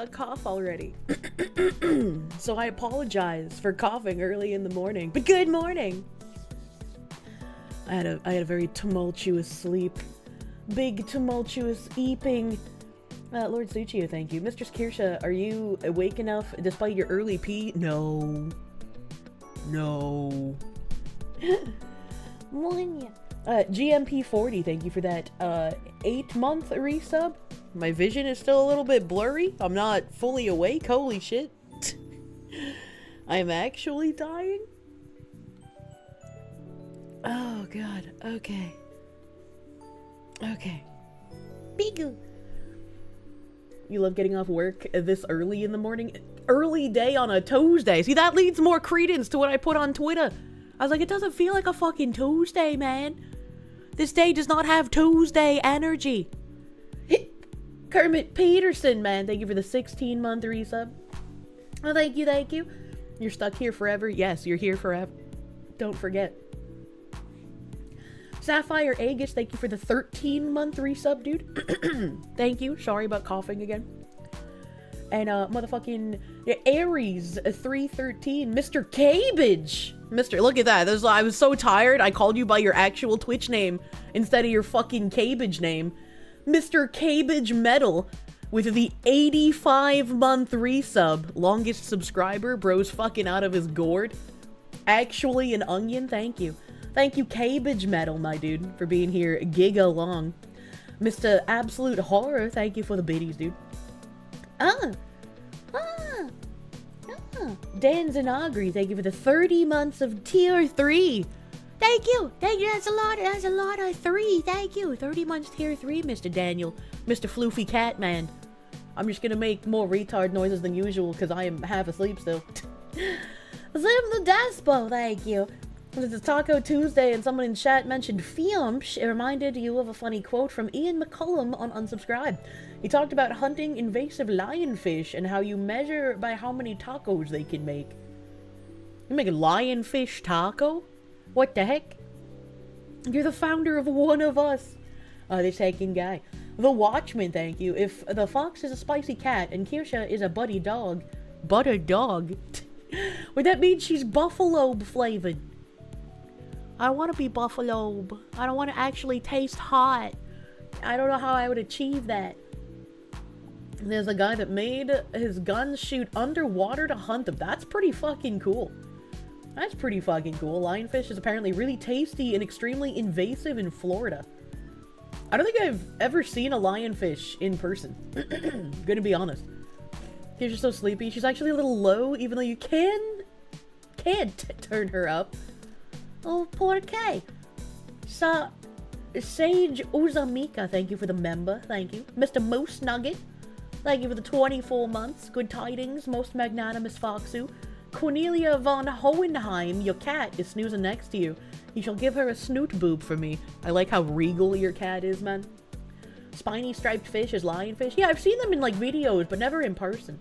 a cough already. So I apologize for coughing early in the morning. But good morning! I had a very tumultuous sleep. Big tumultuous eeping. Lord Suchio, thank you. Mistress Kirsche, are you awake enough despite your early pee? No. No. GMP40, thank you for that 8-month resub. My vision is still a little bit blurry. I'm not fully awake. Holy shit. I'm actually dying? Oh god. Okay. Okay. Bigu. You love getting off work this early in the morning? Early day on a Tuesday. See, that leads more credence to what I put on Twitter. I was like, it doesn't feel like a fucking Tuesday, man. This day does not have Tuesday energy. Kermit Peterson, man. Thank you for the 16-month resub. Oh, thank you, thank you. You're stuck here forever? Yes, you're here forever. Don't forget. Sapphire Aegis, thank you for the 13-month resub, dude. Thank you. Sorry about coughing again. And, motherfucking Aries 313, Mr. Cabbage. Look at that. I was so tired, I called you by your actual Twitch name instead of your fucking Cabbage name. Mr. Cabbage Model with the 85-month resub. Longest subscriber, bro's fucking out of his gourd. Actually an onion, thank you. Thank you, Cabbage Model, my dude, for being here giga long. Mr. Absolute Horror, thank you for the biddies, dude. Dan Zanagri, thank you for the 30 months of tier 3. Thank you, that's a lot of 3, thank you. 30 months tier 3, Mr. Daniel. Mr. Floofy Catman. I'm just gonna make more retard noises than usual because I am half asleep still. Zim the Despo, thank you. This is Taco Tuesday and someone in chat mentioned Fiumsh. It reminded you of a funny quote from Ian McCullum on Unsubscribe. He talked about hunting invasive lionfish and how you measure by how many tacos they can make. You make a lionfish taco? What the heck? You're the founder of One of Us. This hacking guy. The Watchman, thank you. If the fox is a spicy cat and Kirsche is a buddy dog, butter dog, would that mean she's buffalo flavored? I want to be buffalo. I don't want to actually taste hot. I don't know how I would achieve that. There's a guy that made his gun shoot underwater to hunt them. That's pretty fucking cool. That's pretty fucking cool. Lionfish is apparently really tasty and extremely invasive in Florida. I don't think I've ever seen a lionfish in person. Gonna be honest. She's just so sleepy. She's actually a little low, even though you can't turn her up. Oh, poor K. Sage Uzamika, thank you for the member. Thank you. Mr. Moose Nugget, thank you for the 24 months. Good tidings, most magnanimous Foxu. Cornelia von Hohenheim, your cat is snoozing next to you. You shall give her a snoot boob for me. I like how regal your cat is, man. Spiny striped fish is lionfish. Yeah, I've seen them in, like, videos, but never in person.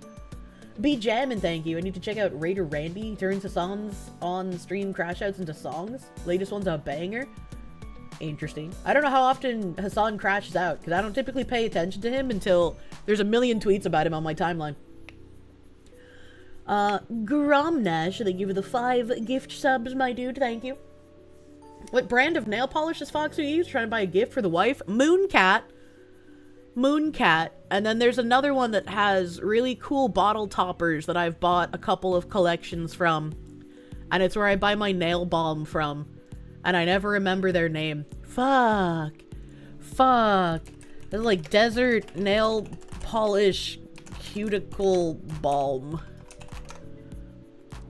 Be jammin', thank you. I need to check out Raider Randy. He turns his songs on stream crash outs into songs. Latest one's a banger. Interesting. I don't know how often Hassan crashes out, because I don't typically pay attention to him until there's a million tweets about him on my timeline. Gromnash, thank you for the 5 gift subs, my dude. Thank you. What brand of nail polish does Foxu use? Trying to buy a gift for the wife? Mooncat. And then there's another one that has really cool bottle toppers that I've bought a couple of collections from. And it's where I buy my nail balm from. And I never remember their name. Fuck. It's like desert nail polish cuticle balm.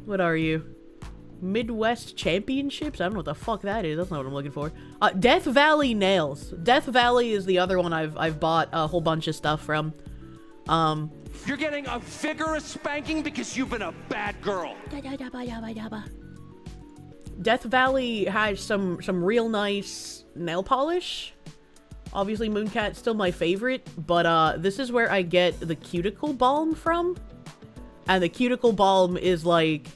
What are you? Midwest Championships? I don't know what the fuck that is. That's not what I'm looking for. Death Valley Nails. Death Valley is the other one I've bought a whole bunch of stuff from. You're getting a vigorous spanking because you've been a bad girl. Death Valley has some real nice nail polish. Obviously Mooncat's still my favorite, but this is where I get the cuticle balm from. And the cuticle balm is like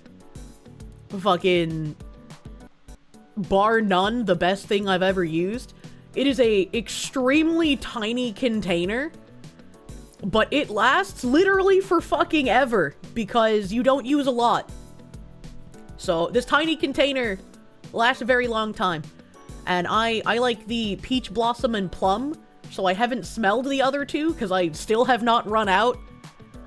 fucking bar none the best thing I've ever used. It is a extremely tiny container but it lasts literally for fucking ever because you don't use a lot. So this tiny container lasts a very long time. And I like the peach blossom and plum, so I haven't smelled the other two because I still have not run out.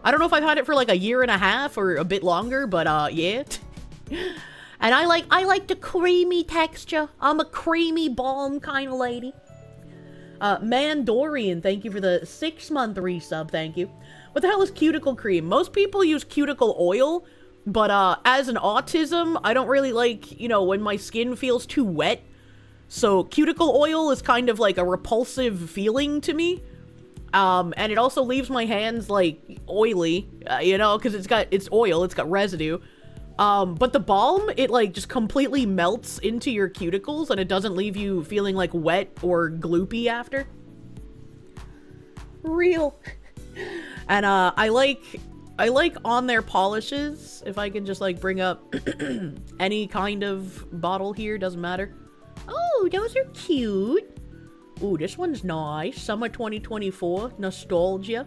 I don't know if I've had it for like a year and a half or a bit longer, but yeah. And I like the creamy texture. I'm a creamy balm kind of lady. Mandorian, thank you for the 6-month resub, thank you. What the hell is cuticle cream? Most people use cuticle oil, but as an autism, I don't really like, you know, when my skin feels too wet. So cuticle oil is kind of like a repulsive feeling to me. And it also leaves my hands like oily, you know, because it's oil, it's got residue. But the balm, it like just completely melts into your cuticles and it doesn't leave you feeling like wet or gloopy after. Real. And I like on their polishes, if I can just like bring up any kind of bottle here, doesn't matter. Oh, those are cute. Ooh, this one's nice. Summer 2024, nostalgia.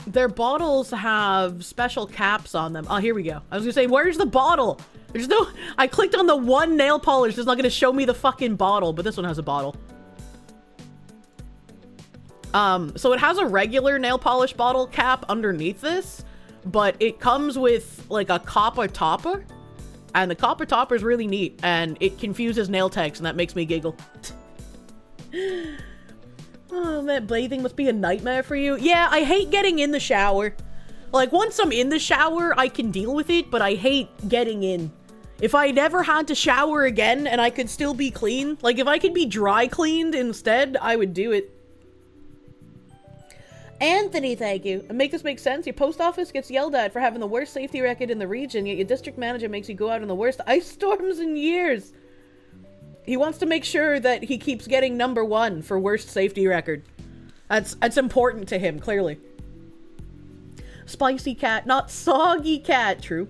Their bottles have special caps on them. Oh, here we go. I was gonna say, where's the bottle? There's no... I clicked on the one nail polish. It's not gonna show me the fucking bottle, but this one has a bottle. So it has a regular nail polish bottle cap underneath this, but it comes with, like, a copper topper. And the copper topper is really neat, and it confuses nail techs, and that makes me giggle. Oh, man, bathing must be a nightmare for you. Yeah, I hate getting in the shower. Like, once I'm in the shower, I can deal with it, but I hate getting in. If I never had to shower again and I could still be clean, like, if I could be dry cleaned instead, I would do it. Anthony, thank you. And make this make sense. Your post office gets yelled at for having the worst safety record in the region, yet your district manager makes you go out in the worst ice storms in years. He wants to make sure that he keeps getting #1 for worst safety record. That's important to him, clearly. Spicy cat, not soggy cat. True.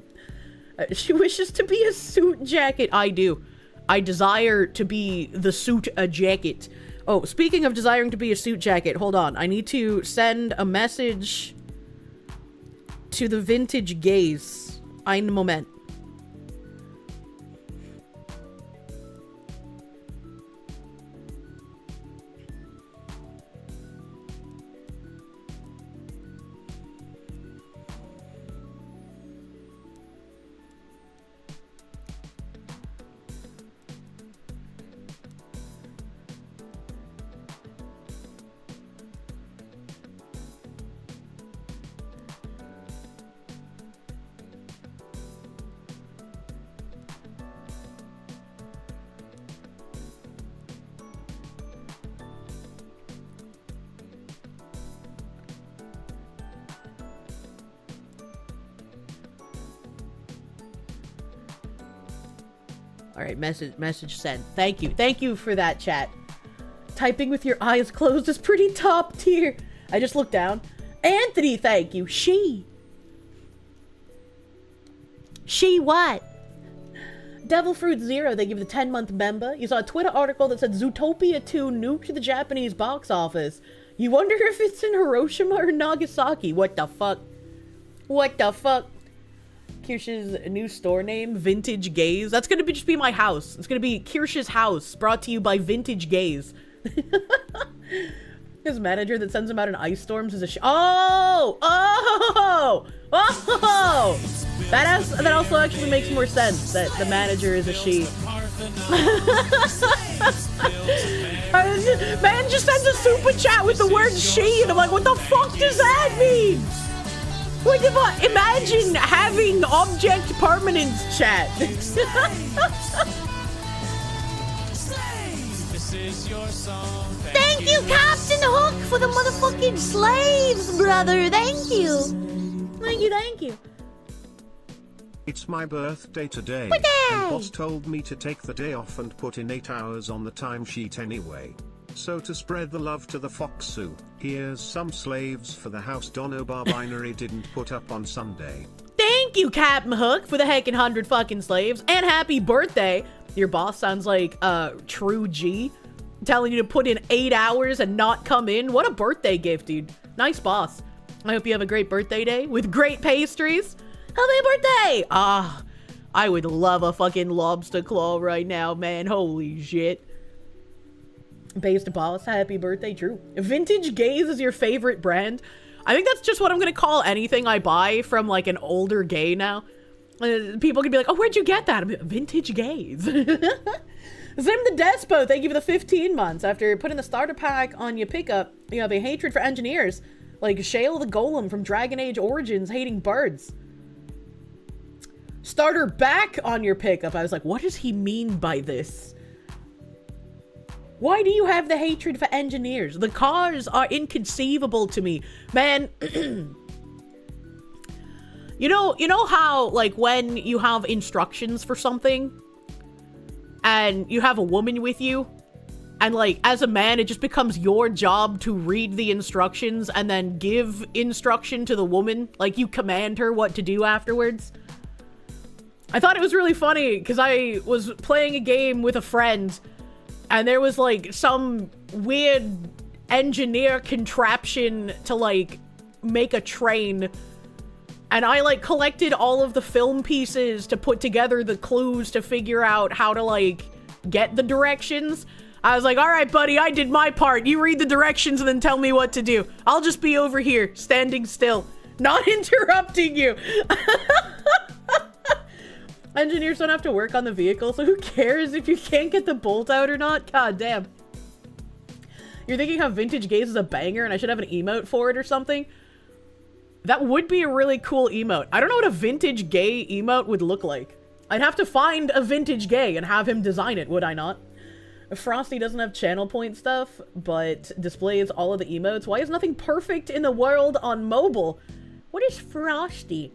She wishes to be a suit jacket. I do. I desire to be the suit a jacket. Oh, speaking of desiring to be a suit jacket, hold on. I need to send a message to the vintage gaze. Ein Moment. Alright, message sent. Thank you for that, chat. Typing with your eyes closed is pretty top tier. I just looked down. Anthony, thank you. She what? Devil Fruit Zero, they give the 10-month member. You saw a Twitter article that said Zootopia 2 nuked the Japanese box office. You wonder if it's in Hiroshima or Nagasaki. What the fuck? What the fuck? Kirsche's new store name, Vintage Gaze. That's gonna just be my house. It's gonna be Kirsche's house, brought to you by Vintage Gaze. His manager that sends him out in ice storms is a Oh! That also actually makes more sense, that the manager is a she. Man just sends a super chat with the word she, and I'm like, what the fuck does that mean? What the fuck? Imagine having object permanence chat. Thank you, Captain Hook, for the motherfucking slaves, brother. Thank you. Thank you. It's my birthday today, Birthday! and boss told me to take the day off and put in 8 hours on the timesheet anyway. So to spread the love to the Foxu, here's some slaves for the house Dono Bar Binary didn't put up on Sunday. Thank you, Captain Hook, for the heckin' 100 fucking slaves, and happy birthday. Your boss sounds like True G. telling you to put in 8 hours and not come in. What a birthday gift, dude. Nice boss. I hope you have a great birthday day with great pastries. Happy birthday! Ah, I would love a fucking lobster claw right now, man. Holy shit. Based boss, happy birthday, true. Vintage Gaze is your favorite brand? I think that's just what I'm gonna call anything I buy from like an older gay now. People can be like, oh, where'd you get that? I'm like, Vintage Gaze. Zim the Despo, thank you for the 15 months. After putting the starter pack on your pickup, you have a hatred for engineers. Like Shale the Golem from Dragon Age Origins hating birds. Starter back on your pickup. I was like, what does he mean by this? Why do you have the hatred for engineers? The cars are inconceivable to me. Man, you know how, like, when you have instructions for something, and you have a woman with you, and, like, as a man, it just becomes your job to read the instructions and then give instruction to the woman? Like, you command her what to do afterwards? I thought it was really funny, because I was playing a game with a friend, and there was, like, some weird engineer contraption to, like, make a train. And I, like, collected all of the film pieces to put together the clues to figure out how to, like, get the directions. I was like, all right, buddy, I did my part. You read the directions and then tell me what to do. I'll just be over here, standing still, not interrupting you. Engineers don't have to work on the vehicle, so who cares if you can't get the bolt out or not? God damn. You're thinking how Vintage Gaze is a banger and I should have an emote for it or something? That would be a really cool emote. I don't know what a vintage gay emote would look like. I'd have to find a vintage gay and have him design it, would I not? Frosty doesn't have channel point stuff, but displays all of the emotes. Why is nothing perfect in the world on mobile? What is Frosty?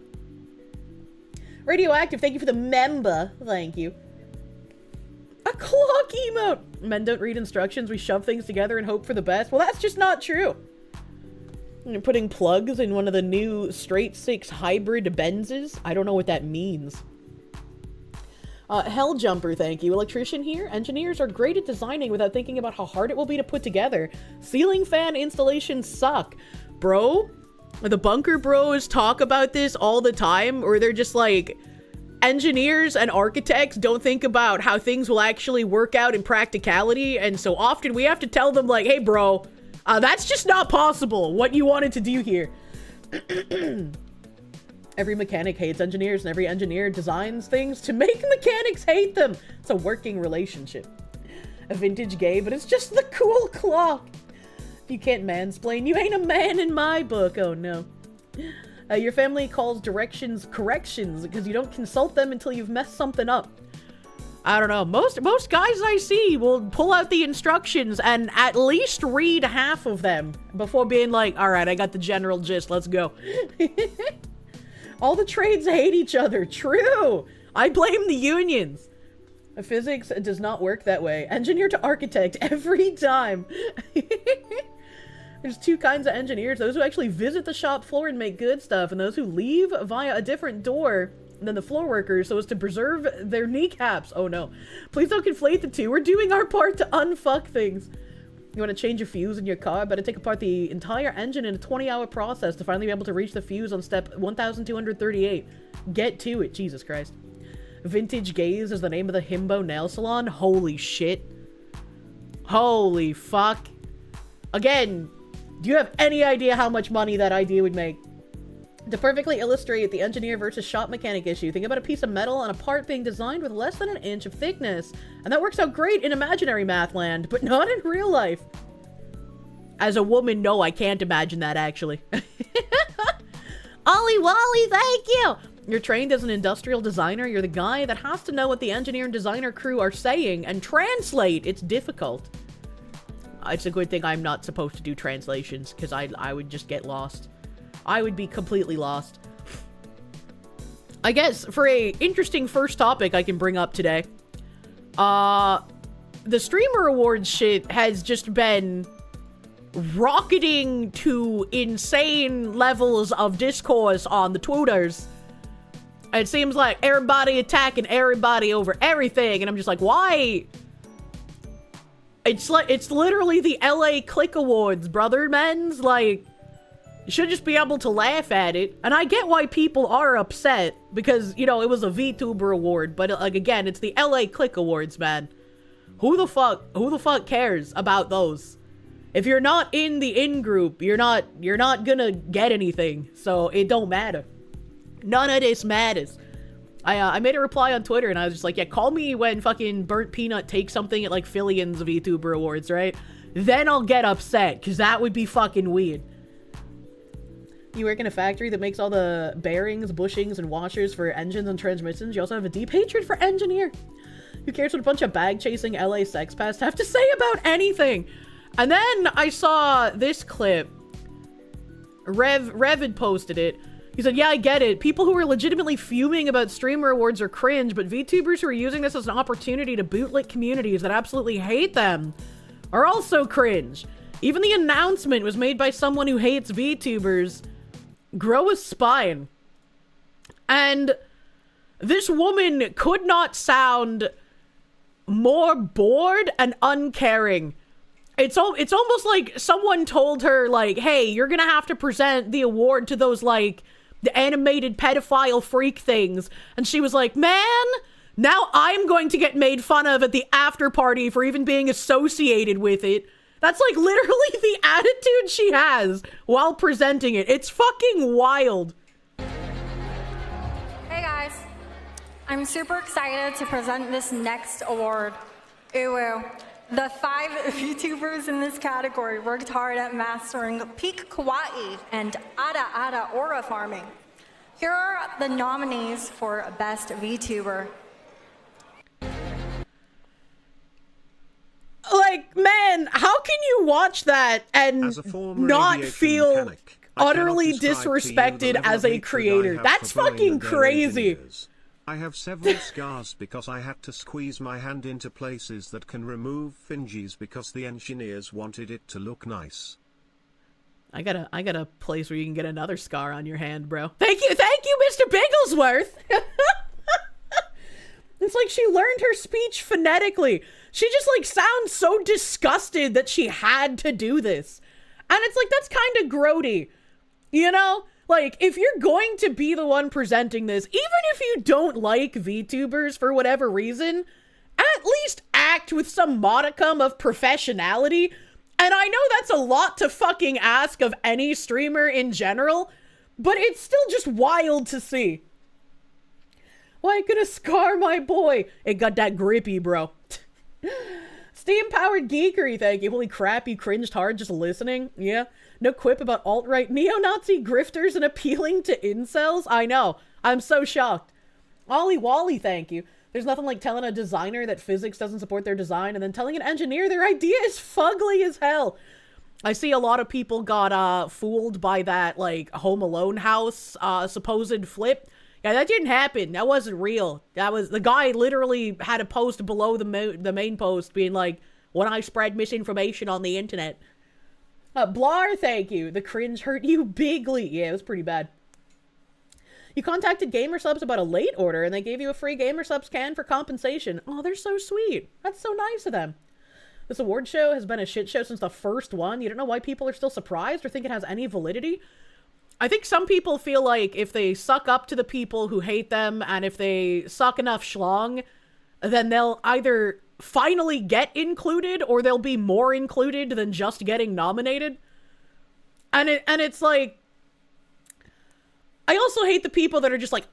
Radioactive, thank you for the member. Thank you. A clock emote! Men don't read instructions, we shove things together and hope for the best. Well, that's just not true. You're putting plugs in one of the new straight six hybrid Benzes? I don't know what that means. Helljumper, thank you. Electrician here. Engineers are great at designing without thinking about how hard it will be to put together. Ceiling fan installations suck. Bro, the bunker bros talk about this all the time, or they're just like, engineers and architects don't think about how things will actually work out in practicality, and so often we have to tell them like, hey bro, that's just not possible, what you wanted to do here. Every mechanic hates engineers, and every engineer designs things to make mechanics hate them. It's a working relationship. A vintage gay, but it's just the cool clock. You can't mansplain. You ain't a man in my book. Oh, no. Your family calls directions corrections because you don't consult them until you've messed something up. I don't know. Most guys I see will pull out the instructions and at least read half of them before being like, all right, I got the general gist. Let's go. All the trades hate each other. True. I blame the unions. Physics does not work that way. Engineer to architect every time. There's two kinds of engineers. Those who actually visit the shop floor and make good stuff, and those who leave via a different door than the floor workers so as to preserve their kneecaps. Oh no. Please don't conflate the two. We're doing our part to unfuck things. You want to change a fuse in your car? Better take apart the entire engine in a 20-hour process to finally be able to reach the fuse on step 1238. Get to it. Jesus Christ. Vintage Gaze is the name of the himbo nail salon? Holy shit. Holy fuck. Again, do you have any idea how much money that idea would make? To perfectly illustrate the engineer versus shop mechanic issue, think about a piece of metal on a part being designed with less than an inch of thickness. And that works out great in imaginary math land, but not in real life. As a woman, no, I can't imagine that, actually. Ollie Wally, thank you! You're trained as an industrial designer. You're the guy that has to know what the engineer and designer crew are saying and translate. It's difficult. It's a good thing I'm not supposed to do translations, because I would just get lost. I would be completely lost. I guess, for a interesting first topic I can bring up today, the Streamer Awards shit has just been rocketing to insane levels of discourse on the Twitters. It seems like everybody attacking everybody over everything, and I'm just like, why? It's like, it's literally the LA Click Awards, brother, men's. Like, you should just be able to laugh at it. And I get why people are upset, because, you know, it was a VTuber award, but, like, again, it's the LA Click Awards, man. Who the fuck cares about those? If you're not in the in-group, you're not gonna get anything, so it don't matter. None of this matters. I made a reply on Twitter, and I was just like, yeah, call me when fucking Burnt Peanut takes something at, like, Fillions VTuber Awards, right? Then I'll get upset, because that would be fucking weird. You work in a factory that makes all the bearings, bushings, and washers for engines and transmissions. You also have a deep hatred for engineer. Who cares what a bunch of bag-chasing LA sex pests have to say about anything? And then I saw this clip. Rev had posted it. He said, yeah, I get it. People who are legitimately fuming about streamer awards are cringe, but VTubers who are using this as an opportunity to bootlick communities that absolutely hate them are also cringe. Even the announcement was made by someone who hates VTubers. Grow a spine. And this woman could not sound more bored and uncaring. It's almost like someone told her, like, hey, you're gonna have to present the award to those, like, the animated pedophile freak things. And she was like, man, now I'm going to get made fun of at the after party for even being associated with it. That's, like, literally the attitude she has while presenting it. It's fucking wild. Hey guys, I'm super excited to present this next award. Uwu. The 5 VTubers in this category worked hard at mastering peak kawaii and ara aura farming. Here are the nominees for Best VTuber. Like, man, how can you watch that and not feel utterly disrespected as a creator? That's fucking crazy. I have several scars because I had to squeeze my hand into places that can remove fingies because the engineers wanted it to look nice. I got a place where you can get another scar on your hand, bro. Thank you, Mr. Bigglesworth. It's like she learned her speech phonetically. She just, like, sounds so disgusted that she had to do this. And it's like, that's kind of grody, you know? Like, if you're going to be the one presenting this, even if you don't like VTubers for whatever reason, at least act with some modicum of professionality. And I know that's a lot to fucking ask of any streamer in general, but it's still just wild to see. Why gonna scar my boy? It got that grippy, bro. Steam-powered geekery, thank you. Holy crap, you cringed hard just listening. Yeah. No quip about alt-right neo-Nazi grifters and appealing to incels? I know. I'm so shocked. Ollie Wally, thank you. There's nothing like telling a designer that physics doesn't support their design and then telling an engineer their idea is fugly as hell. I see a lot of people got fooled by that, like, Home Alone house supposed flip. Yeah, that didn't happen. That wasn't real. That was, the guy literally had a post below the main post being like, when I spread misinformation on the internet. Blar, thank you. The cringe hurt you bigly. Yeah, it was pretty bad. You contacted GamerSubs about a late order and they gave you a free GamerSubs can for compensation. Oh, they're so sweet. That's so nice of them. This award show has been a shit show since the first one. You don't know why people are still surprised or think it has any validity? I think some people feel like if they suck up to the people who hate them and if they suck enough schlong, then they'll either finally get included or they'll be more included than just getting nominated. And it's like, I also hate the people that are just like,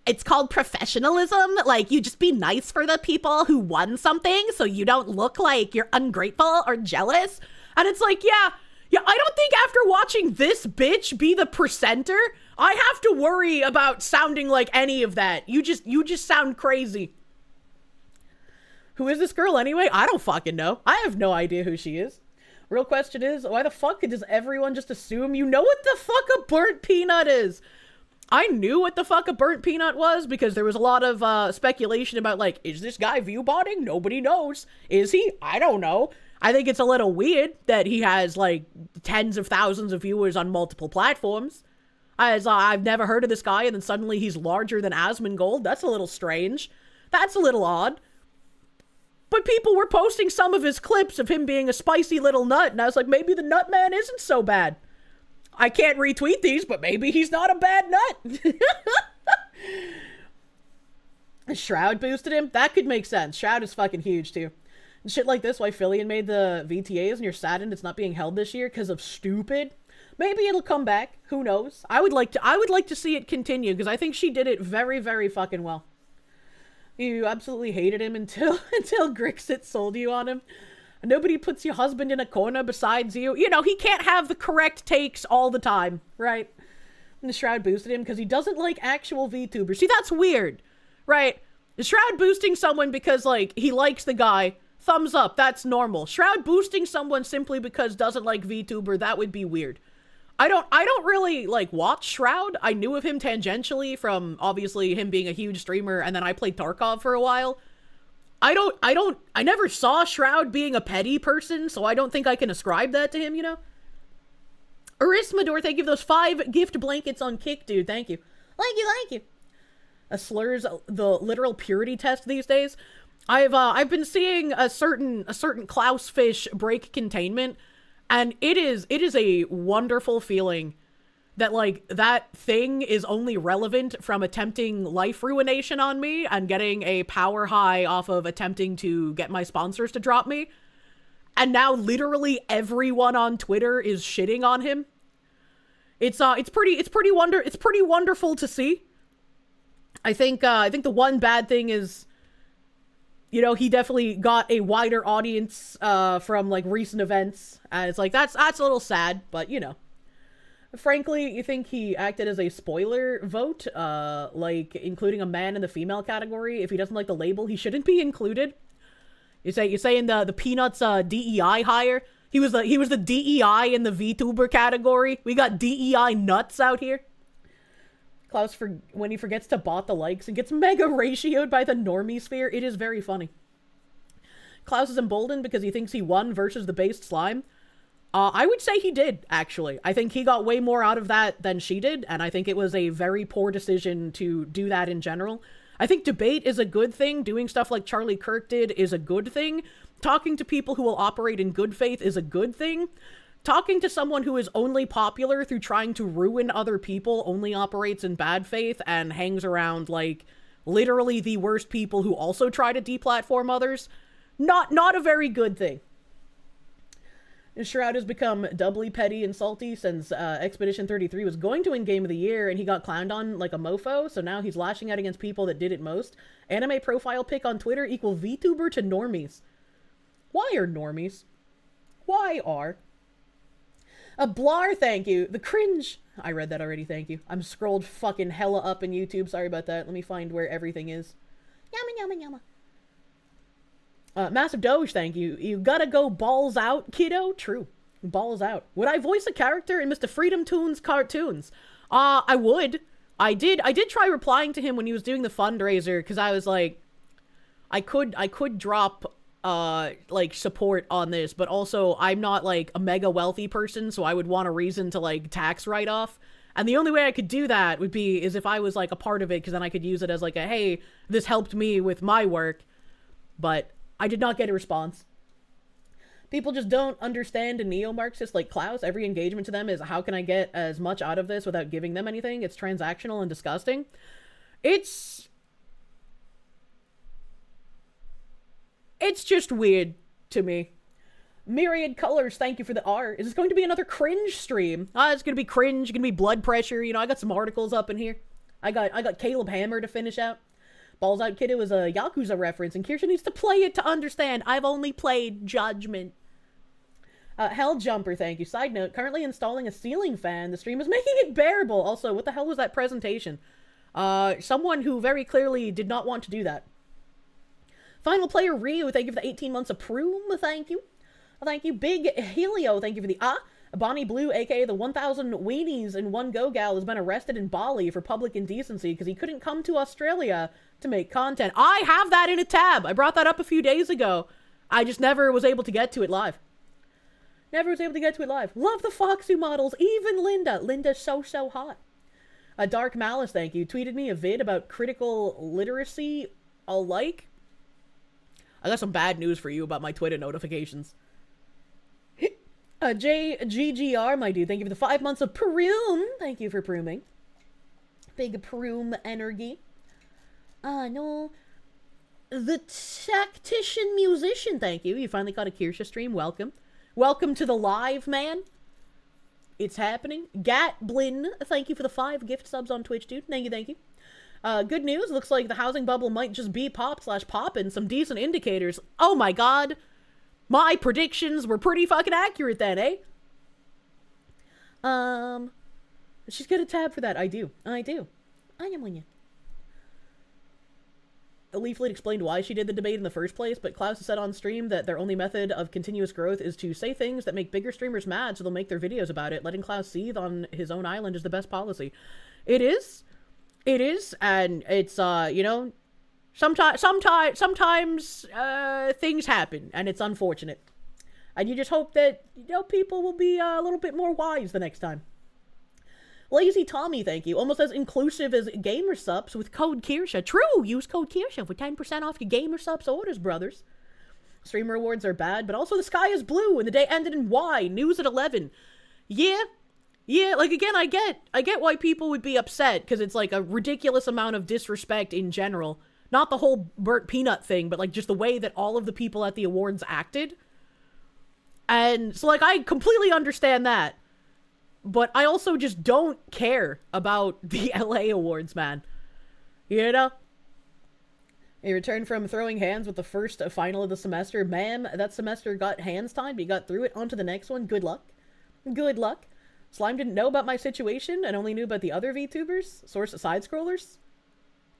it's called professionalism. Like, you just be nice for the people who won something so you don't look like you're ungrateful or jealous. And it's like, yeah, I don't think after watching this bitch be the presenter, I have to worry about sounding like any of that. You just sound crazy. Who is this girl anyway? I don't fucking know. I have no idea who she is. Real question is, why the fuck does everyone just assume you know what the fuck a burnt peanut is? I knew what the fuck a burnt peanut was because there was a lot of speculation about, like, is this guy viewbotting? Nobody knows. Is he? I don't know. I think it's a little weird that he has, like, tens of thousands of viewers on multiple platforms. I've never heard of this guy, and then suddenly he's larger than Asmongold. That's a little strange. That's a little odd. But people were posting some of his clips of him being a spicy little nut, and I was like, maybe the nut man isn't so bad. I can't retweet these, but maybe he's not a bad nut. Shroud boosted him? That could make sense. Shroud is fucking huge, too. And shit like this, why Fillion made the VTAs and you're saddened it's not being held this year because of stupid. Maybe it'll come back. Who knows? I would like to see it continue because I think she did it very, very fucking well. You absolutely hated him until Grixit sold you on him. Nobody puts your husband in a corner besides you. You know, he can't have the correct takes all the time, right? And the Shroud boosted him because he doesn't like actual VTubers. See, that's weird, right? The Shroud boosting someone because, like, he likes the guy, thumbs up, that's normal. Shroud boosting someone simply because doesn't like VTuber, that would be weird. I don't really, like, watch Shroud. I knew of him tangentially from, obviously, him being a huge streamer, and then I played Tarkov for a while. I never saw Shroud being a petty person, so I don't think I can ascribe that to him, you know? Erismador, thank you for those 5 gift blankets on Kick, dude. Thank you. Thank you. Slurs the literal purity test these days. I've been seeing a certain Klaus fish break containment, and it is a wonderful feeling that, like, that thing is only relevant from attempting life ruination on me and getting a power high off of attempting to get my sponsors to drop me. And now literally everyone on Twitter is shitting on him. It's pretty wonderful to see. I think the one bad thing is, you know, he definitely got a wider audience from, like, recent events. And it's like, that's a little sad, but, you know. Frankly, you think he acted as a spoiler vote, like including a man in the female category? If he doesn't like the label, he shouldn't be included. You're saying the Peanuts DEI hire? He was the DEI in the VTuber category. We got DEI nuts out here. Klaus, when he forgets to bot the likes and gets mega ratioed by the normie sphere, it is very funny. Klaus is emboldened because he thinks he won versus the based slime. I would say he did, actually. I think he got way more out of that than she did, and I think it was a very poor decision to do that in general. I think debate is a good thing. Doing stuff like Charlie Kirk did is a good thing. Talking to people who will operate in good faith is a good thing. Talking to someone who is only popular through trying to ruin other people, only operates in bad faith, and hangs around, like, literally the worst people who also try to deplatform others, not a very good thing. Shroud has become doubly petty and salty since Expedition 33 was going to win Game of the Year and he got clowned on like a mofo, so now he's lashing out against people that did it most. Anime profile pic on Twitter equal VTuber to normies. Why are normies? Why are? A Blar, thank you. The cringe. I read that already, thank you. I'm scrolled fucking hella up in YouTube, sorry about that. Let me find where everything is. Yama, yama, yama. Massive Doge, thank you. You gotta go balls out, kiddo. True. Balls out. Would I voice a character in Mr. Freedom Toons cartoons? I would. I did try replying to him when he was doing the fundraiser, because I was like, I could drop, like, support on this, but also I'm not, like, a mega wealthy person, so I would want a reason to, like, tax write-off. And the only way I could do that is if I was, like, a part of it, because then I could use it as, like, a, hey, this helped me with my work. But I did not get a response. People just don't understand a neo-Marxist like Klaus. Every engagement to them is, how can I get as much out of this without giving them anything? It's transactional and disgusting. It's just weird to me. Myriad Colors, thank you for the R. Is this going to be another cringe stream? It's going to be cringe, going to be blood pressure. You know, I got some articles up in here. I got Caleb Hammer to finish out. Balls Out Kiddo is a Yakuza reference, and Kirsche needs to play it to understand. I've only played Judgment. Hell Jumper, thank you. Side note, currently installing a ceiling fan. The stream is making it bearable. Also, what the hell was that presentation? Someone who very clearly did not want to do that. Final Player Ryu, thank you for the 18 months of Proom. Thank you. Thank you. Big Helio, thank you for the Bonnie Blue, aka the 1000 Weenies in One Go Gal, has been arrested in Bali for public indecency because he couldn't come to Australia to make content. I have that in a tab. I brought that up a few days ago. I just never was able to get to it live. Love the Foxy models. Even Linda. Linda's so hot. Dark Malice, thank you. Tweeted me a vid about critical literacy alike. I got some bad news for you about my Twitter notifications. JGGR, my dude, thank you for the 5 months of Perum. Thank you for Peruming. Big Perum energy. No. The Tactician Musician, thank you. You finally got a Kirsche stream. Welcome. Welcome to the live, man. It's happening. Gatblin, thank you for the 5 gift subs on Twitch, dude. Thank you, thank you. Good news. Looks like the housing bubble might just be pop/poppin'. Some decent indicators. Oh my god. My predictions were pretty fucking accurate then, eh? She's got a tab for that. I do. I am on you. The leaflet explained why she did the debate in the first place, but Klaus said on stream that their only method of continuous growth is to say things that make bigger streamers mad so they'll make their videos about it. Letting Klaus seethe on his own island is the best policy. It is, and it's, you know, sometimes things happen, and it's unfortunate. And you just hope that, you know, people will be a little bit more wise the next time. Lazy Tommy, thank you. Almost as inclusive as Gamer Subs with code Kirsche. True! Use code Kirsche for 10% off your Gamer Subs orders, brothers. Streamer awards are bad, but also the sky is blue and the day ended in Y. News at 11. Yeah, like, again, I get why people would be upset, because it's, like, a ridiculous amount of disrespect in general. Not the whole burnt peanut thing, but, like, just the way that all of the people at the awards acted. And so, like, I completely understand that. But I also just don't care about the LA awards, man. You know? A return from throwing hands with the first final of the semester. Man, that semester got hands timed, but you got through it. On to the next one. Good luck. Good luck. Slime didn't know about my situation and only knew about the other VTubers. Source side-scrollers.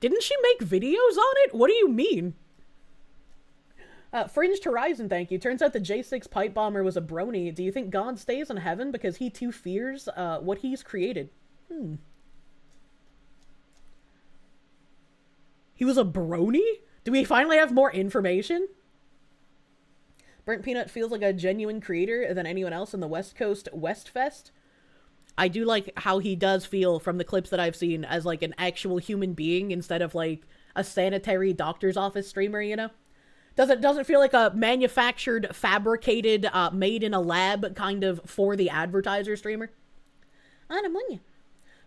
Didn't she make videos on it? What do you mean? Fringed Horizon, thank you. Turns out the J6 pipe bomber was a brony. Do you think God stays in heaven because he too fears what he's created? He was a brony? Do we finally have more information? Burnt Peanut feels like a genuine creator than anyone else in the West Coast Westfest. I do like how he does feel from the clips that I've seen as like an actual human being instead of like a sanitary doctor's office streamer, you know? Doesn't feel like a manufactured, fabricated, made in a lab kind of for the advertiser streamer. I'm on you.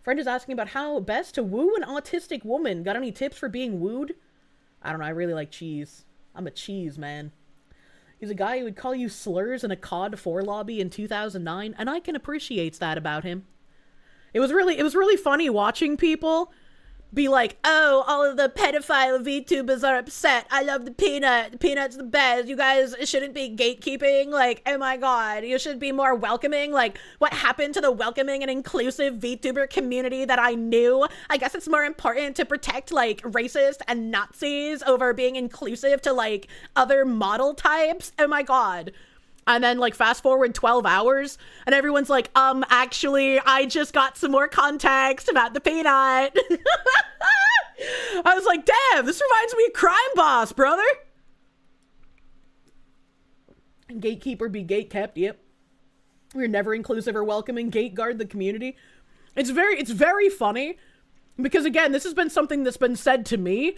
Friend is asking about how best to woo an autistic woman. Got any tips for being wooed? I don't know, I really like cheese. I'm a cheese man. He's a guy who would call you slurs in a COD 4 lobby in 2009, and I can appreciate that about him. It was really funny watching people be like, oh, all of the pedophile VTubers are upset. I love the peanut. The peanut's the best. You guys shouldn't be gatekeeping. Like, oh my god, you should be more welcoming. Like, what happened to the welcoming and inclusive VTuber community that I knew? I guess it's more important to protect, like, racist and Nazis over being inclusive to, like, other model types. Oh my god. And then, like, fast forward 12 hours, and everyone's like, actually, I just got some more context about the peanut. I was like, damn, this reminds me of Crime Boss, brother. Gatekeeper be gatekept, yep. We're never inclusive or welcoming, gate guard the community. It's very funny, because again, this has been something that's been said to me,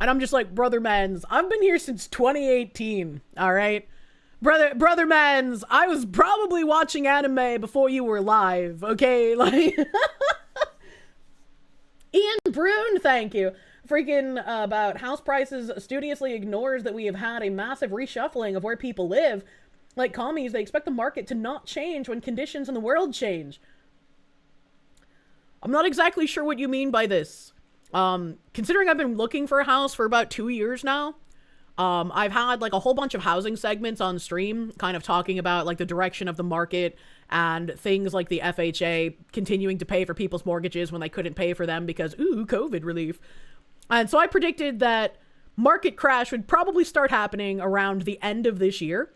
and I'm just like, brother mans, I've been here since 2018, all right? Brother mans, I was probably watching anime before you were live, okay? Like, Ian Brune, thank you. Freaking about house prices studiously ignores that we have had a massive reshuffling of where people live. Like commies, they expect the market to not change when conditions in the world change. I'm not exactly sure what you mean by this. Considering I've been looking for a house for about 2 years now, I've had like a whole bunch of housing segments on stream kind of talking about like the direction of the market and things like the FHA continuing to pay for people's mortgages when they couldn't pay for them because, ooh, COVID relief. And so I predicted that market crash would probably start happening around the end of this year,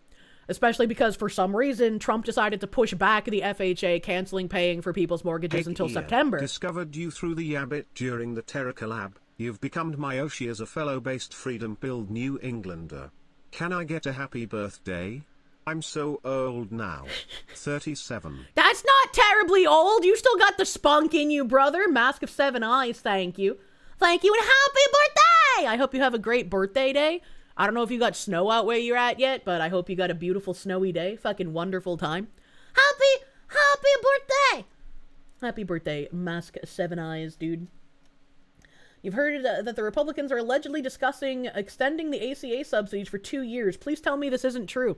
especially because for some reason Trump decided to push back the FHA canceling paying for people's mortgages until September. Discovered you through the Yabbit during the Terra collab. You've become my Oshi as a fellow-based freedom-pilled New Englander. Can I get a happy birthday? I'm so old now. 37. That's not terribly old. You still got the spunk in you, brother. Mask of 7 Eyes, thank you. Thank you and happy birthday! I hope you have a great birthday day. I don't know if you got snow out where you're at yet, but I hope you got a beautiful snowy day. Fucking wonderful time. Happy birthday! Happy birthday, Mask 7 Eyes, dude. You've heard that the Republicans are allegedly discussing extending the ACA subsidies for 2 years. Please tell me this isn't true.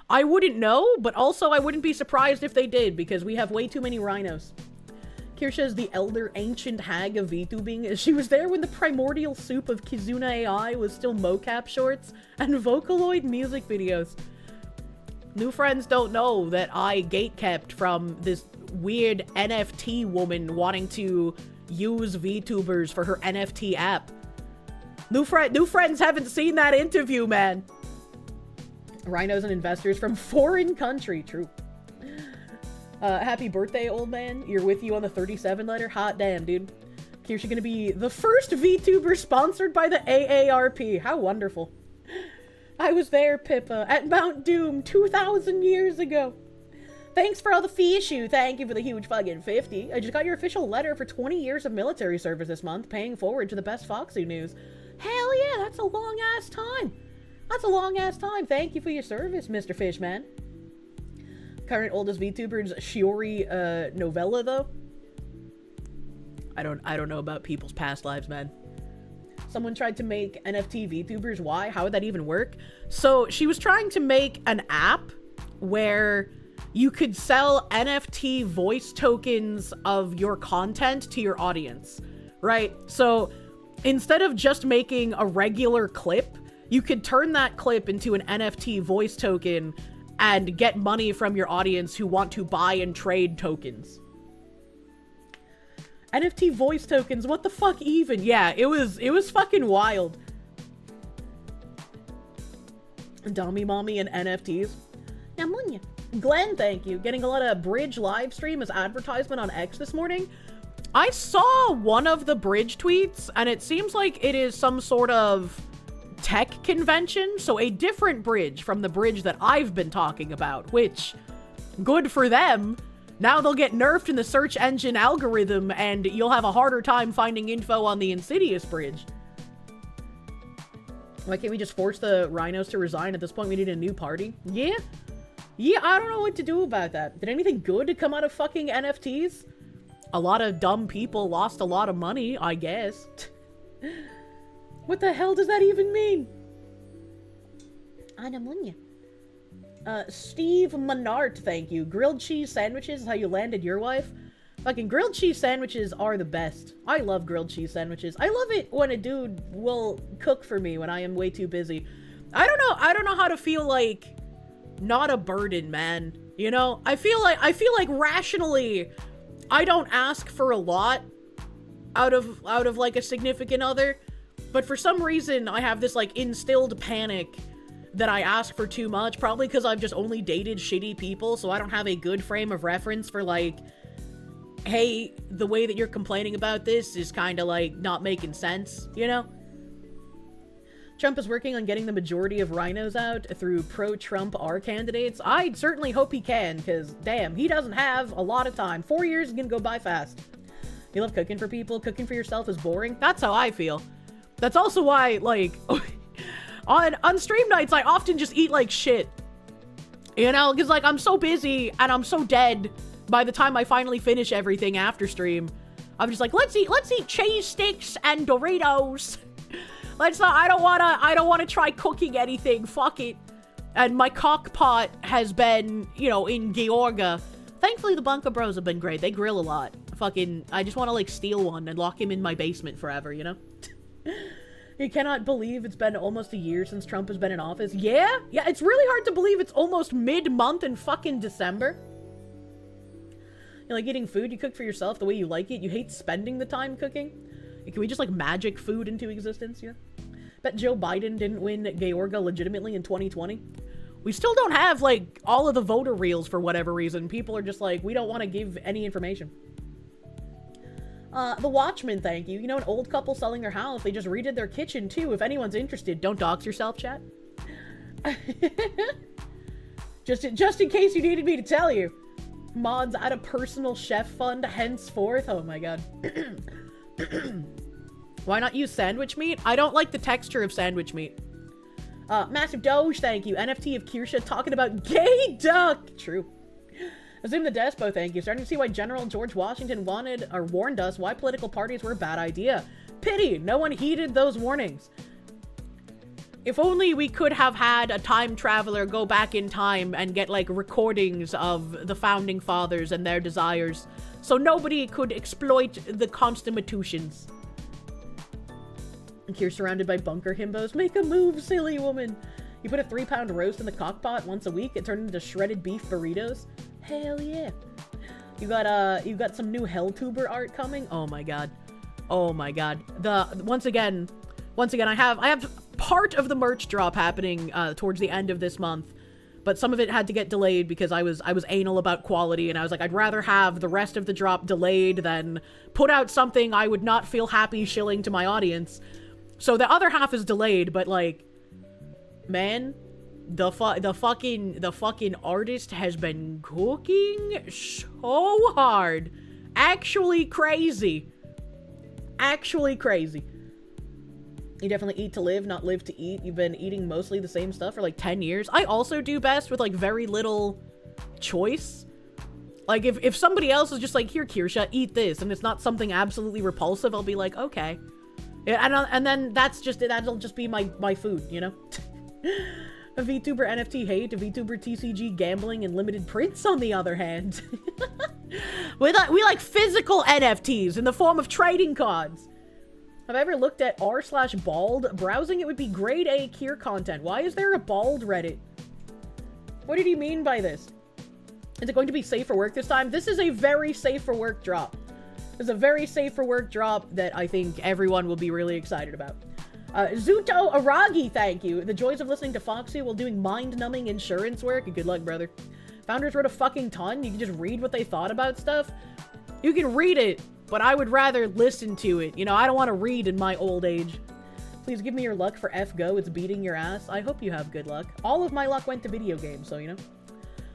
I wouldn't know, but also I wouldn't be surprised if they did, because we have way too many rhinos. Kirsche is the elder ancient hag of VTubing. She was there when the primordial soup of Kizuna AI was still mocap shorts and Vocaloid music videos. New friends don't know that I gatekept from this weird NFT woman wanting to use VTubers for her NFT app. New friends haven't seen that interview, man. Rhinos and investors from foreign country. True. Happy birthday, old man. You're with you on the 37 letter. Hot damn, dude. Kirsche gonna be the first VTuber sponsored by the AARP. How wonderful. I was there, Pippa, at Mount Doom 2,000 years ago. Thanks for all the fee issue. Thank you for the huge fucking 50. I just got your official letter for 20 years of military service this month, paying forward to the best Foxy news. Hell yeah, that's a long-ass time. That's a long-ass time. Thank you for your service, Mr. Fishman. Current oldest VTuber's Shiori novella, though. I don't know about people's past lives, man. Someone tried to make NFT VTubers. Why? How would that even work? So she was trying to make an app where you could sell NFT voice tokens of your content to your audience, right? So instead of just making a regular clip, you could turn that clip into an NFT voice token and get money from your audience who want to buy and trade tokens. NFT voice tokens, what the fuck even? Yeah, it was fucking wild. Dummy mommy and NFTs. Namunya. Glenn, thank you. Getting a lot of Bridge live stream as advertisement on X this morning. I saw one of the Bridge tweets, and it seems like it is some sort of tech convention, so a different Bridge from the Bridge that I've been talking about, which, good for them. Now they'll get nerfed in the search engine algorithm, and you'll have a harder time finding info on the Insidious Bridge. Why can't we just force the rhinos to resign? At this point, we need a new party. Yeah, I don't know what to do about that. Did anything good come out of fucking NFTs? A lot of dumb people lost a lot of money, I guess. What the hell does that even mean? Anamunya. Steve Menard, thank you. Grilled cheese sandwiches is how you landed your wife. Fucking grilled cheese sandwiches are the best. I love grilled cheese sandwiches. I love it when a dude will cook for me when I am way too busy. I don't know how to feel like not a burden, man. You know? I feel like rationally I don't ask for a lot out of like a significant other, but for some reason I have this like instilled panic that I ask for too much, probably because I've just only dated shitty people, so I don't have a good frame of reference for like, hey, the way that you're complaining about this is kind of like not making sense, you know? Trump is working on getting the majority of rhinos out through pro-Trump R candidates. I certainly hope he can, because damn, he doesn't have a lot of time. 4 years is gonna go by fast. You love cooking for people? Cooking for yourself is boring? That's how I feel. That's also why, like, on stream nights, I often just eat like shit. You know, because like I'm so busy and I'm so dead by the time I finally finish everything after stream. I'm just like, let's eat cheese sticks and Doritos. I don't wanna try cooking anything. Fuck it. And my cock pot has been, you know, in Georgia. Thankfully, the Bunker Bros have been great. They grill a lot. Fucking, I just want to like steal one and lock him in my basement forever, you know? You cannot believe it's been almost a year since Trump has been in office. Yeah, it's really hard to believe it's almost mid-month in fucking December. You like eating food you cook for yourself the way you like it. You hate spending the time cooking. Can we just like magic food into existence? Yeah. Bet Joe Biden didn't win Georgia legitimately in 2020. We still don't have like all of the voter reels for whatever reason. People are just like, we don't want to give any information. The Watchmen, thank you. You know, an old couple selling their house. They just redid their kitchen too. If anyone's interested, don't dox yourself, chat. just in case you needed me to tell you. Mods add a personal chef fund henceforth. Oh my god. Why not use sandwich meat? I don't like the texture of sandwich meat. Massive Doge, thank you. NFT of Kirsche talking about gay duck. True. Assume the Despo, thank you. Starting to see why General George Washington warned us why political parties were a bad idea. Pity, no one heeded those warnings. If only we could have had a time traveler go back in time and get, like, recordings of the founding fathers and their desires, so nobody could exploit the constitutions. And here, surrounded by bunker himbos, make a move, silly woman. You put a 3-pound roast in the crockpot once a week, it turned into shredded beef burritos. Hell yeah. You got some new Helltuber art coming? Oh my god. Oh my god. Once again, I have part of the merch drop happening towards the end of this month, but some of it had to get delayed because I was anal about quality, and I was like, I'd rather have the rest of the drop delayed than put out something I would not feel happy shilling to my audience. So the other half is delayed, but like, man, the fucking artist has been cooking so hard. Actually crazy. Actually crazy. You definitely eat to live, not live to eat. You've been eating mostly the same stuff for like 10 years. I also do best with like very little choice. Like if somebody else is just like, here, Kirsche, eat this, and it's not something absolutely repulsive, I'll be like, okay. Yeah, and then that'll just be my food, you know? A VTuber NFT hate, a VTuber TCG gambling and limited prints on the other hand. we like physical NFTs in the form of trading cards. Have I ever looked at r/bald? Browsing it would be grade A Kier content. Why is there a bald Reddit? What did he mean by this? Is it going to be safe for work this time? This is a very safe for work drop. This is a very safe for work drop that I think everyone will be really excited about. Zuto Aragi, thank you. The joys of listening to Foxy while doing mind-numbing insurance work. Good luck, brother. Founders wrote a fucking ton. You can just read what they thought about stuff. You can read it, but I would rather listen to it. You know, I don't want to read in my old age. Please give me your luck for F-Go. It's beating your ass. I hope you have good luck. All of my luck went to video games, so, you know.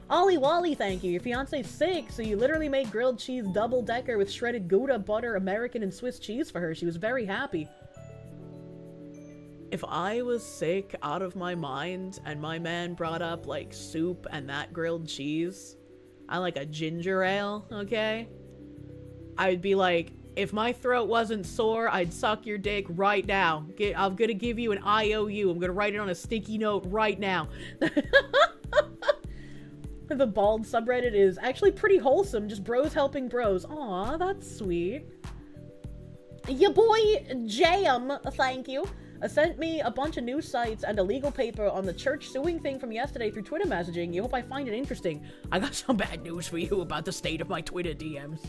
Ollie Wally, thank you. Your fiance's sick, so you literally made grilled cheese double-decker with shredded Gouda, butter, American, and Swiss cheese for her. She was very happy. If I was sick out of my mind and my man brought up, like, soup and that grilled cheese, I like a ginger ale, okay? I'd be like, if my throat wasn't sore, I'd suck your dick right now. I'm gonna give you an IOU. I'm gonna write it on a sticky note right now. The bald subreddit is actually pretty wholesome. Just bros helping bros. Aw, that's sweet. Your boy, Jam, thank you. Sent me a bunch of news sites and a legal paper on the church suing thing from yesterday through Twitter messaging. You hope I find it interesting. I got some bad news for you about the state of my Twitter DMs.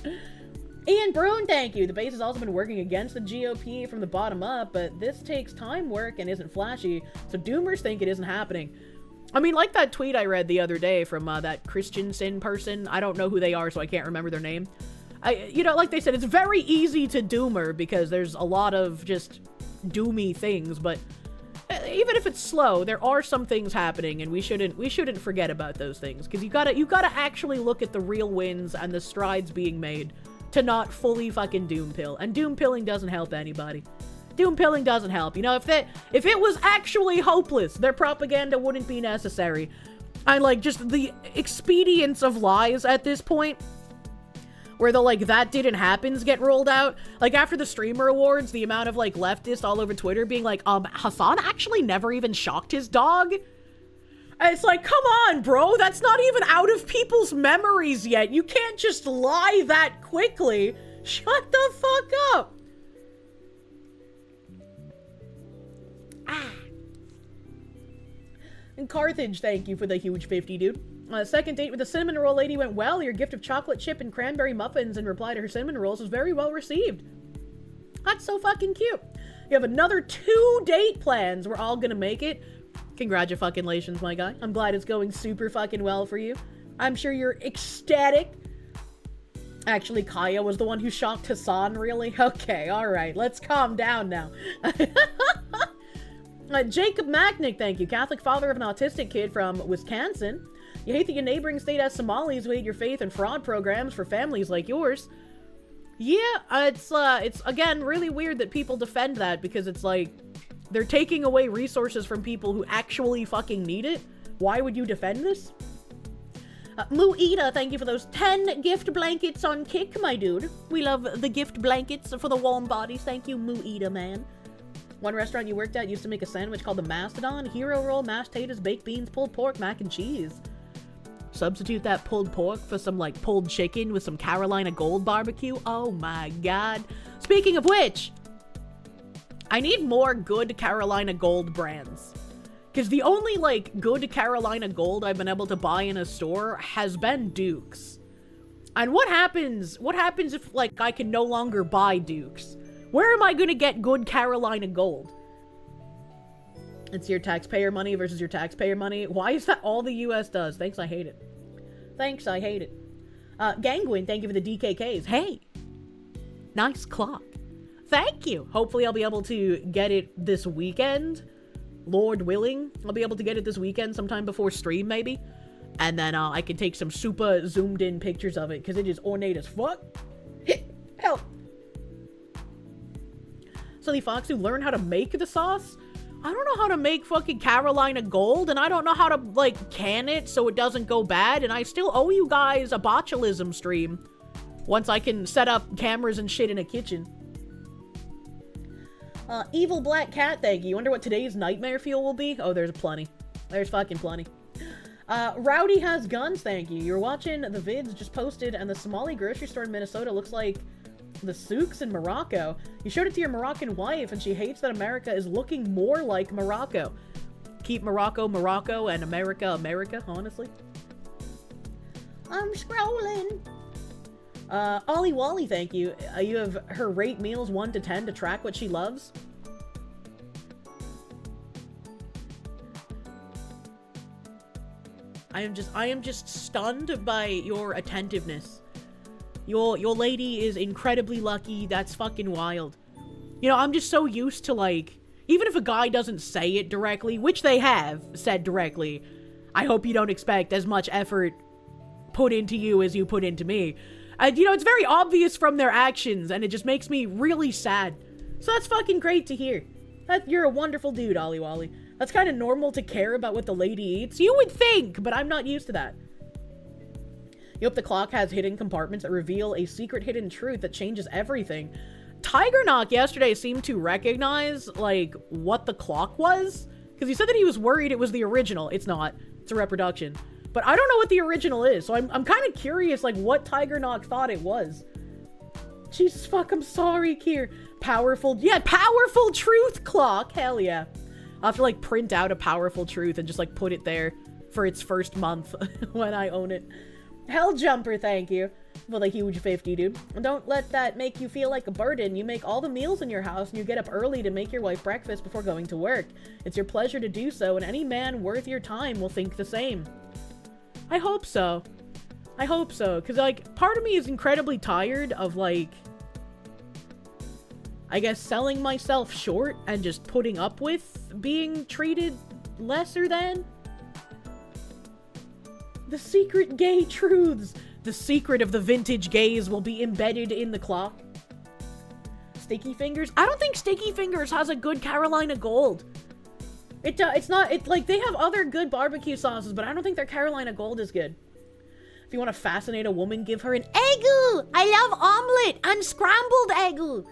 Ian Brune, thank you. The base has also been working against the GOP from the bottom up, but this takes time work and isn't flashy, so doomers think it isn't happening. I mean, like that tweet I read the other day from that Christensen person. I don't know who they are, so I can't remember their name. You know, like they said, it's very easy to doomer because there's a lot of just doomy things, but even if it's slow, there are some things happening, and we shouldn't forget about those things, because you gotta actually look at the real wins and the strides being made to not fully fucking doom pill. And doom pilling doesn't help anybody. Doom pilling doesn't help. You know, if it was actually hopeless, their propaganda wouldn't be necessary. And like just the expedience of lies at this point, where the like that didn't happens get rolled out. Like after the streamer awards, the amount of like leftists all over Twitter being like, Hassan actually never even shocked his dog. And it's like, come on, bro, that's not even out of people's memories yet. You can't just lie that quickly. Shut the fuck up. And Carthage, thank you for the huge 50, dude. Second date with the cinnamon roll lady went well. Your gift of chocolate chip and cranberry muffins in reply to her cinnamon rolls was very well received. That's so fucking cute. You have another 2 date plans. We're all gonna make it. Congratulations, my guy. I'm glad it's going super fucking well for you. I'm sure you're ecstatic. Actually, Kaya was the one who shocked Hassan, really? Okay, alright. Let's calm down now. Jacob Macknick, thank you. Catholic father of an autistic kid from Wisconsin. You hate that your neighboring state has Somalis who hate your faith and fraud programs for families like yours. Yeah, it's again really weird that people defend that, because it's like They're taking away resources from people who actually fucking need it. Why would you defend this? Muida, thank you for those 10 gift blankets on Kick, my dude. We love the gift blankets for the warm bodies. Thank you, Muida, man. One restaurant you worked at used to make a sandwich called the Mastodon. Hero roll, mashed potatoes, baked beans, pulled pork, mac and cheese. Substitute that pulled pork for some, like, pulled chicken with some Carolina Gold barbecue. Oh my god. Speaking of which, I need more good Carolina Gold brands. Because the only, like, good Carolina Gold I've been able to buy in a store has been Duke's. And what happens if, like, I can no longer buy Duke's? Where am I gonna get good Carolina Gold? It's your taxpayer money versus your taxpayer money. Why is that all the US does? Thanks, I hate it. Thanks, I hate it. Gangwin, thank you for the DKKs. Hey! Nice clock. Thank you! Hopefully I'll be able to get it this weekend. Lord willing, I'll be able to get it this weekend sometime before stream, maybe. And then I can take some super zoomed in pictures of it, because it is ornate as fuck. Help! Silly Fox, who learned how to make the sauce? I don't know how to make fucking Carolina Gold, and I don't know how to, like, can it so it doesn't go bad, and I still owe you guys a botulism stream. Once I can set up cameras and shit in a kitchen. Evil Black Cat, thank you. Wonder what today's nightmare fuel will be? Oh, there's plenty. There's fucking plenty. Rowdy Has Guns, thank you. You're watching the vids just posted, and the Somali grocery store in Minnesota looks like the souks in Morocco. You showed it to your Moroccan wife, and she hates that America is looking more like Morocco. Keep Morocco, Morocco, and America, America, honestly. I'm scrolling. Ollie Wally, thank you. You have her rate meals 1 to 10 to track what she loves. I am just stunned by your attentiveness. Your lady is incredibly lucky. That's fucking wild. You know, I'm just so used to, like, even if a guy doesn't say it directly, which they have said directly, I hope you don't expect as much effort put into you as you put into me. And, you know, it's very obvious from their actions, and it just makes me really sad. So that's fucking great to hear. You're a wonderful dude, Ollie Wally. That's kind of normal to care about what the lady eats. You would think, but I'm not used to that. You hope the clock has hidden compartments that reveal a secret hidden truth that changes everything. Tiger Knock yesterday seemed to recognize, like, what the clock was. Because he said that he was worried it was the original. It's not. It's a reproduction. But I don't know what the original is, so I'm kind of curious, like, what Tiger Knock thought it was. Jesus fuck, I'm sorry, Kier. Powerful, yeah, powerful truth clock, hell yeah. I'll have to, like, print out a powerful truth and just, like, put it there for its first month when I own it. Helljumper, thank you for the huge 50, dude. And don't let that make you feel like a burden. You make all the meals in your house and you get up early to make your wife breakfast before going to work. It's your pleasure to do so, and any man worth your time will think the same. I hope so. I hope so, because, like, part of me is incredibly tired of, like, I guess selling myself short and just putting up with being treated lesser than. The secret gay truths. The secret of the vintage gays will be embedded in the clock. Sticky Fingers? I don't think Sticky Fingers has a good Carolina Gold. It's not, like, they have other good barbecue sauces, but I don't think their Carolina Gold is good. If you want to fascinate a woman, give her an eggu! I love omelet! Unscrambled eggu!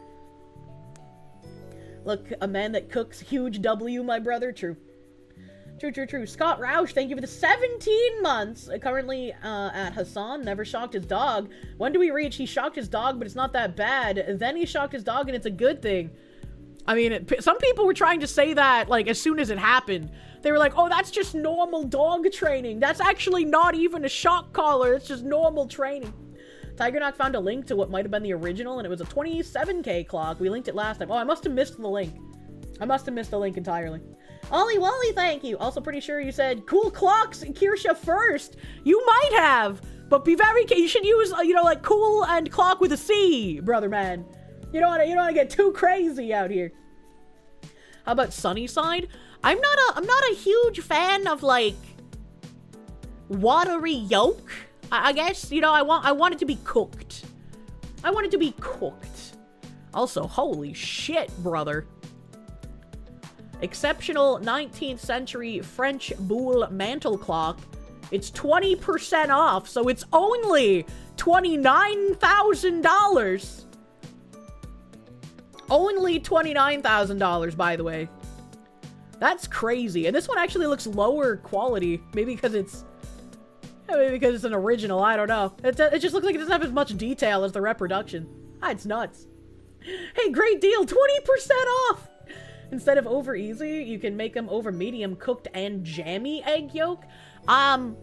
Look, a man that cooks, huge W, my brother. True. True. Scott Roush, thank you for the 17 months. Currently at Hassan, never shocked his dog. When do we reach? He shocked his dog, but it's not that bad. Then he shocked his dog, and it's a good thing. I mean, some people were trying to say that, like, as soon as it happened. They were like, oh, that's just normal dog training. That's actually not even a shock collar. It's just normal training. Tiger Knock found a link to what might have been the original, and it was a 27K clock. We linked it last time. Oh, I must have missed the link. I must have missed the link entirely. Ollie Wally, thank you. Also pretty sure you said cool clocks Kirsche first. You might have, but be very, you should use, you know, like cool and clock with a C, brother man. You don't want to get too crazy out here. How about Sunnyside? I'm not a huge fan of, like, watery yolk. I guess, you know, I want it to be cooked. I want it to be cooked. Also, holy shit, brother. Exceptional 19th century French boule mantle clock. It's 20% off, so it's only $29,000. Only $29,000, by the way. That's crazy. And this one actually looks lower quality. Maybe because it's an original. I don't know. It just looks like it doesn't have as much detail as the reproduction. Ah, it's nuts. Hey, great deal. 20% off. Instead of over easy, you can make them over medium cooked and jammy egg yolk. I'm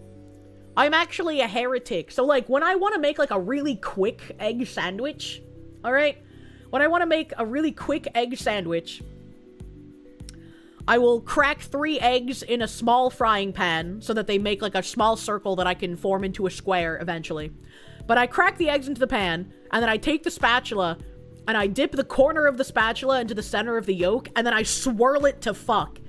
actually a heretic. So, like, when I want to make, like, a really quick egg sandwich, all right? When I want to make a really quick egg sandwich, I will crack 3 eggs in a small frying pan so that they make, like, a small circle that I can form into a square eventually. But I crack the eggs into the pan, and then I take the spatula, and I dip the corner of the spatula into the center of the yolk, and then I swirl it to fuck.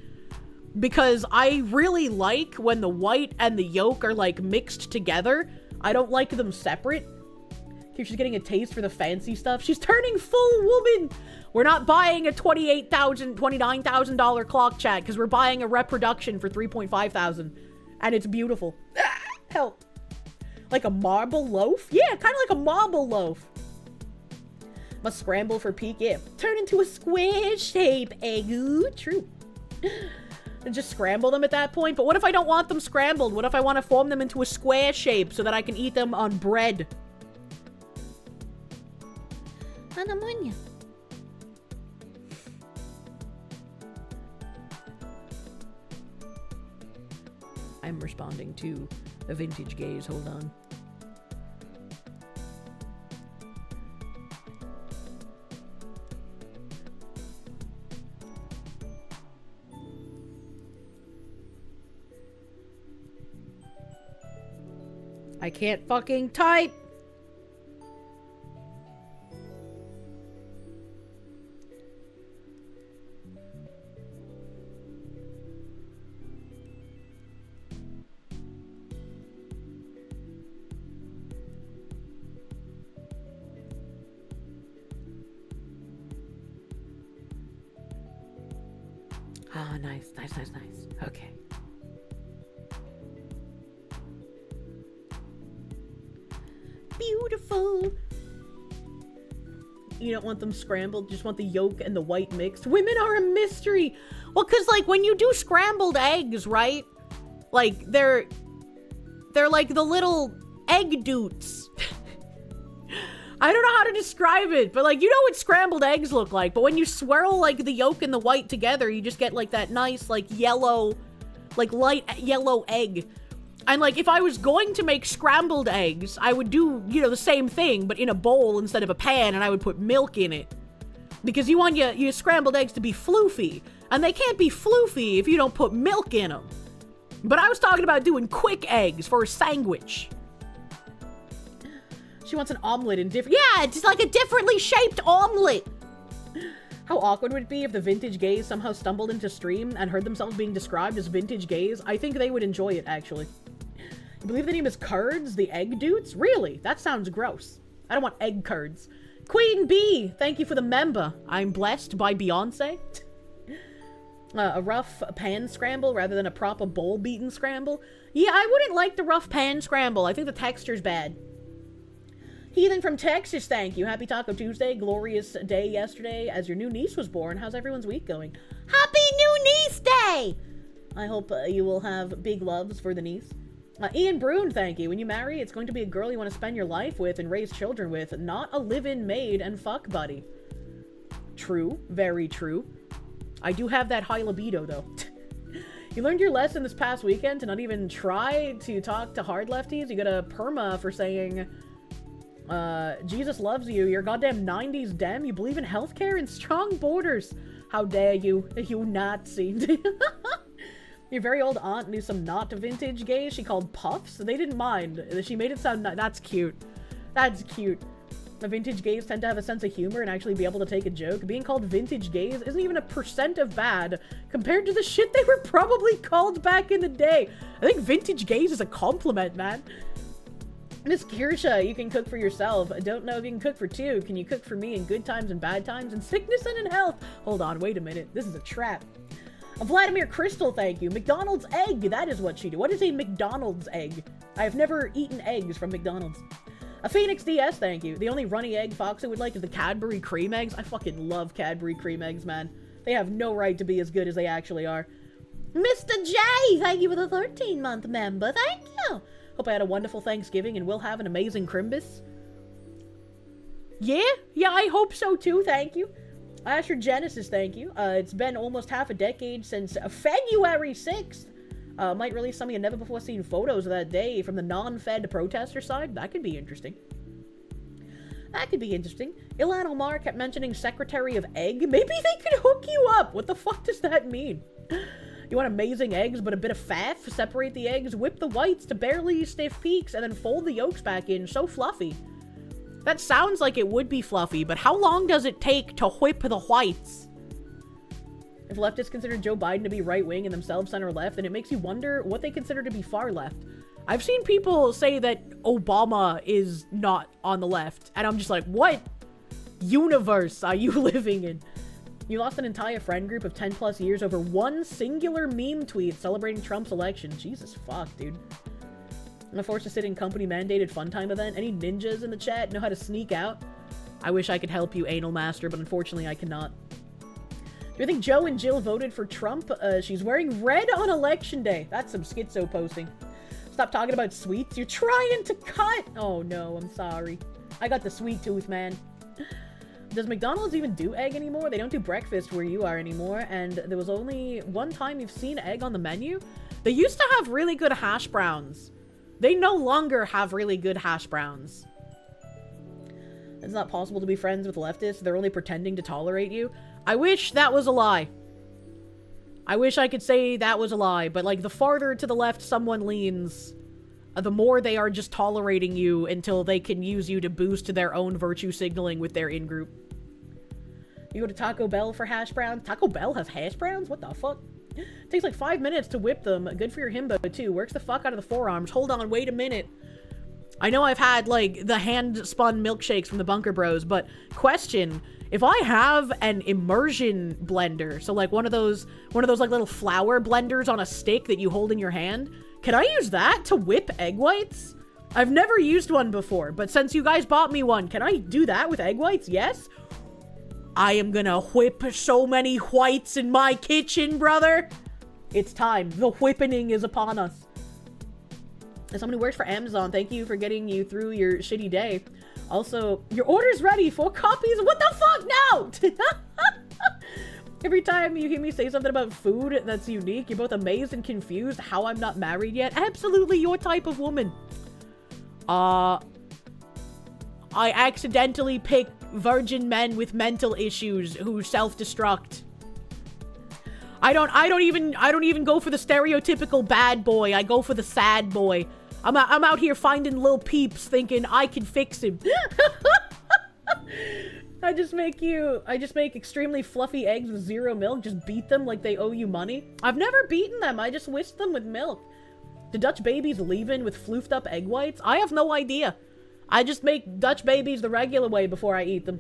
Because I really like when the white and the yolk are, like, mixed together. I don't like them separate. Here, she's getting a taste for the fancy stuff. She's turning full woman! We're not buying a $29,000 clock, chat, because we're buying a reproduction for $3,500. And it's beautiful. Help. Like a marble loaf? Yeah, kind of like a marble loaf. Must scramble for peak. Yeah, turn into a square shape. Egg. Ooh, true. And just scramble them at that point. But what if I don't want them scrambled? What if I want to form them into a square shape so that I can eat them on bread? Anamonia. I'm responding to a vintage gaze. Hold on. I can't fucking type. Ah, nice. Okay. Beautiful. You don't want them scrambled, just want the yolk and the white mixed. Women are a mystery. Well, because, like, when you do scrambled eggs, right? Like, they're like the little egg doots. I don't know how to describe it, but, like, you know what scrambled eggs look like. But when you swirl, like, the yolk and the white together, you just get, like, that nice, like, yellow, like, light yellow egg. And, like, if I was going to make scrambled eggs, I would do, you know, the same thing, but in a bowl instead of a pan, and I would put milk in it. Because you want your scrambled eggs to be floofy. And they can't be floofy if you don't put milk in them. But I was talking about doing quick eggs for a sandwich. She wants an omelet in different... Yeah, it's like a differently shaped omelet. How awkward would it be if the vintage gays somehow stumbled into stream and heard themselves being described as vintage gays? I think they would enjoy it, actually. You believe the name is Curds, the egg dudes? Really? That sounds gross. I don't want egg curds. Queen Bee, thank you for the member. I'm blessed by Beyonce. A rough pan scramble rather than a proper bowl-beaten scramble. Yeah, I wouldn't like the rough pan scramble. I think the texture's bad. Heathen from Texas, thank you. Happy Taco Tuesday. Glorious day yesterday as your new niece was born. How's everyone's week going? Happy New Niece Day! I hope you will have big loves for the niece. Ian Brune, thank you. When you marry, it's going to be a girl you want to spend your life with and raise children with, not a live-in maid and fuck buddy. True. Very true. I do have that high libido, though. You learned your lesson this past weekend to not even try to talk to hard lefties? You got a perma for saying... Jesus loves you. You're a goddamn 90s dem. You believe in healthcare and strong borders. How dare you, you Nazi. Your very old aunt knew some not vintage gays she called puffs. They didn't mind. She made it sound... That's cute. That's cute. The vintage gays tend to have a sense of humor and actually be able to take a joke. Being called vintage gays isn't even a % of bad compared to the shit they were probably called back in the day. I think vintage gays is a compliment, man. Miss Kirsche, you can cook for yourself. I don't know if you can cook for two. Can you cook for me in good times and bad times? In sickness and in health? Hold on, wait a minute. This is a trap. Vladimir Crystal, thank you. McDonald's egg, that is what she do. What is a McDonald's egg? I have never eaten eggs from McDonald's. A Phoenix DS, thank you. The only runny egg Foxy would like is the Cadbury cream eggs. I fucking love Cadbury cream eggs, man. They have no right to be as good as they actually are. Mr. J, thank you for the 13-month member. Thank you. Hope I had a wonderful Thanksgiving and will have an amazing Crimbus. Yeah, I hope so too, thank you. Asher Genesis, thank you. It's been almost half a decade since February 6th. Might release some of your never-before-seen photos of that day from the non-fed protester side. That could be interesting. That could be interesting. Ilan Omar kept mentioning Secretary of Egg. Maybe they could hook you up. What the fuck does that mean? You want amazing eggs, but a bit of faff? Separate the eggs, whip the whites to barely stiff peaks, and then fold the yolks back in. So fluffy. That sounds like it would be fluffy, but how long does it take to whip the whites? If leftists consider Joe Biden to be right-wing and themselves center-left, then it makes you wonder what they consider to be far-left. I've seen people say that Obama is not on the left, and I'm just like, what universe are you living in? You lost an entire friend group of 10 plus years over one singular meme tweet celebrating Trump's election. Jesus fuck, dude. I'm forced to sit in company mandated fun time event. Any ninjas in the chat know how to sneak out? I wish I could help you, Anal Master, but unfortunately I cannot. Do you think Joe and Jill voted for Trump? She's wearing red on election day. That's some schizo posting. Stop talking about sweets. You're trying to cut. Oh no, I'm sorry. I got the sweet tooth, man. Does McDonald's even do egg anymore? They don't do breakfast where you are anymore, and there was only one time you've seen egg on the menu. They used to have really good hash browns. They no longer have really good hash browns. It's not possible to be friends with leftists. They're only pretending to tolerate you. I wish that was a lie. I wish I could say that was a lie, but like the farther to the left someone leans, the more they are just tolerating you until they can use you to boost their own virtue signaling with their in-group. You go to Taco Bell for hash browns? Taco Bell has hash browns? What the fuck? Takes like 5 minutes to whip them. Good for your himbo too. Works the fuck out of the forearms. Hold on, wait a minute. I know I've had like the hand-spun milkshakes from the Bunker Bros, but question, if I have an immersion blender, so like one of those like little flour blenders on a stick that you hold in your hand, can I use that to whip egg whites? I've never used one before, but since you guys bought me one, can I do that with egg whites? Yes? I am gonna whip so many whites in my kitchen, brother. It's time. The whipping is upon us. As someone who works for Amazon, thank you for getting you through your shitty day. Also, your order's ready. 4 copies. What the fuck? No! Every time you hear me say something about food that's unique, you're both amazed and confused how I'm not married yet. Absolutely your type of woman. I accidentally pick virgin men with mental issues who self-destruct. I don't even go for the stereotypical bad boy. I go for the sad boy. I'm out here finding little peeps thinking I can fix him. I just make extremely fluffy eggs with 0 milk. Just beat them like they owe you money. I've never beaten them. I just whisked them with milk. Do Dutch babies leave in with floofed up egg whites? I have no idea. I just make Dutch babies the regular way before I eat them.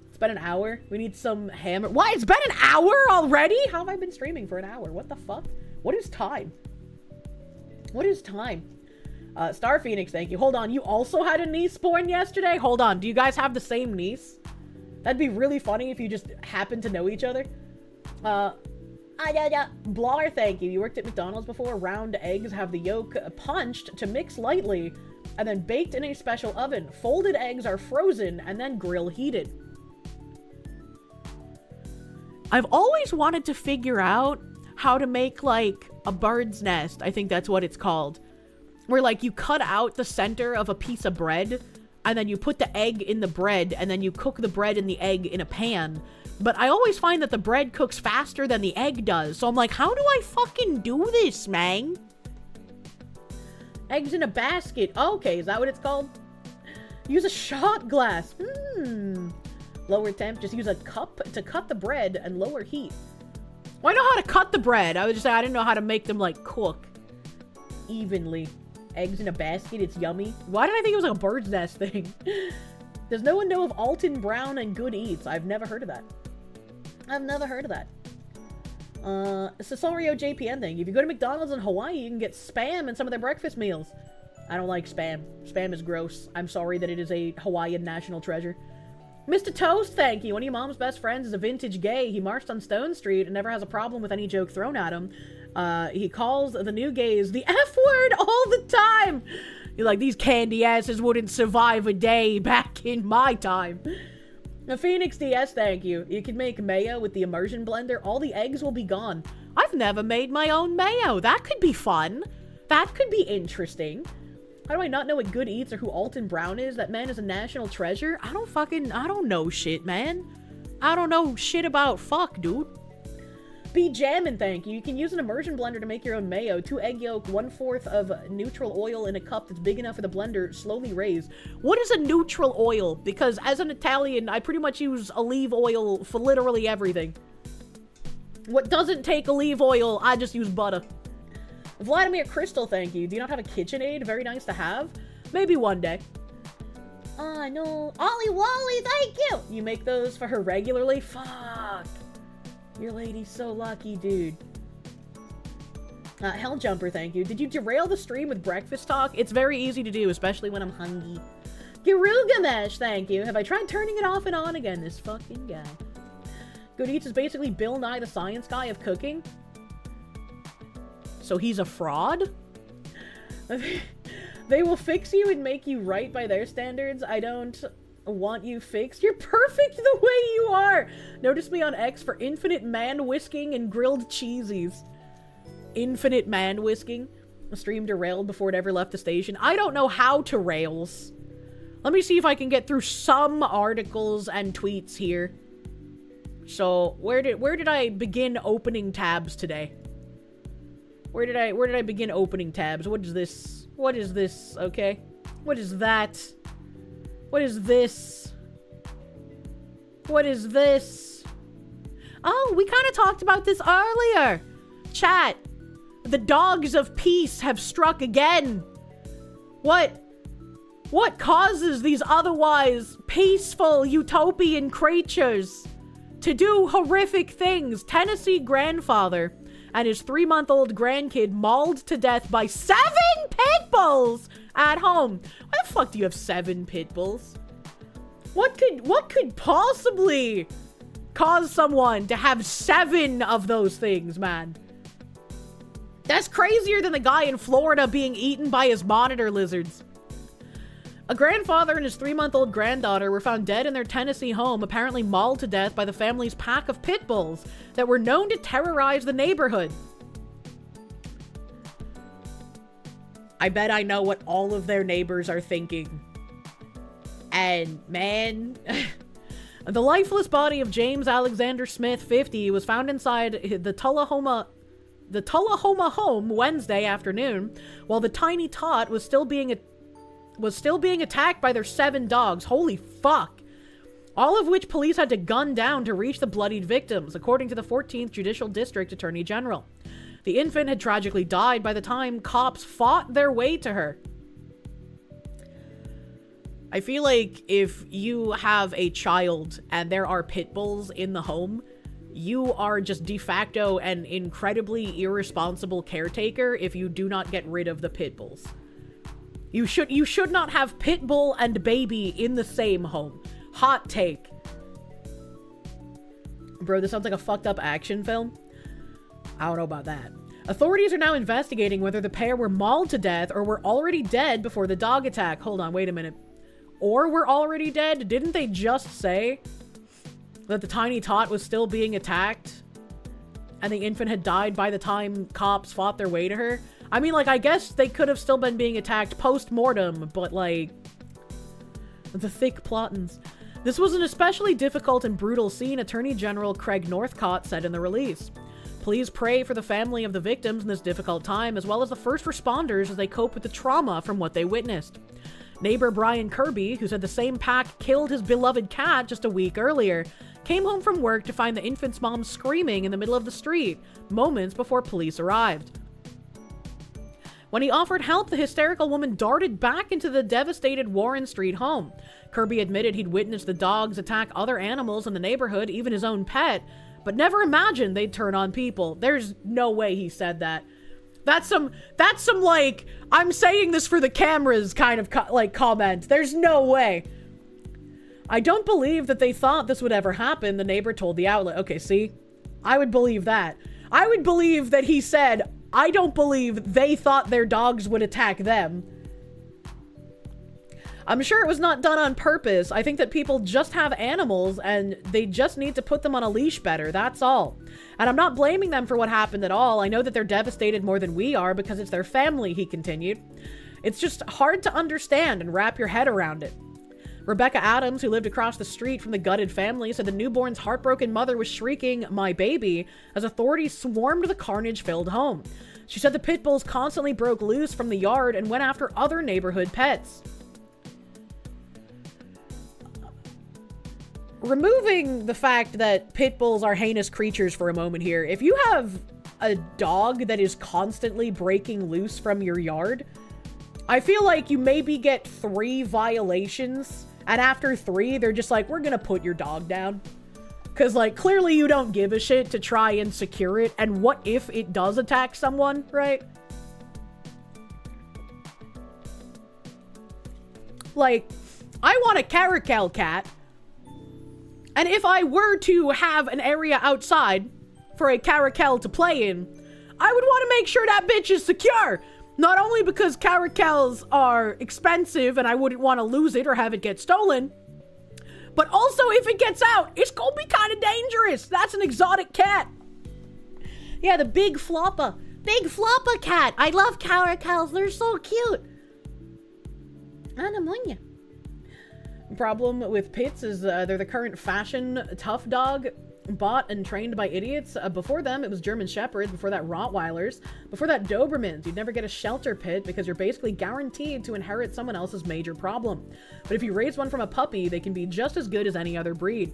It's been an hour. We need some hammer. What? It's been an hour already? How have I been streaming for an hour? What the fuck? What is time? What is time? Star Phoenix, thank you. Hold on. You also had a niece born yesterday? Hold on. Do you guys have the same niece? That'd be really funny if you just happen to know each other. Blar, thank you. You worked at McDonald's before. Round eggs have the yolk punched to mix lightly and then baked in a special oven. Folded eggs are frozen and then grill heated. I've always wanted to figure out how to make like a bird's nest. I think that's what it's called. Where like you cut out the center of a piece of bread and then you put the egg in the bread and then you cook the bread and the egg in a pan. But I always find that the bread cooks faster than the egg does. So I'm like, how do I fucking do this, man? Eggs in a basket. Oh, okay, is that what it's called? Use a shot glass. Lower temp. Just use a cup to cut the bread and lower heat. Well, I know how to cut the bread. I was just saying I didn't know how to make them like cook evenly. Eggs in a basket. It's yummy. Why did I think it was like a bird's nest thing? Does no one know of Alton Brown and Good Eats? I've never heard of that. I've never heard of that. Cesario JPN thing. If you go to McDonald's in Hawaii, you can get Spam in some of their breakfast meals. I don't like Spam. Spam is gross. I'm sorry that it is a Hawaiian national treasure. Mr. Toast, thank you. One of your mom's best friends is a vintage gay. He marched on Stone Street and never has a problem with any joke thrown at him. He calls the new gays the F word all the time. You're like, these candy asses wouldn't survive a day back in my time. Now, Phoenix DS, thank you. You can make mayo with the immersion blender. All the eggs will be gone. I've never made my own mayo. That could be fun. That could be interesting. How do I not know what Good Eats or who Alton Brown is? That man is a national treasure. I don't know shit, man. I don't know shit about fuck, dude. Be jammin', thank you. You can use an immersion blender to make your own mayo. 2 egg yolk, 1/4 of neutral oil in a cup that's big enough for the blender, slowly raise. What is a neutral oil? Because as an Italian, I pretty much use olive oil for literally everything. What doesn't take olive oil, I just use butter. Vladimir Crystal, thank you. Do you not have a KitchenAid? Very nice to have. Maybe one day. I know. Ollie Wally, thank you! You make those for her regularly? Fuck. Your lady's so lucky, dude. Helljumper, thank you. Did you derail the stream with breakfast talk? It's very easy to do, especially when I'm hungry. Garugamesh, thank you. Have I tried turning it off and on again? This fucking guy. Good Eats is basically Bill Nye the Science Guy of cooking. So he's a fraud? They will fix you and make you right by their standards. I don't want you fixed. You're perfect the way you are. Notice me on X for infinite man whisking and grilled cheesies. Infinite man whisking. The stream derailed before it ever left the station. I don't know how to rails. Let me see if I can get through some articles and tweets here. So where did I begin opening tabs today? Where did I begin opening tabs? What is this? What is this? Okay. What is that? What is this? What is this? Oh, we kind of talked about this earlier. Chat. The dogs of peace have struck again. What causes these otherwise peaceful utopian creatures to do horrific things? Tennessee grandfather and his 3-month-old grandkid mauled to death by 7 pit bulls at home. Why the fuck do you have 7 pit bulls? What could possibly cause someone to have 7 of those things, man? That's crazier than the guy in Florida being eaten by his monitor lizards. A grandfather and his 3-month-old granddaughter were found dead in their Tennessee home, apparently mauled to death by the family's pack of pit bulls that were known to terrorize the neighborhood. I bet I know what all of their neighbors are thinking. And, man... The lifeless body of James Alexander Smith, 50, was found inside the Tullahoma home Wednesday afternoon, while the tiny tot was still being attacked by their 7 dogs. Holy fuck. All of which police had to gun down to reach the bloodied victims, according to the 14th Judicial District Attorney General. The infant had tragically died by the time cops fought their way to her. I feel like if you have a child and there are pit bulls in the home, you are just de facto an incredibly irresponsible caretaker if you do not get rid of the pit bulls. You should not have pit bull and baby in the same home. Hot take. Bro, this sounds like a fucked up action film. I don't know about that. Authorities are now investigating whether the pair were mauled to death or were already dead before the dog attack. Hold on, wait a minute. Or were already dead? Didn't they just say that the tiny tot was still being attacked and the infant had died by the time cops fought their way to her? I mean, like, I guess they could have still been being attacked post-mortem, but, like, the thick plottins. This was an especially difficult and brutal scene, Attorney General Craig Northcott said in the release. Please pray for the family of the victims in this difficult time, as well as the first responders as they cope with the trauma from what they witnessed. Neighbor Brian Kirby, who said the same pack killed his beloved cat just a week earlier, came home from work to find the infant's mom screaming in the middle of the street, moments before police arrived. When he offered help, the hysterical woman darted back into the devastated Warren Street home. Kirby admitted he'd witnessed the dogs attack other animals in the neighborhood, even his own pet, but never imagined they'd turn on people. There's no way he said that. That's some like, I'm saying this for the cameras kind of comment. There's no way. I don't believe that they thought this would ever happen, the neighbor told the outlet. Okay, see? I would believe that. I would believe that he said, I don't believe they thought their dogs would attack them. I'm sure it was not done on purpose. I think that people just have animals and they just need to put them on a leash better. That's all. And I'm not blaming them for what happened at all. I know that they're devastated more than we are because it's their family, he continued. It's just hard to understand and wrap your head around it. Rebecca Adams, who lived across the street from the gutted family, said the newborn's heartbroken mother was shrieking, "My baby," as authorities swarmed the carnage-filled home. She said the pit bulls constantly broke loose from the yard and went after other neighborhood pets. Removing the fact that pit bulls are heinous creatures for a moment here, if you have a dog that is constantly breaking loose from your yard, I feel like you maybe get 3 violations, and after 3, they're just like, we're gonna put your dog down. Because, like, clearly you don't give a shit to try and secure it, and what if it does attack someone, right? Like, I want a caracal cat, and if I were to have an area outside for a caracal to play in, I would want to make sure that bitch is secure. Not only because caracals are expensive and I wouldn't want to lose it or have it get stolen, but also if it gets out, it's gonna be kind of dangerous. That's an exotic cat. Yeah, the big floppa. Big floppa cat. I love caracals. They're so cute. Anamonia. Problem with pits is they're the current fashion tough dog, bought and trained by idiots. Before them, it was German Shepherds. Before that, Rottweilers. Before that, Dobermans. You'd never get a shelter pit because you're basically guaranteed to inherit someone else's major problem. But if you raise one from a puppy, they can be just as good as any other breed.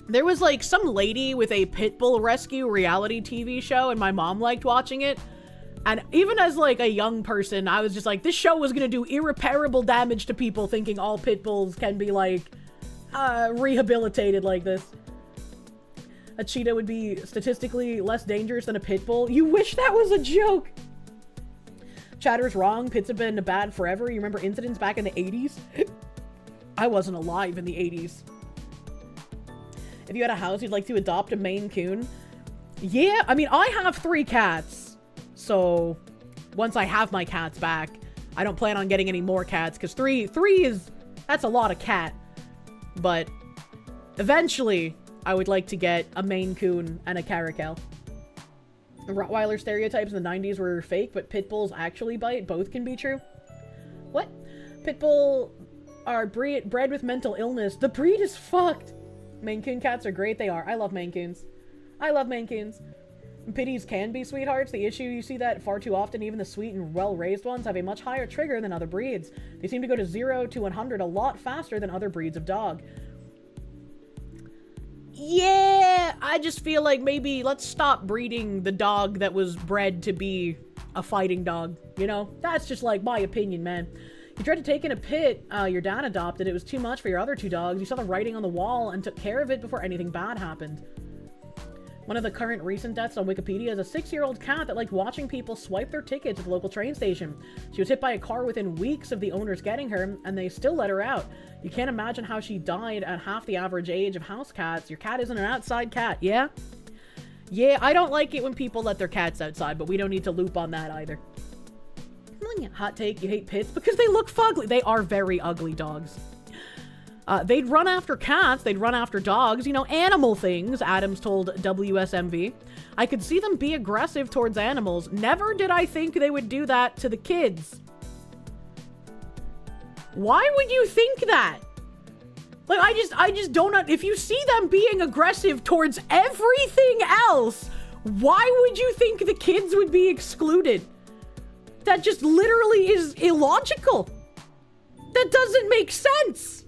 There was like some lady with a pit bull rescue reality TV show, and my mom liked watching it. And even as like a young person, I was just like, this show was gonna do irreparable damage to people thinking all pit bulls can be like rehabilitated like this. A cheetah would be statistically less dangerous than a pit bull. You wish that was a joke. Chatter's wrong. Pits have been bad forever. You remember incidents back in the 80s? I wasn't alive in the 80s. If you had a house, you'd like to adopt a Maine Coon? Yeah, I mean, I have 3 cats. So once I have my cats back, I don't plan on getting any more cats because 3 is, that's a lot of cat. But eventually I would like to get a Maine Coon and a Caracal. The Rottweiler stereotypes in the 90s were fake, but pit bulls actually bite. Both can be true. What? Pit bull are bred with mental illness. The breed is fucked. Maine Coon cats are great. They are. I love Maine Coons. I love Maine Coons. Pitties can be sweethearts. The issue, you see that far too often. Even the sweet and well-raised ones have a much higher trigger than other breeds. They seem to go to 0 to 100 a lot faster than other breeds of dog. Yeah, I just feel like maybe let's stop breeding the dog that was bred to be a fighting dog. You know, that's just like my opinion, man. You tried to take in a pit your dad adopted. It was too much for your other 2 dogs. You saw the writing on the wall and took care of it before anything bad happened. One of the current recent deaths on Wikipedia is a 6-year-old cat that liked watching people swipe their tickets at the local train station. She was hit by a car within weeks of the owners getting her, and they still let her out. You can't imagine how she died at half the average age of house cats. Your cat isn't an outside cat, yeah? Yeah, I don't like it when people let their cats outside, but we don't need to loop on that either. Hot take, you hate pits because they look fugly. They are very ugly dogs. They'd run after cats, they'd run after dogs, you know, animal things, Adams told WSMV. I could see them be aggressive towards animals. Never did I think they would do that to the kids. Why would you think that? Like, I just don't know. If you see them being aggressive towards everything else, why would you think the kids would be excluded? That just literally is illogical. That doesn't make sense.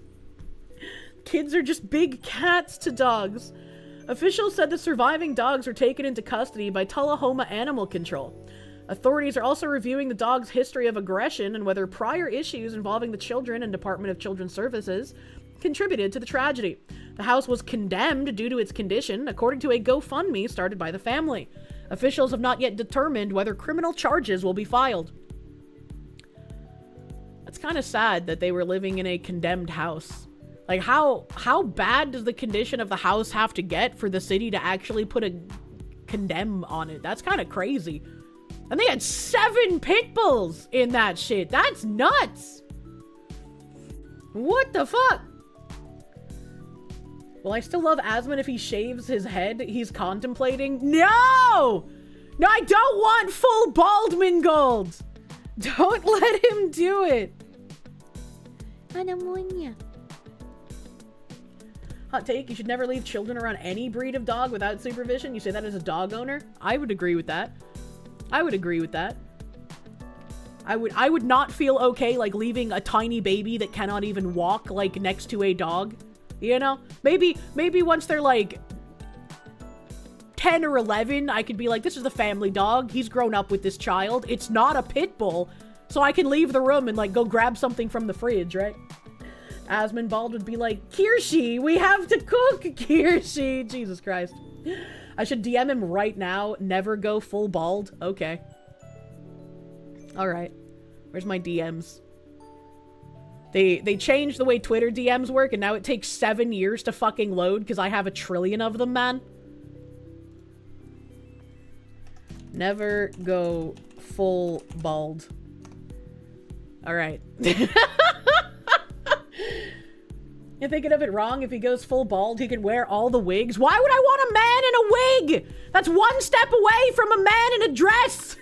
Kids are just big cats to dogs. Officials said the surviving dogs were taken into custody by Tullahoma Animal Control. Authorities are also reviewing the dog's history of aggression and whether prior issues involving the children and Department of Children's Services contributed to the tragedy. The house was condemned due to its condition, according to a GoFundMe started by the family. Officials have not yet determined whether criminal charges will be filed. It's kind of sad that they were living in a condemned house. Like, how bad does the condition of the house have to get for the city to actually put a condemn on it? That's kind of crazy. And they had 7 pit bulls in that shit. That's nuts. What the fuck? Will I still love Asmund if he shaves his head? He's contemplating. No! No, I don't want full Baldman gold. Don't let him do it. I don't want you. Hot take, you should never leave children around any breed of dog without supervision. You say that as a dog owner? I would agree with that. I would agree with that. I would not feel okay, like, leaving a tiny baby that cannot even walk, like, next to a dog. You know? Maybe once they're, like, 10 or 11, I could be like, this is the family dog. He's grown up with this child. It's not a pit bull. So I can leave the room and, like, go grab something from the fridge, right? Asmund Bald would be like, Kirsche, we have to cook, Kirsche. Jesus Christ. I should DM him right now. Never go full bald. Okay. Alright. Where's my DMs? They changed the way Twitter DMs work, and now it takes 7 years to fucking load because I have a trillion of them, man. Never go full bald. Alright. You're thinking of it wrong. If he goes full bald, he can wear all the wigs. Why would I want a man in a wig? That's one step away from a man in a dress.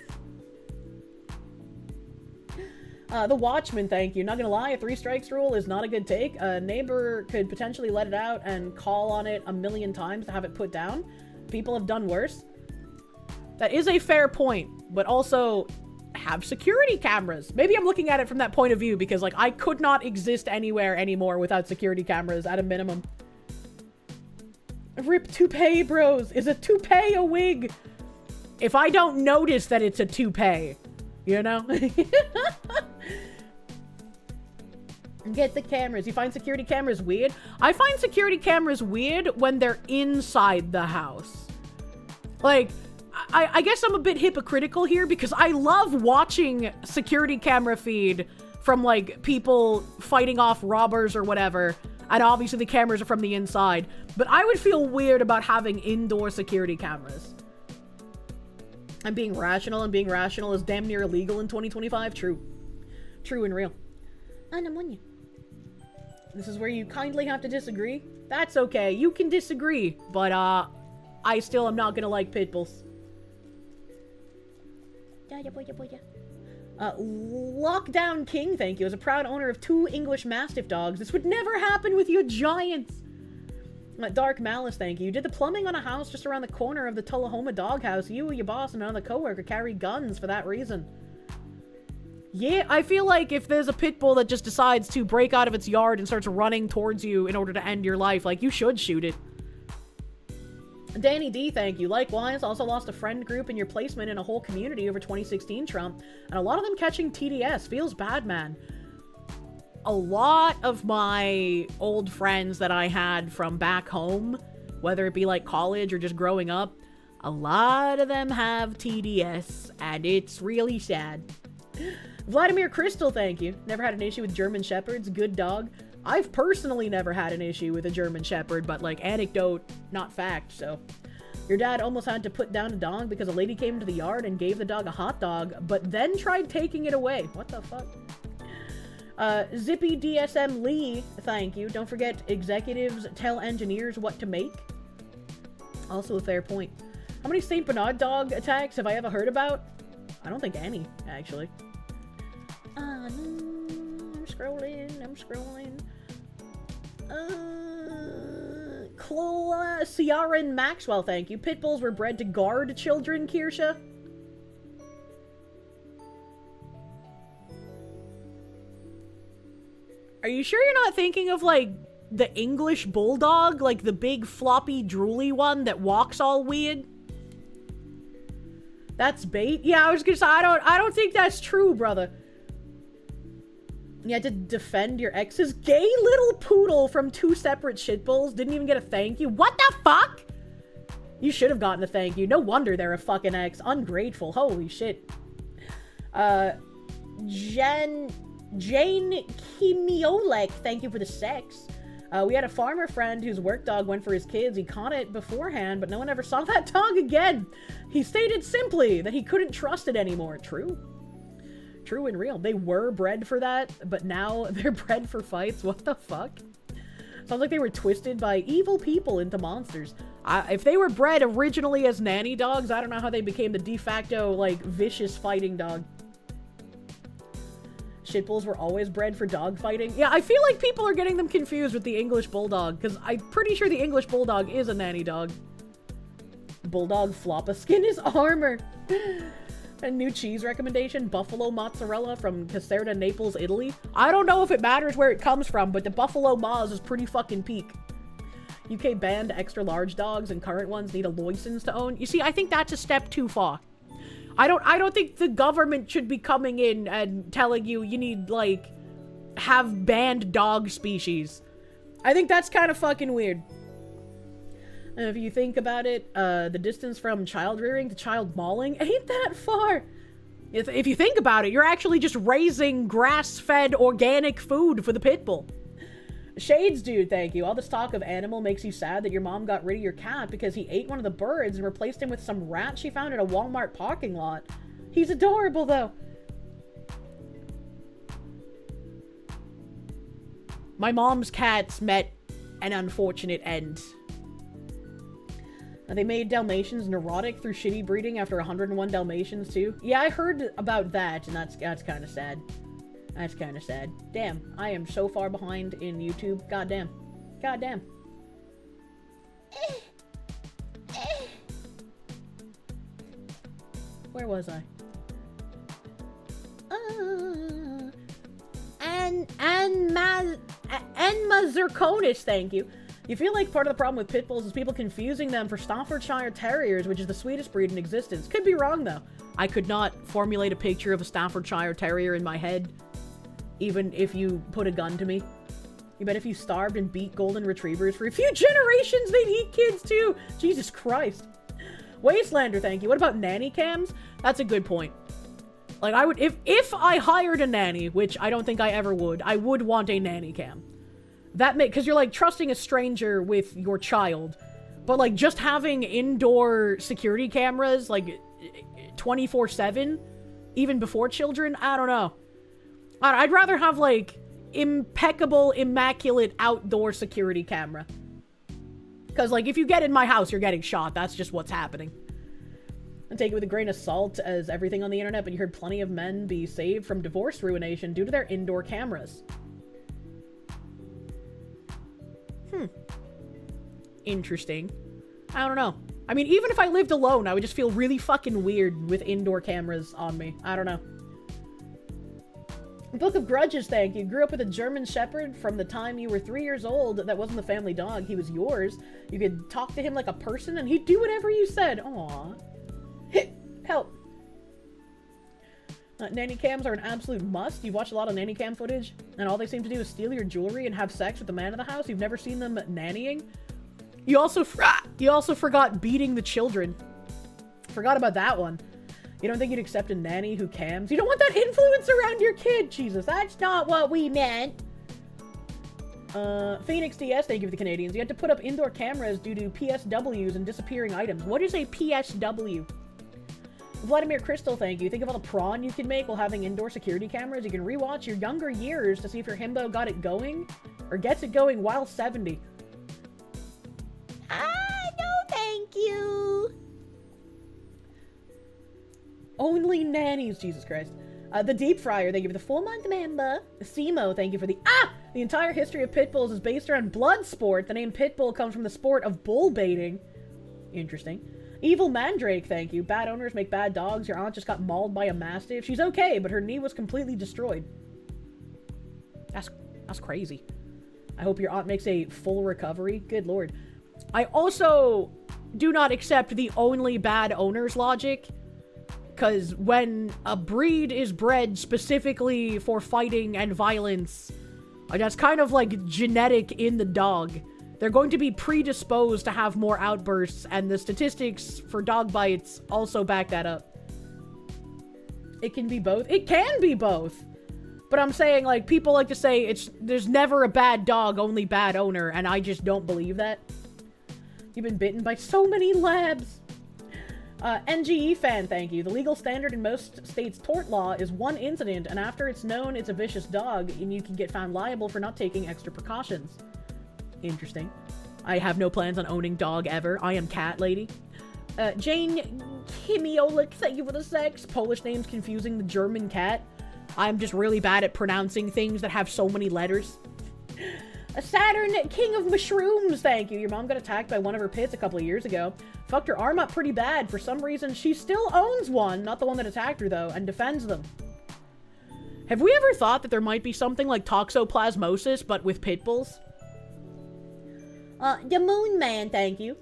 The Watchman, thank you. Not gonna lie, a 3 strikes rule is not a good take. A neighbor could potentially let it out and call on it a million times to have it put down. People have done worse. That is a fair point, but also have security cameras. Maybe I'm looking at it from that point of view because, like, I could not exist anywhere anymore without security cameras at a minimum. Rip toupee, bros. Is a toupee a wig? If I don't notice that it's a toupee, you know? Get the cameras. You find security cameras weird? I find security cameras weird when they're inside the house. Like, I guess I'm a bit hypocritical here because I love watching security camera feed from, like, people fighting off robbers or whatever. And obviously the cameras are from the inside. But I would feel weird about having indoor security cameras. I'm being rational, and being rational is damn near illegal in 2025. True. True and real. This is where you kindly have to disagree. That's okay. You can disagree. But, I still am not gonna like pit bulls. Lockdown King, thank you. As a proud owner of 2 English Mastiff dogs, this would never happen with you giants. Dark Malice, thank you. You did the plumbing on a house just around the corner of the Tullahoma doghouse. You, your boss, and another coworker carry guns for that reason. Yeah, I feel like if there's a pit bull that just decides to break out of its yard and starts running towards you in order to end your life, like, you should shoot it. Danny D, thank you. Likewise, also lost a friend group in your placement in a whole community over 2016 Trump, and a lot of them catching TDS. Feels bad, man. A lot of my old friends that I had from back home, whether it be like college or just growing up, a lot of them have TDS, and it's really sad. Vladimir Crystal, thank you. Never had an issue with German Shepherds. Good dog. I've personally never had an issue with a German Shepherd, but, like, anecdote, not fact, so. Your dad almost had to put down a dog because a lady came into the yard and gave the dog a hot dog, but then tried taking it away. What the fuck? Zippy DSM Lee, thank you. Don't forget, executives tell engineers what to make. Also a fair point. How many St. Bernard dog attacks have I ever heard about? I don't think any, actually. I'm scrolling. Ciara and Maxwell, thank you. Pit bulls were bred to guard children, Kirsche. Are you sure you're not thinking of, like, the English bulldog? Like, the big, floppy, drooly one that walks all weird? That's bait? Yeah, I was gonna say, I don't think that's true, brother. You had to defend your ex's gay little poodle from 2 separate shitballs. Didn't even get a thank you. What the fuck? You should have gotten a thank you. No wonder they're a fucking ex. Ungrateful. Holy shit. Jane Kimiolek, thank you for the sex. We had a farmer friend whose work dog went for his kids. He caught it beforehand, but no one ever saw that dog again. He stated simply that he couldn't trust it anymore. True. True and real. They were bred for that, but now they're bred for fights. What the fuck? Sounds like they were twisted by evil people into monsters. If they were bred originally as nanny dogs, I don't know how they became the de facto, like, vicious fighting dog. Shitbulls were always bred for dog fighting. Yeah, I feel like people are getting them confused with the English Bulldog, because I'm pretty sure the English Bulldog is a nanny dog. Bulldog floppa skin is armor. A new cheese recommendation, buffalo mozzarella from Caserta, Naples, Italy. I don't know if it matters where it comes from, but the buffalo moz is pretty fucking peak. UK banned extra large dogs and current ones need a license to own. You see, I think that's a step too far. I don't think the government should be coming in and telling you need, like, have banned dog species. I think that's kind of fucking weird. And if you think about it, the distance from child rearing to child mauling ain't that far. If you think about it, you're actually just raising grass-fed organic food for the pit bull. Shades, dude, thank you. All this talk of animal makes you sad that your mom got rid of your cat because he ate one of the birds and replaced him with some rat she found in a Walmart parking lot. He's adorable, though. My mom's cats met an unfortunate end. They made Dalmatians neurotic through shitty breeding after 101 Dalmatians, too. Yeah, I heard about that, and that's kind of sad. That's kind of sad. Damn, I am so far behind in YouTube. Goddamn. Goddamn. Where was I? Enma Zirconis, thank you. You feel like part of the problem with pit bulls is people confusing them for Staffordshire Terriers, which is the sweetest breed in existence. Could be wrong, though. I could not formulate a picture of a Staffordshire Terrier in my head, even if you put a gun to me. You bet if you starved and beat golden retrievers for a few generations, they'd eat kids, too. Jesus Christ. Wastelander, thank you. What about nanny cams? That's a good point. Like, I would, if I hired a nanny, which I don't think I ever would, I would want a nanny cam. Because you're, like, trusting a stranger with your child. But, like, just having indoor security cameras, like, 24/7, even before children, I don't know. I'd rather have, like, impeccable, immaculate outdoor security camera. Because, like, if you get in my house, you're getting shot. That's just what's happening. And take it with a grain of salt as everything on the internet, but you heard plenty of men be saved from divorce ruination due to their indoor cameras. Interesting. I don't know. I mean, even if I lived alone, I would just feel really fucking weird with indoor cameras on me. I don't know. Book of Grudges, thank you. Grew up with a German Shepherd from the time you were 3 years old. That wasn't the family dog. He was yours. You could talk to him like a person and he'd do whatever you said. Aww. Help. Nanny cams are an absolute must. You watch a lot of nanny cam footage, and all they seem to do is steal your jewelry and have sex with the man of the house. You've never seen them nannying. You also forgot beating the children. Forgot about that one. You don't think you'd accept a nanny who cams? You don't want that influence around your kid. Jesus, that's not what we meant. Phoenix DS, thank you for the Canadians. You had to put up indoor cameras due to PSWs and disappearing items. What is a PSW? Vladimir Crystal, thank you. Think of all the prawn you can make while having indoor security cameras. You can rewatch your younger years to see if your himbo got it going, or gets it going while 70. No thank you. Only nannies, Jesus Christ. The Deep Fryer, thank you for the 4-month member. Simo, thank you for the... The entire history of pit bulls is based around blood sport. The name pit bull comes from the sport of bull baiting. Interesting. Evil Mandrake, thank you. Bad owners make bad dogs. Your aunt just got mauled by a mastiff. She's okay, but her knee was completely destroyed. That's crazy. I hope your aunt makes a full recovery. Good lord. I also do not accept the only bad owners logic. Because when a breed is bred specifically for fighting and violence, that's kind of like genetic in the dog. They're going to be predisposed to have more outbursts, and the statistics for dog bites also back that up. It can be both. It can be both. But I'm saying, like, people like to say there's never a bad dog, only bad owner, and I just don't believe that. You've been bitten by so many labs. NGE fan, thank you. The legal standard in most states' tort law is one incident, and after it's known it's a vicious dog, and you can get found liable for not taking extra precautions. Interesting. I have no plans on owning dog ever. I am cat lady. Jane Kimiolik, thank you for the sex. Polish names confusing the German cat. I'm just really bad at pronouncing things that have so many letters. A Saturn King of Mushrooms, thank you. Your mom got attacked by one of her pits a couple of years ago. Fucked her arm up pretty bad. For some reason, she still owns one. Not the one that attacked her, though, and defends them. Have we ever thought that there might be something like toxoplasmosis, but with pit bulls? The Moon Man, thank you.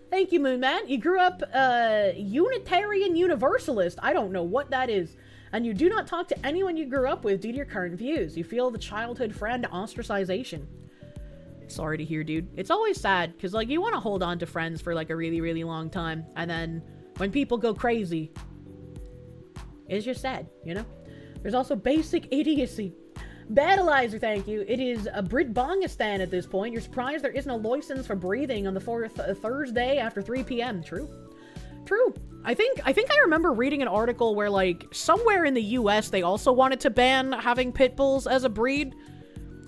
Thank you, Moon Man. You grew up, Unitarian Universalist. I don't know what that is. And you do not talk to anyone you grew up with due to your current views. You feel the childhood friend ostracization. Sorry to hear, dude. It's always sad, because, like, you want to hold on to friends for, like, a really, really long time. And then, when people go crazy, it's just sad, you know? There's also basic idiocy. Battleizer, thank you. It is a Britbangistan at this point. You're surprised there isn't a license for breathing on the fourth Thursday after 3 p.m. True. True. I think I remember reading an article where, like, somewhere in the US they also wanted to ban having pit bulls as a breed.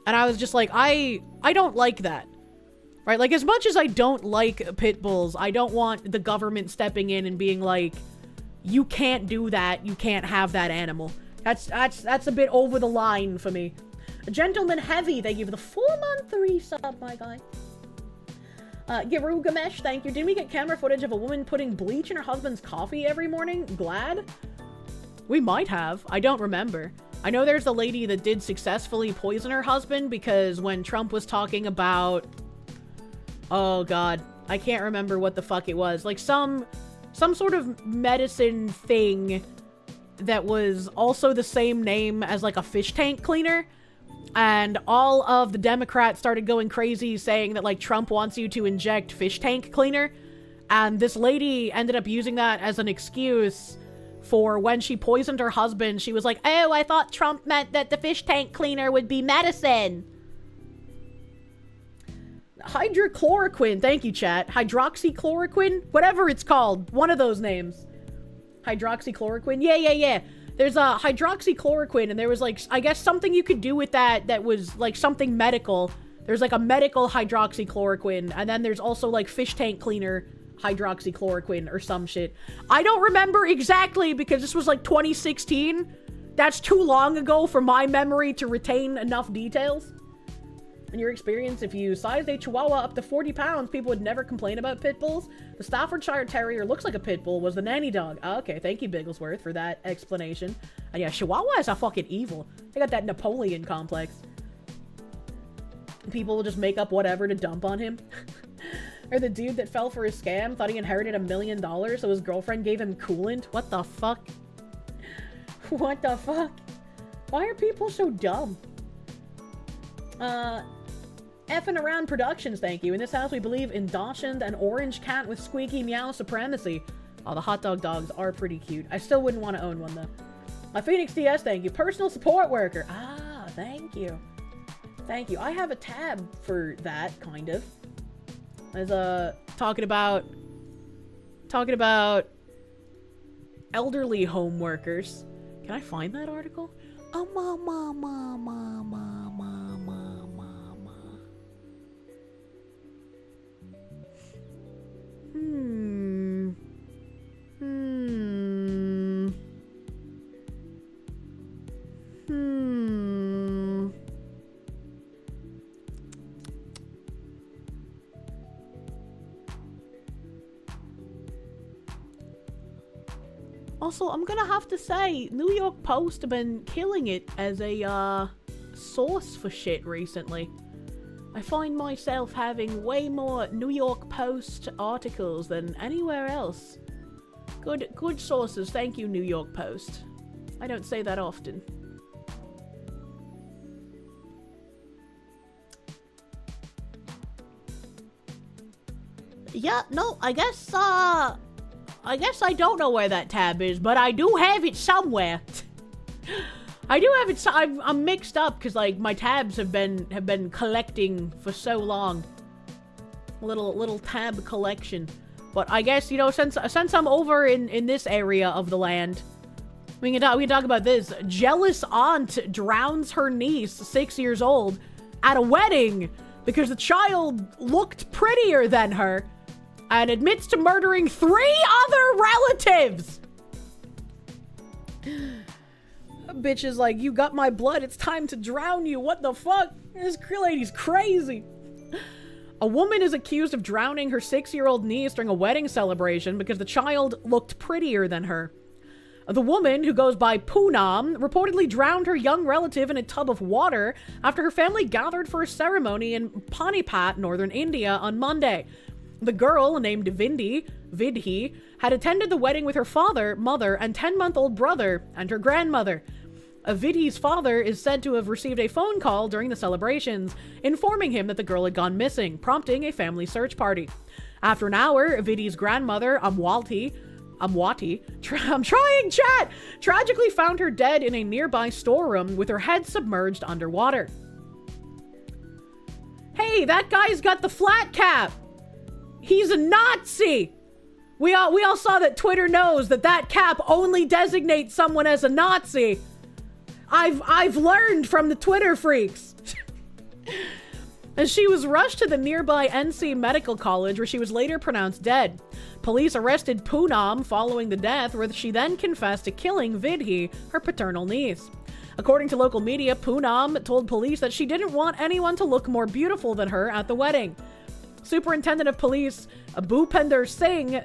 And I was just like, I don't like that. Right? Like, as much as I don't like pit bulls, I don't want the government stepping in and being like, you can't do that, you can't have that animal. That's a bit over the line for me. Gentleman Heavy, thank you for the 4-month resub, my guy. Gamesh, thank you. Didn't we get camera footage of a woman putting bleach in her husband's coffee every morning? Glad? We might have. I don't remember. I know there's a lady that did successfully poison her husband because when Trump was talking about... Oh, God. I can't remember what the fuck it was. Like, some sort of medicine thing that was also the same name as, like, a fish tank cleaner. And all of the Democrats started going crazy saying that, like, Trump wants you to inject fish tank cleaner. And this lady ended up using that as an excuse for when she poisoned her husband. She was like, oh, I thought Trump meant that the fish tank cleaner would be medicine. Hydrochloroquine. Thank you, chat. Hydroxychloroquine? Whatever it's called. One of those names. Hydroxychloroquine? Yeah. There's a hydroxychloroquine, and there was, like, I guess something you could do with that was, like, something medical. There's, like, a medical hydroxychloroquine, and then there's also, like, fish tank cleaner hydroxychloroquine or some shit. I don't remember exactly because this was, like, 2016. That's too long ago for my memory to retain enough details. In your experience, if you sized a Chihuahua up to 40 pounds, people would never complain about pit bulls. The Staffordshire Terrier looks like a pit bull was the nanny dog. Okay, thank you, Bigglesworth, for that explanation. And yeah, Chihuahuas are fucking evil. They got that Napoleon complex. People will just make up whatever to dump on him. Or the dude that fell for a scam, thought he inherited $1 million, so his girlfriend gave him coolant. What the fuck? What the fuck? Why are people so dumb? Effing Around Productions, thank you. In this house, we believe in Dachshund and Orange Cat with squeaky meow supremacy. Oh, the hot dog dogs are pretty cute. I still wouldn't want to own one, though. Phoenix DS, thank you. Personal support worker. Ah, thank you. Thank you. I have a tab for that, kind of. As, talking about elderly home workers. Can I find that article? Oh, mama. Also, I'm gonna have to say, New York Post have been killing it as a, source for shit recently. I find myself having way more New York Post articles than anywhere else. Good sources, thank you, New York Post. I don't say that often. Yeah, no, I guess I don't know where that tab is, but I do have it somewhere. I do have it. I'm mixed up because like my tabs have been collecting for so long. Little tab collection. But I guess, you know, since I'm over in this area of the land, we can talk about this. Jealous aunt drowns her niece, 6 years old, at a wedding because the child looked prettier than her, and admits to murdering 3 other relatives. Bitch is like, you got my blood, it's time to drown you. What the fuck? This lady's crazy. A woman is accused of drowning her 6-year-old niece during a wedding celebration because the child looked prettier than her. The woman, who goes by Poonam, reportedly drowned her young relative in a tub of water after her family gathered for a ceremony in Panipat, northern India, on Monday. The girl, named Vidhi, had attended the wedding with her father, mother, and 10-month-old brother, and her grandmother. Vidhi's father is said to have received a phone call during the celebrations, informing him that the girl had gone missing, prompting a family search party. After an hour, Vidhi's grandmother, Amwati, I'm trying, chat, tragically found her dead in a nearby storeroom with her head submerged underwater. Hey, that guy's got the flat cap! He's a Nazi! We all saw that Twitter knows that cap only designates someone as a Nazi. I've learned from the Twitter freaks. And she was rushed to the nearby NC Medical College, where she was later pronounced dead. Police arrested Poonam following the death, where she then confessed to killing Vidhi, her paternal niece. According to local media, Poonam told police that she didn't want anyone to look more beautiful than her at the wedding. Superintendent of Police Bhupender Singh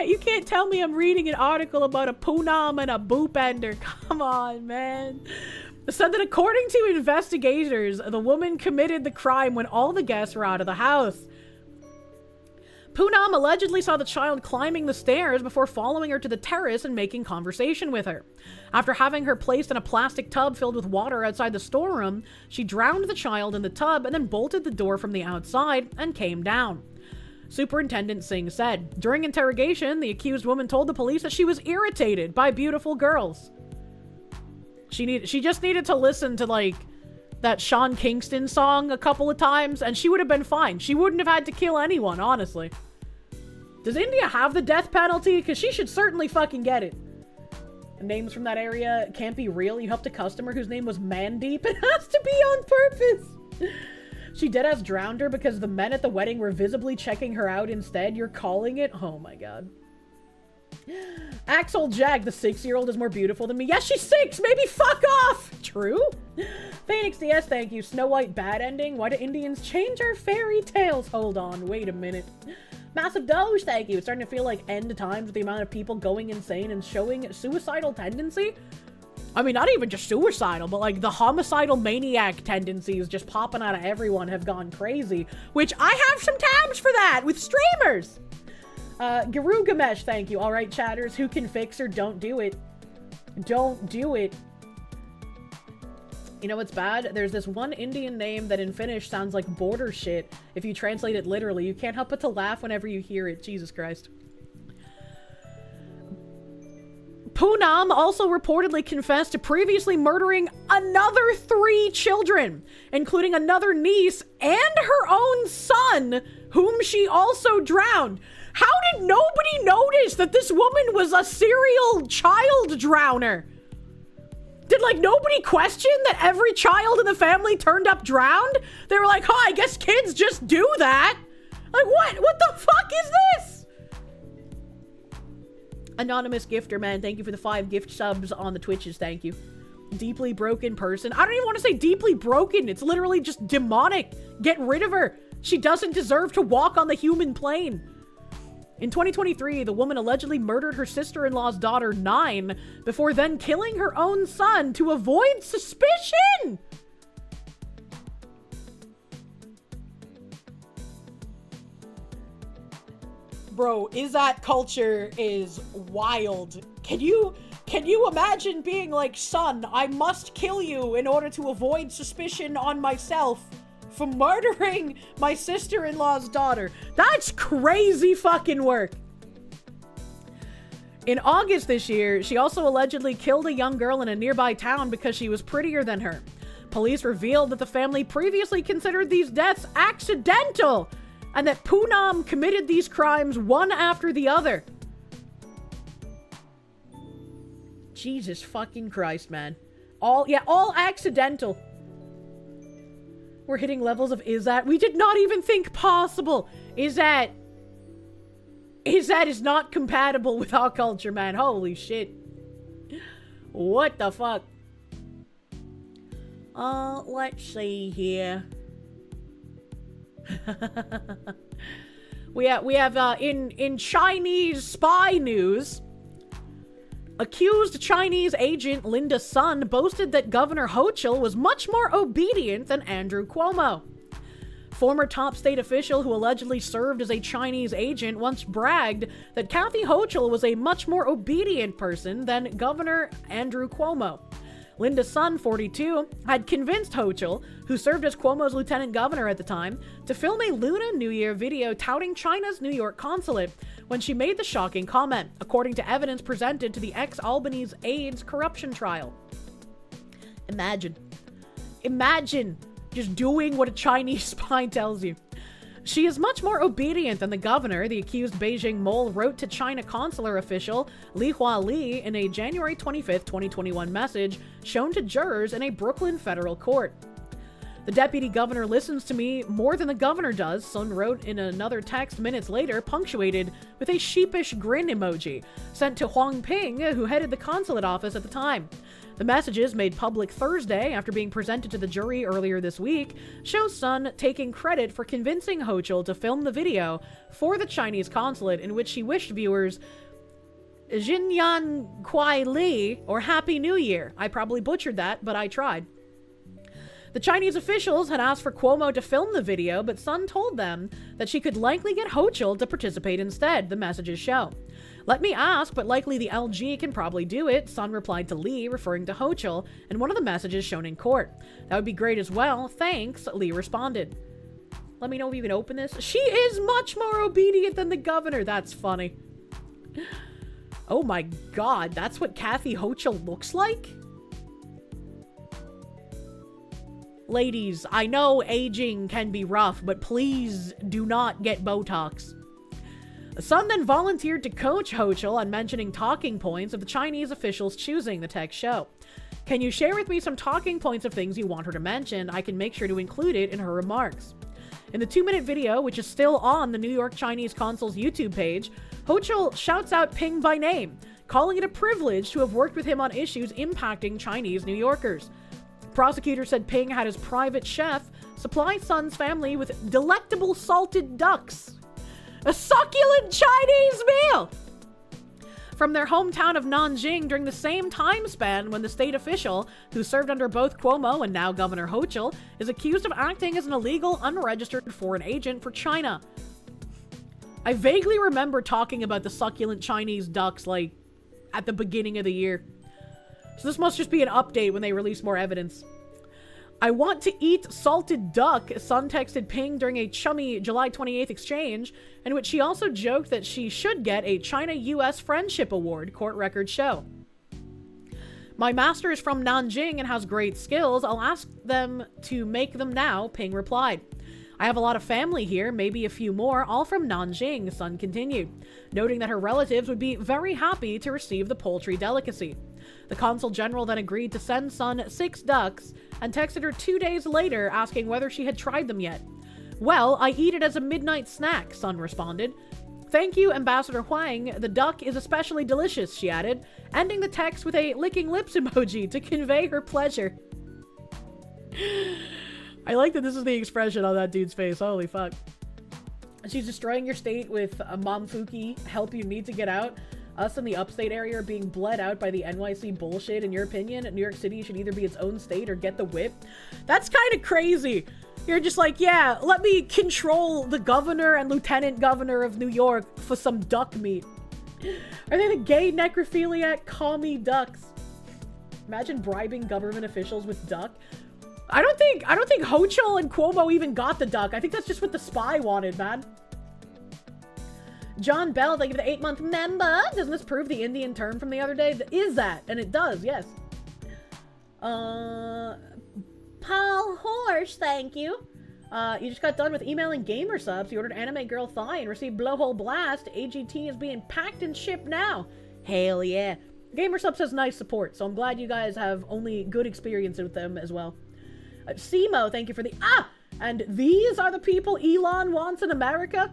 You can't tell me I'm reading an article about a Poonam and a Bhupender. Come on, man. Said that according to investigators, the woman committed the crime when all the guests were out of the house. Poonam allegedly saw the child climbing the stairs before following her to the terrace and making conversation with her. After having her placed in a plastic tub filled with water outside the storeroom, she drowned the child in the tub and then bolted the door from the outside and came down. Superintendent Singh said. During interrogation, the accused woman told the police that she was irritated by beautiful girls. She just needed to listen to, like, that Sean Kingston song a couple of times, and she would have been fine. She wouldn't have had to kill anyone, honestly. Does India have the death penalty? Because she should certainly fucking get it. Names from that area can't be real. You helped a customer whose name was Mandeep. It has to be on purpose. She deadass drowned her because the men at the wedding were visibly checking her out instead. You're calling it? Oh my god. Axel Jag, the 6-year-old, is more beautiful than me. Yes, she's 6! Maybe fuck off! True? Phoenix DS, thank you. Snow White bad ending? Why do Indians change our fairy tales? Hold on, wait a minute. Massive Doge, thank you. It's starting to feel like end times with the amount of people going insane and showing suicidal tendency. I mean, not even just suicidal, but like the homicidal maniac tendencies just popping out of everyone have gone crazy, which I have some tabs for that with streamers. Guru Gamesh, thank you. All right, chatters, who can fix or don't do it? Don't do it. You know what's bad? There's this one Indian name that in Finnish sounds like border shit. If you translate it literally, you can't help but to laugh whenever you hear it. Jesus Christ. Poonam also reportedly confessed to previously murdering another 3 children, including another niece and her own son, whom she also drowned. How did nobody notice that this woman was a serial child drowner? Did, like, nobody question that every child in the family turned up drowned? They were like, oh, I guess kids just do that. Like, what? What the fuck is this? Anonymous gifter, man, thank you for the 5 gift subs on the Twitches, thank you. Deeply broken person. I don't even want to say deeply broken. It's literally just demonic. Get rid of her. She doesn't deserve to walk on the human plane. In 2023, the woman allegedly murdered her sister-in-law's daughter, 9, before then killing her own son to avoid suspicion! Bro, Izzat culture is wild. Can you imagine being like, son, I must kill you in order to avoid suspicion on myself for murdering my sister-in-law's daughter? That's crazy fucking work. In August this year, she also allegedly killed a young girl in a nearby town because she was prettier than her. Police revealed that the family previously considered these deaths accidental, and that Poonam committed these crimes one after the other. Jesus fucking Christ, man. All accidental. We're hitting levels of Izzat we did not even think possible. Izzat is not compatible with our culture, man. Holy shit. What the fuck? Let's see here. we have in Chinese spy news, accused Chinese agent Linda Sun boasted that Governor Hochul was much more obedient than Andrew Cuomo. Former top state official who allegedly served as a Chinese agent once bragged that Kathy Hochul was a much more obedient person than Governor Andrew Cuomo. Linda Sun, 42, had convinced Hochul, who served as Cuomo's lieutenant governor at the time, to film a Lunar New Year video touting China's New York consulate when she made the shocking comment, according to evidence presented to the ex-Albany's AIDS corruption trial. Imagine just doing what a Chinese spy tells you. She is much more obedient than the governor, the accused Beijing mole wrote to China consular official Li Hua Li in a January 25, 2021 message shown to jurors in a Brooklyn federal court. The deputy governor listens to me more than the governor does, Sun wrote in another text minutes later, punctuated with a sheepish grin emoji, sent to Huang Ping, who headed the consulate office at the time. The messages, made public Thursday after being presented to the jury earlier this week, show Sun taking credit for convincing Hochul to film the video for the Chinese consulate in which she wished viewers Jinyan Kuai Li, or Happy New Year. I probably butchered that, but I tried. The Chinese officials had asked for Cuomo to film the video, but Sun told them that she could likely get Hochul to participate instead, the messages show. Let me ask, but likely the LG can probably do it, Sun replied to Lee, referring to Hochul, in one of the messages shown in court. That would be great as well, thanks, Lee responded. Let me know if you can open this. She is much more obedient than the governor, that's funny. Oh my god, that's what Kathy Hochul looks like? Ladies, I know aging can be rough, but please do not get Botox. Sun then volunteered to coach Hochul on mentioning talking points of the Chinese officials choosing, the text show. Can you share with me some talking points of things you want her to mention? I can make sure to include it in her remarks. In the 2-minute video, which is still on the New York Chinese Consul's YouTube page, Hochul shouts out Ping by name, calling it a privilege to have worked with him on issues impacting Chinese New Yorkers. Prosecutor said Ping had his private chef supply Sun's family with delectable salted ducks. A succulent Chinese meal! From their hometown of Nanjing during the same time span when the state official, who served under both Cuomo and now Governor Hochul, is accused of acting as an illegal, unregistered foreign agent for China. I vaguely remember talking about the succulent Chinese ducks, like, at the beginning of the year. So this must just be an update when they release more evidence. I want to eat salted duck, Sun texted Ping during a chummy July 28th exchange, in which she also joked that she should get a China-US Friendship Award, court records show. My master is from Nanjing and has great skills. I'll ask them to make them now, Ping replied. I have a lot of family here, maybe a few more, all from Nanjing, Sun continued, noting that her relatives would be very happy to receive the poultry delicacy. The consul general then agreed to send Sun 6 ducks and texted her 2 days later asking whether she had tried them yet. Well, I eat it as a midnight snack, Sun responded. Thank you, Ambassador Huang. The duck is especially delicious, she added, ending the text with a licking lips emoji to convey her pleasure. I like that this is the expression on that dude's face. Holy fuck. She's destroying your state with a Momfuki, help you need to get out. Us in the upstate area are being bled out by the NYC bullshit. In your opinion, New York City should either be its own state or get the whip. That's kind of crazy. You're just like, yeah, let me control the governor and lieutenant governor of New York for some duck meat. Are they the gay necrophiliac commie ducks? Imagine bribing government officials with duck. I don't think Hochul and Cuomo even got the duck. I think that's just what the spy wanted, man. John Bell, thank you for the 8-month member. Doesn't this prove the Indian term from the other day? Is that? And it does, yes. Paul Horse, thank you. You just got done with emailing gamer subs. You ordered Anime Girl Thigh and received Blowhole Blast. AGT is being packed and shipped now. Hell yeah. Gamer subs has nice support, so I'm glad you guys have only good experience with them as well. Simo, thank you for the... And these are the people Elon wants in America?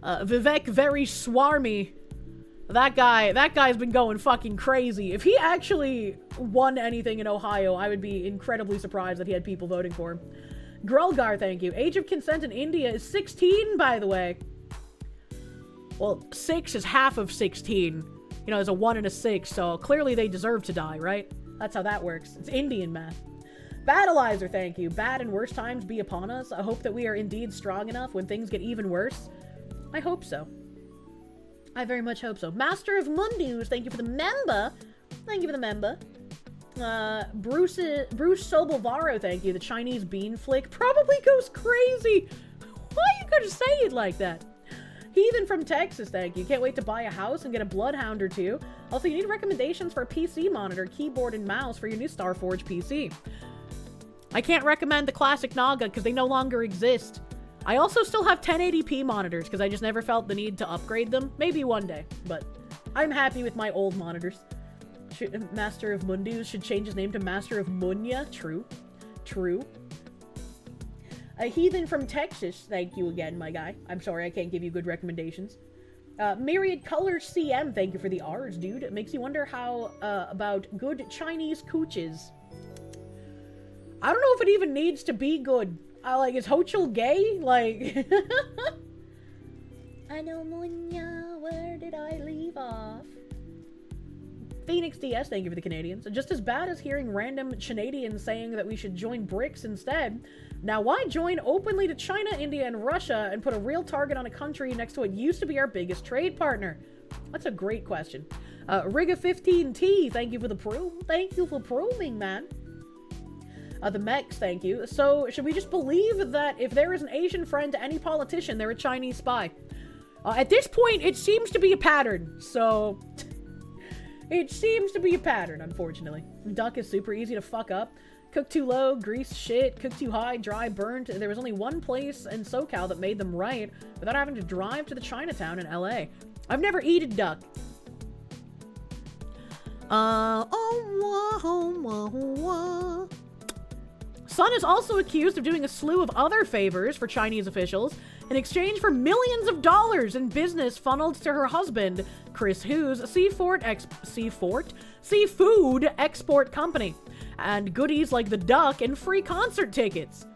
Vivek Very Swarmy. That guy's been going fucking crazy. If he actually won anything in Ohio, I would be incredibly surprised that he had people voting for him. Grulgar, thank you. Age of consent in India is 16, by the way. Well, 6 is half of 16. You know, there's a 1 and a 6, so clearly they deserve to die, right? That's how that works. It's Indian math. Battleizer, thank you. Bad and worse times be upon us. I hope that we are indeed strong enough when things get even worse. I hope so. I very much hope so. Master of Mundus, thank you for the member. Thank you for the member. Bruce Sobelvaro, thank you. The Chinese bean flick probably goes crazy. Why are you gonna say it like that? Heathen from Texas, thank you. Can't wait to buy a house and get a bloodhound or two. Also, you need recommendations for a PC monitor, keyboard, and mouse for your new Starforge PC. I can't recommend the classic Naga because they no longer exist. I also still have 1080p monitors because I just never felt the need to upgrade them. Maybe one day, but I'm happy with my old monitors. Master of Mundus should change his name to Master of Munya. True. True. A Heathen from Texas, thank you again, my guy. I'm sorry I can't give you good recommendations. Myriad Colors CM, thank you for the R's, dude. It makes you wonder how about good Chinese cooches. I don't know if it even needs to be good. Like, is Hochul gay? Like... I know, Munya, where did I leave off? Phoenix DS, thank you for the Canadians. Just as bad as hearing random Canadians saying that we should join BRICS instead. Now, why join openly to China, India, and Russia and put a real target on a country next to what used to be our biggest trade partner? That's a great question. Riga15T, thank you for the probe. Thank you for probing, man. The mechs, thank you. So, should we just believe that if there is an Asian friend to any politician, they're a Chinese spy? At this point, it seems to be a pattern, so... It seems to be a pattern, unfortunately. Duck is super easy to fuck up. Cook too low, grease shit, cook too high, dry, burnt. There was only one place in SoCal that made them right without having to drive to the Chinatown in LA. I've never eaten duck. Sun is also accused of doing a slew of other favors for Chinese officials in exchange for millions of dollars in business funneled to her husband, Chris Hu's seafood export company, and goodies like the duck and free concert tickets.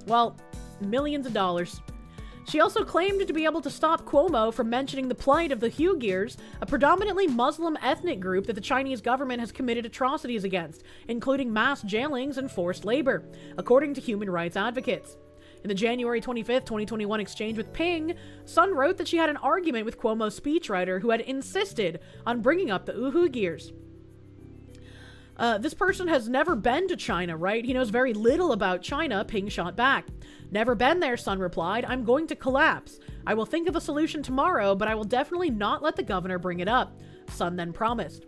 Well, millions of dollars. She also claimed to be able to stop Cuomo from mentioning the plight of the Uyghurs, a predominantly Muslim ethnic group that the Chinese government has committed atrocities against, including mass jailings and forced labor, according to human rights advocates. In the January 25th, 2021 exchange with Ping, Sun wrote that she had an argument with Cuomo's speechwriter who had insisted on bringing up the Uyghurs. This person has never been to China, right? He knows very little about China, Ping shot back. Never been there, Sun replied. I'm going to collapse. I will think of a solution tomorrow, but I will definitely not let the governor bring it up, Sun then promised.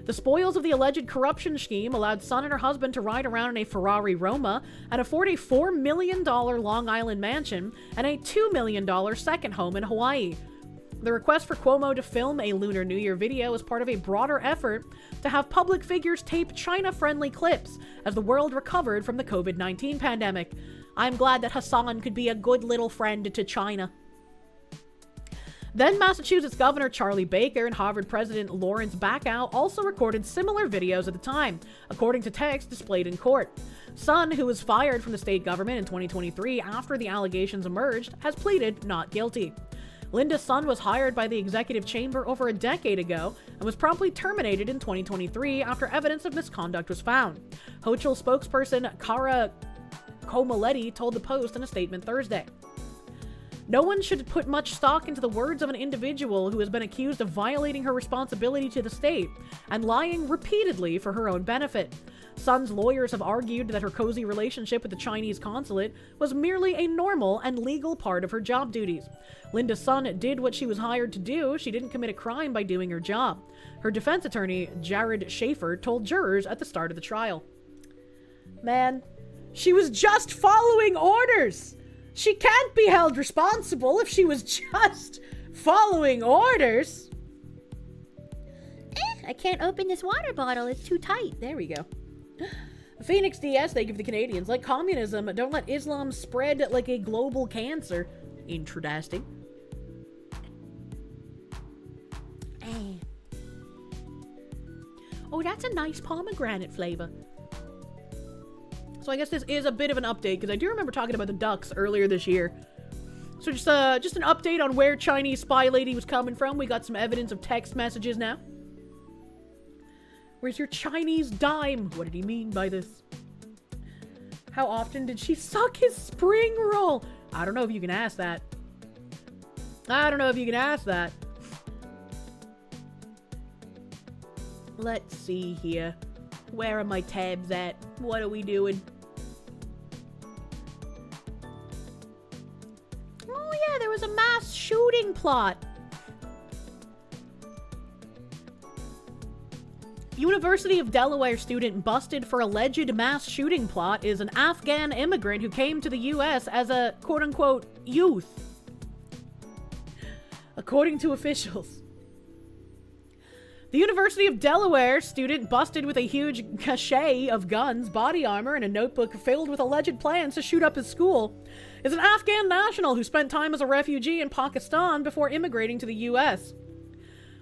The spoils of the alleged corruption scheme allowed Sun and her husband to ride around in a Ferrari Roma and afford a $4 million Long Island mansion and a $2 million second home in Hawaii. The request for Cuomo to film a Lunar New Year video was part of a broader effort to have public figures tape China-friendly clips as the world recovered from the COVID-19 pandemic. I'm glad that Hassan could be a good little friend to China. Then Massachusetts Governor Charlie Baker and Harvard President Lawrence Bacow also recorded similar videos at the time, according to text displayed in court. Sun, who was fired from the state government in 2023 after the allegations emerged, has pleaded not guilty. Linda Sun was hired by the executive chamber over a decade ago and was promptly terminated in 2023 after evidence of misconduct was found. Hochul spokesperson Kara Komaletti told the Post in a statement Thursday. No one should put much stock into the words of an individual who has been accused of violating her responsibility to the state and lying repeatedly for her own benefit. Sun's lawyers have argued that her cozy relationship with the Chinese consulate was merely a normal and legal part of her job duties. Linda Sun did what she was hired to do. She didn't commit a crime by doing her job. Her defense attorney, Jared Schaefer, told jurors at the start of the trial. Man, she was just following orders. She can't be held responsible if she was just following orders. I can't open this water bottle. It's too tight. There we go. Phoenix DS, they give the Canadians, like communism, don't let Islam spread like a global cancer. Interesting. Oh, that's a nice pomegranate flavor. So I guess this is a bit of an update, because I do remember talking about the ducks earlier this year. So just an update on where Chinese spy lady was coming from. We got some evidence of text messages now. Where's your Chinese dime? What did he mean by this? How often did she suck his spring roll? I don't know if you can ask that. I don't know if you can ask that. Let's see here. Where are my tabs at? What are we doing? Oh yeah, there was a mass shooting plot. University of Delaware student busted for alleged mass shooting plot is an Afghan immigrant who came to the U.S. as a quote-unquote youth, according to officials. The University of Delaware student busted with a huge cache of guns, body armor, and a notebook filled with alleged plans to shoot up his school is an Afghan national who spent time as a refugee in Pakistan before immigrating to the U.S.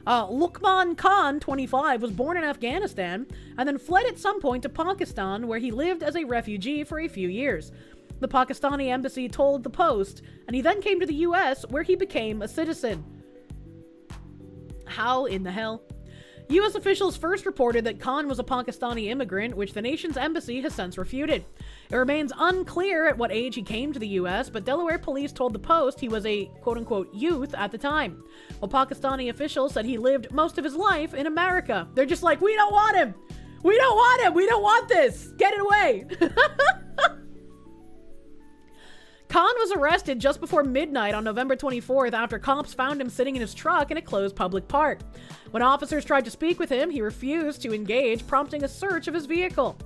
Luqman Khan, 25, was born in Afghanistan and then fled at some point to Pakistan, where he lived as a refugee for a few years. The Pakistani embassy told the Post, and he then came to the U.S., where he became a citizen. How in the hell? U.S. officials first reported that Khan was a Pakistani immigrant, which the nation's embassy has since refuted. It remains unclear at what age he came to the U.S., but Delaware police told the Post he was a quote-unquote youth at the time, while Pakistani officials said he lived most of his life in America. They're just like, we don't want him! We don't want him! We don't want this! Get it away! Khan was arrested just before midnight on November 24th after cops found him sitting in his truck in a closed public park. When officers tried to speak with him, he refused to engage, prompting a search of his vehicle.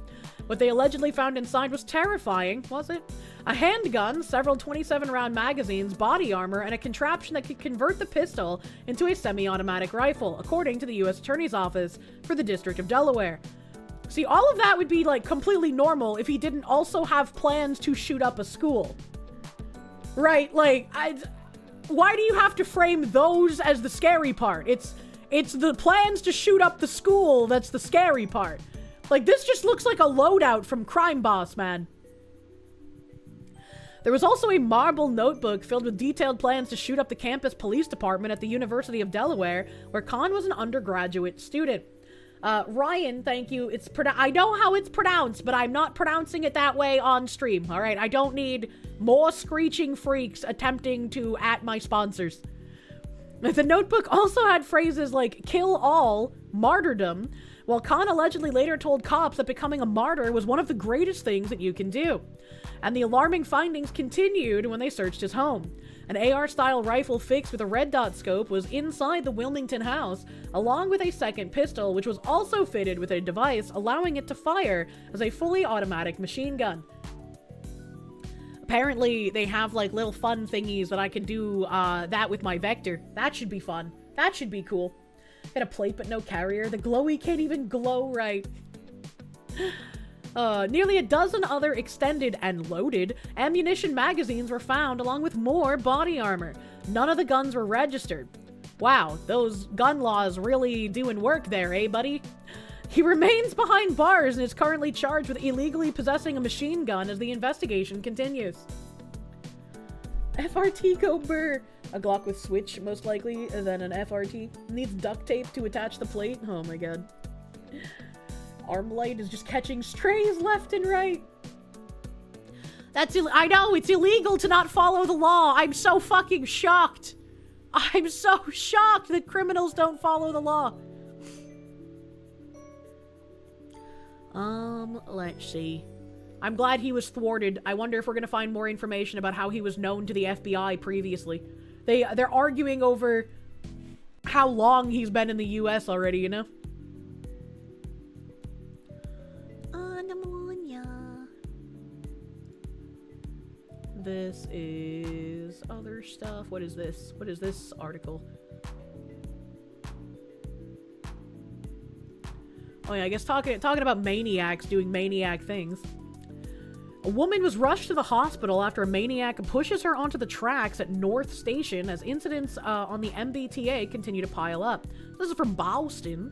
What they allegedly found inside was terrifying, was it? A handgun, several 27-round magazines, body armor, and a contraption that could convert the pistol into a semi-automatic rifle, according to the U.S. Attorney's Office for the District of Delaware. See, all of that would be, like, completely normal if he didn't also have plans to shoot up a school. Right, like, why do you have to frame those as the scary part? It's the plans to shoot up the school that's the scary part. Like, this just looks like a loadout from Crime Boss, man. There was also a marble notebook filled with detailed plans to shoot up the campus police department at the University of Delaware, where Khan was an undergraduate student. Ryan, thank you. I know how it's pronounced, but I'm not pronouncing it that way on stream, all right? I don't need more screeching freaks attempting to at my sponsors. The notebook also had phrases like kill all, martyrdom, while Khan allegedly later told cops that becoming a martyr was one of the greatest things that you can do. And the alarming findings continued when they searched his home. An AR-style rifle fixed with a red dot scope was inside the Wilmington house, along with a second pistol, which was also fitted with a device allowing it to fire as a fully automatic machine gun. Apparently, they have, like, little fun thingies that I can do that with my Vector. That should be fun. That should be cool. Get a plate but no carrier. The glowy can't even glow right. Nearly a dozen other extended and loaded ammunition magazines were found, along with more body armor. None of the guns were registered. Wow, those gun laws really doing work there, eh, buddy? He remains behind bars and is currently charged with illegally possessing a machine gun as the investigation continues. FRT go burr. A Glock with switch, most likely, and then an FRT. Needs duct tape to attach the plate. Oh my god. Armlight is just catching strays left and right. I know, it's illegal to not follow the law. I'm so fucking shocked. I'm so shocked that criminals don't follow the law. Let's see. I'm glad he was thwarted. I wonder if we're gonna find more information about how he was known to the FBI previously. They're arguing over how long he's been in the US already, you know? This is other stuff. What is this? What is this article? Oh yeah, I guess talking about maniacs doing maniac things. A woman was rushed to the hospital after a maniac pushes her onto the tracks at North Station as incidents on the MBTA continue to pile up. This is from Boston.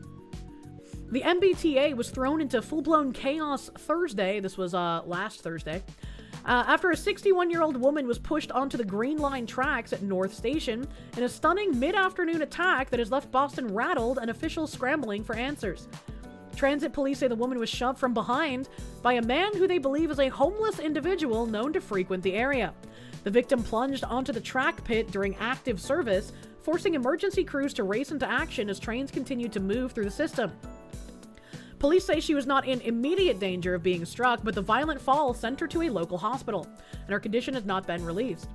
The MBTA was thrown into full-blown chaos Thursday. This was last Thursday. After a 61-year-old woman was pushed onto the Green Line tracks at North Station in a stunning mid-afternoon attack that has left Boston rattled and officials scrambling for answers. Transit police say the woman was shoved from behind by a man who they believe is a homeless individual known to frequent the area. The victim plunged onto the track pit during active service, forcing emergency crews to race into action as trains continued to move through the system. Police say she was not in immediate danger of being struck, but the violent fall sent her to a local hospital, and her condition has not been released.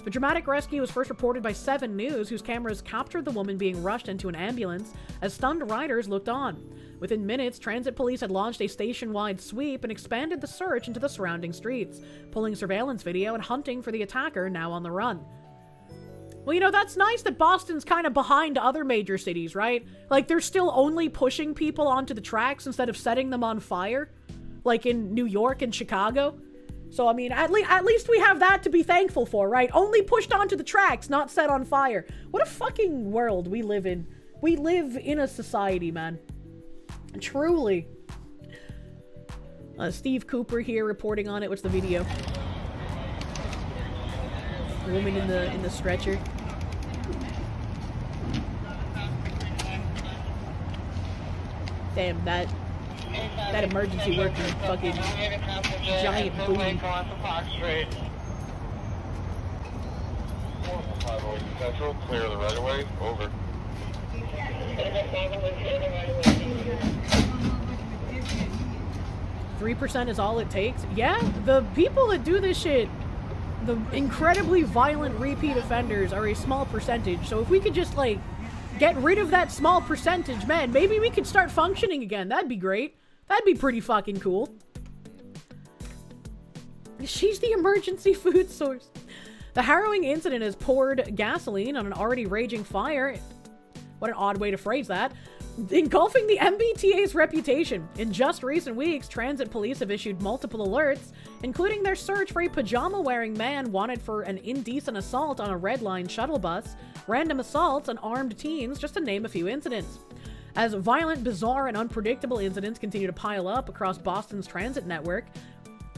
The dramatic rescue was first reported by 7 News, whose cameras captured the woman being rushed into an ambulance as stunned riders looked on. Within minutes, transit police had launched a station-wide sweep and expanded the search into the surrounding streets, pulling surveillance video and hunting for the attacker now on the run. Well, you know, that's nice that Boston's kind of behind other major cities, right? Like, they're still only pushing people onto the tracks instead of setting them on fire, like in New York and Chicago. So, I mean, at least we have that to be thankful for, right? Only pushed onto the tracks, not set on fire. What a fucking world we live in. We live in a society, man. Truly. Steve Cooper here reporting on it. What's the video? The woman in the stretcher. Damn, that emergency worker fucking giant booty. Clear the right of way. Over. 3% is all it takes? Yeah, the people that do this shit, the incredibly violent repeat offenders, are a small percentage. So if we could just, like, get rid of that small percentage, man, maybe we could start functioning again. That'd be great. That'd be pretty fucking cool. She's the emergency food source. The harrowing incident has poured gasoline on an already raging fire. What an odd way to phrase that. Engulfing the MBTA's reputation. In just recent weeks, transit police have issued multiple alerts, including their search for a pajama-wearing man wanted for an indecent assault on a Red Line shuttle bus, random assaults, and armed teens, just to name a few incidents. As violent, bizarre, and unpredictable incidents continue to pile up across Boston's transit network,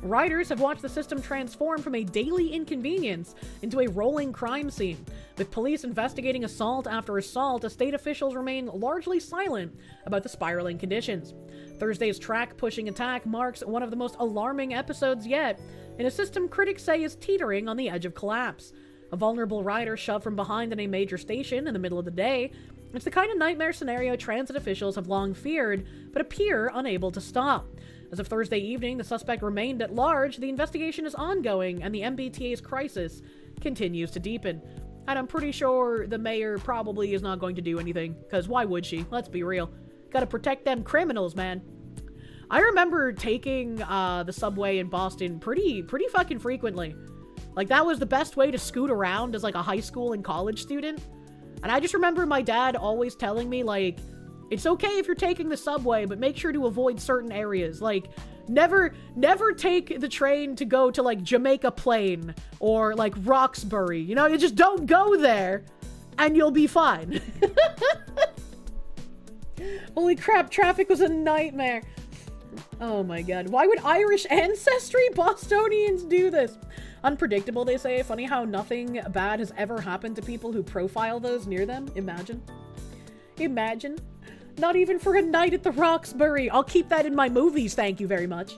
riders have watched the system transform from a daily inconvenience into a rolling crime scene. With police investigating assault after assault, state officials remain largely silent about the spiraling conditions. Thursday's track-pushing attack marks one of the most alarming episodes yet, in a system critics say is teetering on the edge of collapse. A vulnerable rider shoved from behind in a major station in the middle of the day. It's the kind of nightmare scenario transit officials have long feared, but appear unable to stop. As of Thursday evening, the suspect remained at large, the investigation is ongoing, and the MBTA's crisis continues to deepen. And I'm pretty sure the mayor probably is not going to do anything, because why would she? Let's be real. Gotta protect them criminals, man. I remember taking the subway in Boston pretty fucking frequently. Like, that was the best way to scoot around as, like, a high school and college student. And I just remember my dad always telling me, like, it's okay if you're taking the subway, but make sure to avoid certain areas. Like, never take the train to go to, like, Jamaica Plain or, like, Roxbury. You know, you just don't go there and you'll be fine. Holy crap, traffic was a nightmare. Oh my god. Why would Irish ancestry Bostonians do this? Unpredictable, they say. Funny how nothing bad has ever happened to people who profile those near them. Imagine. Imagine. Not even for a night at the Roxbury. I'll keep that in my movies, thank you very much.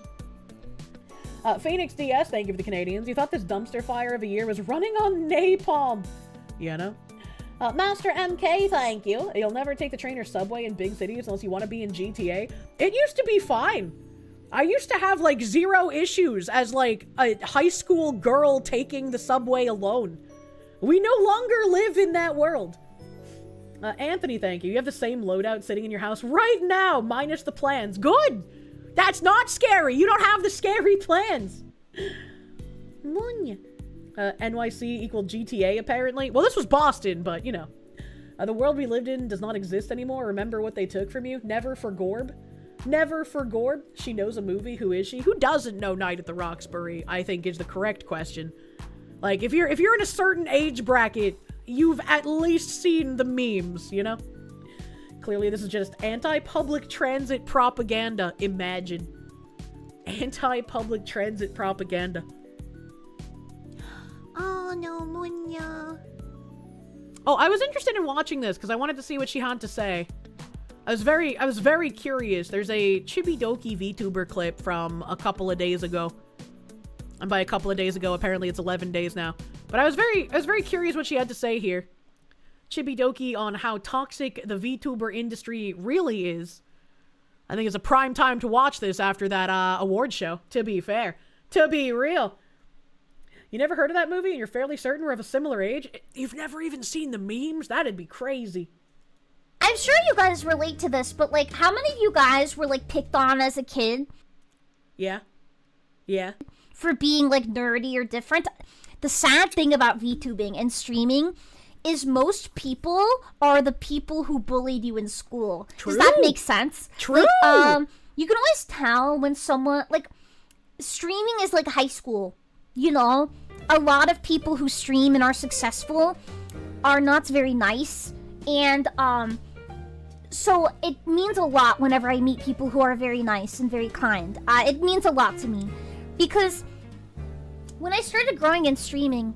Phoenix DS, thank you for the Canadians. You thought this dumpster fire of a year was running on napalm. You know? Master MK, thank you. You'll never take the train or subway in big cities unless you want to be in GTA. It used to be fine. I used to have, like, 0 issues as, like, a high school girl taking the subway alone. We no longer live in that world. Anthony, thank you. You have the same loadout sitting in your house right now, minus the plans. Good! That's not scary! You don't have the scary plans! NYC equal GTA, apparently. Well, this was Boston, but, you know. The world we lived in does not exist anymore. Remember what they took from you? Never for Gorb. Never for Gorb. She knows a movie. Who is she? Who doesn't know Night at the Roxbury, I think, is the correct question. Like, if you're in a certain age bracket, you've at least seen the memes, you know? Clearly, this is just anti-public transit propaganda. Imagine. Anti-public transit propaganda. Oh, no, Munya. Oh, I was interested in watching this because I wanted to see what she had to say. I was very curious. There's a Chibi VTuber clip from a couple of days ago. And by a couple of days ago, apparently it's 11 days now. But I was very curious what she had to say here. Chibi on how toxic the VTuber industry really is. I think it's a prime time to watch this after that award show, to be fair. To be real. You never heard of that movie and you're fairly certain we're of a similar age? You've never even seen the memes? That'd be crazy. I'm sure you guys relate to this, but, like, how many of you guys were, like, picked on as a kid? Yeah. Yeah. For being, like, nerdy or different? The sad thing about VTubing and streaming is most people are the people who bullied you in school. True. Does that make sense? True. Like, you can always tell when someone, like, streaming is like high school, you know? A lot of people who stream and are successful are not very nice, and, so it means a lot whenever I meet people who are very nice and very kind. It means a lot to me, because when I started growing in streaming,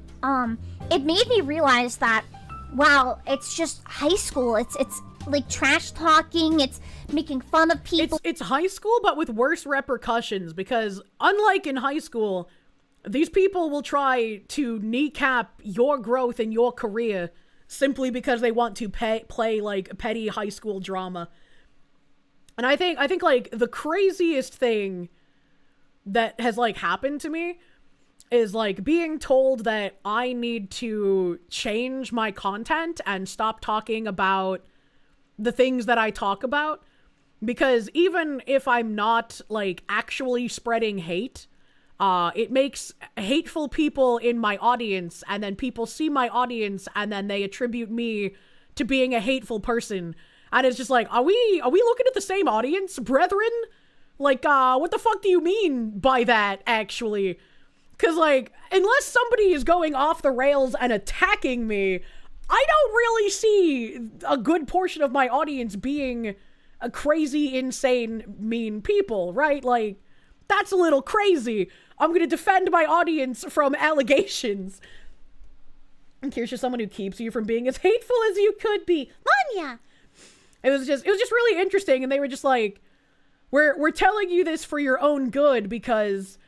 it made me realize that, wow, it's just high school. It's like trash talking. It's making fun of people. It's high school, but with worse repercussions, because unlike in high school, these people will try to kneecap your growth in your career simply because they want to play like petty high school drama. And I think like the craziest thing that has like happened to me is like being told that I need to change my content and stop talking about the things that I talk about, because even if I'm not like actually spreading hate, it makes hateful people in my audience, and then people see my audience and then they attribute me to being a hateful person. And it's just like, are we looking at the same audience, brethren? Like, what the fuck do you mean by that, actually? Because, like, unless somebody is going off the rails and attacking me, I don't really see a good portion of my audience being a crazy, insane, mean people, right? Like, that's a little crazy. I'm gonna defend my audience from allegations. And Kirsche, someone who keeps you from being as hateful as you could be. Manya! It was just really interesting, and they were just like, we're telling you this for your own good because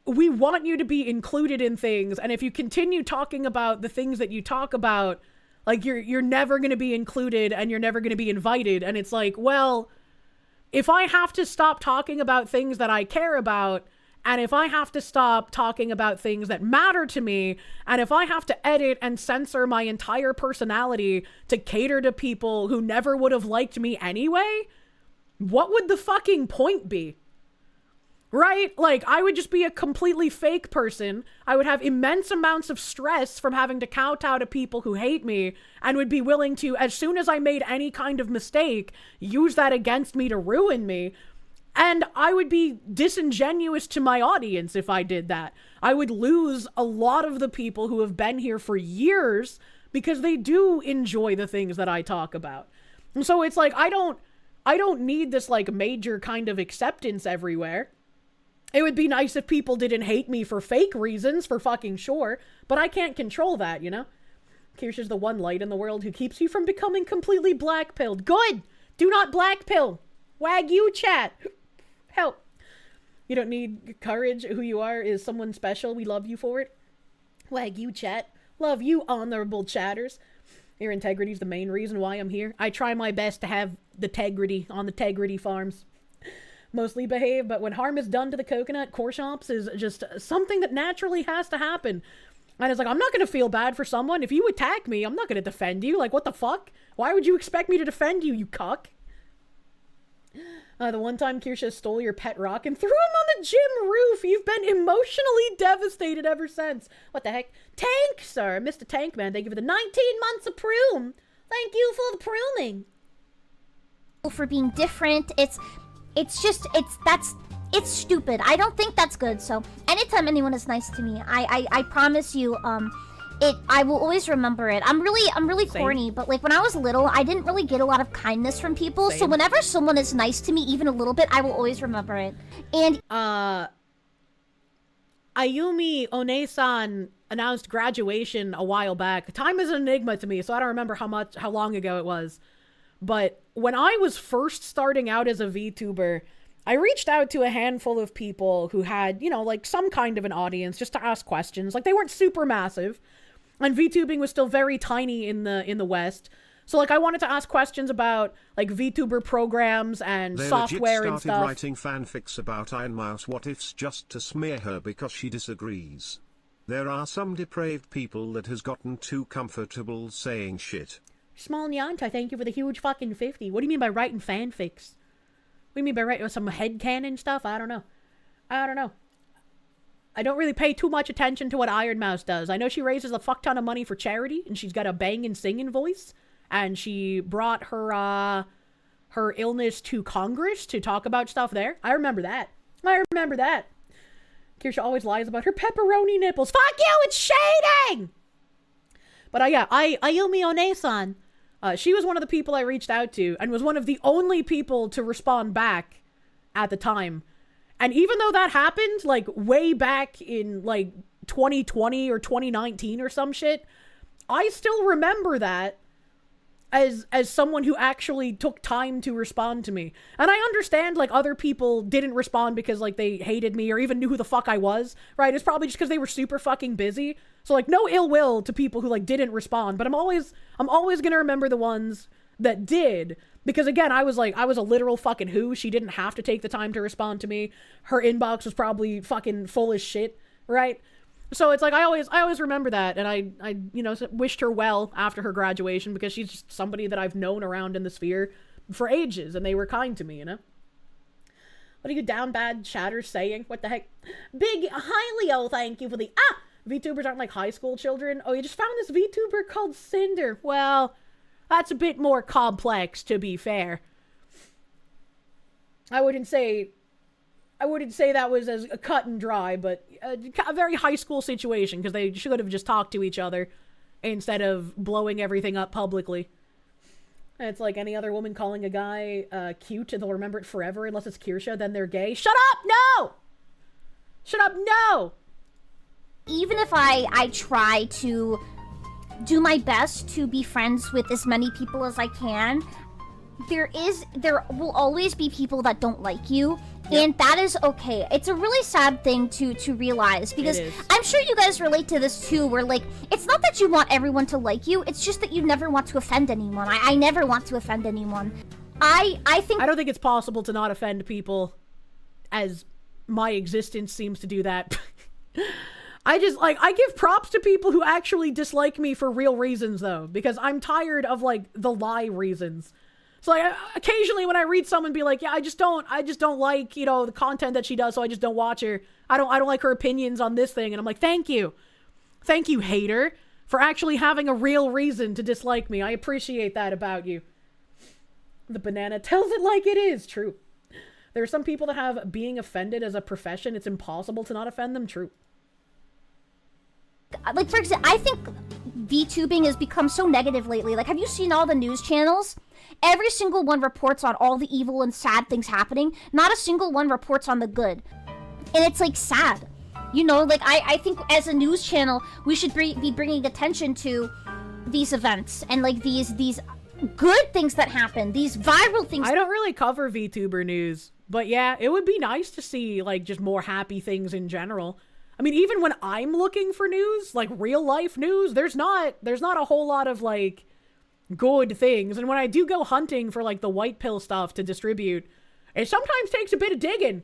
we want you to be included in things, and if you continue talking about the things that you talk about, like, you're never gonna be included and you're never gonna be invited. And it's like, well, if I have to stop talking about things that I care about, and if I have to stop talking about things that matter to me, and if I have to edit and censor my entire personality to cater to people who never would have liked me anyway, what would the fucking point be? Right? Like, I would just be a completely fake person. I would have immense amounts of stress from having to kowtow to people who hate me, and would be willing to, as soon as I made any kind of mistake, use that against me to ruin me. And I would be disingenuous to my audience if I did that. I would lose a lot of the people who have been here for years because they do enjoy the things that I talk about. And so it's like, I don't I don't need this, like, major kind of acceptance everywhere. It would be nice if people didn't hate me for fake reasons, for fucking sure, but I can't control that, you know? Kirsche the one light in the world who keeps you from becoming completely black-pilled. Good! Do not black-pill! Wagyu chat! Help! You don't need courage. Who you are is someone special. We love you for it. Wagyu chat. Love you, honorable chatters. Your integrity is the main reason why I'm here. I try my best to have the tegrity on the tegrity farms. Mostly behave, but when harm is done to the coconut, Korshops is just something that naturally has to happen. And it's like, I'm not going to feel bad for someone. If you attack me, I'm not going to defend you. Like, what the fuck? Why would you expect me to defend you, you cuck? The one time Kirsche stole your pet rock and threw him on the gym roof. You've been emotionally devastated ever since. What the heck? Tank, sir. Mr. Tank Man, thank you for the 19 months of prune. Thank you for the pruning. For being different, it's stupid. I don't think that's good. So anytime anyone is nice to me, I promise you, I will always remember it. I'm really corny, but like when I was little, I didn't really get a lot of kindness from people. So whenever someone is nice to me, even a little bit, I will always remember it. And Ayumi One-san announced graduation a while back. Time is an enigma to me, so I don't remember how long ago it was. But when I was first starting out as a VTuber, I reached out to a handful of people who had, you know, like some kind of an audience just to ask questions. Like they weren't super massive, and VTubing was still very tiny in the West. So like I wanted to ask questions about like VTuber programs and software and stuff. They legit started writing fanfics about Iron Mouse what ifs just to smear her because she disagrees. There are some depraved people that has gotten too comfortable saying shit. Small Nyanta, thank you for the huge fucking 50. What do you mean by writing fanfics? What do you mean by writing some headcanon stuff? I don't know. I don't really pay too much attention to what Iron Mouse does. I know she raises a fuck ton of money for charity, and she's got a banging singing voice, and she brought her illness to Congress to talk about stuff there. I remember that. Kirsche always lies about her pepperoni nipples. Fuck you, it's shading! But Ayumi One-san, she was one of the people I reached out to and was one of the only people to respond back at the time. And even though that happened, like, way back in, like, 2020 or 2019 or some shit, I still remember that as someone who actually took time to respond to me. And I understand, like, other people didn't respond because, like, they hated me or even knew who the fuck I was, right? It's probably just because they were super fucking busy. So, like, no ill will to people who, like, didn't respond. But I'm always gonna remember the ones that did. Because, again, I was a literal fucking who. She didn't have to take the time to respond to me. Her inbox was probably fucking full as shit, right? So it's like, I always remember that. And I you know, wished her well after her graduation because she's just somebody that I've known around in the sphere for ages. And they were kind to me, you know? What are you down bad chatters saying? What the heck? Big Hi Leo, thank you for the... VTubers aren't like high school children. Oh, you just found this VTuber called Cinder. Well, that's a bit more complex, to be fair. I wouldn't say that was as cut and dry, but a very high school situation, because they should have just talked to each other instead of blowing everything up publicly. It's like any other woman calling a guy cute, and they'll remember it forever unless it's Kirsche, then they're gay. Shut up! No! Shut up! No! Even if I try to do my best to be friends with as many people as I can, there will always be people that don't like you. Yep. And that is okay. It's a really sad thing to realize, because I'm sure you guys relate to this too, where like, it's not that you want everyone to like you, it's just that you never want to offend anyone. I never want to offend anyone. I don't think it's possible to not offend people, as my existence seems to do that. I give props to people who actually dislike me for real reasons, though, because I'm tired of, like, the lie reasons. So, like, occasionally when I read someone be like, yeah, I just don't like, you know, the content that she does, so I just don't watch her. I don't like her opinions on this thing. And I'm like, thank you, hater, for actually having a real reason to dislike me. I appreciate that about you. The banana tells it like it is. True. There are some people that have being offended as a profession. It's impossible to not offend them. True. Like, for example, I think VTubing has become so negative lately. Like, have you seen all the news channels? Every single one reports on all the evil and sad things happening. Not a single one reports on the good. And it's like sad. You know, like I think as a news channel, we should be bringing attention to these events and like these good things that happen, these viral things. I don't really cover VTuber news, but yeah, it would be nice to see like just more happy things in general. I mean, even when I'm looking for news, like real life news, there's not a whole lot of like good things. And when I do go hunting for like the white pill stuff to distribute, it sometimes takes a bit of digging.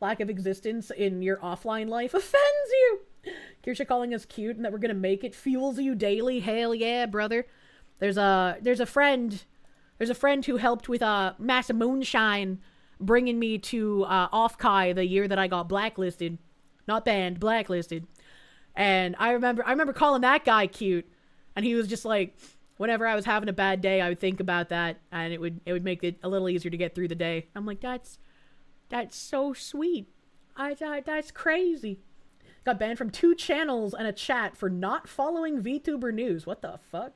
Lack of existence in your offline life offends you. Kirsche calling us cute and that we're gonna make it fuels you daily. Hell yeah, brother. There's a friend who helped with Mass Moonshine bringing me to Okage the year that I got blacklisted. Not banned, blacklisted. And I remember calling that guy cute, and he was just like, whenever I was having a bad day, I would think about that, and it would make it a little easier to get through the day. I'm like, that's so sweet. That's crazy. Got banned from 2 channels and a chat for not following VTuber news. What the fuck?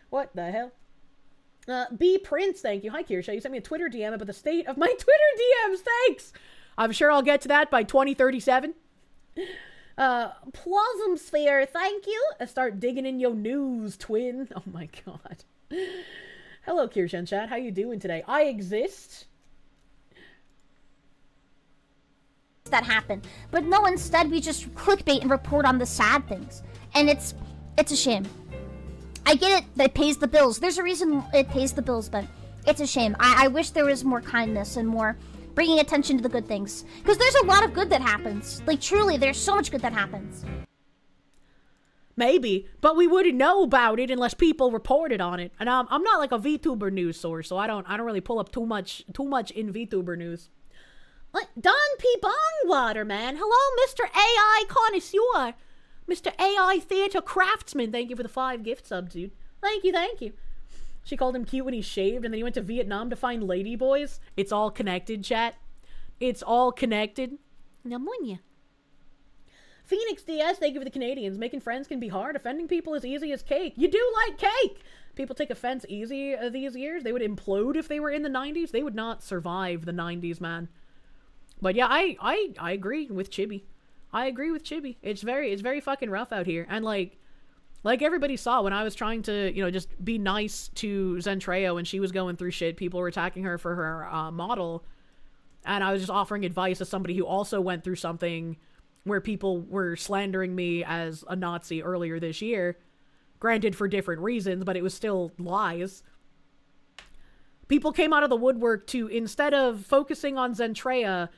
What the hell? B Prince, thank you. Hi, Kirsche. You sent me a Twitter DM about the state of my Twitter DMs. Thanks. I'm sure I'll get to that by 2037. Plasm Sphere, thank you. I start digging in your news, twin. Oh my god. Hello, Kirsche and chat. How you doing today? I exist. That happen, but no, instead we just clickbait and report on the sad things, and it's a shame. I get it, that pays the bills. There's a reason it pays the bills, but it's a shame. I wish there was more kindness and more bringing attention to the good things, because there's a lot of good that happens. Like, truly, there's so much good that happens. Maybe, but we wouldn't know about it unless people reported on it. And I'm not like a VTuber news source, so I don't really pull up too much in VTuber news. What? Don P. Bongwater, man. Hello, Mr. AI Connoisseur. Mr. AI Theater Craftsman. Thank you for the 5 gift subs, dude. Thank you. She called him cute when he shaved, and then he went to Vietnam to find ladyboys. It's all connected, chat. It's all connected. Namunya. Phoenix DS, thank you for the Canadians. Making friends can be hard. Offending people is easy as cake. You do like cake! People take offense easy these years. They would implode if they were in the 90s. They would not survive the 90s, man. But yeah, I agree with Chibi. It's very fucking rough out here. And like everybody saw when I was trying to, just be nice to Zentreo when she was going through shit, people were attacking her for her model. And I was just offering advice as somebody who also went through something where people were slandering me as a Nazi earlier this year. Granted, for different reasons, but it was still lies. People came out of the woodwork to, instead of focusing on Zentrea,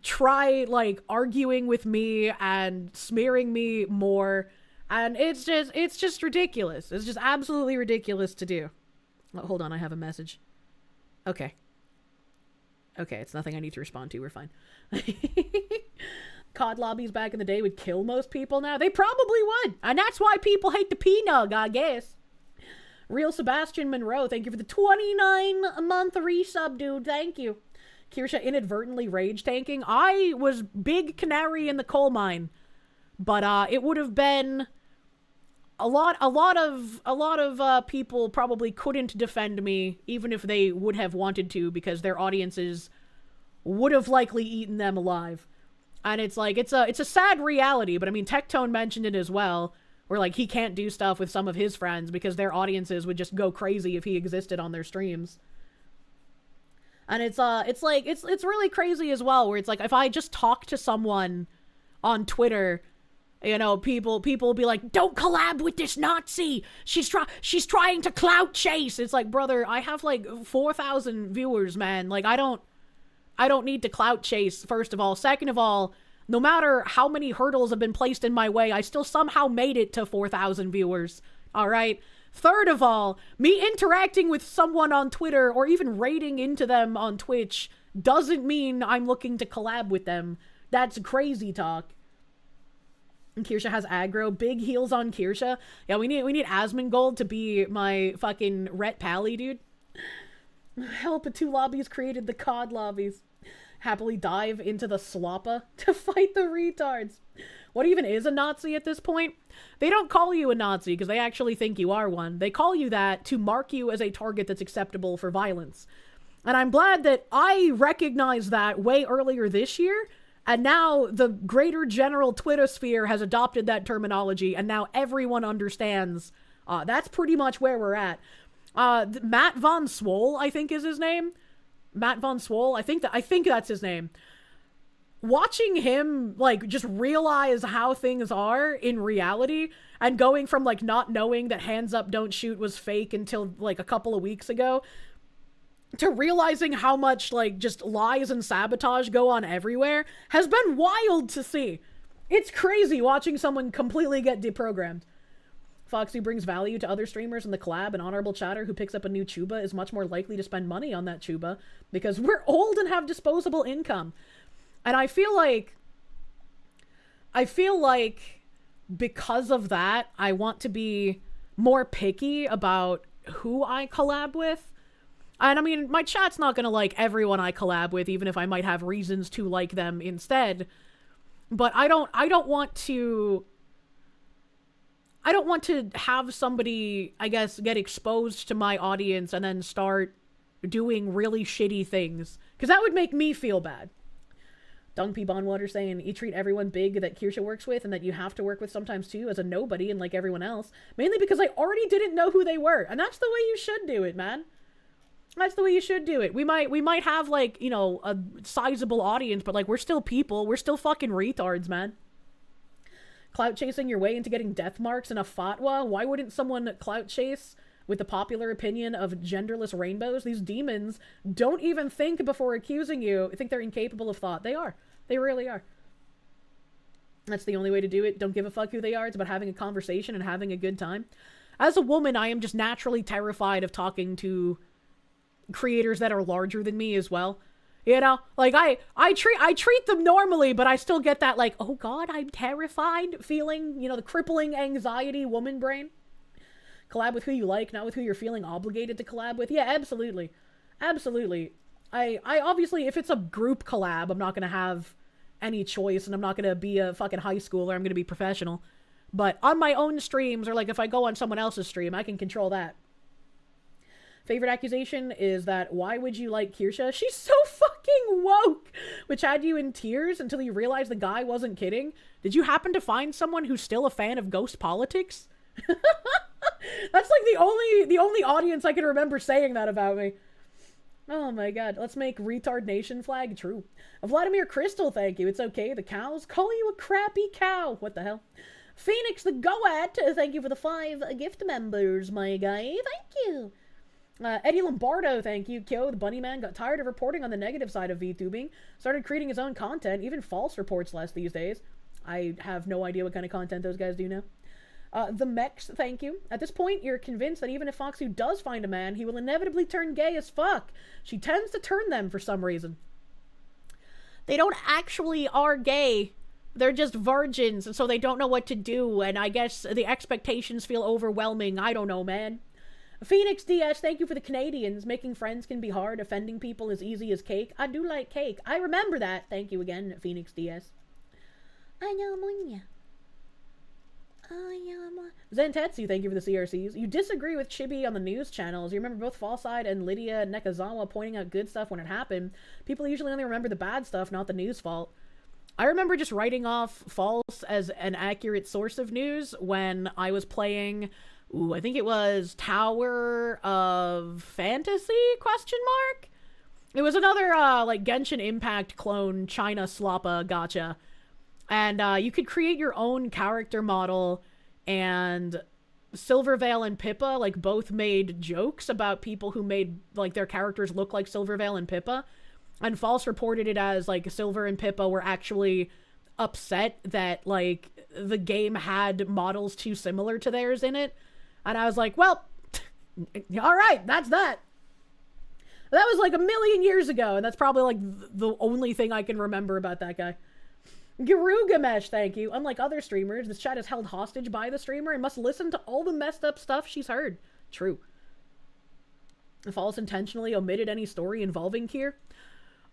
try like arguing with me and smearing me more, and it's just ridiculous. It's just absolutely ridiculous to do. Oh, hold on, I have a message. Okay, it's nothing I need to respond to. We're fine. COD lobbies back in the day would kill most people now. They probably would, and that's why people hate the P-Nug, I guess. Real Sebastian Monroe, thank you for the 29-month resub, dude. Thank you. Kirsche inadvertently rage tanking. I was big canary in the coal mine, but it would have been a lot of people probably couldn't defend me even if they would have wanted to, because their audiences would have likely eaten them alive. And it's like it's a sad reality, but I mean Tectone mentioned it as well, where like he can't do stuff with some of his friends because their audiences would just go crazy if he existed on their streams. And it's really crazy as well, where it's like, if I just talk to someone on Twitter, people will be like, don't collab with this Nazi. She's trying to clout chase. It's like, brother, I have like 4,000 viewers, man. Like, I don't need to clout chase, first of all. Second of all, no matter how many hurdles have been placed in my way, I still somehow made it to 4,000 viewers. All right. Third of all, me interacting with someone on Twitter or even raiding into them on Twitch doesn't mean I'm looking to collab with them. That's crazy talk. And Kirsche has aggro. Big heels on Kirsche. Yeah, we need Asmongold to be my fucking Rhett Pally, dude. Help, 2 lobbies created the COD lobbies. happily dive into the sloppa to fight the retards. What even is a Nazi at this point? They don't call you a Nazi because they actually think you are one. They call you that to mark you as a target that's acceptable for violence. And I'm glad that I recognized that way earlier this year, and now the greater general Twitter sphere has adopted that terminology, and now everyone understands. That's pretty much where we're at. Matt Von Swole, I think is his name. Matt Von Swole, I think that's his name. Watching him, like, just realize how things are in reality, and going from, like, not knowing that hands up, don't shoot was fake until, like, a couple of weeks ago, to realizing how much, like, just lies and sabotage go on everywhere, has been wild to see. It's crazy watching someone completely get deprogrammed. Foxy brings value to other streamers in the collab. An honorable chatter who picks up a new chuba is much more likely to spend money on that chuba, because we're old and have disposable income. And I feel like because of that, I want to be more picky about who I collab with. And I mean, my chat's not gonna like everyone I collab with, even if I might have reasons to like them instead. But I don't want to have somebody, I guess, get exposed to my audience and then start doing really shitty things, because that would make me feel bad. Dung P. Bonwater saying, you treat everyone big that Kirsche works with and that you have to work with sometimes too as a nobody and like everyone else. Mainly because I already didn't know who they were. And that's the way you should do it, man. That's the way you should do it. We might have, like, you know, a sizable audience, but, like, we're still people. We're still fucking retards, man. Clout chasing your way into getting death marks in a fatwa? Why wouldn't someone clout chase with the popular opinion of genderless rainbows? These demons don't even think before accusing you. Think they're incapable of thought. They are. They really are. That's the only way to do it. Don't give a fuck who they are. It's about having a conversation and having a good time. As a woman, I am just naturally terrified of talking to creators that are larger than me as well. You know, like I treat them normally, but I still get that, like, oh god, I'm terrified feeling, you know, the crippling anxiety woman brain. Collab with who you like, not with who you're feeling obligated to collab with. Yeah, absolutely. Absolutely. I obviously, if it's a group collab, I'm not going to have any choice, and I'm not going to be a fucking high schooler. I'm going to be professional. But on my own streams, or like if I go on someone else's stream, I can control that. Favorite accusation is that, why would you like Kirsche? She's so fucking woke! Which had you in tears until you realized the guy wasn't kidding. Did you happen to find someone who's still a fan of ghost politics? That's like the only audience I can remember saying that about me. Oh my god. Let's make retard nation flag true. Vladimir Crystal, thank you. It's okay. The cows call you a crappy cow. What the hell? Phoenix the Goat, thank you for the 5 gift members, my guy. Thank you. Eddie Lombardo, thank you. Kyo, the bunny man, got tired of reporting on the negative side of VTubing. Started creating his own content, even false reports less these days. I have no idea what kind of content those guys do now. The Mex, thank you. At this point, you're convinced that even if Foxu does find a man, he will inevitably turn gay as fuck. She tends to turn them for some reason. They don't actually are gay. They're just virgins, and so they don't know what to do, and I guess the expectations feel overwhelming. I don't know, man. Phoenix DS, thank you for the Canadians. Making friends can be hard. Offending people is easy as cake. I do like cake. I remember that. Thank you again, Phoenix DS. Zentetsu, thank you for the CRCs. You disagree with Chibi on the news channels. You remember both Fallside and Lydia Nekazawa pointing out good stuff when it happened. People usually only remember the bad stuff, not the news fault. I remember just writing off false as an accurate source of news when I was playing... I think it was Tower of Fantasy, ? It was another, like, Genshin Impact clone China Sloppa gacha. And, you could create your own character model, and Silverveil and Pippa, like, both made jokes about people who made, like, their characters look like Silverveil and Pippa. And False reported it as, like, Silver and Pippa were actually upset that, like, the game had models too similar to theirs in it. And I was like, well, all right, that's that. That was like 1,000,000 years ago, and that's probably like the only thing I can remember about that guy. Garugamesh, thank you. Unlike other streamers, this chat is held hostage by the streamer and must listen to all the messed up stuff she's heard. True. False intentionally omitted any story involving Kier.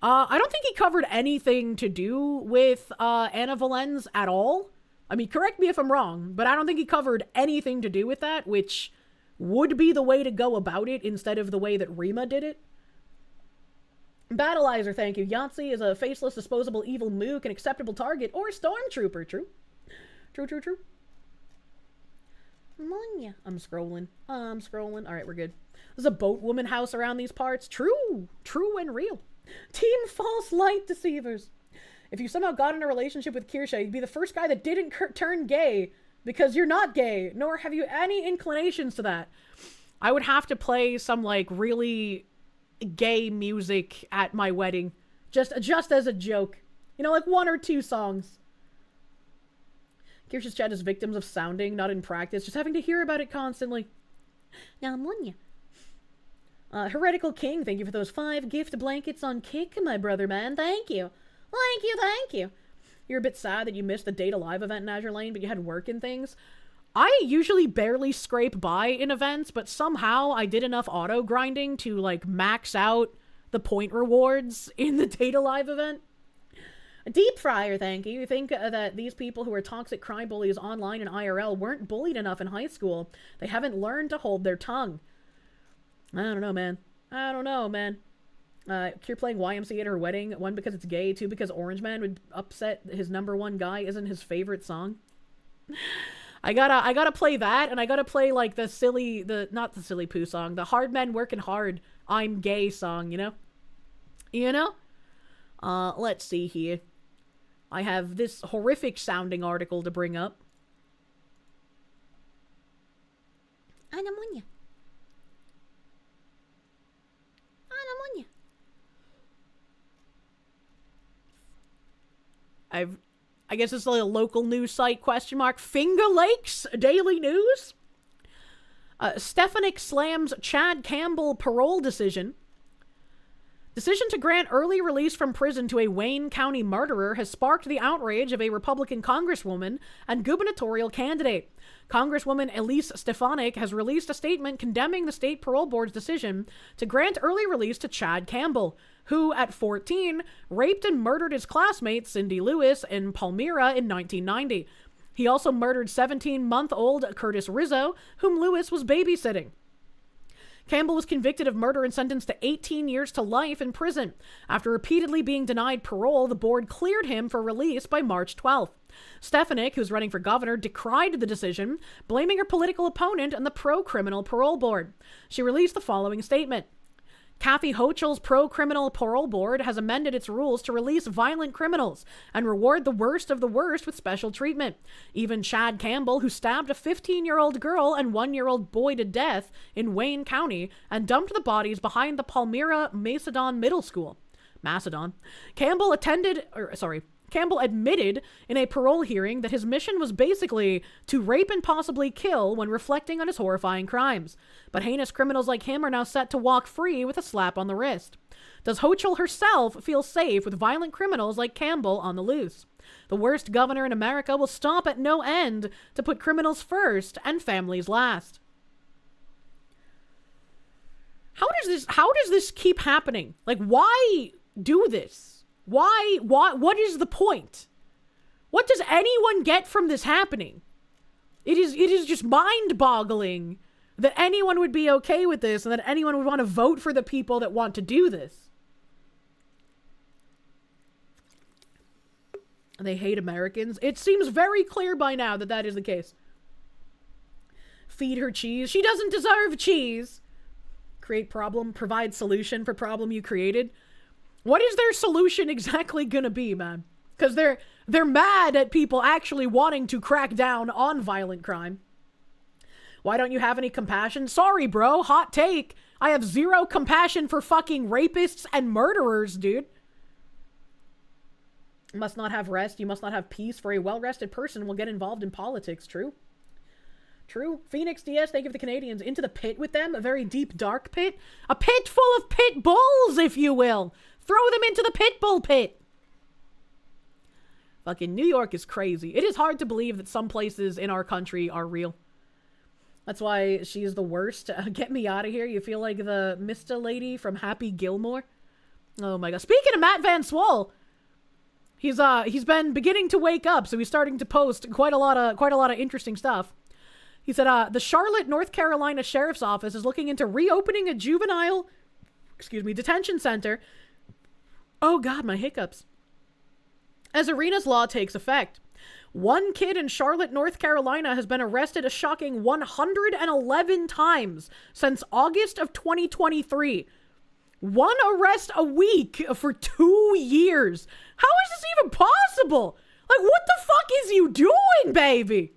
I don't think he covered anything to do with Anna Valens at all. I mean, correct me if I'm wrong, but I don't think he covered anything to do with that, which would be the way to go about it instead of the way that Rima did it. Battleizer, thank you. Yahtzee is a faceless, disposable, evil mook, an acceptable target, or stormtrooper. True. True. I'm scrolling. Alright, we're good. There's a boat woman house around these parts. True and real. Team False Light Deceivers. If you somehow got in a relationship with Kirsche, you'd be the first guy that didn't turn gay because you're not gay, nor have you any inclinations to that. I would have to play some, like, really gay music at my wedding. Just as a joke. You know, like 1 or 2 songs. Kirsche's chat is victims of sounding, not in practice, just having to hear about it constantly. Now I'm on you. Heretical King, thank you for those 5 gift blankets on Kick, my brother, man. Thank you. Thank you. You're a bit sad that you missed the Date Alive event in Azure Lane, but you had work and things. I usually barely scrape by in events, but somehow I did enough auto grinding to, like, max out the point rewards in the Date Alive event. Deep Fryer, thank you. You think that these people who are toxic crime bullies online and IRL weren't bullied enough in high school. They haven't learned to hold their tongue. I don't know, man. You're playing YMCA at her wedding. 1, because it's gay. 2, because Orange Man would upset his #1 guy isn't his favorite song. I gotta play that, and I gotta play, like, not the silly poo song, the Hard Men Working Hard, I'm Gay song, you know? Let's see here. I have this horrific sounding article to bring up. I guess it's like a local news site, ! Finger Lakes Daily News? Stefanik slams Chad Campbell parole decision. Decision to grant early release from prison to a Wayne County murderer has sparked the outrage of a Republican congresswoman and gubernatorial candidate. Congresswoman Elise Stefanik has released a statement condemning the state parole board's decision to grant early release to Chad Campbell, who, at 14, raped and murdered his classmate Cindy Lewis in Palmyra in 1990. He also murdered 17-month-old Curtis Rizzo, whom Lewis was babysitting. Campbell was convicted of murder and sentenced to 18 years to life in prison. After repeatedly being denied parole, the board cleared him for release by March 12th. Stefanik, who's running for governor, decried the decision, blaming her political opponent and the pro-criminal parole board. She released the following statement. Kathy Hochul's pro-criminal parole board has amended its rules to release violent criminals and reward the worst of the worst with special treatment. Even Chad Campbell, who stabbed a 15-year-old girl and 1-year-old boy to death in Wayne County and dumped the bodies behind the Palmyra Macedon Middle School. Campbell admitted in a parole hearing that his mission was basically to rape and possibly kill when reflecting on his horrifying crimes. But heinous criminals like him are now set to walk free with a slap on the wrist. Does Hochul herself feel safe with violent criminals like Campbell on the loose? The worst governor in America will stop at no end to put criminals first and families last. How does this keep happening? Like, why do this? What is the point? What does anyone get from this happening? It is just mind-boggling that anyone would be okay with this and that anyone would want to vote for the people that want to do this. They hate Americans. It seems very clear by now that that is the case. Feed her cheese. She doesn't deserve cheese. Create problem, provide solution for problem you created. What is their solution exactly gonna be, man? Because they're mad at people actually wanting to crack down on violent crime. Why don't you have any compassion? Sorry, bro. Hot take. I have 0 compassion for fucking rapists and murderers, dude. You must not have rest. You must not have peace. For a well-rested person will get involved in politics. True. True. Phoenix DS, thank you for the Canadians. Into the pit with them. A very deep, dark pit. A pit full of pit bulls, if you will. Throw them into the pit bull pit. Fucking New York is crazy. It is hard to believe that some places in our country are real. That's why she is the worst. Get me out of here. You feel like the Mista lady from Happy Gilmore? Oh my god. Speaking of Matt Van Swole, he's been beginning to wake up, so he's starting to post quite a lot of interesting stuff. He said, the Charlotte, North Carolina Sheriff's Office is looking into reopening a juvenile, detention center. Oh god, my hiccups. As Arena's law takes effect. One kid in Charlotte, North Carolina has been arrested a shocking 111 times since August of 2023. One arrest a week for 2 years. How is this even possible? Like, what the fuck is you doing, baby?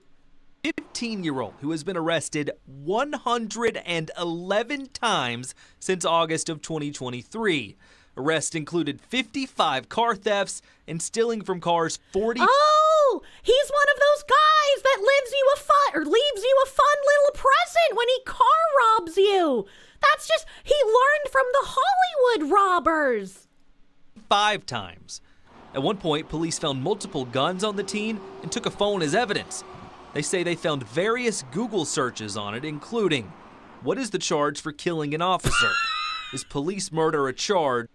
15-year-old who has been arrested 111 times since August of 2023. Arrests included 55 car thefts and stealing from cars 40. Oh, he's one of those guys that leaves you a fun little present when he car robs you. That's just, he learned from the Hollywood robbers. 5 times. At one point, police found multiple guns on the teen and took a phone as evidence. They say they found various Google searches on it, including, what is the charge for killing an officer? Is police murder a charge?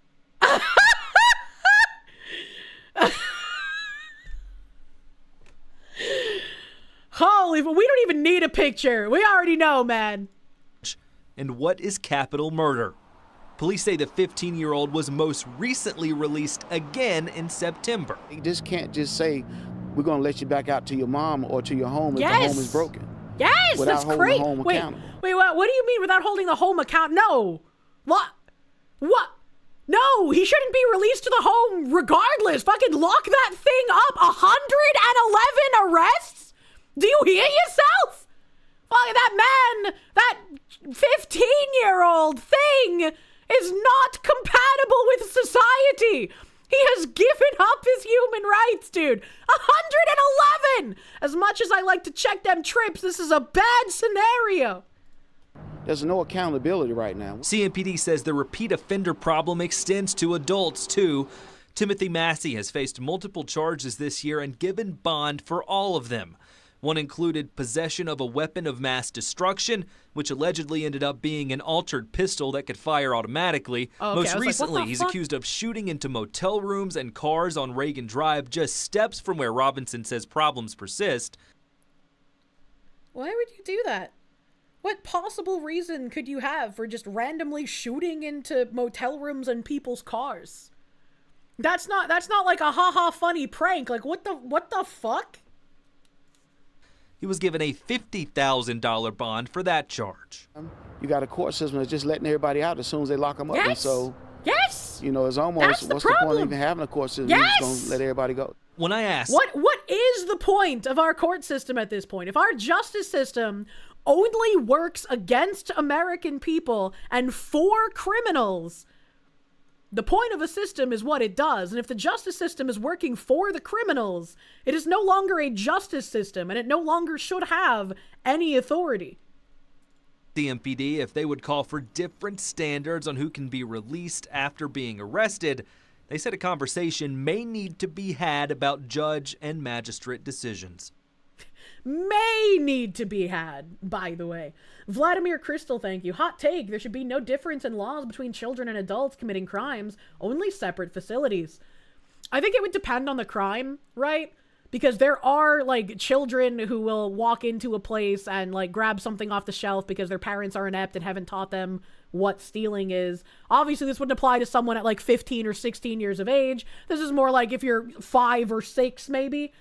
Holy, we don't even need a picture. We already know, man. And what is capital murder? Police say the 15-year-old was most recently released again in September. You just can't just say, we're going to let you back out to your mom or to your home if the home is broken. Yes, that's great. Wait, what do you mean without holding the home account? No. What? No, he shouldn't be released to the home regardless. Fucking lock that thing up. 111 arrests? Do you hear yourself? Fuck, that man, that 15-year-old thing is not compatible with society. He has given up his human rights, dude. 111! As much as I like to check them trips, this is a bad scenario. There's no accountability right now. CMPD says the repeat offender problem extends to adults, too. Timothy Massey has faced multiple charges this year and given bond for all of them. One included possession of a weapon of mass destruction, which allegedly ended up being an altered pistol that could fire automatically. Oh, okay. Most recently, he's accused of shooting into motel rooms and cars on Reagan Drive, just steps from where Robinson says problems persist. Why would you do that? What possible reason could you have for just randomly shooting into motel rooms and people's cars? That's not like a haha funny prank. Like, what the fuck? He was given a $50,000 bond for that charge. You got a court system that's just letting everybody out as soon as they lock them up. Yes. And so, yes. It's almost, what's the point of even having a court system? You're just going to let everybody go. When I asked, what is the point of our court system at this point? If our justice system only works against American people and for criminals, the point of a system is what it does. And if the justice system is working for the criminals, it is no longer a justice system, and it no longer should have any authority. CMPD, if they would call for different standards on who can be released after being arrested, they said a conversation may need to be had about judge and magistrate decisions. May need to be had, by the way. Vladimir Crystal, thank you. Hot take, there should be no difference in laws between children and adults committing crimes, only separate facilities. I think it would depend on the crime, right? Because there are, like, children who will walk into a place and, like, grab something off the shelf because their parents are inept and haven't taught them what stealing is. Obviously, this wouldn't apply to someone at, like, 15 or 16 years of age. This is more like if you're 5 or 6, maybe.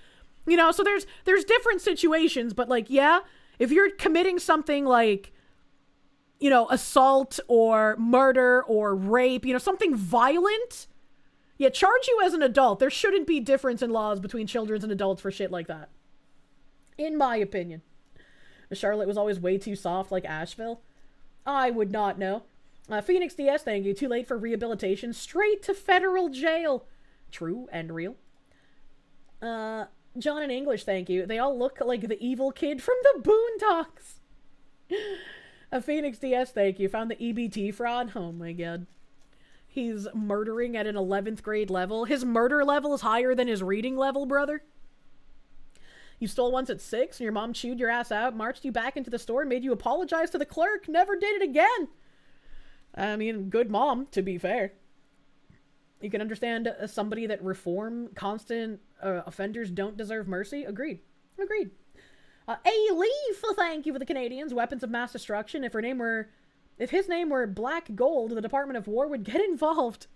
So there's different situations, but like, yeah, if you're committing something like, assault or murder or rape, something violent, yeah, charge you as an adult. There shouldn't be difference in laws between children and adults for shit like that. In my opinion. Charlotte was always way too soft like Asheville. I would not know. Phoenix DS, thank you. Too late for rehabilitation. Straight to federal jail. True and real. John in English, thank you. They all look like the evil kid from the Boondocks. Phoenix DS, thank you. Found the EBT fraud. Oh my god. He's murdering at an 11th grade level. His murder level is higher than his reading level, brother. You stole once at 6 and your mom chewed your ass out, marched you back into the store and made you apologize to the clerk. Never did it again. I mean, good mom, to be fair. You can understand somebody that constant offenders don't deserve mercy. Agreed. A Leaf, thank you for the Canadians. Weapons of mass destruction. If his name were Black Gold, the Department of War would get involved.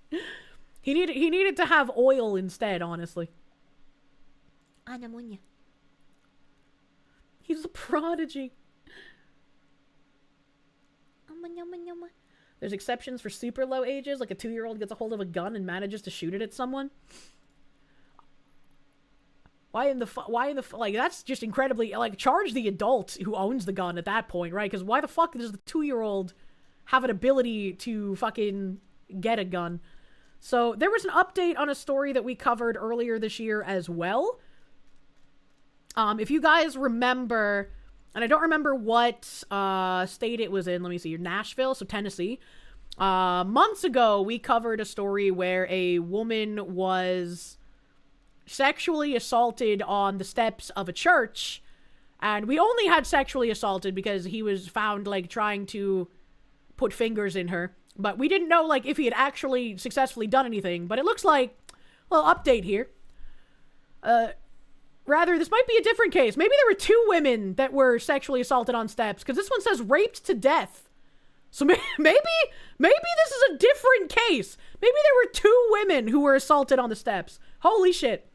He needed to have oil instead, honestly. He's a prodigy. There's exceptions for super low ages, like a 2-year-old gets a hold of a gun and manages to shoot it at someone. Why in the like, that's just incredibly, like, charge the adult who owns the gun at that point, right? Because why the fuck does the 2-year-old have an ability to fucking get a gun? So there was an update on a story that we covered earlier this year as well. If you guys remember, and I don't remember what state it was in, let me see, Nashville, so Tennessee. Months ago, we covered a story where a woman was sexually assaulted on the steps of a church, and we only had sexually assaulted because he was found, like, trying to put fingers in her, but we didn't know, like, if he had actually successfully done anything. But it looks like, well, update here, rather, this might be a different case. Maybe there were 2 women that were sexually assaulted on steps, because this one says raped to death. So maybe this is a different case. Maybe there were 2 women who were assaulted on the steps. Holy shit.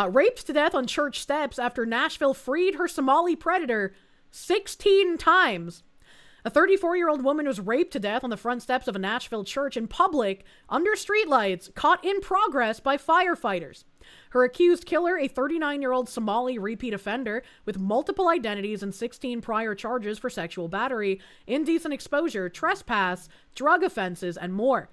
Raped to death on church steps after Nashville freed her Somali predator 16 times. A 34-year-old woman was raped to death on the front steps of a Nashville church in public under streetlights, caught in progress by firefighters. Her accused killer, a 39-year-old Somali repeat offender with multiple identities and 16 prior charges for sexual battery, indecent exposure, trespass, drug offenses, and more.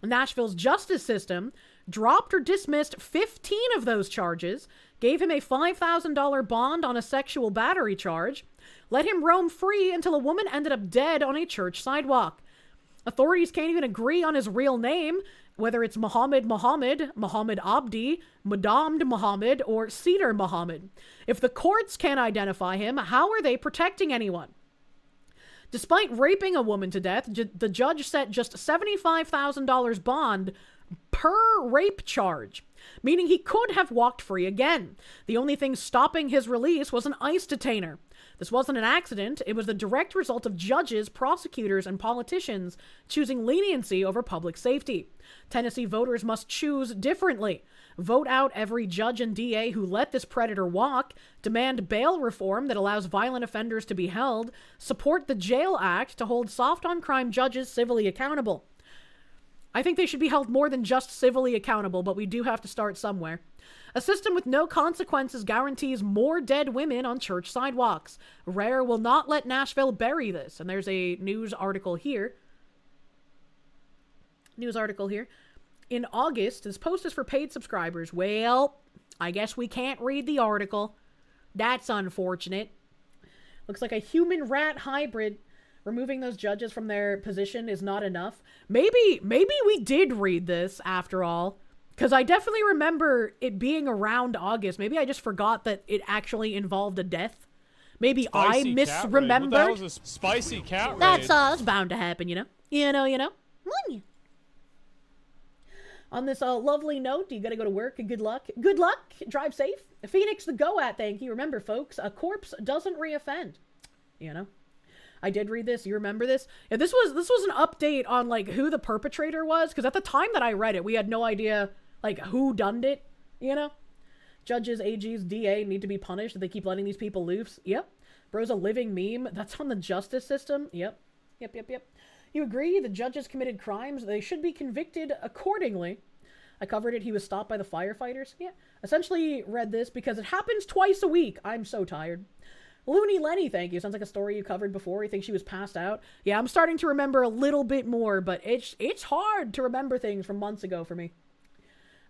Nashville's justice system dropped or dismissed 15 of those charges, gave him a $5,000 bond on a sexual battery charge, let him roam free until a woman ended up dead on a church sidewalk. Authorities can't even agree on his real name, whether it's Muhammad Abdi, Madamd Muhammad, or Cedar Muhammad. If the courts can't identify him, how are they protecting anyone? Despite raping a woman to death, the judge set just $75,000 bond per rape charge, meaning he could have walked free again. The only thing stopping his release was an ICE detainer. This wasn't an accident. It was the direct result of judges, prosecutors, and politicians choosing leniency over public safety. Tennessee voters must choose differently. Vote out every judge and DA who let this predator walk, demand bail reform that allows violent offenders to be held, support the Jail Act to hold soft-on-crime judges civilly accountable. I think they should be held more than just civilly accountable, but we do have to start somewhere. A system with no consequences guarantees more dead women on church sidewalks. Rare will not let Nashville bury this. And there's a news article here. In August, this post is for paid subscribers. Well, I guess we can't read the article. That's unfortunate. Looks like a human-rat hybrid. Removing those judges from their position is not enough. Maybe we did read this after all. Because I definitely remember it being around August. Maybe I just forgot that it actually involved a death. Maybe I misremembered. That was a spicy cat raid. That's bound to happen, you know? You know? On this lovely note, you gotta go to work. Good luck. Good luck. Drive safe. Phoenix the Go-At, thank you. Remember, folks, a corpse doesn't reoffend. You know? I did read this. You remember this? Yeah, this was an update on, like, who the perpetrator was. Because at the time that I read it, we had no idea, like, who done it, you know? Judges, AGs, DA need to be punished if they keep letting these people loose. Yep. Bro's a living meme. That's on the justice system. Yep. You agree? The judges committed crimes. They should be convicted accordingly. I covered it. He was stopped by the firefighters. Yeah. Essentially read this because it happens twice a week. I'm so tired. Looney Lenny, thank you. Sounds like a story you covered before. You think she was passed out? Yeah, I'm starting to remember a little bit more, but it's hard to remember things from months ago for me.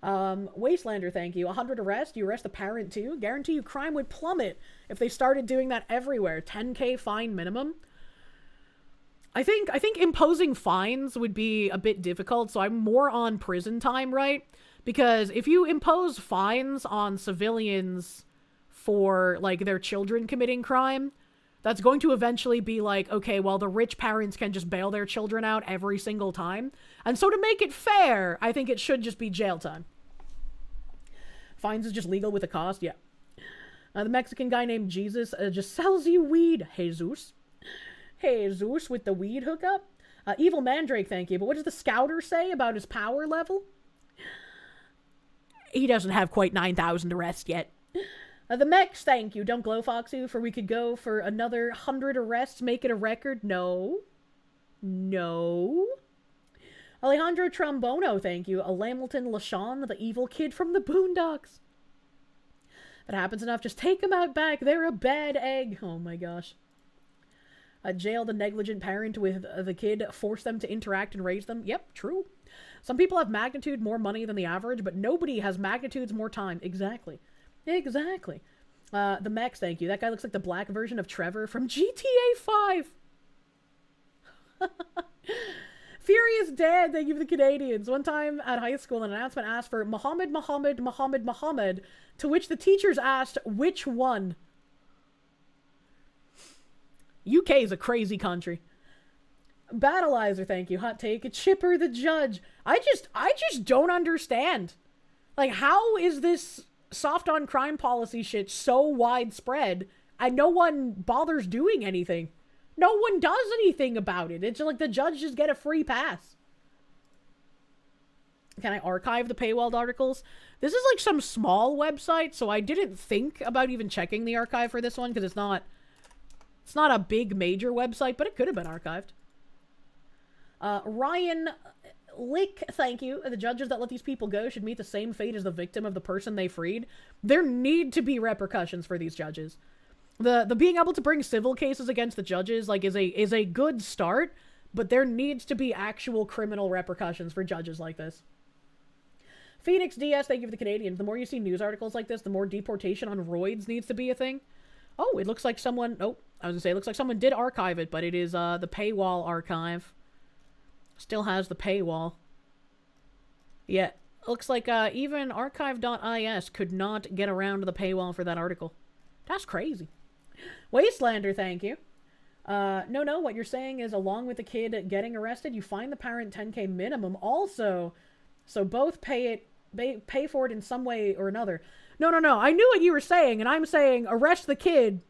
Wastelander, thank you. 100 arrests. You arrest the parent too. Guarantee you crime would plummet if they started doing that everywhere. 10K fine minimum. I think imposing fines would be a bit difficult, so I'm more on prison time, right? Because if you impose fines on civilians for, like, their children committing crime, that's going to eventually be like, okay, well, the rich parents can just bail their children out every single time. And so to make it fair, I think it should just be jail time. Fines is just legal with a cost, yeah. The Mexican guy named Jesus just sells you weed, Jesus. Jesus with the weed hookup. Evil Mandrake, thank you. But what does the scouter say about his power level? He doesn't have quite 9,000 arrests yet. The Mex, thank you. Don't glow, Foxy, for we could go for another 100 arrests, make it a record. No. No. Alejandro Trombono, thank you. A Lamilton LaShawn, the evil kid from the Boondocks. If it happens enough, just take them out back. They're a bad egg. Oh my gosh. Jail the negligent parent with the kid, force them to interact and raise them. Yep, true. Some people have magnitude more money than the average, but nobody has magnitudes more time. Exactly. Exactly. The Mex, thank you. That guy looks like the black version of Trevor from GTA 5. Furious Dad, thank you for the Canadians. One time at high school, an announcement asked for Muhammad, Muhammad, Muhammad, Muhammad, to which the teachers asked, which one? UK is a crazy country. Battleizer, thank you. Hot take. Chipper the Judge. I just don't understand. Like, how is this soft on crime policy shit so widespread and no one bothers doing anything? No one does anything about it. It's like the judge just get a free pass. Can I archive the paywalled articles? This is like some small website, so I didn't think about even checking the archive for this one because it's not a big major website, but it could have been archived. Ryan Lick, thank you. The judges that let these people go should meet the same fate as the victim of the person they freed. There need to be repercussions for these judges. The being able to bring civil cases against the judges like is a good start, but there needs to be actual criminal repercussions for judges like this. Phoenix DS, thank you for the Canadians. The more you see news articles like this, the more deportation on roids needs to be a thing. Oh, it looks like someone... Oh, I was gonna say, it looks like someone did archive it, but it is the paywall archive. Still has the paywall. Yeah, looks like even archive.is could not get around to the paywall for that article. That's crazy. Wastelander, thank you. No, what you're saying is along with the kid getting arrested, you fine the parent 10K minimum also, so both pay for it in some way or another. No, I knew what you were saying, and I'm saying arrest the kid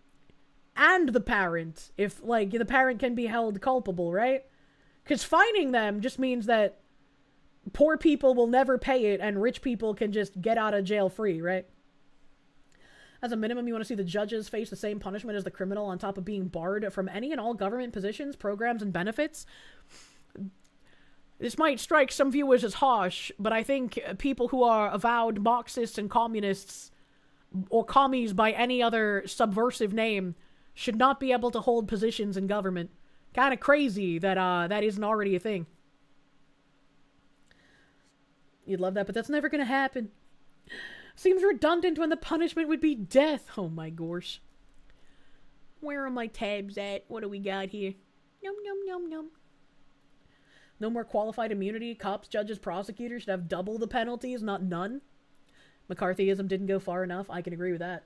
and the parent if, like, the parent can be held culpable, right? Because fining them just means that poor people will never pay it and rich people can just get out of jail free, right? As a minimum, you want to see the judges face the same punishment as the criminal on top of being barred from any and all government positions, programs, and benefits. This might strike some viewers as harsh, but I think people who are avowed Marxists and communists, or commies by any other subversive name, should not be able to hold positions in government. Kind of crazy that that isn't already a thing. You'd love that, but that's never gonna happen. Seems redundant when the punishment would be death. Oh my gosh. Where are my tabs at? What do we got here? Nom nom nom nom. No more qualified immunity. Cops, judges, prosecutors should have double the penalties, not none. McCarthyism didn't go far enough. I can agree with that.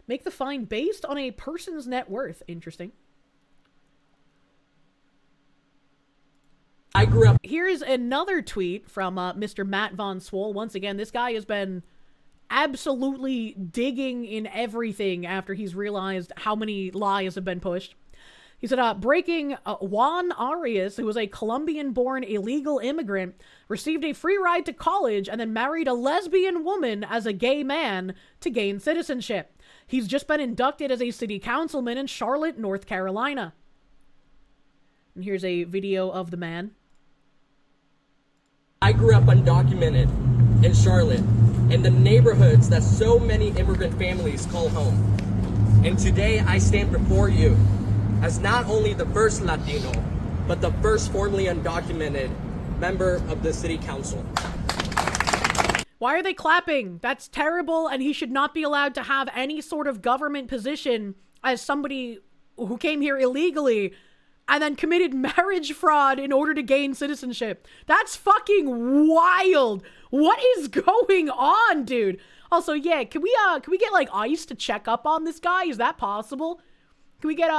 Make the fine based on a person's net worth. Interesting. I grew up. Here's another tweet from Mr. Matt Von Swole. Once again, this guy has been absolutely digging in everything after he's realized how many lies have been pushed. He said, breaking Juan Arias, who was a Colombian-born illegal immigrant, received a free ride to college and then married a lesbian woman as a gay man to gain citizenship. He's just been inducted as a city councilman in Charlotte, North Carolina. And here's a video of the man. I grew up undocumented in Charlotte, in the neighborhoods that so many immigrant families call home. And today I stand before you as not only the first Latino, but the first formerly undocumented member of the city council. Why are they clapping? That's terrible, and he should not be allowed to have any sort of government position as somebody who came here illegally and then committed marriage fraud in order to gain citizenship. That's fucking wild. What is going on, dude? Also, yeah, can we get like ICE to check up on this guy? Is that possible? Can we get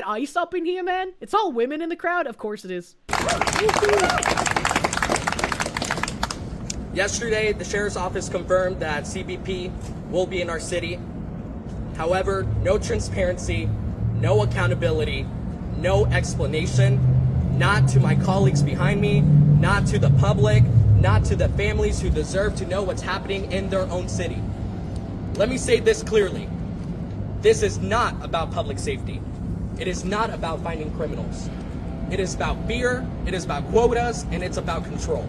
ice up in here, man? It's all women in the crowd? Of course it is. Yesterday, the sheriff's office confirmed that CBP will be in our city. However, no transparency, no accountability, no explanation, not to my colleagues behind me, not to the public, not to the families who deserve to know what's happening in their own city. Let me say this clearly. This is not about public safety. It is not about finding criminals. It is about fear, it is about quotas, and it's about control.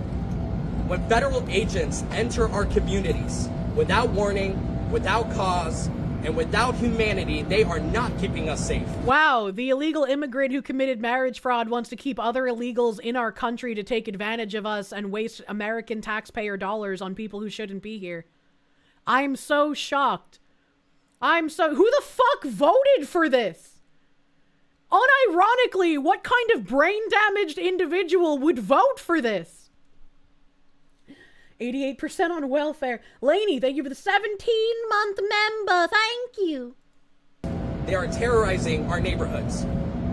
When federal agents enter our communities without warning, without cause, and without humanity, they are not keeping us safe. Wow, the illegal immigrant who committed marriage fraud wants to keep other illegals in our country to take advantage of us and waste American taxpayer dollars on people who shouldn't be here. I'm so shocked. Who the fuck voted for this? Unironically, what kind of brain-damaged individual would vote for this? 88% on welfare. Lainey, thank you for the 17-month member. Thank you. They are terrorizing our neighborhoods,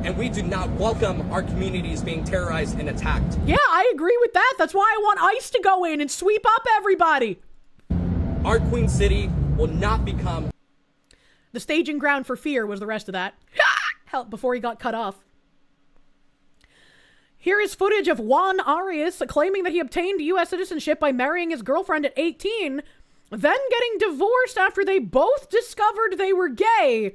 and we do not welcome our communities being terrorized and attacked. Yeah, I agree with that. That's why I want ICE to go in and sweep up everybody. Our Queen City will not become the staging ground for fear was the rest of that. Help, before he got cut off. Here is footage of Juan Arias claiming that he obtained U.S. citizenship by marrying his girlfriend at 18, then getting divorced after they both discovered they were gay.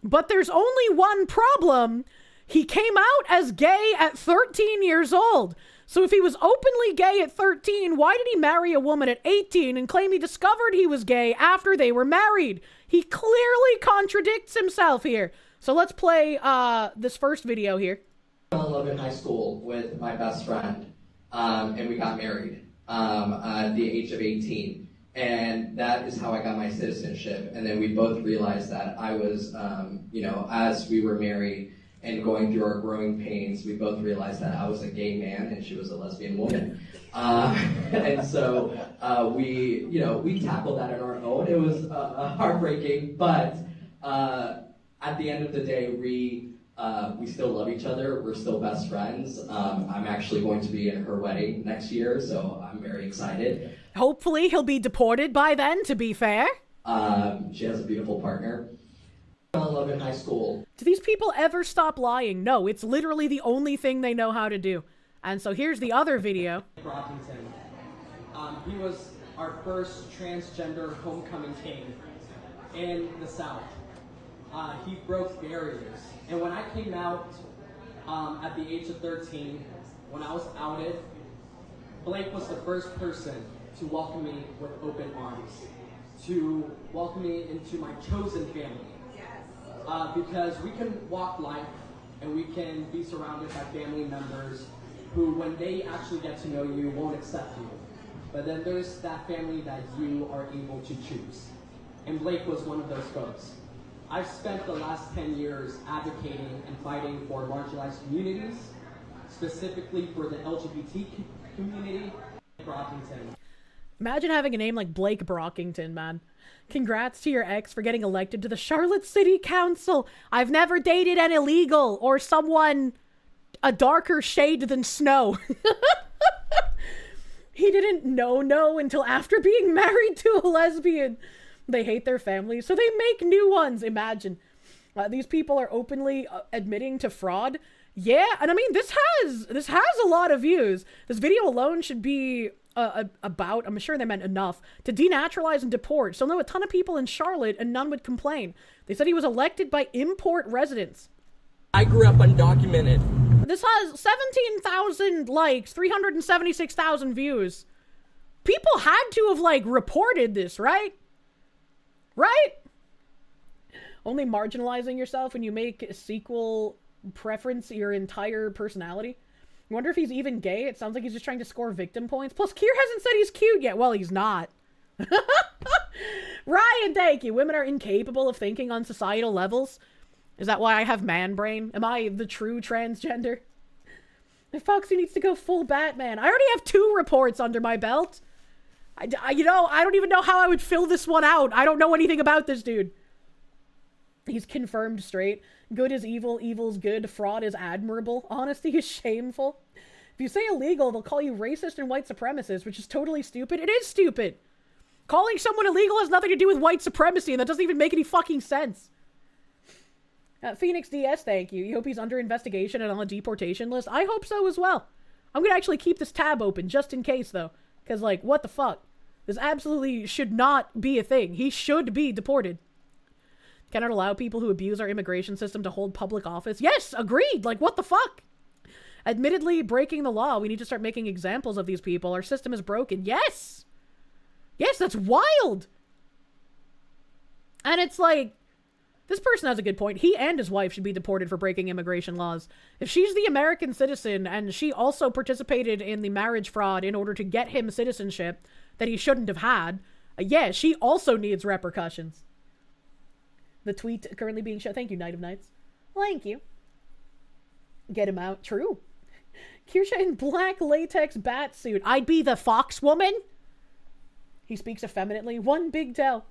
But there's only one problem. He came out as gay at 13 years old. So if he was openly gay at 13, why did he marry a woman at 18 and claim he discovered he was gay after they were married? He clearly contradicts himself here. So let's play this first video here. I fell in love in high school with my best friend, and we got married at the age of 18. And that is how I got my citizenship. And then we both realized that I was, as we were married and going through our growing pains, we both realized that I was a gay man and she was a lesbian woman. And so we tackled that on our own. It was heartbreaking, but at the end of the day, we still love each other. We're still best friends. I'm actually going to be in her wedding next year, so I'm very excited. Hopefully he'll be deported by then, to be fair. She has a beautiful partner. I fell in love in high school. Do these people ever stop lying? No, it's literally the only thing they know how to do. And so here's the other video. Brockington. He was our first transgender homecoming king in the South. He broke barriers. And when I came out at the age of 13, when I was outed, Blake was the first person to welcome me with open arms, to welcome me into my chosen family. Because we can walk life and we can be surrounded by family members who, when they actually get to know you, won't accept you. But then there's that family that you are able to choose. And Blake was one of those folks. I've spent the last 10 years advocating and fighting for marginalized communities, specifically for the LGBT community in Brockington. Imagine having a name like Blake Brockington, man. Congrats to your ex for getting elected to the Charlotte City Council. I've never dated an illegal or someone a darker shade than snow. He didn't know until after being married to a lesbian. They hate their families, so they make new ones. Imagine. These people are openly admitting to fraud. Yeah, and I mean, this has a lot of views. This video alone should be about, I'm sure they meant enough, to denaturalize and deport. So, no, a ton of people in Charlotte, and none would complain. They said he was elected by import residents. I grew up undocumented. This has 17,000 likes, 376,000 views. People had to have, like, reported this, right? Right? Only marginalizing yourself when you make a sequel preference your entire personality. I wonder if he's even gay. It sounds like he's just trying to score victim points. Plus, Kier hasn't said he's cute yet. Well, he's not. Ryan, thank you. Women are incapable of thinking on societal levels. Is that why I have man brain? Am I the true transgender? Foxy needs to go full Batman. I already have 2 reports under my belt. I don't even know how I would fill this one out. I don't know anything about this dude. He's confirmed straight. Good is evil, evil's good, fraud is admirable, honesty is shameful. If you say illegal, they'll call you racist and white supremacist, which is totally stupid. It is stupid. Calling someone illegal has nothing to do with white supremacy, and that doesn't even make any fucking sense. Phoenix DS, thank you. You hope he's under investigation and on a deportation list? I hope so as well. I'm gonna actually keep this tab open, just in case, though. Because, like, what the fuck? This absolutely should not be a thing. He should be deported. Cannot allow people who abuse our immigration system to hold public office. Yes, agreed! Like, what the fuck? Admittedly, breaking the law, we need to start making examples of these people. Our system is broken. Yes! Yes, that's wild! And it's like, this person has a good point. He and his wife should be deported for breaking immigration laws. If she's the American citizen and she also participated in the marriage fraud in order to get him citizenship that he shouldn't have had, yeah, she also needs repercussions. The tweet currently being shown. Thank you, Knight of Knights. Thank you. Get him out. True. Kirsche in black latex bat suit. I'd be the fox woman. He speaks effeminately. One big tell.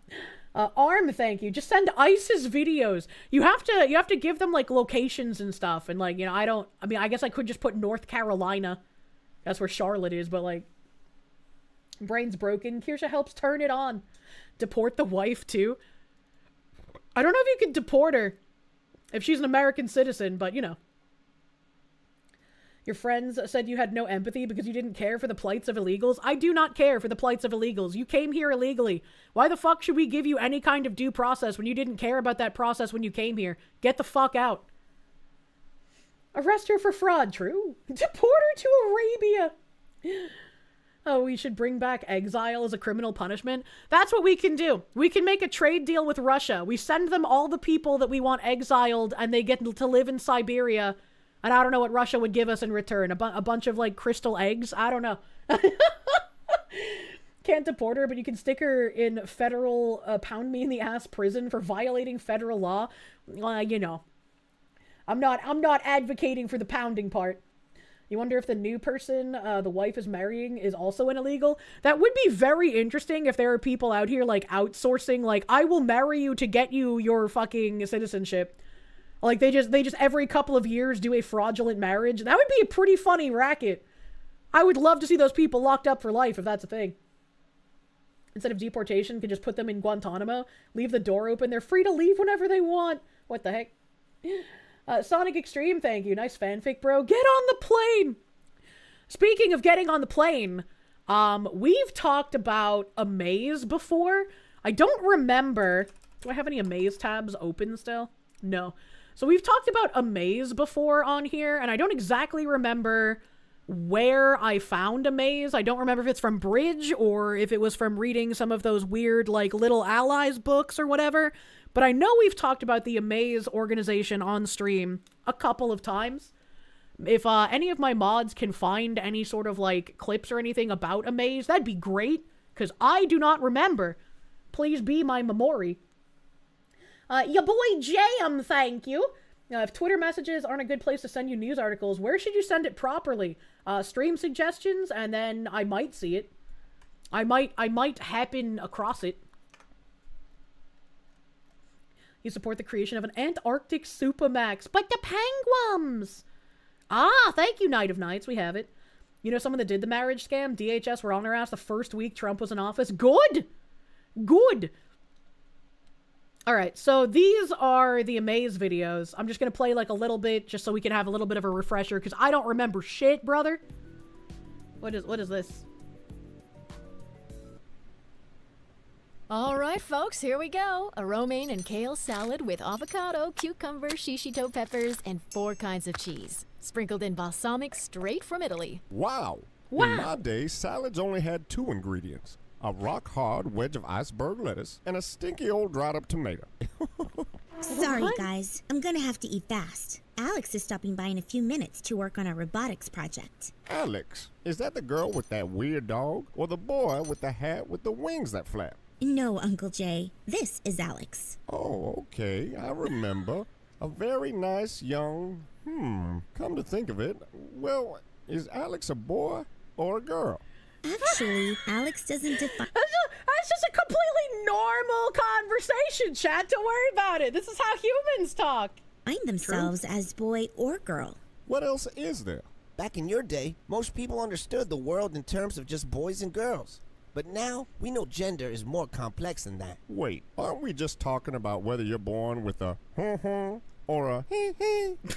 Arm, thank you. Just send ISIS videos. You have to give them like locations and stuff. And like, you know, I guess I could just put North Carolina. That's where Charlotte is, but like, brain's broken. Kirsche helps turn it on. Deport the wife too. I don't know if you could deport her if she's an American citizen, but you know. Your friends said you had no empathy because you didn't care for the plights of illegals. I do not care for the plights of illegals. You came here illegally. Why the fuck should we give you any kind of due process when you didn't care about that process when you came here? Get the fuck out. Arrest her for fraud, true. Deport her to Arabia. Oh, we should bring back exile as a criminal punishment. That's what we can do. We can make a trade deal with Russia. We send them all the people that we want exiled and they get to live in Siberia. And I don't know what Russia would give us in return. A bunch of, like, crystal eggs? I don't know. Can't deport her, but you can stick her in federal pound-me-in-the-ass prison for violating federal law. You know. I'm not advocating for the pounding part. You wonder if the new person the wife is marrying is also an illegal? That would be very interesting if there are people out here, like, outsourcing, like, I will marry you to get you your fucking citizenship. Like, they just every couple of years do a fraudulent marriage. That would be a pretty funny racket. I would love to see those people locked up for life if that's a thing. Instead of deportation, could just put them in Guantanamo, leave the door open. They're free to leave whenever they want. What the heck? Sonic Extreme, thank you. Nice fanfic, bro. Get on the plane! Speaking of getting on the plane, we've talked about Amaze before. I don't remember. Do I have any Amaze tabs open still? No. So we've talked about Amaze before on here, and I don't exactly remember where I found Amaze. I don't remember if it's from Bridge or if it was from reading some of those weird, like, Little Allies books or whatever. But I know we've talked about the Amaze organization on stream a couple of times. If any of my mods can find any sort of, like, clips or anything about Amaze, that'd be great, because I do not remember. Please be my memory. Ya boy Jam, thank you. If Twitter messages aren't a good place to send you news articles, where should you send it properly? Stream suggestions, and then I might see it. I might happen across it. You support the creation of an Antarctic Supamax, but the penguins! Ah, thank you, Knight of Knights, we have it. You know someone that did the marriage scam? DHS were on their ass the first week Trump was in office. Good! Good! Alright, so these are the Amaze videos. I'm just gonna play like a little bit just so we can have a little bit of a refresher, because I don't remember shit, brother. What is this? Alright, folks, here we go. A romaine and kale salad with avocado, cucumber, shishito peppers, and 4 kinds of cheese. Sprinkled in balsamic straight from Italy. Wow. In my day, salads only had 2 ingredients. A rock-hard wedge of iceberg lettuce, and a stinky old dried-up tomato. Sorry, guys. I'm gonna have to eat fast. Alex is stopping by in a few minutes to work on our robotics project. Alex? Is that the girl with that weird dog? Or the boy with the hat with the wings that flap? No, Uncle Jay. This is Alex. Oh, okay. I remember. A very nice young... Come to think of it, well, is Alex a boy or a girl? Actually, Alex doesn't define... That's just a completely normal conversation, chat. Don't worry about it. This is how humans talk. Find themselves as boy or girl. What else is there? Back in your day, most people understood the world in terms of just boys and girls. But now, we know gender is more complex than that. Wait, aren't we just talking about whether you're born with a or a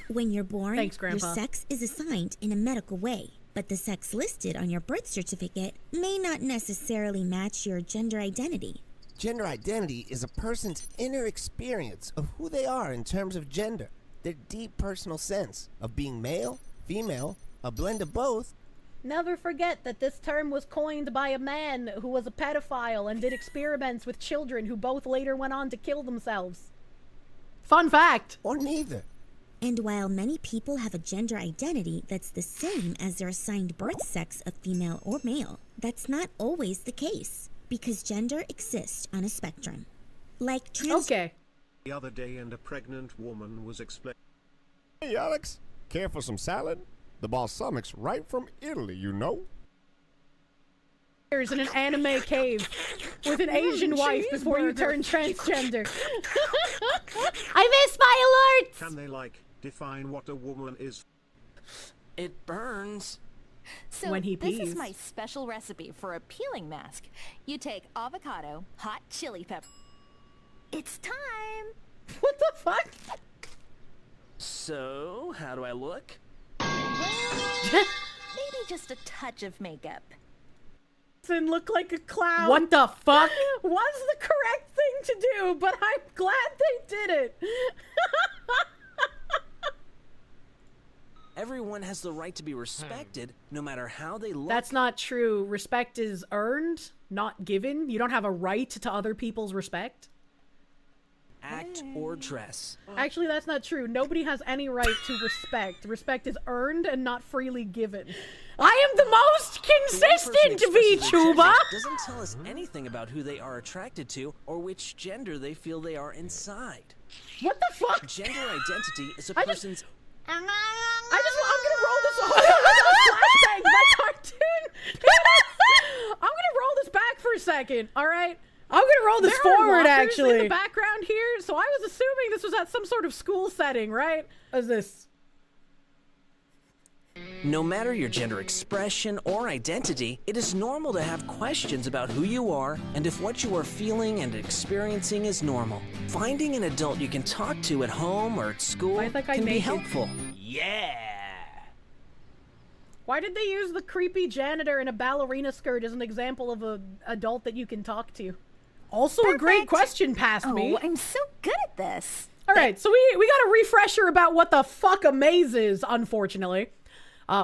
When you're born, Thanks, Grandpa. your sex is assigned in a medical way. But the sex listed on your birth certificate may not necessarily match your gender identity. Gender identity is a person's inner experience of who they are in terms of gender. Their deep personal sense of being male, female, a blend of both. Never forget that this term was coined by a man who was a pedophile and did experiments with children who both later went on to kill themselves. Fun fact. Or neither. And while many people have a gender identity that's the same as their assigned birth sex of female or male, that's not always the case, because gender exists on a spectrum. Like trans- Okay. The other day, and a pregnant woman was explaining. Hey, Alex, care for some salad? The balsamic's right from Italy, you know. In an anime cave with an Asian wife before you turn transgender. I missed my alerts! Can they, define what a woman is? It burns. So When he this pees. is my special recipe for a peeling mask. You take avocado, hot chili pepper. It's time! What the fuck? So, how do I look? Well, maybe just a touch of makeup. And look like a clown. What the fuck? Was the correct thing to do, but I'm glad they did it. Everyone has the right to be respected, no matter how they look. That's not true. Respect is earned, not given. You don't have a right to other people's respect. Act or dress. Actually, that's not true. Nobody has any right to respect. Respect is earned and not freely given. I am the most consistent, VTuber! Doesn't tell us anything about who they are attracted to or which gender they feel they are inside. What the fuck? Gender identity is a person's. I'm gonna roll this flashbang, my cartoon. I'm gonna roll this back for a second, all right? I'm gonna roll this forward, actually. In the background here, so I was assuming this was at some sort of school setting, right? What is this? No matter your gender expression or identity, it is normal to have questions about who you are and if what you are feeling and experiencing is normal. Finding an adult you can talk to at home or at school can be helpful. Yeah! Why did they use the creepy janitor in a ballerina skirt as an example of an adult that you can talk to? Also a great question past me. Oh, I'm so good at this. All right, so we got a refresher about what the fuck a maze is, unfortunately.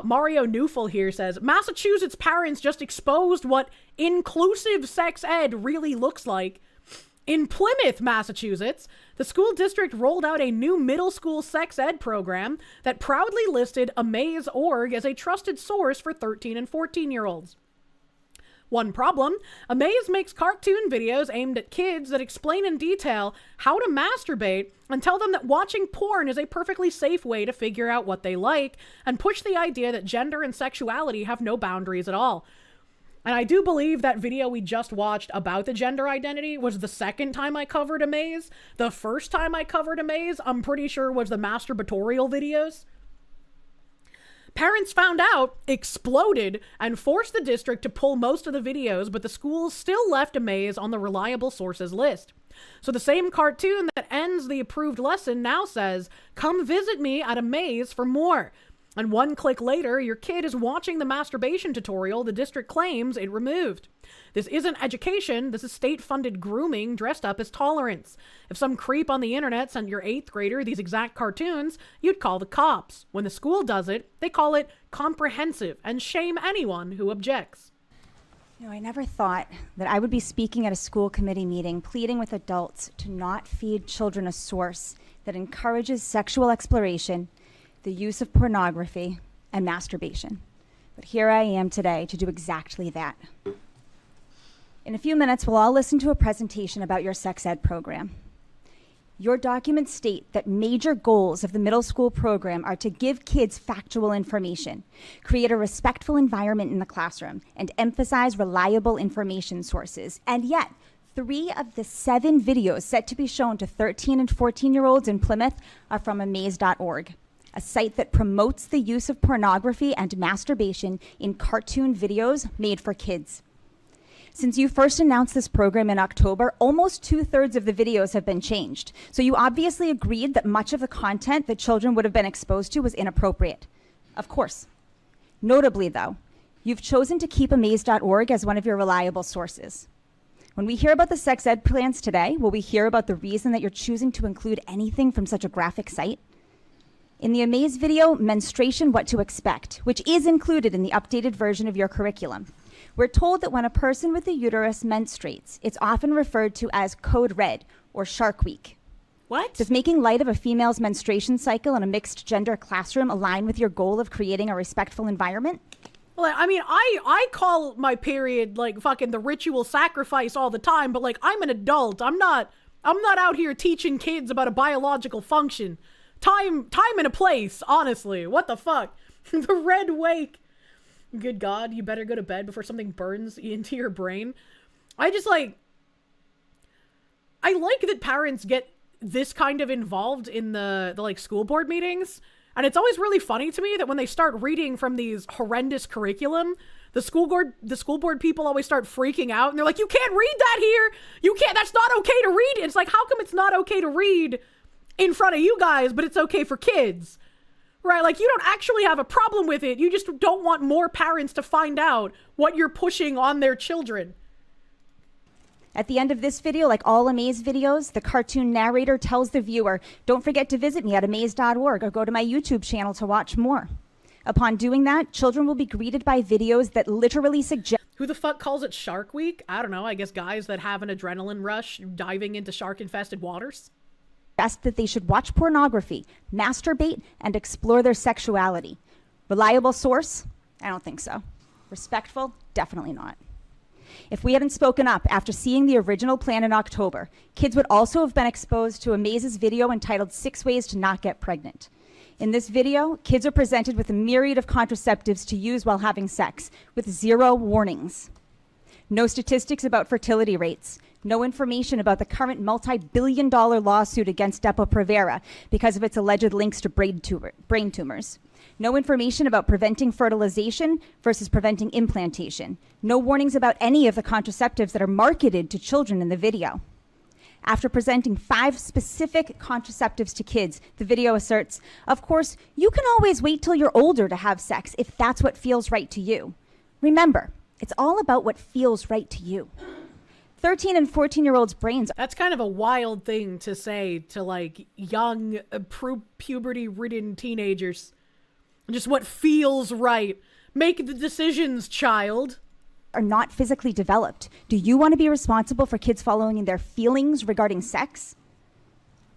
Mario Newful here says, Massachusetts parents just exposed what inclusive sex ed really looks like. In Plymouth, Massachusetts, the school district rolled out a new middle school sex ed program that proudly listed Amaze.org as a trusted source for 13 and 14-year-olds. One problem, Amaze makes cartoon videos aimed at kids that explain in detail how to masturbate and tell them that watching porn is a perfectly safe way to figure out what they like and push the idea that gender and sexuality have no boundaries at all. And I do believe that video we just watched about the gender identity was the second time I covered Amaze. The first time I covered Amaze, I'm pretty sure, was the masturbatorial videos. Parents found out, exploded, and forced the district to pull most of the videos, but the schools still left Amaze on the reliable sources list. So the same cartoon that ends the approved lesson now says, come visit me at Amaze for more. And one click later, your kid is watching the masturbation tutorial the district claims it removed. This isn't education, this is state-funded grooming dressed up as tolerance. If some creep on the internet sent your 8th grader these exact cartoons, you'd call the cops. When the school does it, they call it comprehensive and shame anyone who objects. You know, I never thought that I would be speaking at a school committee meeting pleading with adults to not feed children a source that encourages sexual exploration, the use of pornography, and masturbation. But here I am today to do exactly that. In a few minutes, we'll all listen to a presentation about your sex ed program. Your documents state that major goals of the middle school program are to give kids factual information, create a respectful environment in the classroom, and emphasize reliable information sources. And yet, 3 of the 7 videos set to be shown to 13 and 14-year-olds in Plymouth are from amaze.org, a site that promotes the use of pornography and masturbation in cartoon videos made for kids. Since you first announced this program in October, almost 2/3 of the videos have been changed. So you obviously agreed that much of the content that children would have been exposed to was inappropriate. Of course. Notably, though, you've chosen to keep amaze.org as one of your reliable sources. When we hear about the sex ed plans today, will we hear about the reason that you're choosing to include anything from such a graphic site? In the Amaze video, Menstruation What to Expect, which is included in the updated version of your curriculum, we're told that when a person with a uterus menstruates, it's often referred to as Code Red or Shark Week. What? Does making light of a female's menstruation cycle in a mixed gender classroom align with your goal of creating a respectful environment? Well, I mean, I call my period like fucking the ritual sacrifice all the time, but like I'm an adult. I'm not out here teaching kids about a biological function. Time and a place, honestly. What the fuck? The red wake. Good God, you better go to bed before something burns into your brain. I like that parents get this kind of involved in the like school board meetings. And it's always really funny to me that when they start reading from these horrendous curriculum, the school board people always start freaking out and they're like, you can't read that here. You can't, that's not okay to read. It's like, how come it's not okay to read in front of you guys, but it's okay for kids? Right? Like, you don't actually have a problem with it. You just don't want more parents to find out what you're pushing on their children. At the end of this video, like all Amaze videos, the cartoon narrator tells the viewer, don't forget to visit me at amaze.org or go to my YouTube channel to watch more. Upon doing that, children will be greeted by videos that literally suggest... Who the fuck calls it Shark Week? I don't know. I guess guys that have an adrenaline rush diving into shark-infested waters. That they should watch pornography, masturbate, and explore their sexuality. Reliable source? I don't think so. Respectful? Definitely not. If we hadn't spoken up after seeing the original plan in October, kids would also have been exposed to Amaze's video entitled 6 Ways to Not Get Pregnant. In this video, kids are presented with a myriad of contraceptives to use while having sex, with 0 warnings. No statistics about fertility rates. No information about the current multi-billion-dollar lawsuit against Depo-Provera because of its alleged links to brain tumors. No information about preventing fertilization versus preventing implantation. No warnings about any of the contraceptives that are marketed to children in the video. After presenting 5 specific contraceptives to kids, the video asserts, of course, you can always wait till you're older to have sex if that's what feels right to you. Remember, it's all about what feels right to you. 13 and 14-year-olds' brains. That's kind of a wild thing to say to like young, puberty-ridden teenagers. Just what feels right. Make the decisions, child. Are not physically developed. Do you want to be responsible for kids following their feelings regarding sex?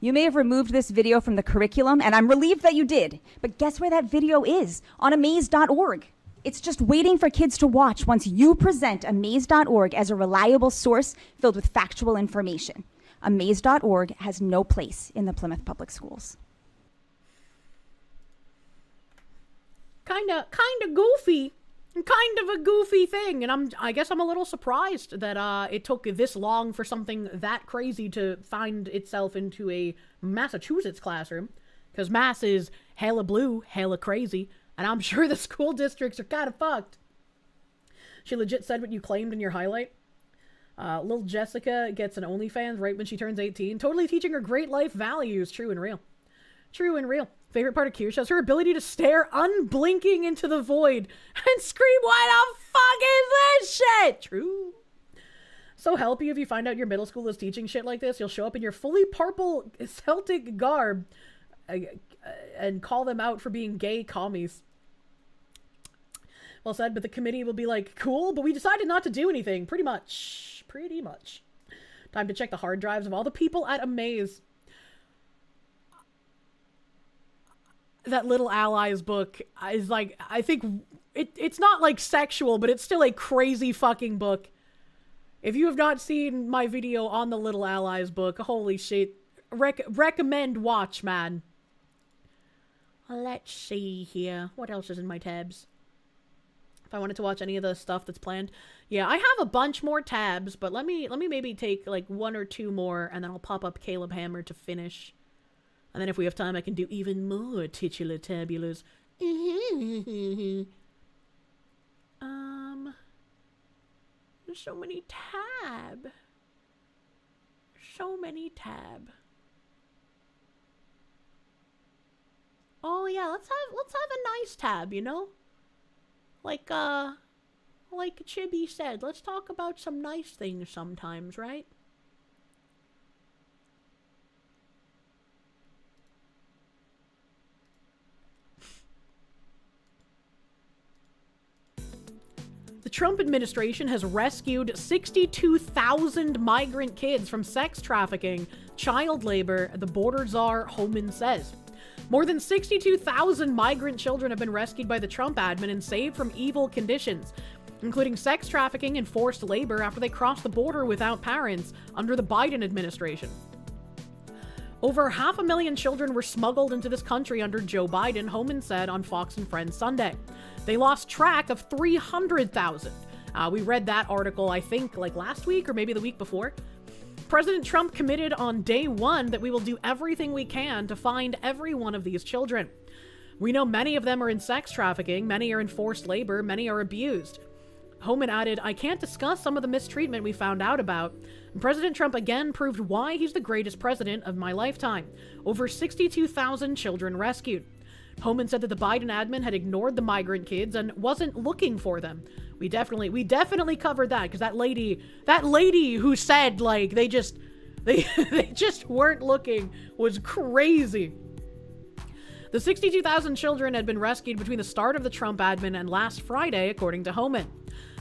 You may have removed this video from the curriculum, and I'm relieved that you did. But guess where that video is? On amaze.org. It's just waiting for kids to watch once you present amaze.org as a reliable source filled with factual information. Amaze.org has no place in the Plymouth Public Schools. Kind of goofy. Kind of a goofy thing. And I guess I'm a little surprised that it took this long for something that crazy to find itself into a Massachusetts classroom. Because Mass is hella blue, hella crazy. And I'm sure the school districts are kind of fucked. She legit said what you claimed in your highlight. Little Jessica gets an OnlyFans right when she turns 18. Totally teaching her great life values. True and real. True and real. Favorite part of Kirsche is her ability to stare unblinking into the void and scream, what the fuck is this shit? True. So help you if you find out your middle school is teaching shit like this. You'll show up in your fully purple Celtic garb and call them out for being gay commies. Well said, but the committee will be like, cool, but we decided not to do anything. Pretty much. Pretty much. Time to check the hard drives of all the people at Amaze. That Little Allies book is like, I think it's not like sexual, but it's still a crazy fucking book. If you have not seen my video on the Little Allies book, holy shit. Recommend watch, man. Let's see here. What else is in my tabs? If I wanted to watch any of the stuff that's planned. Yeah, I have a bunch more tabs, but let me maybe take like 1 or 2 more, and then I'll pop up Caleb Hammer to finish. And then if we have time, I can do even more titular tabulars. There's so many tab. So many tab. Oh yeah, let's have a nice tab, you know? Like Chibi said, let's talk about some nice things sometimes, right? The Trump administration has rescued 62,000 migrant kids from sex trafficking, child labor, the border czar Homan says. More than 62,000 migrant children have been rescued by the Trump admin and saved from evil conditions, including sex trafficking and forced labor after they crossed the border without parents under the Biden administration. Over 500,000 children were smuggled into this country under Joe Biden, Homan said on Fox and Friends Sunday. They lost track of 300,000. We read that article, I think, like last week or maybe the week before. President Trump committed on day one that we will do everything we can to find every one of these children. We know many of them are in sex trafficking, many are in forced labor, many are abused. Homan added, I can't discuss some of the mistreatment we found out about. And President Trump again proved why he's the greatest president of my lifetime. Over 62,000 children rescued. Homan said that the Biden admin had ignored the migrant kids and wasn't looking for them. We definitely covered that, because that lady who said like they just weren't looking was crazy. The 62,000 children had been rescued between the start of the Trump admin and last Friday, according to Homan.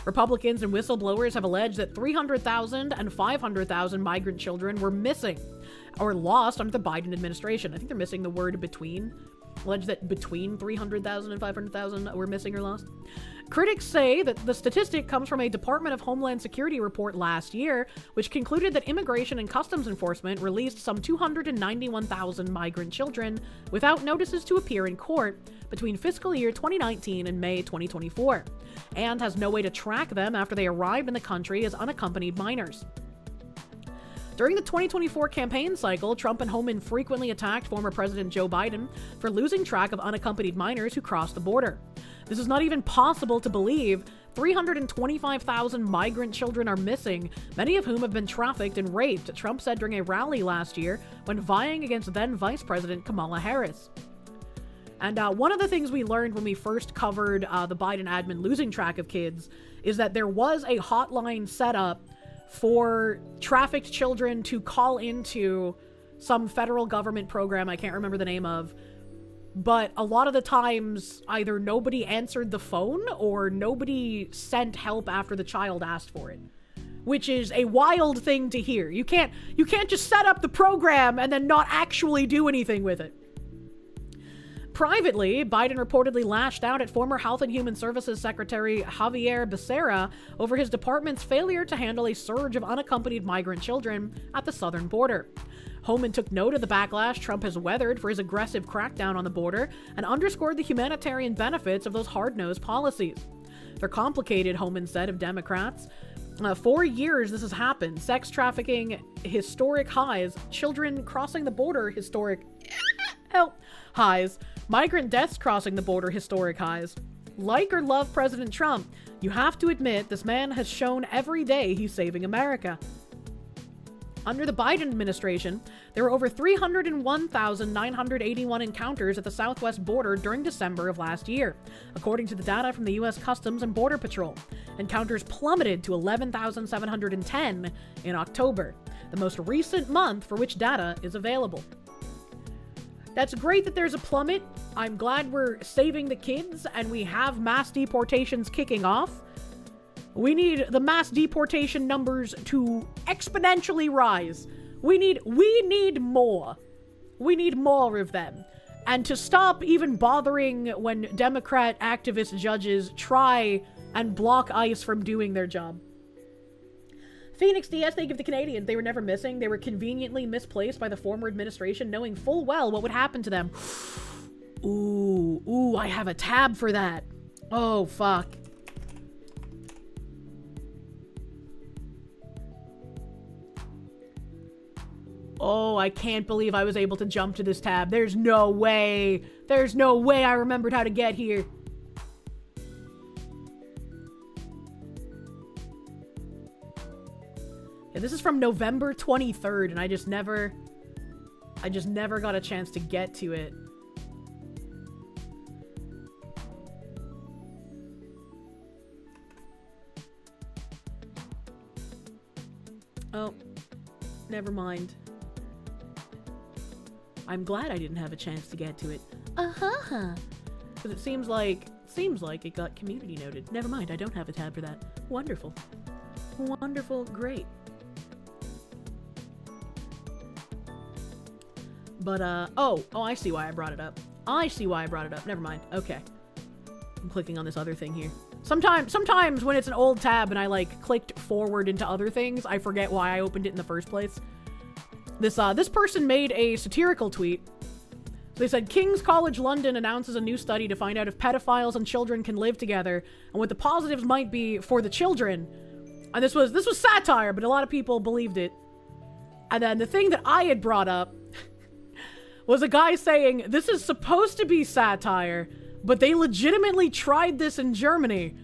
Republicans and whistleblowers have alleged that 300,000 and 500,000 migrant children were missing or lost under the Biden administration. I think they're missing the word between. Alleged that between 300,000 and 500,000 were missing or lost. Critics say that the statistic comes from a Department of Homeland Security report last year, which concluded that Immigration and Customs Enforcement released some 291,000 migrant children without notices to appear in court between fiscal year 2019 and May 2024, and has no way to track them after they arrived in the country as unaccompanied minors. During the 2024 campaign cycle, Trump and Homan frequently attacked former President Joe Biden for losing track of unaccompanied minors who crossed the border. This is not even possible to believe. 325,000 migrant children are missing, many of whom have been trafficked and raped, Trump said during a rally last year when vying against then Vice President Kamala Harris. And one of the things we learned when we first covered the Biden admin losing track of kids is that there was a hotline set up for trafficked children to call into some federal government program I can't remember the name of, but a lot of the times either nobody answered the phone or nobody sent help after the child asked for it, which is a wild thing to hear. You can't just set up the program and then not actually do anything with it. Privately, Biden reportedly lashed out at former Health and Human Services Secretary Javier Becerra over his department's failure to handle a surge of unaccompanied migrant children at the southern border. Homan took note of the backlash Trump has weathered for his aggressive crackdown on the border and underscored the humanitarian benefits of those hard-nosed policies. They're complicated, Homan said of Democrats. 4 years this has happened. Sex trafficking, historic highs. Children crossing the border, historic highs. Migrant deaths crossing the border, historic highs. Like or love President Trump, you have to admit this man has shown every day he's saving America. Under the Biden administration, there were over 301,981 encounters at the southwest border during December of last year, according to the data from the U.S. Customs and Border Patrol. Encounters plummeted to 11,710 in October, the most recent month for which data is available. That's great that there's a plummet. I'm glad we're saving the kids and we have mass deportations kicking off. We need the mass deportation numbers to exponentially rise. We need more. We need more of them. And to stop even bothering when Democrat activist judges try and block ICE from doing their job. Phoenix DS, they give the Canadians. They were never missing. They were conveniently misplaced by the former administration, knowing full well what would happen to them. Ooh, I have a tab for that. Oh, fuck. Oh, I can't believe I was able to jump to this tab. There's no way. There's no way I remembered how to get here. Yeah, this is from November 23rd, and I just never got a chance to get to it. Oh, never mind. I'm glad I didn't have a chance to get to it. Uh-huh. Because it seems like it got community noted. Never mind, I don't have a tab for that. Wonderful. Wonderful, great. But, oh, I see why I brought it up. I see why I brought it up. Never mind. Okay. I'm clicking on this other thing here. Sometimes when it's an old tab and I, like, clicked forward into other things, I forget why I opened it in the first place. This person made a satirical tweet. So they said, King's College London announces a new study to find out if pedophiles and children can live together and what the positives might be for the children. And this was satire, but a lot of people believed it. And then the thing that I had brought up was a guy saying, this is supposed to be satire, but they legitimately tried this in Germany.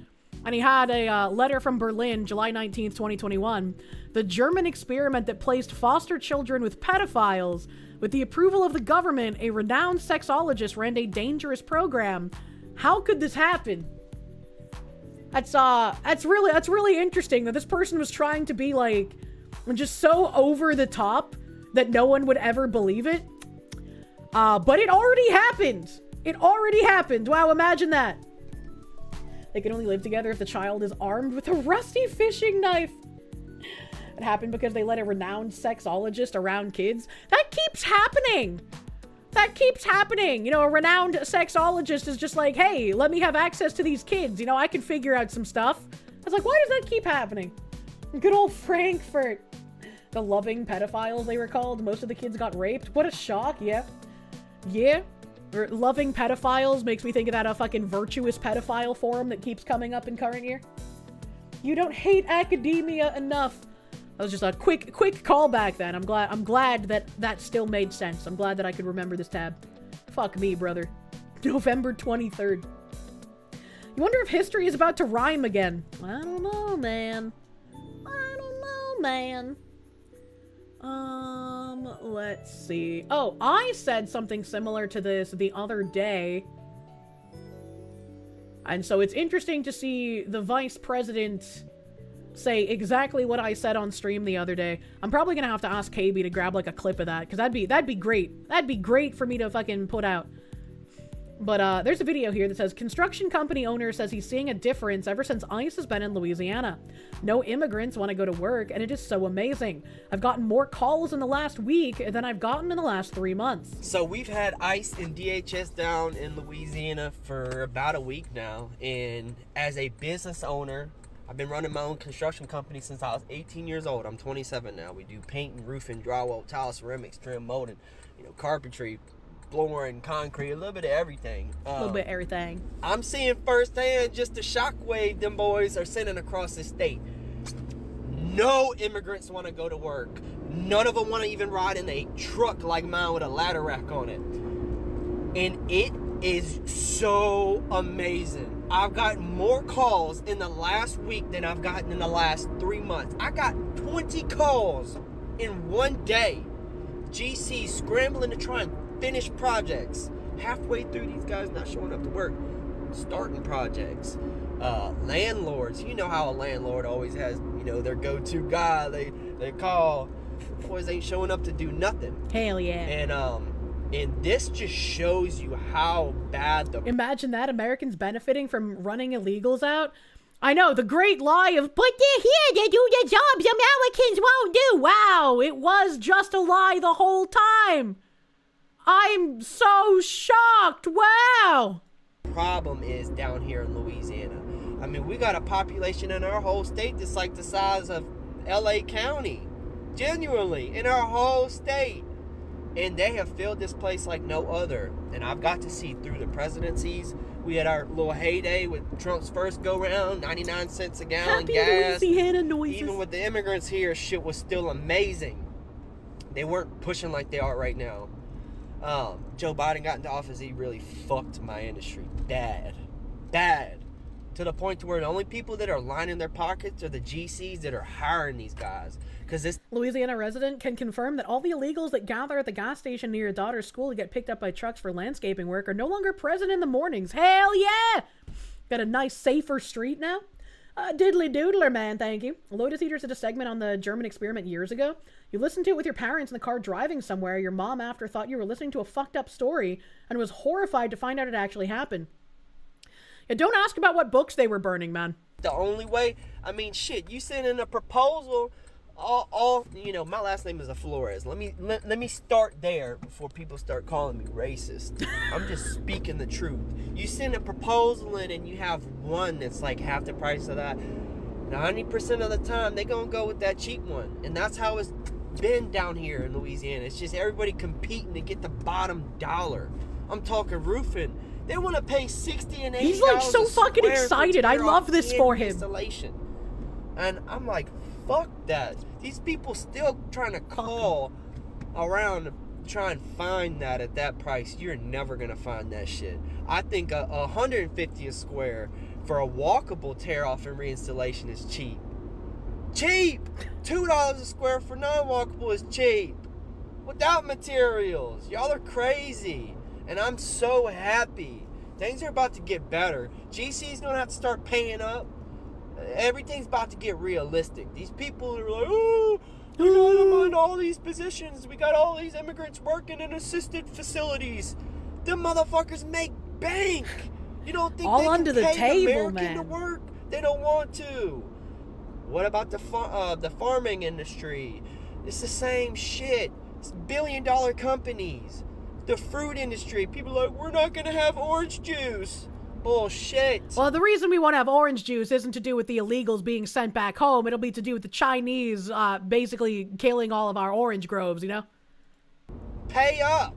And he had a letter from Berlin, July 19th, 2021. The German experiment that placed foster children with pedophiles. With the approval of the government, a renowned sexologist ran a dangerous program. How could this happen? That's really interesting that this person was trying to be like, just so over the top that no one would ever believe it. But it already happened. It already happened. Wow, imagine that. They can only live together if the child is armed with a rusty fishing knife. It happened because they let a renowned sexologist around kids. That keeps happening. That keeps happening. You know, a renowned sexologist is just like, hey, let me have access to these kids. You know, I can figure out some stuff. I was like, why does that keep happening? Good old Frankfurt. The loving pedophiles, they were called. Most of the kids got raped. What a shock, yeah. Yeah. Loving pedophiles makes me think of that fucking virtuous pedophile forum that keeps coming up in current year. You don't hate academia enough. That was just a quick callback then. I'm glad that still made sense. I'm glad that I could remember this tab. Fuck me, brother. November 23rd. You wonder if history is about to rhyme again. I don't know, man. Let's see. Oh, I said something similar to this the other day. And so it's interesting to see the vice president say exactly what I said on stream the other day. I'm probably gonna have to ask KB to grab like a clip of that, because that'd be great. That'd be great for me to fucking put out. But there's a video here that says, construction company owner says he's seeing a difference ever since ICE has been in Louisiana. No immigrants want to go to work, and it is so amazing. I've gotten more calls in the last week than I've gotten in the last 3 months. So we've had ICE and DHS down in Louisiana for about a week now, and as a business owner, I've been running my own construction company since I was 18 years old. I'm 27 now. We do painting, roofing, drywall, tile, ceramics, trim, molding, carpentry, flooring, concrete, a little bit of everything. A little bit of everything. I'm seeing firsthand just the shockwave them boys are sending across the state. No immigrants want to go to work. None of them want to even ride in a truck like mine with a ladder rack on it. And it is so amazing. I've gotten more calls in the last week than I've gotten in the last 3 months. I got 20 calls in one day. GC scrambling to try and finish projects. Halfway through, these guys not showing up to work, starting projects. Landlords, you know how a landlord always has, their go-to guy they call. Boys ain't showing up to do nothing. Hell yeah. And this just shows you how bad the... Imagine that, Americans benefiting from running illegals out. I know, the great lie of, but they're here to do the jobs Americans won't do. Wow, it was just a lie the whole time. I'm so shocked. Wow. Problem is down here in Louisiana. I mean, we got a population in our whole state that's like the size of LA County. Genuinely, in our whole state. And they have filled this place like no other. And I've got to see through the presidencies. We had our little heyday with Trump's first go-round, 99 cents a gallon Happy gas. Louisiana noises. Even with the immigrants here, shit was still amazing. They weren't pushing like they are right now. Joe Biden got into office, he really fucked my industry bad. To the point to where the only people that are lining their pockets are the GCs that are hiring these guys. Because this Louisiana resident can confirm that all the illegals that gather at the gas station near your daughter's school to get picked up by trucks for landscaping work are no longer present in the mornings. Hell yeah! Got a nice, safer street now. Diddly doodler, man, thank you. Lotus Eaters did a segment on the German experiment years ago. You listened to it with your parents in the car driving somewhere. Your mom after thought you were listening to a fucked up story and was horrified to find out it actually happened. Yeah, don't ask about what books they were burning, man. The only way, I mean, shit, you send in a proposal, all you know, my last name is Flores. Let me start there before people start calling me racist. I'm just speaking the truth. You send a proposal in and you have one that's like half the price of that. 90% of the time, they're going to go with that cheap one. And that's how it's been down here in Louisiana. It's just everybody competing to get the bottom dollar. I'm talking roofing. They want to pay $60 and $80. He's like so fucking excited. I love this for him. Installation. And I'm like, fuck that. These people still trying to call around to try and find that at that price. You're never going to find that shit. I think $150 a square for a walkable tear off and reinstallation is cheap. Cheap! $2 a square for non-walkable is cheap. Without materials. Y'all are crazy. And I'm so happy. Things are about to get better. GC's gonna have to start paying up. Everything's about to get realistic. These people are like, oh, we gotta mind all these positions. We got all these immigrants working in assisted facilities. Them motherfuckers make bank. You don't think all they under can the pay table, American man. to work? They don't want to. What about the farming industry? It's the same shit. It's billion-dollar companies. The fruit industry, people are like, we're not gonna have orange juice. Bullshit. Well, the reason we want to have orange juice isn't to do with the illegals being sent back home. It'll be to do with the Chinese basically killing all of our orange groves, you know? Pay up.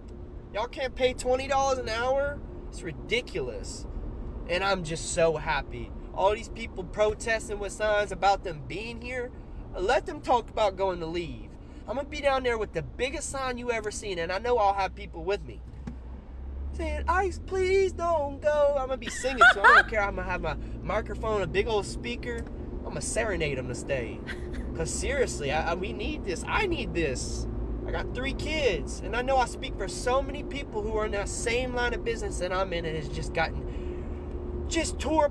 Y'all can't pay $20 an hour? It's ridiculous. And I'm just so happy. All these people protesting with signs about them being here, let them talk about going to leave. I'm going to be down there with the biggest sign you ever seen, and I know I'll have people with me. Saying, Ice, please don't go. I'm going to be singing, so I don't care. I'm going to have my microphone, a big old speaker. I'm going to serenade them to stay. Because seriously, we need this. I need this. I got 3 kids, and I know I speak for so many people who are in that same line of business that I'm in and has just gotten tore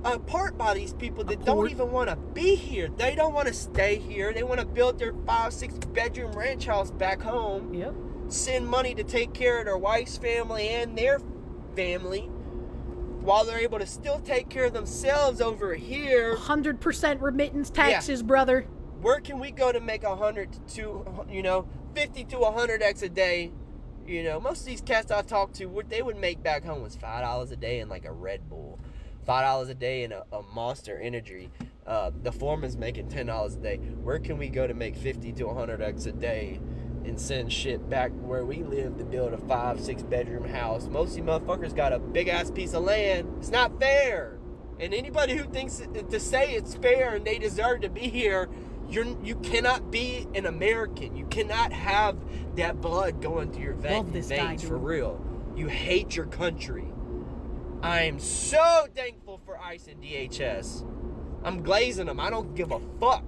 apart by these people that don't even want to be here. They don't want to stay here. They want to build their 5-6 bedroom ranch house back home. Yep. Send money to take care of their wife's family and their family while they're able to still take care of themselves over here. 100% remittance taxes, brother. Where can we go to make 100 to 50 to 100x a day? You know, most of these cats I talk to, what they would make back home was $5 a day in like a Red Bull, $5 a day in a Monster Energy. The foreman's making $10 a day. Where can we go to make 50 to 100x a day and send shit back where we live to build a 5-6 bedroom house? Most of you motherfuckers got a big ass piece of land. It's not fair. And anybody who thinks to say it's fair and they deserve to be here, you cannot be an American. You cannot have that blood going through your veins for real. You hate your country. I am so thankful for ICE and DHS. I'm glazing them. I don't give a fuck.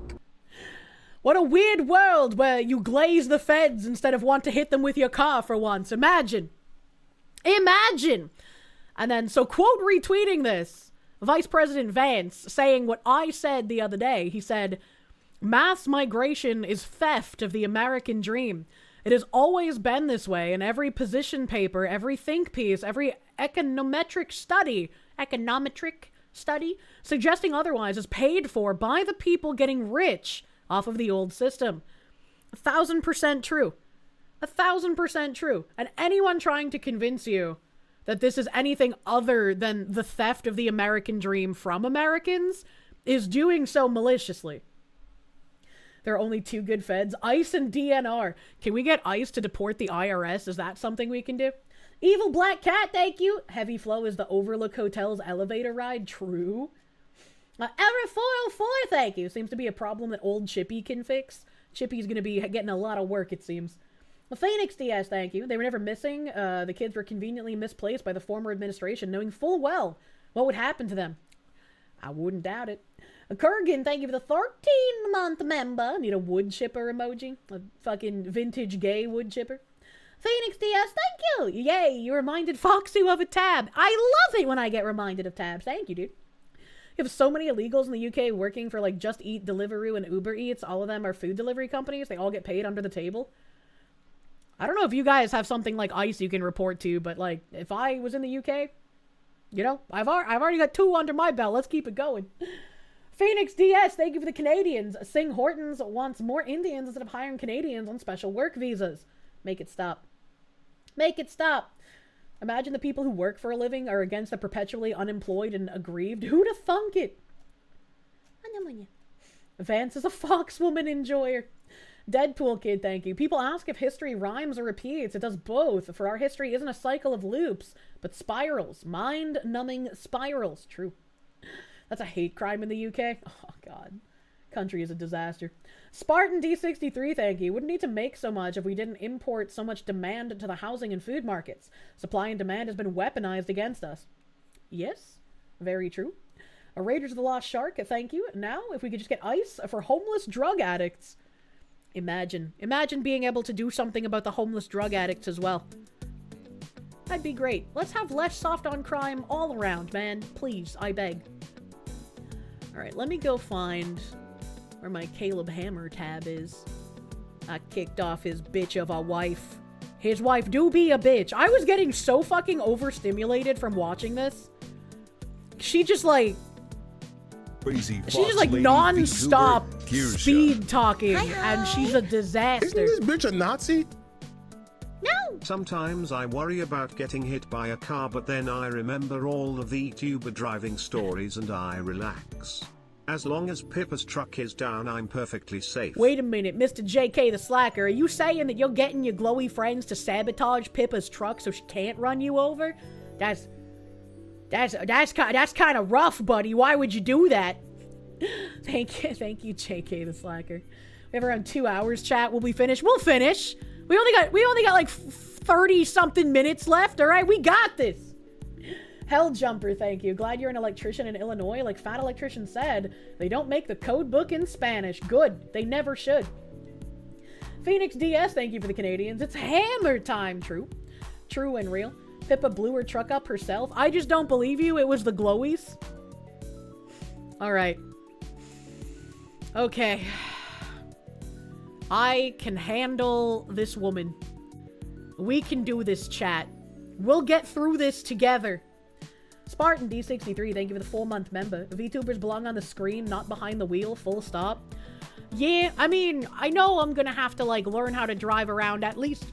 What a weird world where you glaze the feds instead of want to hit them with your car for once. Imagine. And then, so quote retweeting this, Vice President Vance saying what I said the other day. He said, mass migration is theft of the American dream. It has always been this way in every position paper, every think piece, every econometric study suggesting otherwise is paid for by the people getting rich off of the old system. 1,000% true. 1,000% true. And anyone trying to convince you that this is anything other than the theft of the American dream from Americans is doing so maliciously. There are only 2 good feds, ICE and DNR. Can we get ICE to deport the IRS? Is that something we can do? Evil Black Cat, thank you. Heavy Flow is the Overlook Hotel's elevator ride. True. Error 404, thank you. Seems to be a problem that old Chippy can fix. Chippy's gonna be getting a lot of work, it seems. Well, Phoenix DS, thank you. They were never missing. The kids were conveniently misplaced by the former administration, knowing full well what would happen to them. I wouldn't doubt it. Kurgan, thank you for the 13-month member. Need a wood chipper emoji. A fucking vintage gay wood chipper. Phoenix DS, thank you. Yay, you reminded Foxu of a tab. I love it when I get reminded of tabs. Thank you, dude. You have so many illegals in the UK working for like Just Eat, Deliveroo, and Uber Eats. All of them are food delivery companies. They all get paid under the table. I don't know if you guys have something like ICE you can report to, but like if I was in the UK, you know, I've already got 2 under my belt. Let's keep it going. Phoenix DS, thank you for the Canadians. Sing Hortons wants more Indians instead of hiring Canadians on special work visas. Make it stop. Make it stop. Imagine the people who work for a living are against the perpetually unemployed and aggrieved. Who'd have thunk it? Vance is a Foxwoman enjoyer. Deadpool Kid, thank you. People ask if history rhymes or repeats. It does both, for our history isn't a cycle of loops, but spirals. Mind-numbing spirals. True. That's a hate crime in the UK. Oh, God. Country is a disaster. Spartan D63, thank you. Wouldn't need to make so much if we didn't import so much demand to the housing and food markets. Supply and demand has been weaponized against us. Yes, very true. A Raiders of the Lost Shark, thank you. Now, if we could just get ICE for homeless drug addicts. Imagine being able to do something about the homeless drug addicts as well. That'd be great. Let's have less soft on crime all around, man. Please, I beg. Alright, let me go find where my Caleb Hammer tab is. I kicked off his bitch of a wife. His wife do be a bitch. I was getting so fucking overstimulated from watching this. She just like... Crazy she's just like non-stop speed talking, and she's a disaster. Isn't this bitch a Nazi? No! Sometimes I worry about getting hit by a car, but then I remember all the VTuber driving stories and I relax. As long as Pippa's truck is down, I'm perfectly safe. Wait a minute, Mr. JK the Slacker, are you saying that you're getting your glowy friends to sabotage Pippa's truck so she can't run you over? That's kind of rough, buddy. Why would you do that? Thank you, JK the Slacker. We have around 2 hours, chat. Will we finish? We'll finish. We only got like 30 something minutes left. All right, we got this. Hell Jumper, thank you. Glad you're an electrician in Illinois. Like Fat Electrician said, they don't make the code book in Spanish. Good. They never should. Phoenix DS, thank you for the Canadians. It's hammer time. True. True and real. Pippa blew her truck up herself. I just don't believe you. It was the glowies. Alright. Okay. I can handle this woman. We can do this, chat. We'll get through this together. Spartan D63, thank you for the 4-month member. VTubers belong on the screen, not behind the wheel, full stop. Yeah, I mean, I know I'm gonna have to, like, learn how to drive around at least...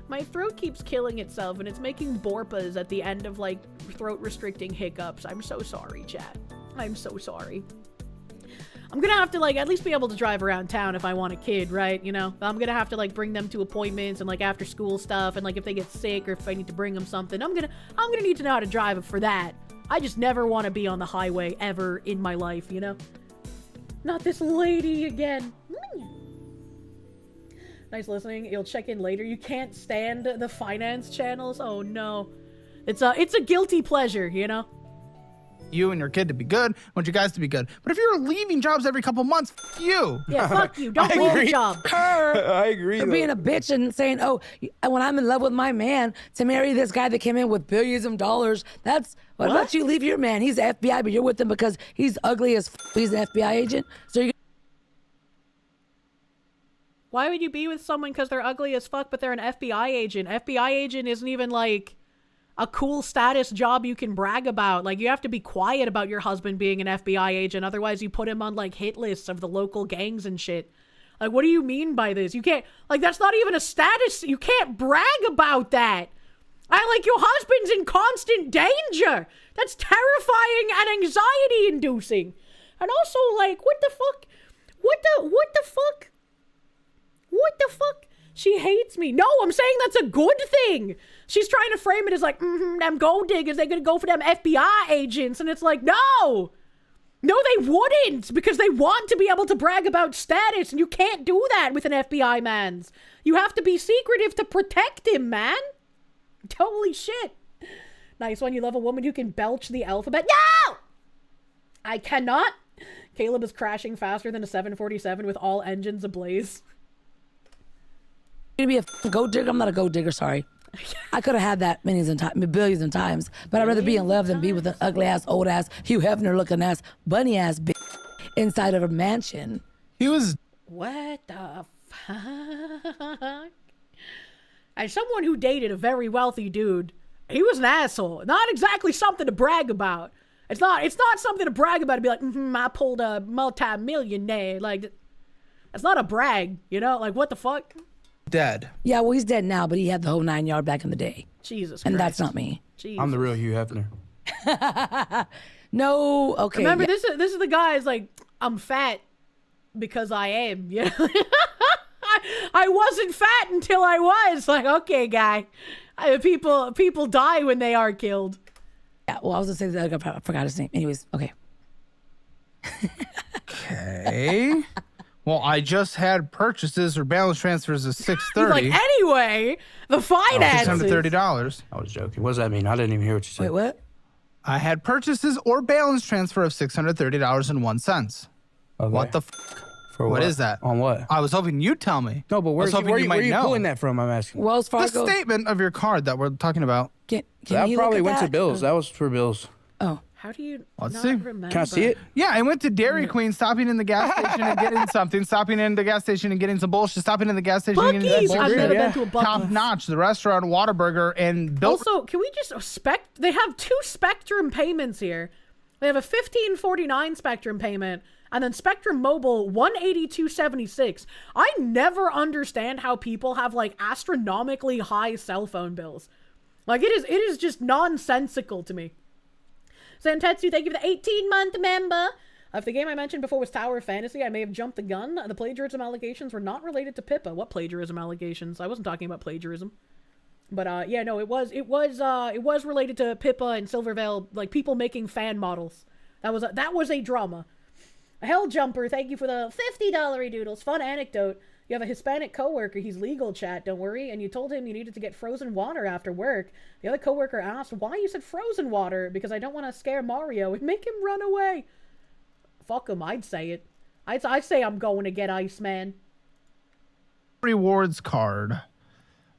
My throat keeps killing itself, and it's making borpas at the end of, like, throat-restricting hiccups. I'm so sorry, chat. I'm so sorry. I'm gonna have to, like, at least be able to drive around town if I want a kid, right? You know? I'm gonna have to, like, bring them to appointments and, like, after-school stuff, and, like, if they get sick or if I need to bring them something, I'm gonna need to know how to drive for that. I just never want to be on the highway ever in my life, you know? Not this lady again. Nice listening. You'll check in later. You can't stand the finance channels? Oh, no. It's a guilty pleasure, you know? You and your kid to be good. I want you guys to be good. But if you're leaving jobs every couple months, f you. Yeah, fuck you. Don't leave a job. I agree. For being a bitch and saying, oh, when I'm in love with my man, to marry this guy that came in with billions of dollars, that's... What about you leave your man? He's the FBI, but you're with him because he's ugly as f. He's an FBI agent. So you're... Why would you be with someone because they're ugly as fuck, but they're an FBI agent? FBI agent isn't even, like, a cool status job you can brag about. Like, you have to be quiet about your husband being an FBI agent. Otherwise, you put him on, like, hit lists of the local gangs and shit. Like, what do you mean by this? You can't, like, that's not even a status. You can't brag about that. Your husband's in constant danger. That's terrifying and anxiety-inducing. And also, like, what the fuck? What the fuck? She hates me. No, I'm saying that's a good thing. She's trying to frame it as like, them gold diggers, they're gonna go for them FBI agents. And it's like, no. No, they wouldn't, because they want to be able to brag about status, and you can't do that with an FBI mans. You have to be secretive to protect him, man. Holy shit. Nice one. You love a woman who can belch the alphabet. No! I cannot. Caleb is crashing faster than a 747 with all engines ablaze. To be a gold digger? I'm not a gold digger, sorry. I could have had that billions of times, but I'd rather be in love than be with an ugly ass, old ass, Hugh Hefner looking ass, bunny ass bitch inside of a mansion. He was. What the fuck? As someone who dated a very wealthy dude, he was an asshole. Not exactly something to brag about. It's not something to brag about to be like, I pulled a multi-millionaire. Like, that's not a brag, you know? Like, what the fuck? Dead. Yeah, well, he's dead now, but he had the whole 9 yard back in the day. Jesus And Christ. that's not me. Jesus. I'm the real Hugh Hefner. No, okay. Remember, yeah. this is the guy is like, I'm fat because I am. You know? I wasn't fat until I was. Like, okay, guy. People die when they are killed. Yeah, well, I was going to say the other guy, I forgot his name. Anyways, okay. Okay. Well, I just had purchases or balance transfers of $630. He's like, anyway, the finances. $630. I was joking. What does that mean? I didn't even hear what you said. Wait, what? I had purchases or balance transfer of $630.01. Okay. What the For what is that? On what? I was hoping you'd tell me. No, but I was hoping where you are might you know. pulling that from? I'm asking. Wells The Fargo. statement of your card that we're talking about. Can That you probably look at went to that? bills. That was for bills. Oh. How do you Let's not see. remember? Can I see it? Yeah, I went to Dairy Queen, stopping in the gas station and getting something, stopping in the gas station and getting some bullshit, stopping in the gas station and getting Buc-ee's! some I've bullshit. never been to a Buc-ee's. Top notch, the restaurant, Whataburger, and built. Also, can we just they have 2 Spectrum payments here. They have a $15.49 Spectrum payment and then Spectrum Mobile $182.76. I never understand how people have like astronomically high cell phone bills. Like it is just nonsensical to me. Santetsu, thank you for the 18-month member. If the game I mentioned before was Tower of Fantasy, I may have jumped the gun. The plagiarism allegations were not related to Pippa. What plagiarism allegations? I wasn't talking about plagiarism. But yeah, no, it was related to Pippa and Silvervale, like people making fan models. That was a drama. Hell Jumper, thank you for the $50 doodles. Fun anecdote. You have a Hispanic coworker, he's legal, chat, don't worry, and you told him you needed to get frozen water after work. The other coworker asked why you said frozen water, because I don't want to scare Mario and make him run away. Fuck him, I'd say it. I'd say I'm going to get Iceman. Rewards card.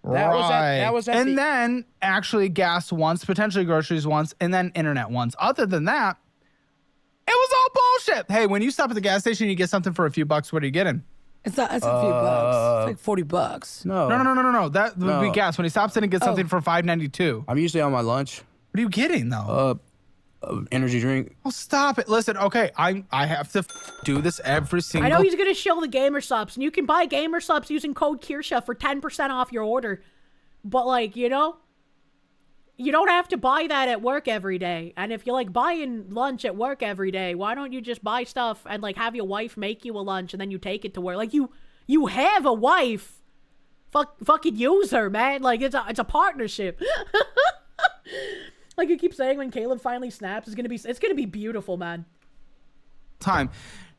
That was at and then actually gas once, potentially groceries once, and then internet once. Other than that, it was all bullshit. Hey, when you stop at the gas station, you get something for a few bucks. What are you getting? It's a few bucks. It's like $40. No. No. That would be gas. When he stops in and gets something for $5.92. I'm usually on my lunch. What are you getting though? Energy drink. Oh, stop it. Listen, okay, I have to do this every single. I know he's gonna shill the gamer subs, and you can buy gamer subs using code Kirsche for 10% off your order. But like, you know, you don't have to buy that at work every day. And if you like buying lunch at work every day, why don't you just buy stuff and like have your wife make you a lunch and then you take it to work? Like you have a wife. Fucking use her, man. Like it's a partnership. Like you keep saying, when Caleb finally snaps, it's gonna be beautiful, man. Time.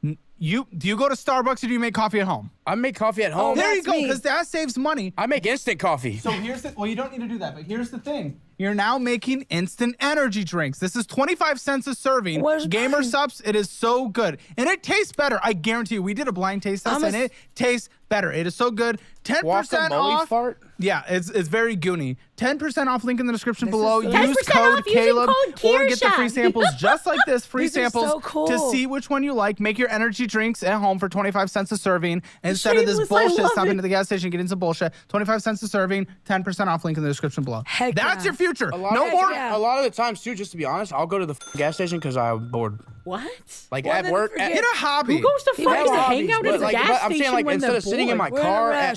Do you go to Starbucks or do you make coffee at home? I make coffee at home. There you go, because that saves money. I make instant coffee. So well, you don't need to do that, but here's the thing. You're now making instant energy drinks. This is 25 cents a serving. Gamer Subs, it is so good. And it tastes better. I guarantee you. We did a blind taste test and it tastes better. It is so good. 10% Guacamole off. Fart? Yeah, it's very goony. 10% off, link in the description below. So use code Caleb or get the free Kirsche. samples just like this. Free These are samples so cool. to see which one you like. Make your energy drinks at home for 25 cents a serving. Instead of this Shameless, I bullshit, love stopping it. at the gas station, getting some bullshit. 25 cents a serving, 10% off, link in the description below. Heck That's yeah. your future. A lot of the times too, just to be honest, I'll go to the gas station because I'm bored. What? Like at work. Get a hobby. Who goes to fucking hang out at the gas I'm saying, station like, when instead they're of sitting in my bored? car,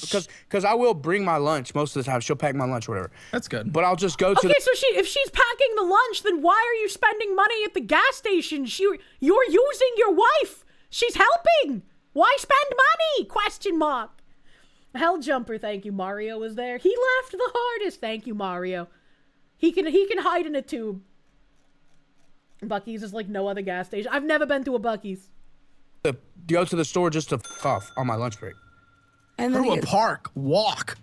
because I will bring my lunch most of the time. She'll pack my lunch, whatever. That's good. But I'll just go to Okay, so if she's packing the lunch, then why are you spending money at the gas station? You're using your wife. She's helping. Why spend money? Question mark. Hell Jumper, thank you. Mario was there. He laughed the hardest. Thank you, Mario. He can hide in a tube. Buc-ee's is like no other gas station. I've never been to a Buc-ee's. Go to the store just to f off on my lunch break. And Go then to a park. Walk.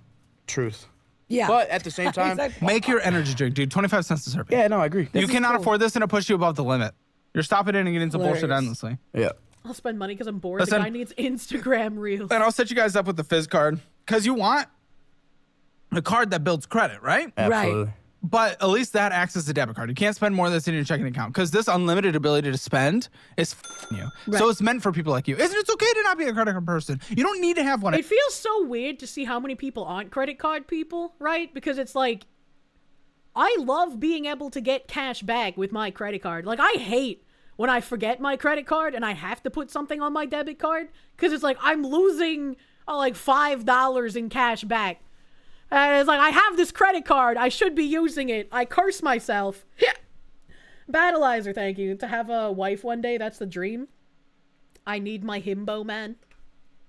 Truth. Yeah. But at the same time, Exactly. Make your energy drink, dude. 25 cents a serving. yeah, no, I agree. You cannot afford this, and it puts you above the limit. You're stopping in and getting into bullshit Hilarious. endlessly. Yeah. I'll spend money because I'm bored. Listen. The guy needs Instagram reels. And I'll set you guys up with the Fizz card because you want a card that builds credit, right? Absolutely. But at least that acts as a debit card. You can't spend more than that's in your checking account because this unlimited ability to spend is f***ing you. Right. So it's meant for people like you. Isn't it okay to not be a credit card person? You don't need to have one. It feels so weird to see how many people aren't credit card people, right? Because it's like, I love being able to get cash back with my credit card. Like, I hate when I forget my credit card and I have to put something on my debit card because it's like I'm losing like $5 in cash back. And it's like, I have this credit card. I should be using it. I curse myself. Battleizer, thank you. To have a wife one day, that's the dream. I need my himbo, man.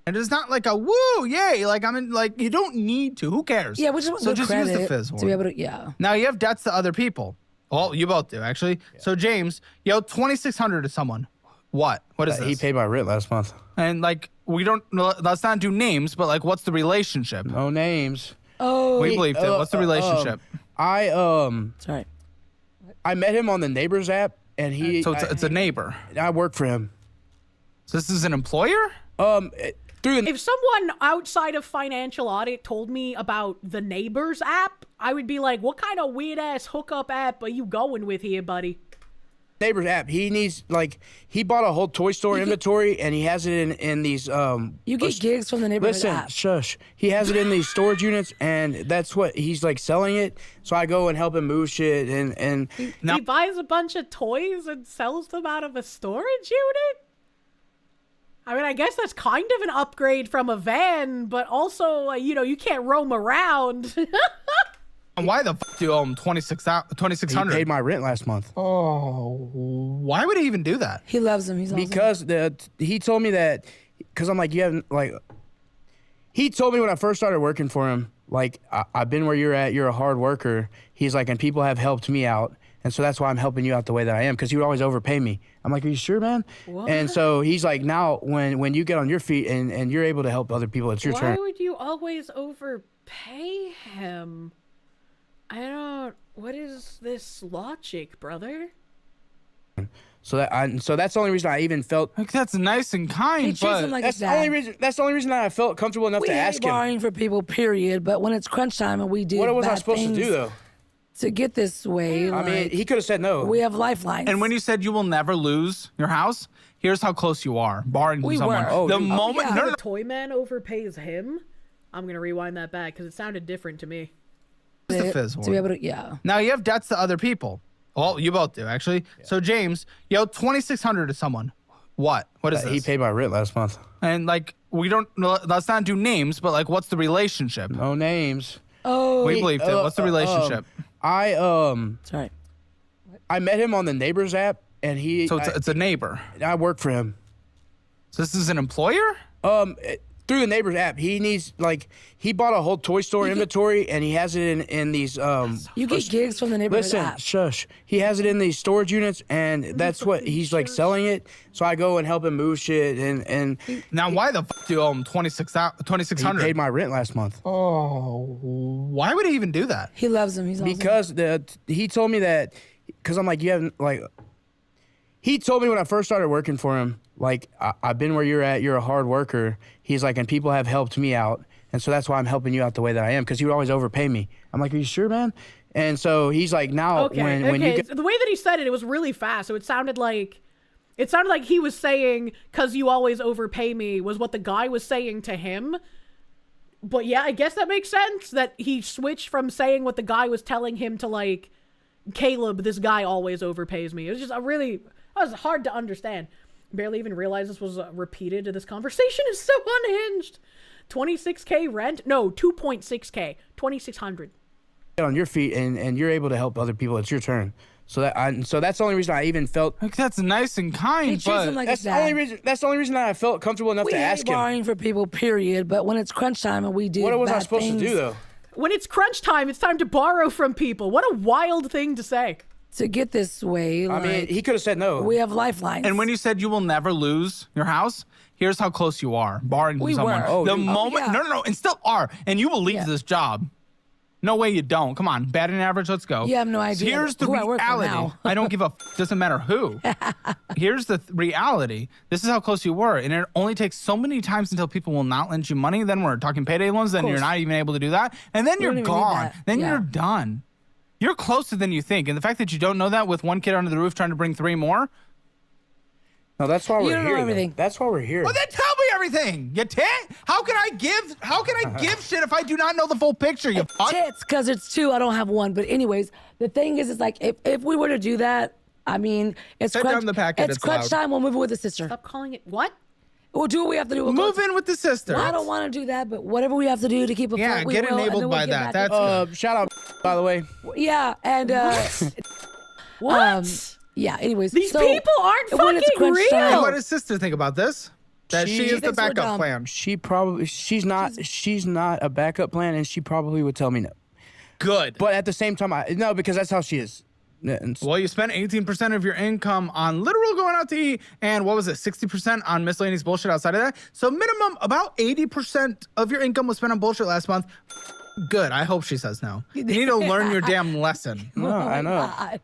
And it's not like a woo, yay. Like, I'm in, like, you don't need to. Who cares? Yeah, which is so just use the Fizz one. to be able to, yeah. Now you have debts to other people. Well, you both do, actually. Yeah. So, James, you owe $2,600 to someone. What? What is this? He paid my rent last month. And, like, we don't, let's not do names, but, like, what's the relationship? No names. Oh. We believed it. What's the relationship? Sorry. I met him on the Neighbors app, and he. So it's a neighbor. I work for him. So this is an employer? If someone outside of financial audit told me about the Neighbors app, I would be like, what kind of weird ass hookup app are you going with here, buddy? Neighbors app. He needs, like, he bought a whole toy store inventory, and he has it in these You get gigs from the Neighborhood listen, app. shush. He has it in these storage units, and that's what he's like selling it. So I go and help him move shit, and He buys a bunch of toys and sells them out of a storage unit? I mean, I guess that's kind of an upgrade from a van, but also, you know, you can't roam around. And why the f do you owe him $2,600? He paid my rent last month. Oh, why would he even do that? He loves him. He's awesome. Because he told me that, because I'm like, you haven't, like, he told me when I first started working for him, like, I've been where you're at, you're a hard worker. He's like, and people have helped me out. And so that's why I'm helping you out the way that I am, because he would always overpay me. I'm like, are you sure, man? What? And so he's like, now when you get on your feet and you're able to help other people, it's your turn. Why would you always overpay him? What is this logic, brother? So that's the only reason I even felt. Like, that's nice and kind, He treats but him like that's his the dad. only reason. That's the only reason that I felt comfortable enough We to hate ask him. borrowing for people, period. But when it's crunch time and we do What was I bad supposed to do things though? to get this way, I mean, like, he could have said no. we have lifelines. And when you said you will never lose your house, here's how close you are, barring We someone. were. The moment yeah. no, no, The toy man overpays him? I'm gonna rewind that back because it sounded different to me. it's the Fizz to one. be able to, yeah. Now you have debts to other people. Well, you both do, actually. Yeah. So, James, you owe $2,600 to someone. What? What is this? He paid my rent last month. And, like, we don't, let's not do names, but, like, what's the relationship? No names. Oh. We believed it. What's the relationship? Sorry. I met him on the Neighbors app, and he. So it's a neighbor. I work for him. So this is an employer? Through the Neighbors app, he needs, like, he bought a whole toy store inventory, and he has it in these. You get gigs from the Neighborhood Listen, app. shush. He has it in these storage units, and that's what he's like selling it. So I go and help him move shit, and now why the f do you owe him $2,600? He paid my rent last month. Oh, why would he even do that? He loves him. He's awesome. Because he told me that, because I'm like, you haven't, like, he told me when I first started working for him, like, I've been where you're at, you're a hard worker. He's like, and people have helped me out. And so that's why I'm helping you out the way that I am, because he would always overpay me. I'm like, are you sure, man? And so he's like, now when you get... The way that he said it, it was really fast. So it sounded like he was saying, because you always overpay me, was what the guy was saying to him. But yeah, I guess that makes sense, that he switched from saying what the guy was telling him to, like, Caleb, this guy always overpays me. It was just it was hard to understand. Barely even realized this was repeated. This conversation is so unhinged. 26K rent? No, 2.6K. 2,600. Get on your feet and you're able to help other people. It's your turn. So that's the only reason I even felt. Like, that's nice and kind, He treats but him like that's his the dad. only reason. That's the only reason that I felt comfortable enough We to hate ask him. borrowing for people, period. But when it's crunch time and we do What was I bad supposed things, to do though? When it's crunch time, it's time to borrow from people. What a wild thing to say. to get this way. I mean, he could have said no. We have lifelines. And when you said you will never lose your house, here's how close you are, barring We someone. were. Oh, the you- moment, yeah. no, and still are, and you will leave this job. No way you don't. Come on, batting average, let's go. You have no idea Here's the who I work for reality. now. I don't give a doesn't matter who. Here's the reality. This is how close you were, and it only takes so many times until people will not lend you money. Then we're talking payday loans. Then you're not even able to do that, and then We you're don't even need gone. that. Then Yeah. you're done. You're closer than you think, and the fact that you don't know that with one kid under the roof trying to bring 3 more. No, that's why You we're don't know here. though. everything. That's why we're here. Well, then tell me everything. You tit? How can I give shit if I do not know the full picture? You fuck. Tits, because it's 2. I don't have 1. But anyways, the thing is, it's like if we were to do that, I mean, it's Set crunch, down the packet, it's it's crunch loud. time. We'll move in with the sister. Stop calling it what? We'll do what we have to do. We'll Move in with the sister. I don't want to do that, but whatever we have to do to keep it Yeah, afloat, we get will, and enabled then we'll by get that. back That's shout out, by the way. yeah, and What? yeah. Anyways, These so people aren't when it's fucking crunch real. time- And what does sister think about this? That she is the thinks we're backup dumb. plan. She's not a backup plan, and she probably would tell me no. Good. But at the same time, no, because that's how she is. Well, you spent 18% of your income on literal going out to eat, and what was it, 60% on miscellaneous bullshit outside of that? So minimum, about 80% of your income was spent on bullshit last month. Good. I hope she says no. You need to learn your damn lesson. No, I know. God.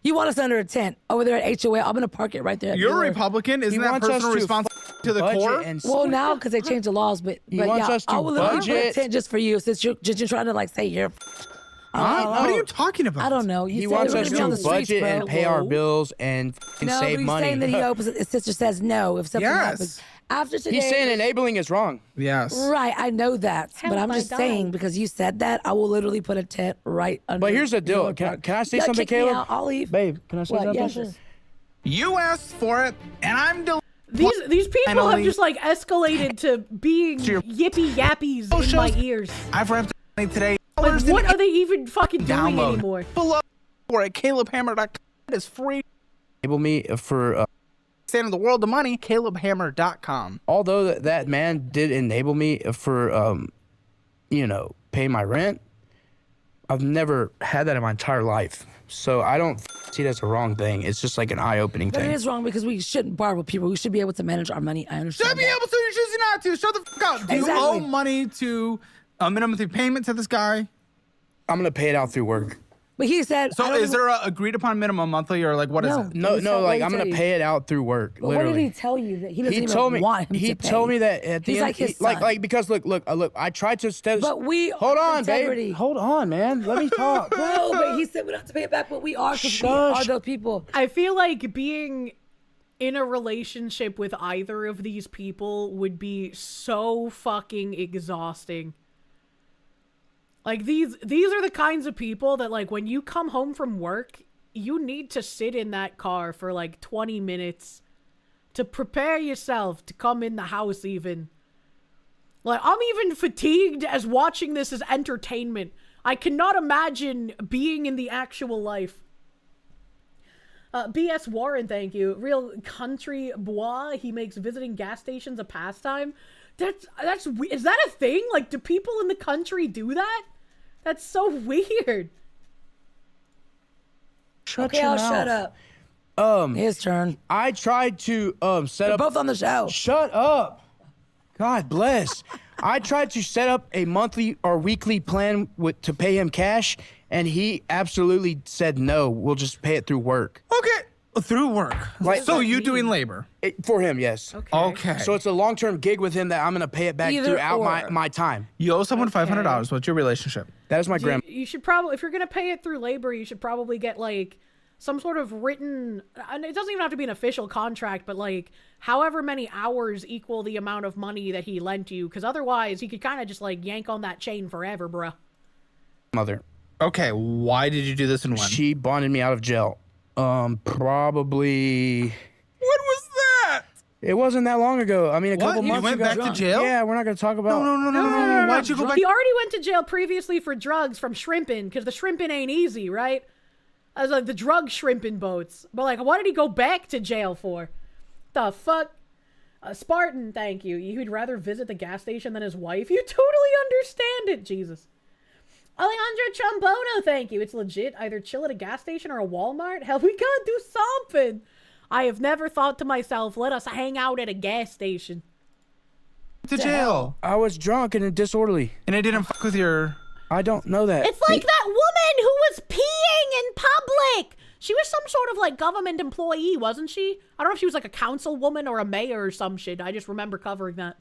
You want us under a tent over there at HOA? I'm gonna park it right there. at the You're a door. Republican. Isn't that wants us personal to responsibility to the budget core? Well, and support- now because they changed the laws, but wants yeah, us to I will literally put a budget. tent just for you since you're trying to like say you're. Huh? What are you talking about? I don't know. You He said wants we're us gonna be on to the streets, budget bro. and pay our bills and No, save but he's money. saying that he hopes his sister says no if something Yes. happens. After today, He's saying enabling is wrong. Yes. right. I know that, Hell but I'm by just God. saying because you said that, I will literally put a tent right under. But here's the deal. your Can park. I say Yeah, something, kick me Caleb? out, I'll leave. Babe, can I say What? something? Yeah, sure. You asked for it, and I'm These people have Finally. just like escalated to being yippy yappies in my ears. I've wrapped it today. Like, what are they even fucking doing Download. anymore? Below or at calebhammer.com. It is free. Enable me for Stand in the world of money. calebhammer.com. although that man did enable me for pay my rent. I've never had that in my entire life, so I don't see it as a wrong thing. It's just like an eye-opening But thing. it is wrong because we shouldn't borrow with people. We should be able to manage our money. I understand. Should be that. able to. You're choosing not to. Shut the fuck up. Do you Exactly. owe money to a minimum payment to this guy? I'm gonna pay it out through work. But he said. I So don't is there a agreed upon minimum monthly or like what is No. it? No, What like did he I'm gonna tell you? pay it out through work. But what literally. did he tell you that he doesn't He even told me. want him He to pay? told me that at the He's end, like his like son. because look. I tried to step. But we hold are on, integrity. babe. Hold on, man. Let me talk. Bro, but he said we don't have to pay it back, but we are because we are those people. I feel like being in a relationship with either of these people would be so fucking exhausting. Like these are the kinds of people that like when you come home from work, you need to sit in that car for like 20 minutes to prepare yourself to come in the house even. Like I'm even fatigued as watching this as entertainment. I cannot imagine being in the actual life. BS Warren, thank you. Real country boy. He makes visiting gas stations a pastime. Is that a thing? Like, do people in the country do that? That's so weird. Okay, I'll shut up. His turn. I tried to set They're up. both on the show. Shut up. God bless. I tried to set up a monthly or weekly plan to pay him cash, and he absolutely said no. We'll just pay it through work. Okay. Through work. Like, so you doing labor? For him, yes. Okay. So it's a long-term gig with him that I'm gonna pay it back Either throughout or. my time. You owe someone $500. What's your relationship? That is my grandma. You should probably, if you're going to pay it through labor, you should probably get like some sort of written, and it doesn't even have to be an official contract, but like however many hours equal the amount of money that he lent you, because otherwise he could kind of just like yank on that chain forever, bruh. Mother. Okay, why did you do this and when? She bonded me out of jail. Probably. What was that? It wasn't that long ago. I mean, a couple You months went ago. back to jail? Yeah, we're not gonna talk about. No. Why'd you go back? He already went to jail previously for drugs from shrimping, because the shrimping ain't easy, right? As like the drug shrimping boats. But like, what did he go back to jail for? The fuck? Spartan, thank you. He'd rather visit the gas station than his wife. You totally understand it, Jesus. Alejandro Trombono, thank you. It's legit. Either chill at a gas station or a Walmart. Hell, we gotta do something. I have never thought to myself, let us hang out at a gas station. To jail. I was drunk and disorderly. And I didn't fuck with your... I don't know that. It's like that woman who was peeing in public. She was some sort of like government employee, wasn't she? I don't know if she was like a councilwoman or a mayor or some shit. I just remember covering that.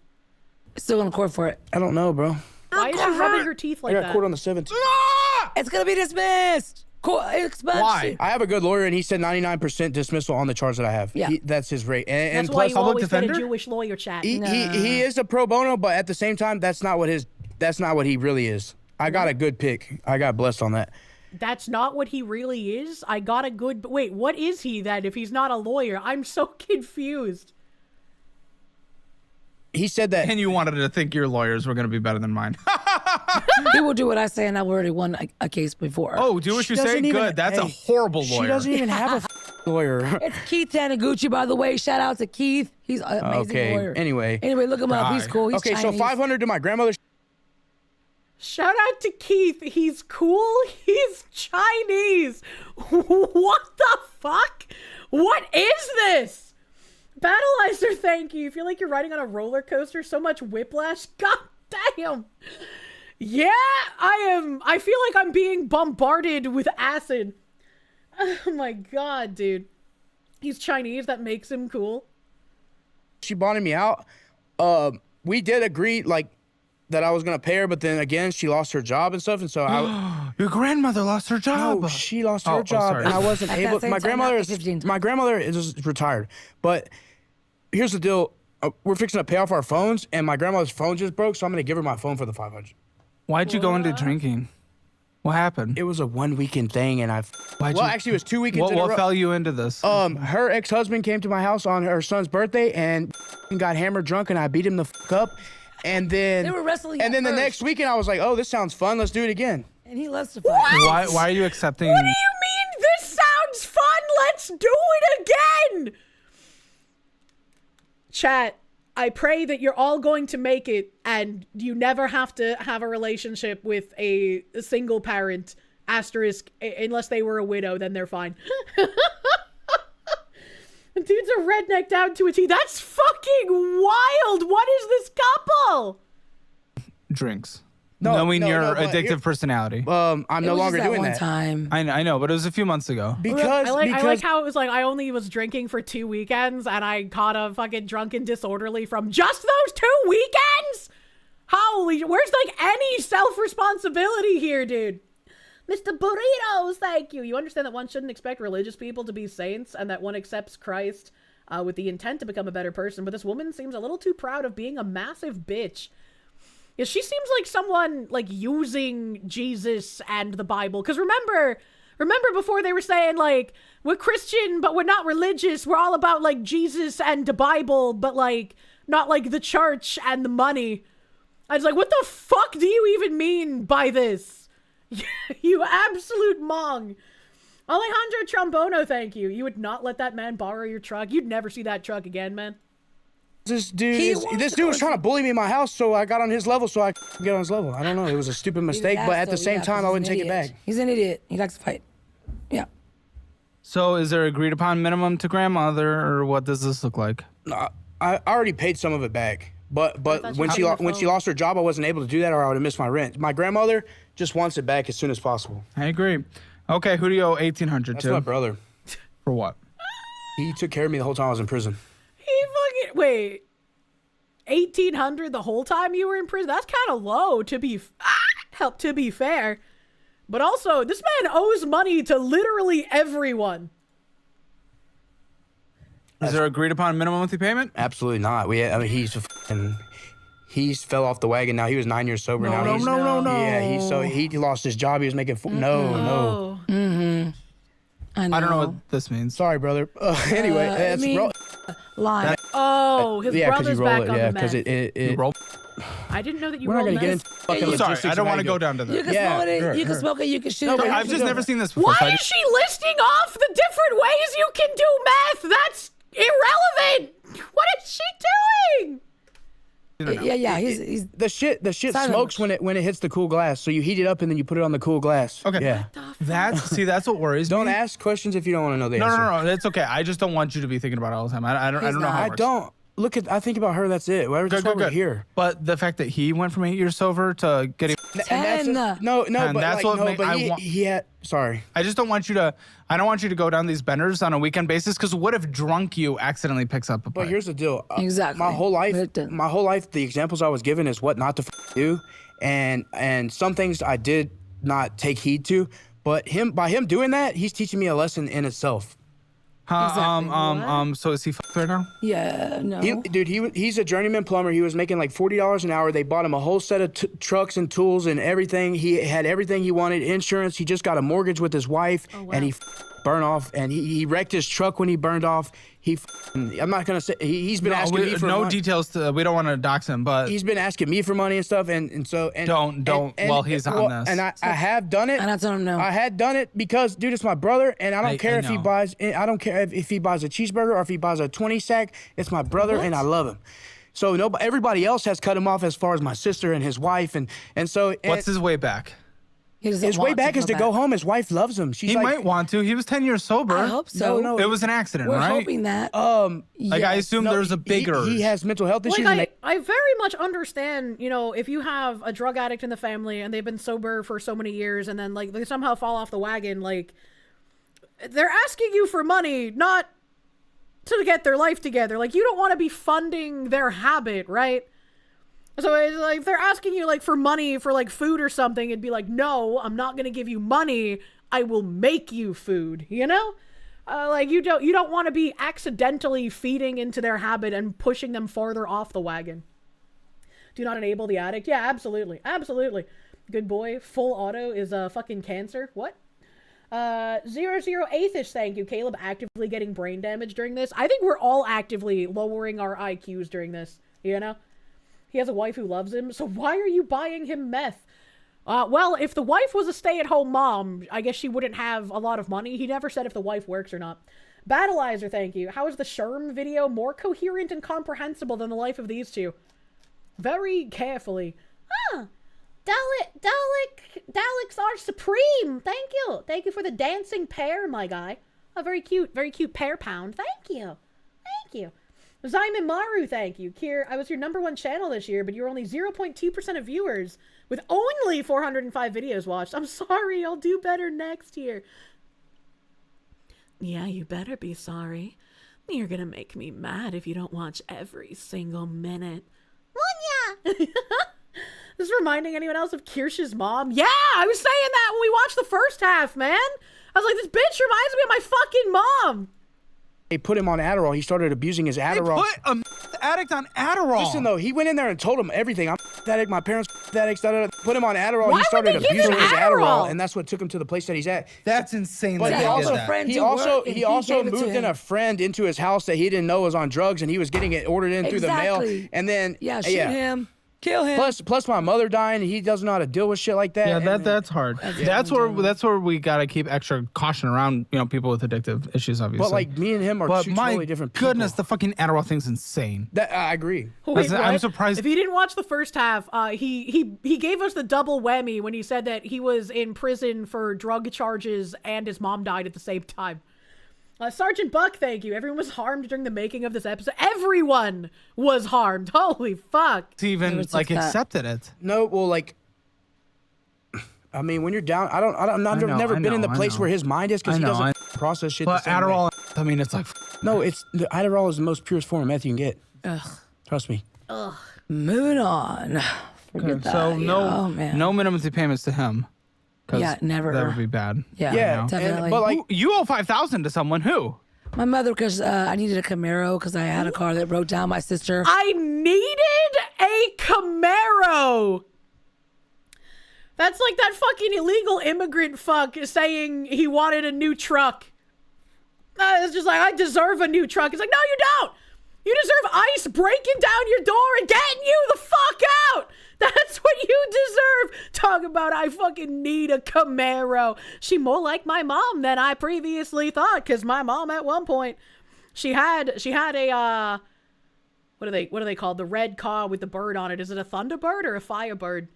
Still in court for it. I don't know, bro. Why is she rubbing her teeth like I that? got court on the 17th. It's gonna be dismissed. Why? I have a good lawyer, and he said 99% dismissal on the charge that I have. Yeah. That's his rate. And That's plus, why you always get a Jewish lawyer chat. he is a pro bono, but at the same time, that's not what he really is. I got a good pick. I got blessed on that. That's not what he really is? I got a good... Wait, what is he then if he's not a lawyer? I'm so confused. He said that... And you wanted to think your lawyers were going to be better than mine. He will do what I say, and I've already won a case before. Oh, do what you say? Good. That's a horrible lawyer. She doesn't even have a lawyer. It's Keith Taniguchi, by the way. Shout out to Keith. He's an amazing lawyer. Anyway, look him up. He's cool. He's okay, Chinese. so 500 to my grandmother. Shout out to Keith. He's cool. He's Chinese. What the fuck? What is this? Battleizer, thank you. You feel like you're riding on a roller coaster? So much whiplash? God damn. Yeah, I am. I feel like I'm being bombarded with acid. Oh my god, dude. He's Chinese. That makes him cool. She bonded me out. We did agree, like, that I was gonna pay her, but then again, she lost her job and stuff, and so Your grandmother lost her job. No, she lost her job, and I wasn't able. My grandmother is retired, but here's the deal: we're fixing to pay off our phones, and my grandmother's phone just broke, so I'm gonna give her my phone for the 500. Why'd you go into drinking? What happened? It was a 1 weekend thing, and actually, it was 2 weekends. What fell you into this? Her ex-husband came to my house on her son's birthday and got hammered drunk, and I beat him the fuck up. And then they were wrestling. And then the next weekend, I was like, "Oh, this sounds fun. Let's do it again." And he loves to fight. Why are you accepting? What do you mean? This sounds fun. Let's do it again. Chat. I pray that you're all going to make it, and you never have to have a relationship with a single parent. Asterisk, unless they were a widow, then they're fine. Dude's a redneck down to a T. That's fucking wild. What is this couple? Drinks. Knowing your addictive personality. I'm no longer doing one that. Time. I know, but it was a few months ago. I like how it was like I only was drinking for 2 weekends and I caught a fucking drunken disorderly from just those 2 weekends? Holy, where's like any self-responsibility here, dude? Mr. Burritos, thank you. You understand that one shouldn't expect religious people to be saints and that one accepts Christ with the intent to become a better person, but this woman seems a little too proud of being a massive bitch. Yeah, she seems like someone like using Jesus and the Bible. Because remember before they were saying like, we're Christian, but we're not religious. We're all about like Jesus and the Bible, but like not like the church and the money. I was like, what the fuck do you even mean by this? You absolute mong. Alejandro Trombono, thank you. You would not let that man borrow your truck. You'd never see that truck again, man. This dude was trying to bully me in my house, so I got on his level so I could get on his level. I don't know. It was a stupid mistake, but at the same time, I wouldn't take it back. He's an idiot. He likes to fight. Yeah. So is there agreed upon minimum to grandmother, or what does this look like? No, I already paid some of it back. But when she lost her job, I wasn't able to do that, or I would have missed my rent. My grandmother just wants it back as soon as possible. I agree. Okay, who do you owe $1,800 to? That's my brother. For what? He took care of me the whole time I was in prison. Wait, 1,800 the whole time you were in prison? That's kind of low to be fair. But also, this man owes money to literally everyone. Is there agreed upon minimum monthly payment? Absolutely not. He's fell off the wagon now. He was 9 years sober now. No. Yeah, he lost his job. He was making no. Mm-hmm. I don't know what this means. Sorry, brother. Anyway, that's line. His brother's back on the meth. Because it roll. I didn't know that you We're not rolled gonna get meth. into Sorry, I don't want to go down to that. You can smoke it. You can smoke it. You can shoot it. I've just never seen this before. Why is she listing off the different ways you can do meth? That's irrelevant. What is she doing? Yeah. He's the shit smokes when it hits the cool glass. So you heat it up and then you put it on the cool glass. Okay. Yeah. That's what worries me. Don't ask questions if you don't want to know the answer. No. It's okay. I just don't want you to be thinking about it all the time. I don't know how it works. I don't. I think about her. That's it. That's why we're here. But the fact that he went from 8 years sober to getting 10. He had. Sorry. I just don't want you to. I don't want you to go down these benders on a weekend basis. Because what if drunk you accidentally picks up a pipe? But here's the deal. Exactly. My whole life, the examples I was given is what not to do, and some things I did not take heed to. But by him doing that, he's teaching me a lesson in itself. So is he f***ed right now? Yeah, no. He's a journeyman plumber. He was making like $40 an hour. They bought him a whole set of trucks and tools and everything. He had everything he wanted, insurance. He just got a mortgage with his wife, and he burned off. And he wrecked his truck when he burned off. I'm not gonna say he's been asking me for money. Details. We don't want to dox him, but he's been asking me for money and stuff, and so don't while he's on this. And I have done it. And I told him no. I had done it because, dude, it's my brother, and I don't care if he buys. I don't care if he buys a cheeseburger or if he buys a 20 sack. It's my brother, and I love him. So everybody else has cut him off as far as my sister and his wife, and so. What's his way back? His way back is to go home. His wife loves him. He might want to. He was 10 years sober. I hope so. No, it was an accident, We're right? hoping that. I assume there's a bigger. He has mental health issues. I very much understand, if you have a drug addict in the family and they've been sober for so many years and then they somehow fall off the wagon, they're asking you for money, not to get their life together. You don't want to be funding their habit, right? So it's if they're asking you for money for food or something, it'd be no, I'm not going to give you money. I will make you food, you don't want to be accidentally feeding into their habit and pushing them farther off the wagon. Do not enable the addict. Yeah, absolutely. Absolutely. Good boy. Full auto is fucking cancer. What? 008ish, thank you. Caleb actively getting brain damage during this. I think we're all actively lowering our IQs during this, He has a wife who loves him, so why are you buying him meth? Well, if the wife was a stay-at-home mom, I guess she wouldn't have a lot of money. He never said if the wife works or not. Battleizer, thank you. How is the Sherm video more coherent and comprehensible than the life of these two? Very carefully. Daleks are supreme. Thank you. Thank you for the dancing pear, my guy. A very cute pear pound. Thank you. Thank you. Zyman Maru, thank you. Kier, I was your #1 channel this year, but you were only 0.2% of viewers with only 405 videos watched. I'm sorry, I'll do better next year. Yeah, you better be sorry. You're gonna make me mad if you don't watch every single minute. Munya! This is reminding anyone else of Kirsche's mom? Yeah, I was saying that when we watched the first half, man. I was like, this bitch reminds me of my fucking mom. They put him on Adderall. He started abusing his Adderall. They put an addict on Adderall. Listen, though, he went in there and told him everything. I'm addict, my parents addicts, put him on Adderall. Why he started would they abusing give him his Adderall? and that's what took him to the place that he's at. That's insane. But he also moved in a friend into his house that he didn't know was on drugs, and he was getting it ordered in through the mail. And then shoot him. Kill him. Plus my mother dying, and he doesn't know how to deal with shit like that. Yeah, that's hard. That's where we gotta keep extra caution around people with addictive issues, obviously. But me and him are two totally different people. Goodness, the fucking Adderall thing's insane. I agree. Wait, I'm surprised. If you didn't watch the first half, he gave us the double whammy when he said that he was in prison for drug charges and his mom died at the same time. Sergeant Buck, thank you. Everyone was harmed during the making of this episode. Everyone was harmed. Holy fuck. He even accepted it. No, well, I mean, when you're down, I've never been in the place where his mind is because he doesn't process shit. But Adderall, I mean, it's no, the Adderall is the most purest form of meth you can get. Ugh. Trust me. Ugh. Moving on. Forget that. So no minimum payments to him. Yeah, never. That would be bad. Yeah, definitely. But you owe $5,000 to someone. Who? My mother, because I needed a Camaro because I had a car that broke down. My sister. I needed a Camaro. That's like that fucking illegal immigrant fuck saying he wanted a new truck. It's just I deserve a new truck. It's like, no, you don't. You deserve ICE breaking down your door and getting you the fuck out. That's what you deserve. Talk about I fucking need a Camaro. She more like my mom than I previously thought, because my mom at one point, she had a, what are they called? The red car with the bird on it. Is it a Thunderbird or a Firebird?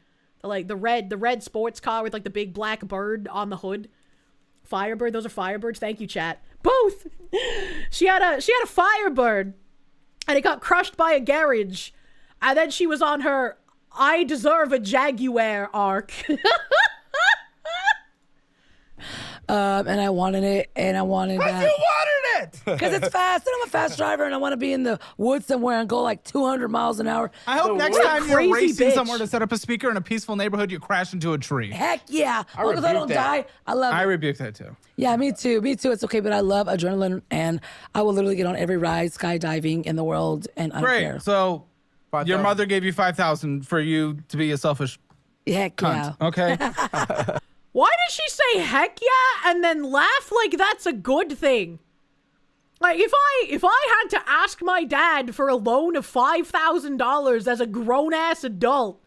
Like the red sports car with like the big black bird on the hood. Firebird, those are Firebirds. Thank you, chat. Both. She had a Firebird, and it got crushed by a garage, and then she was on her I deserve a Jaguar arc. And I wanted it, and I wanted that. You wanted it! Because it's fast, and I'm a fast driver, and I want to be in the woods somewhere and go like 200 miles an hour. I hope next time you're racing somewhere to set up a speaker in a peaceful neighborhood, you crash into a tree. Heck yeah. As long as I don't die, I love it. I rebuke that too. Yeah, me too. Me too. It's okay, but I love adrenaline, and I will literally get on every ride skydiving in the world, and I don't care. Great. So your mother gave you $5,000 for you to be a selfish Heck cunt. yeah. Okay. Why did she say heck yeah and then laugh like that's a good thing? Like if I had to ask my dad for a loan of $5,000 as a grown-ass adult,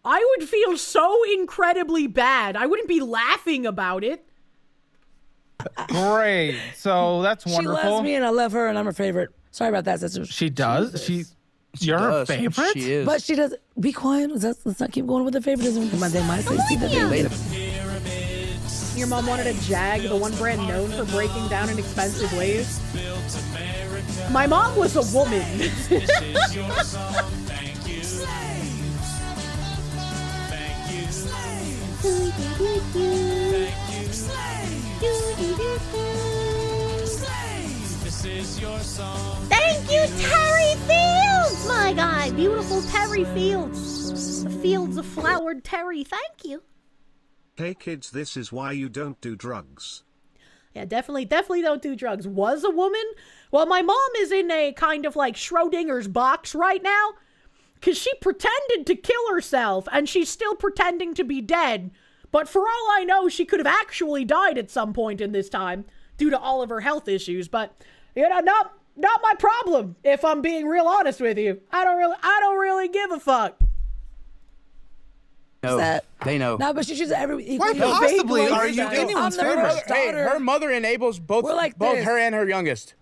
I would feel so incredibly bad. I wouldn't be laughing about it. Great. So that's wonderful. She loves me, and I love her, and I'm her favorite. Sorry about that, sister. She does? You're her favorite? She is. But she does. Be quiet. Let's not keep going with the favoritism. Come on, they might say see the thing later. Your mom wanted a Jag, the one brand known for breaking down in expensive ways. My mom was a woman. Thank you, Terry Fields! My God, beautiful Terry Fields. The fields of flowered Terry, thank you. Hey kids, this is why you don't do drugs. Yeah, definitely don't do drugs. Was a woman? Well, my mom is in a kind of like Schrodinger's box right now, because she pretended to kill herself, and she's still pretending to be dead. But for all I know, she could have actually died at some point in this time, due to all of her health issues. But, you know, not my problem, if I'm being real honest with you. I don't really give a fuck. No, they know. No, but she chooses every. Why possibly are you anyone's favorite? Hey, her mother enables both her and her youngest.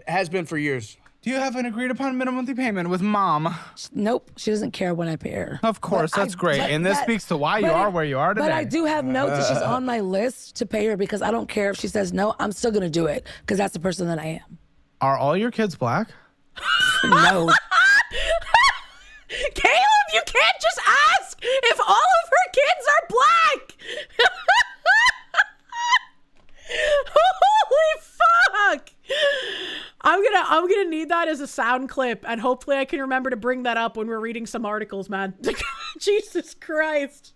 Has been for years. Do you have an agreed upon minimum monthly payment with mom? Nope, she doesn't care when I pay her. Of course, that's great. And this speaks to why you are where you are today. But I do have notes that she's on my list to pay her, because I don't care if she says no, I'm still going to do it, because that's the person that I am. Are all your kids black? No. Caleb, you can't just ask if all of her kids are black. Holy fuck. I'm gonna need that as a sound clip, and hopefully I can remember to bring that up when we're reading some articles, man. Jesus Christ.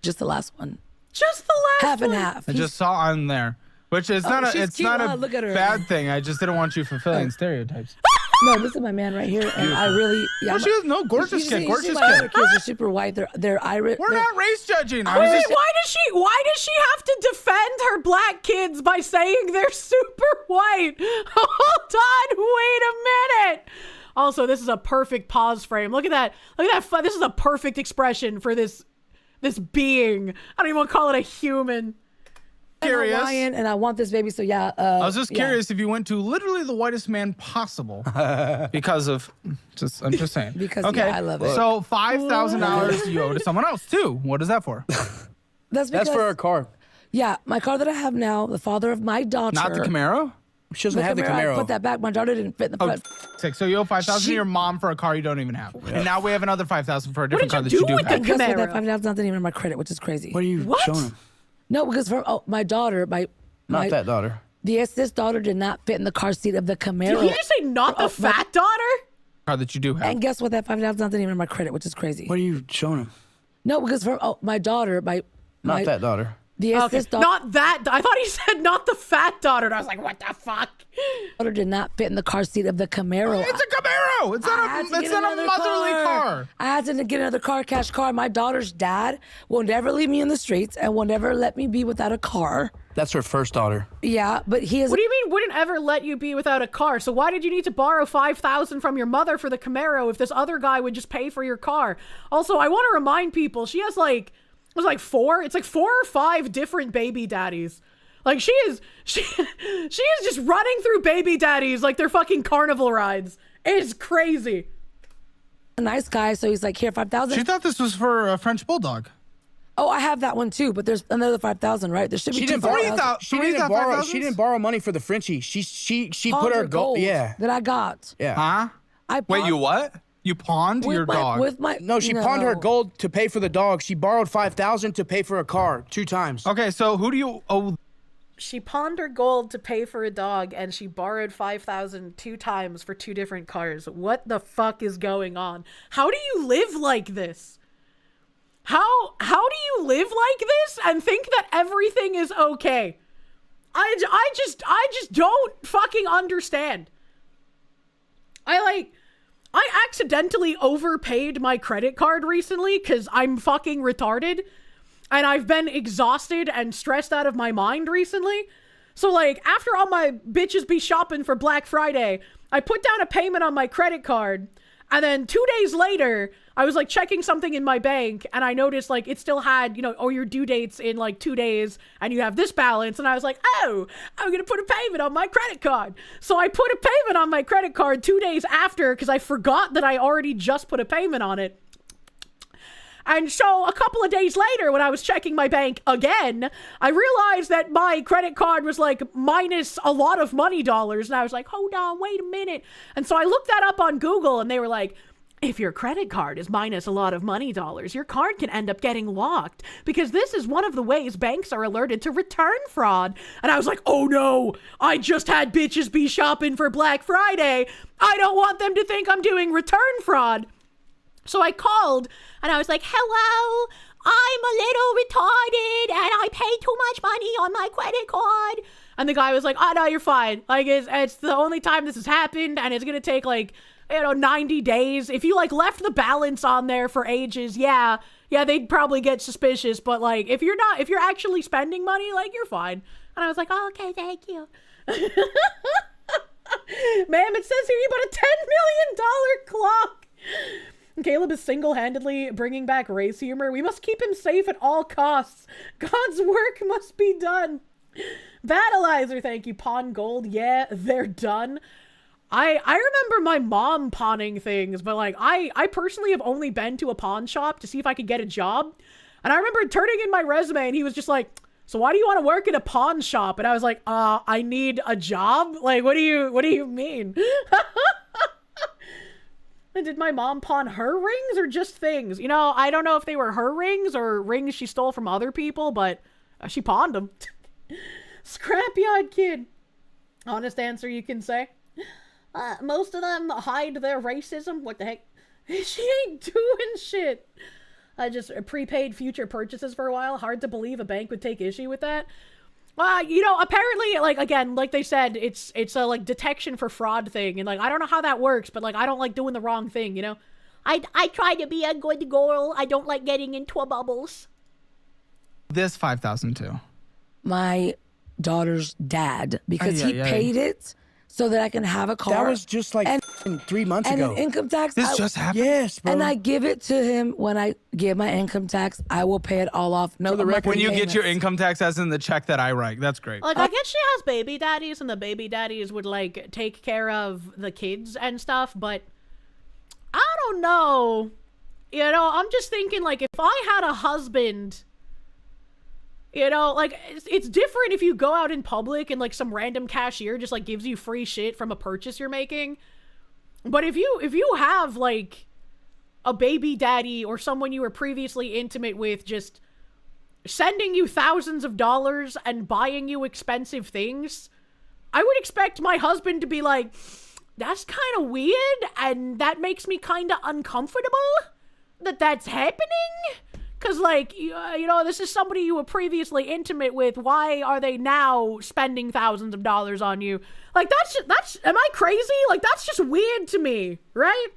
Just the last one. Just the last half one. and half. I just saw on there, which is not a Look at her. bad thing. I just didn't want you fulfilling stereotypes. No, this is my man right here, and I really. Yeah, well, she has no gorgeous kid. Gorgeous my other kid. kids are super white. They're Irish. We're not race judging. Why does she have to defend her black kids by saying they're super white? Hold on, wait a minute. Also, this is a perfect pause frame. Look at that. This is a perfect expression for this being. I don't even want to call it a human. Curious. Hawaiian, and I want this baby, so yeah. I was just curious if you went to literally the whitest man possible because of. I'm just saying. Because okay, yeah, I love it. So $5,000 you owe to someone else too. What is that for? That's for a car. Yeah, my car that I have now. The father of my daughter. Not the Camaro. She doesn't have the Camaro. I put that back. My daughter didn't fit in the front. So you owe $5,000 to your mom for a car you don't even have, and now we have another $5,000 for a different car that you do have. And guess what? That $5,000 not even in my credit, which is crazy. What are you showing him? No, because my daughter, not that daughter. Yes, this daughter did not fit in the car seat of the Camaro. Did you just say not the fat daughter? Car that you do have. And guess what? That $5,000 not even in my credit, which is crazy. What are you showing him? No, because my daughter, not that daughter. Yes, this daughter. Not that. I thought he said not the fat daughter. And I was like, what the fuck? Daughter did not fit in the car seat of the Camaro. It's a Camaro. It's not a motherly car. I had to get another car, cash car. My daughter's dad will never leave me in the streets and will never let me be without a car. That's her first daughter. Yeah, but he is. What do you mean wouldn't ever let you be without a car? So why did you need to borrow $5,000 from your mother for the Camaro if this other guy would just pay for your car? Also, I want to remind people, she has four or five different baby daddies. Like she is just running through baby daddies like they're fucking carnival rides. It's crazy. a nice guy, so he's like, here, 5,000. She thought this was for a French bulldog. Oh, I have that one too, but there's another 5,000, right? There should be She didn't borrow. She didn't borrow money for the Frenchie. She put her gold. Yeah. That I got. Yeah. Huh? Wait, you what? You pawned your dog? She pawned her gold to pay for the dog. She borrowed 5,000 to pay for a car 2 times. Okay, so who do you owe? She pawned her gold to pay for a dog, and she borrowed 5,000 2 times for 2 different cars. What the fuck is going on? How do you live like this? How do you live like this and think that everything is okay? I just don't fucking understand. I accidentally overpaid my credit card recently because I'm fucking retarded. And I've been exhausted and stressed out of my mind recently. So, like, after all my bitches be shopping for Black Friday, I put down a payment on my credit card. And then 2 days later, I was, like, checking something in my bank. And I noticed, like, it still had, you know, oh, your due date's in, like, 2 days. And you have this balance. And I was like, oh, I'm going to put a payment on my credit card. So I put a payment on my credit card 2 days after because I forgot that I already just put a payment on it. And so a couple of days later, when I was checking my bank again, I realized that my credit card was like minus a lot of money dollars. And I was like, hold on, wait a minute. And so I looked that up on Google and they were like, if your credit card is minus a lot of money dollars, your card can end up getting locked because this is one of the ways banks are alerted to return fraud. And I was like, oh no, I just had bitches be shopping for Black Friday. I don't want them to think I'm doing return fraud. So I called and I was like, hello, I'm a little retarded and I paid too much money on my credit card. And the guy was like, oh, no, you're fine. Like, it's the only time this has happened and it's going to take like, 90 days. If you like left the balance on there for ages, yeah, they'd probably get suspicious. But like, if you're actually spending money, like, you're fine. And I was like, oh, okay, thank you. Ma'am, it says here you bought a $10 million clock. Caleb is single-handedly bringing back race humor. We must keep him safe at all costs. God's work must be done. Battleizer, thank you. Pawn gold. Yeah, they're done. I remember my mom pawning things, but like I personally have only been to a pawn shop to see if I could get a job. And I remember turning in my resume and he was just like, so why do you want to work at a pawn shop? And I was like, I need a job. Like, what do you mean? And did my mom pawn her rings or just things? You know, I don't know if they were her rings or rings she stole from other people, but she pawned them. Scrapyard kid. Honest answer you can say. Most of them hide their racism. What the heck? She ain't doing shit. I just prepaid future purchases for a while. Hard to believe a bank would take issue with that. You know, apparently, like, again, like they said, it's a, like, detection for fraud thing. And, like, I don't know how that works, but, like, I don't like doing the wrong thing, you know? I try to be a good girl. I don't like getting into bubbles. This 5,000 too. My daughter's dad, because he paid it so that I can have a car. That was just like 3 months ago. And income tax. This just happened? Yes, bro. And I give it to him when I give my income tax. I will pay it all off. No, when you get your income tax, as in the check that I write. That's great. Like, I guess she has baby daddies, and the baby daddies would, like, take care of the kids and stuff, but I don't know. You know, I'm just thinking, like, if I had a husband... You know, like, it's different if you go out in public and, like, some random cashier just, like, gives you free shit from a purchase you're making. But if you have, like, a baby daddy or someone you were previously intimate with just sending you thousands of dollars and buying you expensive things, I would expect my husband to be like, that's kind of weird, and that makes me kind of uncomfortable that that's happening. Because, like, you know, this is somebody you were previously intimate with. Why are they now spending thousands of dollars on you? Like, that's, am I crazy? Like, that's just weird to me, right?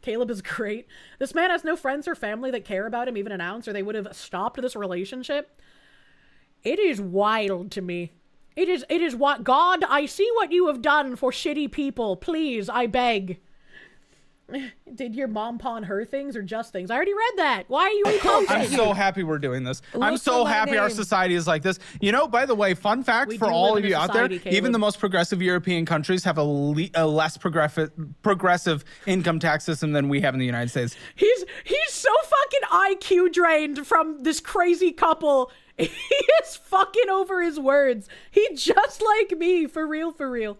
Caleb is great. This man has no friends or family that care about him even an ounce, or they would have stopped this relationship. It is wild to me. It is what, God, I see what you have done for shitty people. Please, I beg. Did your mom pawn her things or just things? I already read that. Why are you reposting? I'm so happy we're doing this. I'm Look so for my happy our name. society is like this. You know, by the way, fun fact We for do all live of in you a out there, society, Caleb. even the most progressive European countries have a less progressive income tax system than we have in the United States. He's so fucking IQ drained from this crazy couple. He is fucking over his words. He just like me, for real, for real.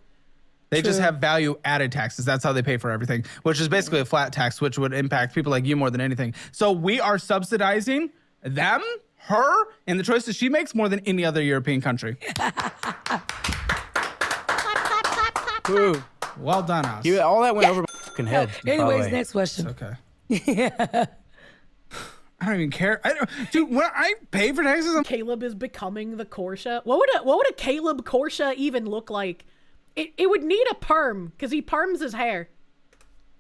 They just have value added taxes. That's how they pay for everything, which is basically a flat tax, which would impact people like you more than anything. So we are subsidizing them, her, and the choices she makes more than any other European country. Ooh. Well done, us. All that went over my fucking head. Anyways, next question. Okay. I don't even care. Dude, when I pay for taxes, Caleb is becoming the Kirsche. What would a Caleb Kirsche even look like? It would need a perm, because he perms his hair.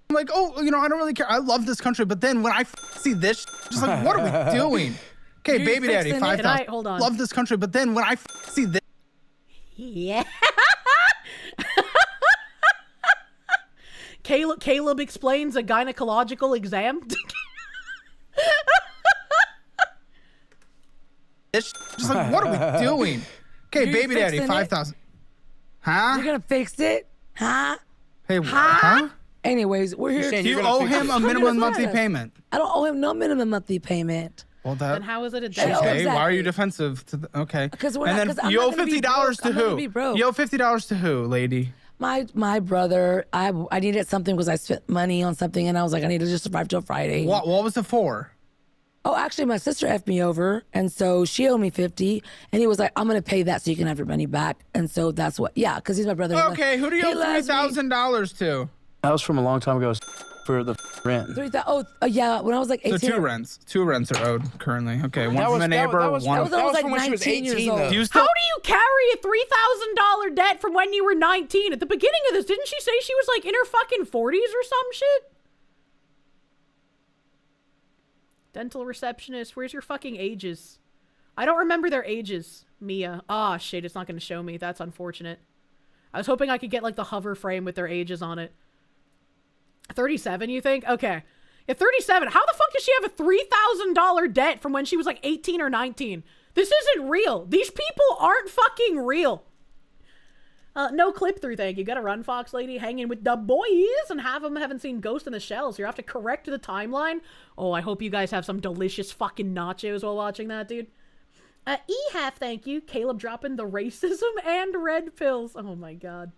I'm like, oh, you know, I don't really care. I love this country. But then when I see this, just like, what are we doing? Okay, You're baby daddy, fixing it? 5,000. Hold on. Love this country. But then when I see this. Yeah. Caleb explains a gynecological exam. It's just like, what are we doing? Okay, You're baby daddy, fixing it? 5,000. Huh? You're gonna fix it? Huh? Hey, huh? Anyways, we're here. Do you owe him a minimum monthly payment? I don't owe him no minimum monthly payment. Well, that. Then how is it a debt? Okay, why are you defensive? Okay. Because we're and not- then 'cause I'm you not owe gonna be $50 broke. to I'm not gonna who? be broke. You owe $50 to who, lady? My brother, I needed something because I spent money on something and I was like, I need to just survive till Friday. What was it for? Oh, actually, my sister effed me over, and so she owed me $50, and he was like, I'm gonna pay that so you can have your money back, and so that's what, yeah, because he's my brother. Okay, who do you He owe loves me. $3,000 to? That was from a long time ago for the rent. Yeah, when I was like 18. So two rents are owed currently. Okay, one That from was- a neighbor, that was- one. I was like from when she was 19 years 18, old. though. Do you How still? do you carry a $3,000 debt from when you were 19? At the beginning of this, didn't she say she was like in her fucking 40s or some shit? Dental receptionist, where's your fucking ages? I don't remember their ages, Mia. Ah, shit, it's not going to show me. That's unfortunate. I was hoping I could get like the hover frame with their ages on it. 37, you think? Okay. At 37, how the fuck does she have a $3,000 debt from when she was like 18 or 19? This isn't real. These people aren't fucking real. No clip through, thank you. Gotta run, Fox Lady. Hanging with the boys and have them haven't seen Ghost in the Shell, so you have to correct the timeline. Oh, I hope you guys have some delicious fucking nachos while watching that, dude. E-half, thank you. Caleb dropping the racism and red pills. Oh my god.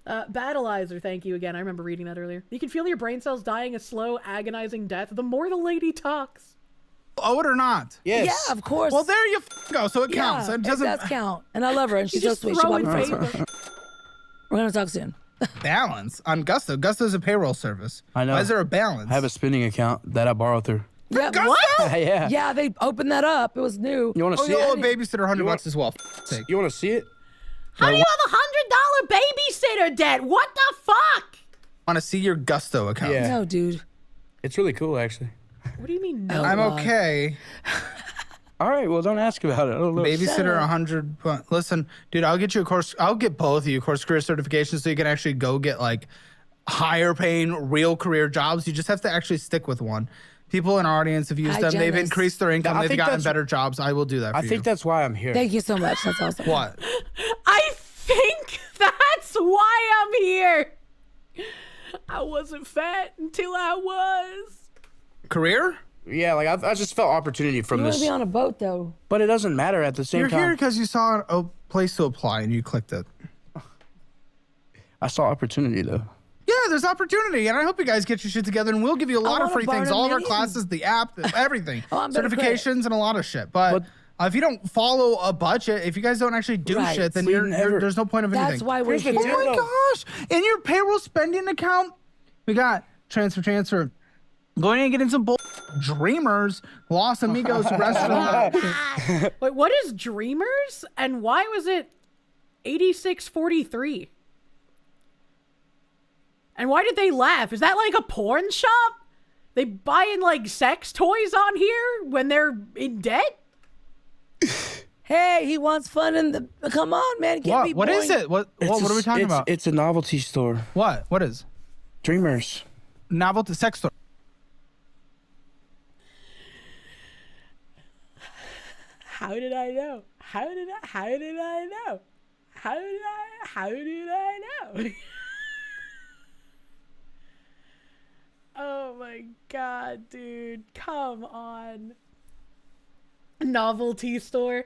Battleizer, thank you again. I remember reading that earlier. You can feel your brain cells dying a slow, agonizing death the more the lady talks. Owe it or not? Yes. Yeah, of course. Well, there you go. So it counts. Yeah, It doesn't does count. And I love her, and she's so just sweet. She bought throwing me paper. presents. We're going to talk soon. balance on Gusto. Gusto's a payroll service. I know. Why is there a balance? I have a spending account that I borrow through. Yeah, Gusto? what? Yeah. Yeah, they opened that up. It was new. You want to Oh, see you owe a it? babysitter $100 as well. Sake. You want to see it? How do you have a $100 babysitter debt? What the fuck? Want to see your Gusto account? Yeah. No, dude. It's really cool, actually. What do you mean no? I'm okay. All right, well, don't ask about it. I don't know. Babysitter 100. But listen, dude, I'll get you a course. I'll get both of you course career certifications so you can actually go get like higher paying real career jobs. You just have to actually stick with one. People in our audience have used them. They've Jealous. increased their income. I They've think gotten that's- better jobs. I will do that for I you. think that's why I'm here. Thank you so much. That's awesome. What? I think that's why I'm here. I wasn't fat until I was. Career? Yeah, like I just felt opportunity from You want this. to be on a boat, though. But it doesn't matter at the same You're time. here because you saw a place to apply and you clicked it. I saw opportunity, though. Yeah, there's opportunity, and I hope you guys get your shit together, and we'll give you a lot of wanna free things, barter all of our minions. classes, the app, everything, Oh, I'm better certifications, and a lot of shit. But if you don't follow a budget, if you guys don't actually do Right. shit, then We you're, never- there's no point of anything. That's why we're Here's the here. deal, Oh my though. gosh! In your payroll spending account, we got transfer. Going and getting some Dreamers, Los Amigos restaurant. Wait, what is Dreamers? And why was it 8643? And why did they laugh? Is that like a porn shop? They buying like sex toys on here when they're in debt? Hey, he wants fun in the. Come on, man. Can't be What is boring. it? What are we talking about? It's a novelty store. What is? Dreamers. novelty sex store. How did I know? How did I know? How did I know? Oh my god, dude. Come on. Novelty store.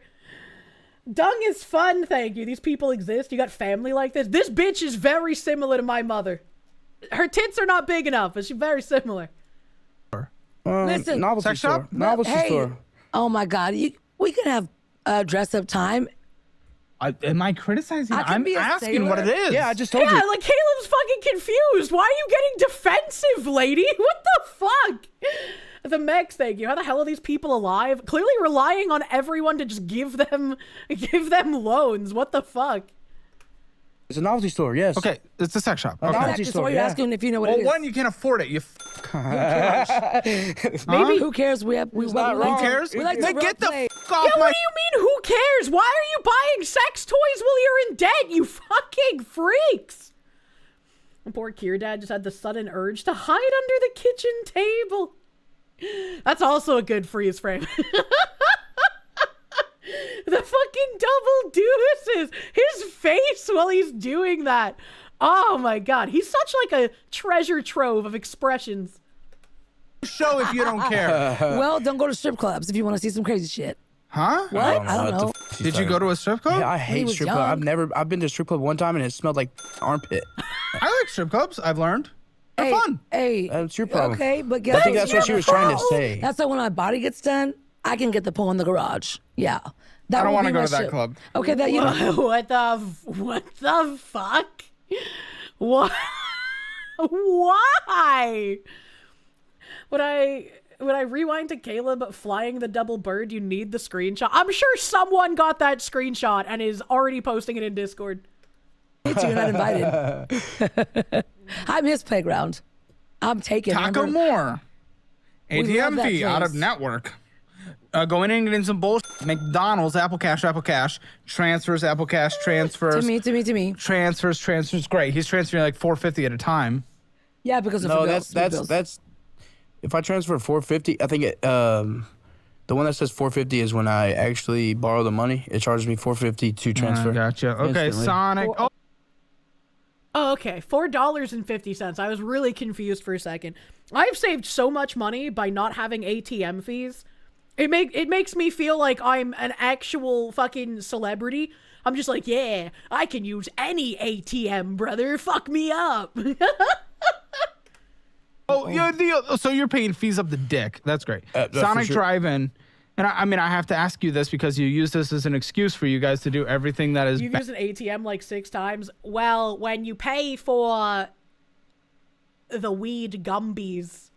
Dung is fun, thank you. These people exist. You got family like this. This bitch is very similar to my mother. Her tits are not big enough, but she's very similar. Listen, novelty sex store. shop? Novelty store. Oh my God, we can have dress up time. Am I criticizing? I can I'm be a asking what it sailor. is. Yeah, I just told you. Yeah, like Caleb's fucking confused. Why are you getting defensive, lady? What the fuck? The mechs, thank you. How the hell are these people alive? Clearly relying on everyone to just give them loans. What the fuck? It's a novelty store, yes. Okay, it's a sex shop. A Okay. novelty That's store, why you're yeah. asking if you know what it Well, is. one, you can't afford it. You Maybe who cares? We like Who cares? We like to Then get the roleplay. fuck off Yeah, my... what do you mean, who cares? Why are you buying sex toys while you're in debt, you fucking freaks? And poor Kirdad just had the sudden urge to hide under the kitchen table. That's also a good freeze frame. The fucking double deuces. His face while he's doing that. Oh my god. He's such like a treasure trove of expressions. Show if you don't care. Well, don't go to strip clubs if you want to see some crazy shit. Huh? What? I don't know. Did you go to a strip club? Yeah, I When he hate was strip young. club. I've been to a strip club one time and it smelled like armpit. I like strip clubs. I've learned. They're fun. Hey, That's your problem. okay, but guess I think that's what she was trying to say. That's why when my body gets done, I can get the pull in the garage. Yeah. That I don't want to go to that club. Okay, that you know. What the fuck? What? Why? When I rewind to Caleb flying the double bird, you need the screenshot. I'm sure someone got that screenshot and is already posting it in Discord. You're not invited. I'm his playground. I'm taking Taco remember? More. We love ATM that fee out of place. network. Going in and getting some bullshit. McDonald's, Apple Cash, transfers, Apple Cash, transfers. To me. Transfers. Great. He's transferring like $450 at a time. Yeah, because of No, bills, that's if I transfer $450, I think it the one that says $450 is when I actually borrow the money. It charges me $450 to transfer. Gotcha. Okay, instantly. Sonic. Oh, okay. $4.50. I was really confused for a second. I've saved so much money by not having ATM fees. It makes me feel like I'm an actual fucking celebrity. I'm just like, yeah, I can use any ATM, brother. Fuck me up. So you're paying fees up the dick. That's great. That's Sonic for sure. Drive-In. And I mean, I have to ask you this because you use this as an excuse for you guys to do everything that is... You've used an ATM like 6 times. Well, when you pay for the weed gumbies,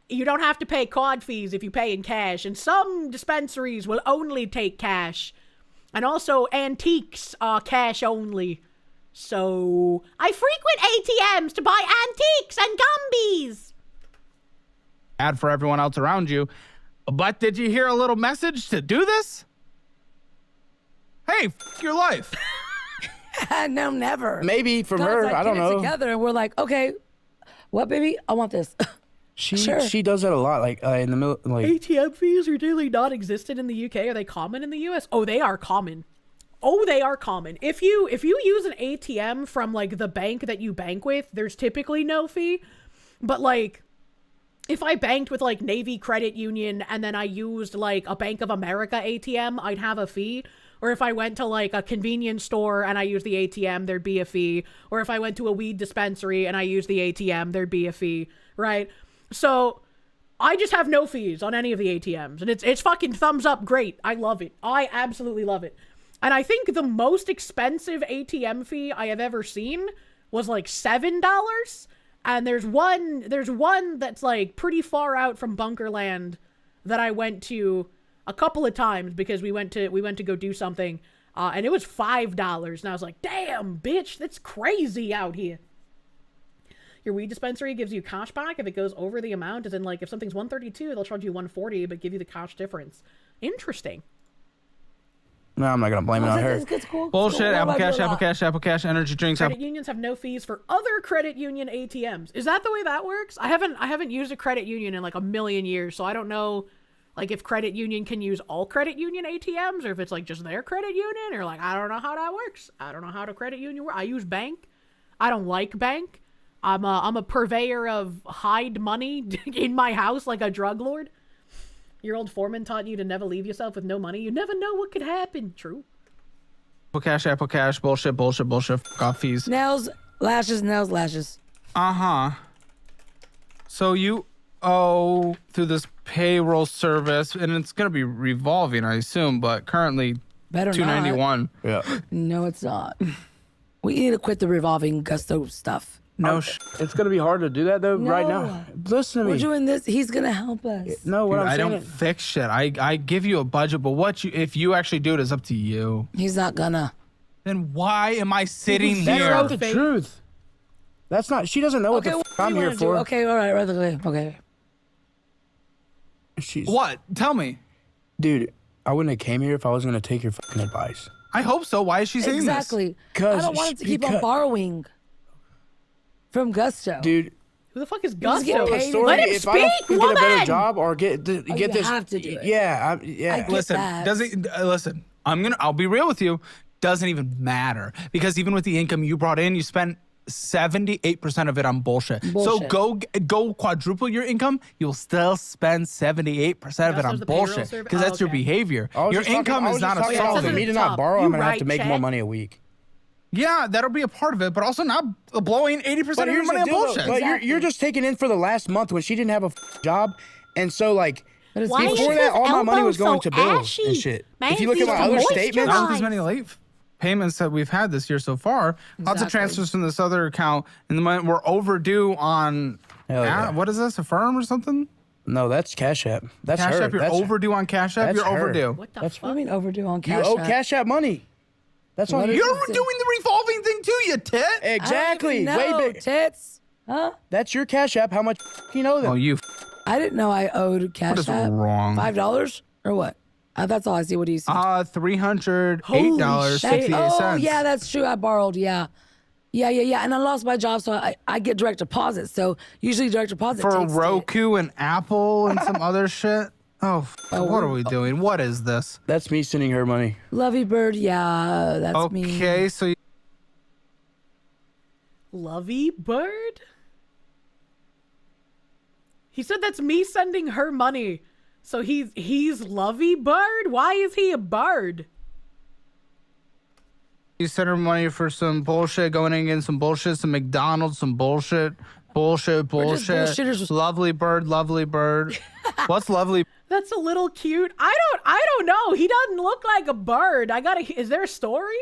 you don't have to pay card fees if you pay in cash. And some dispensaries will only take cash. And also, antiques are cash only. So, I frequent ATMs to buy antiques and gumbies. Bad for everyone else around you. But did you hear a little message to do this? Hey, f your life. No, never. Maybe from Guys, her, like, I don't get it know. Together, and we're like, okay, what, baby? I want this. She does that a lot, like in the middle, like ATM fees are really non-existent in the UK. Are they common in the US? Oh, they are common. Oh, they are common. If you use an ATM from like the bank that you bank with, there's typically no fee. But like, if I banked with like Navy Credit Union and then I used like a Bank of America ATM, I'd have a fee. Or if I went to like a convenience store and I used the ATM, there'd be a fee. Or if I went to a weed dispensary and I used the ATM, there'd be a fee, right? So I just have no fees on any of the ATMs. And it's fucking thumbs up great. I love it. I absolutely love it. And I think the most expensive ATM fee I have ever seen was like $7. And there's one that's like pretty far out from Bunkerland that I went to a couple of times because we went to go do something. And it was $5. And I was like, damn, bitch, that's crazy out here. Your weed dispensary gives you cash back if it goes over the amount, as in like if something's $132, they'll charge you $140 but give you the cash difference. Interesting. No, I'm not gonna blame it on her. It's cool. Bullshit. What Apple about Cash, you, Apple lot? Cash, Apple Cash. Energy drinks. Credit unions have no fees for other credit union ATMs. Is that the way that works? I haven't used a credit union in like a million years, so I don't know like if credit union can use all credit union ATMs or if it's like just their credit union or like I don't know how that works. I don't know how to credit union work. I use bank. I don't like bank. I'm a purveyor of hide money in my house like a drug lord. Your old foreman taught you to never leave yourself with no money. You never know what could happen. True. Apple Cash. Bullshit. Fuck off fees. Nails, lashes, nails, lashes. Uh-huh. So you owe through this payroll service, and it's gonna be revolving, I assume, but currently Better $291. Yeah. No, it's not. We need to quit the revolving gusto stuff. No, it's gonna be hard to do that though right now. Listen to me. We're doing this. He's gonna help us. No, what Dude, I'm I saying. don't fix shit. I give you a budget, but if you actually do it, it's up to you. He's not gonna. Then why am I sitting That's here? not the truth. That's not. She doesn't know what the what f do I'm you here wanna do? for. Okay, all right, okay. What? Tell me. Dude, I wouldn't have came here if I wasn't gonna take your fucking advice. I hope so. Why is she saying Exactly. this? Because I don't want him to keep on borrowing from Gusto. Dude. Who the fuck is Gusto? Gusto? Let him if speak, I don't get a woman! better job or get you this, have to do it. Yeah, yeah. Listen, listen. I'll be real with you. Doesn't even matter because even with the income you brought in, you spent 78% of it on bullshit. So go quadruple your income, you'll still spend 78% of it on bullshit because that's your behavior. Your income is not a solid. For me to not borrow, I'm gonna have to make more money a week. Yeah, that'll be a part of it, but also not blowing 80% of your money on bullshit. But you're just taking in for the last month when she didn't have a job, and so like Why is before that, his all my money elbow was going so to bills ashy? and shit. Man, If you look at needs my to other statements, not with as many late payments that we've had this year so far. Lots of transfers from this other account, and the money we're overdue on. What is this? Affirm or something? No, that's Cash App. That's Cash her. App. You're That's overdue on Cash App. that's You're her. overdue. What the What do you mean overdue on You Cash owe App? Cash App money. That's on What you. is You're it? doing the revolving thing too, you tit. Exactly. No, Way big. tits. Huh? That's your Cash App. How much you know them? Oh, you. I didn't know I owed Cash What is App. wrong? $5 or what? That's all I see. What do you see? $308.68. Oh yeah, that's true. I borrowed. Yeah. And I lost my job, so I get direct deposit. So usually direct deposit For takes Roku and Apple and some other shit. Oh, what are we doing? What is this? That's me sending her money. Lovey Bird. Yeah, that's me. Okay, so Lovey Bird? He said that's me sending her money. So he's Lovey Bird? Why is he a bird? you sent her money for some bullshit, going in and getting some bullshit, some McDonald's, some bullshit. bullshitters. Lovely bird. What's lovely? That's a little cute. I don't know. He doesn't look like a bird. Is there a story?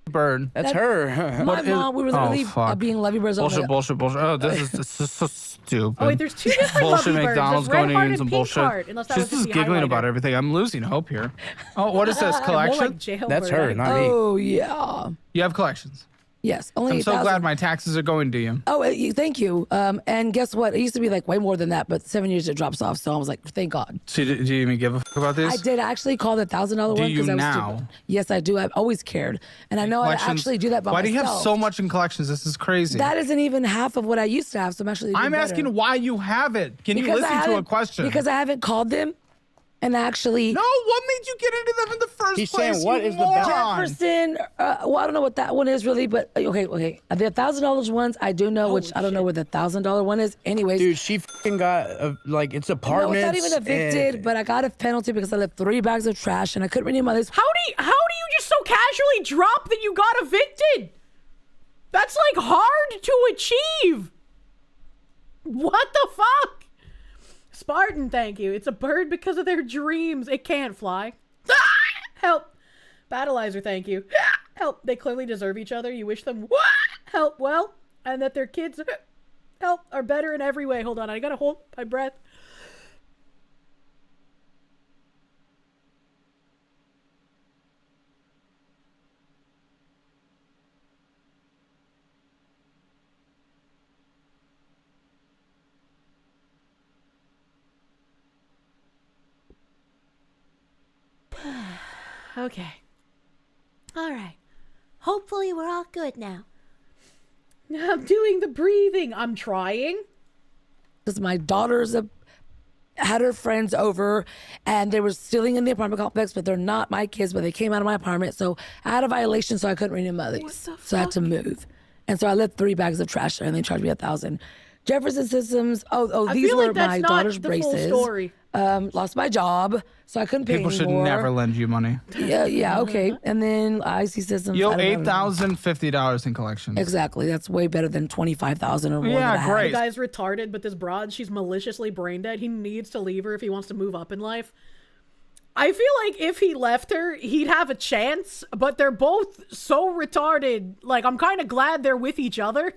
Bird. That's her. My mom, we were literally being Lovey Birds. Bullshit. Oh, this is so stupid. Oh wait, there's two different bullshit Lovey Birds. McDonald's There's going red in heart and and some pink bullshit. heart, unless that She's was just just the giggling highlighter. about everything. I'm losing hope here. Oh, what is this? More Collection? like jailbird. That's her, not me. Oh yeah. You have collections. Yes, only I'm so 8,000. glad my taxes are going to you. Oh, thank you. And guess what? It used to be like way more than that, but 7 years it drops off. So I was like, thank God. So do you even give a fuck about this? I did actually call the $1,000 one you because I was now? stupid. Yes, I do. I've always cared, and I know I actually do that by Why myself. do you have so much in collections? This is crazy. That isn't even half of what I used to have. So I'm actually. I'm asking why you have it. Can you listen to a question? Because I haven't called them. And actually, no. What made you get into them in the first He's place? saying, what is the moron? Jefferson. Well, I don't know what that one is really, but okay. The $1,000 ones I do know, which I don't know what the $1,000 one is. Anyways, dude, she fucking got it's apartments. No, it's not even evicted, but I got a penalty because I left 3 bags of trash and I couldn't renew my list. How do you just so casually drop that you got evicted? That's like hard to achieve. What the fuck? Spartan, thank you. It's a bird because of their dreams. It can't fly. Help. Battleizer, thank you. Help. They clearly deserve each other. You wish them help well, and that their kids help are better in every way. Hold on, I gotta hold my breath. Okay. All right. Hopefully we're all good now. I'm doing the breathing. I'm trying. Because my daughters had her friends over and they were stealing in the apartment complex, but they're not my kids, but they came out of my apartment. So I had a violation, so I couldn't renew my lease. So I had to move. And so I left 3 bags of trash there and they charged me $1,000. Jefferson Systems, these were my daughter's braces. Story. Lost my job, so I couldn't pay People should anymore. never lend you money. Yeah, okay. And then IC Systems. You owe $8,050 in collections. Exactly. That's way better than $25,000 or more. Yeah, great. The guy's retarded, but this broad, she's maliciously brain dead. He needs to leave her if he wants to move up in life. I feel like if he left her, he'd have a chance, but they're both so retarded. Like, I'm kind of glad they're with each other.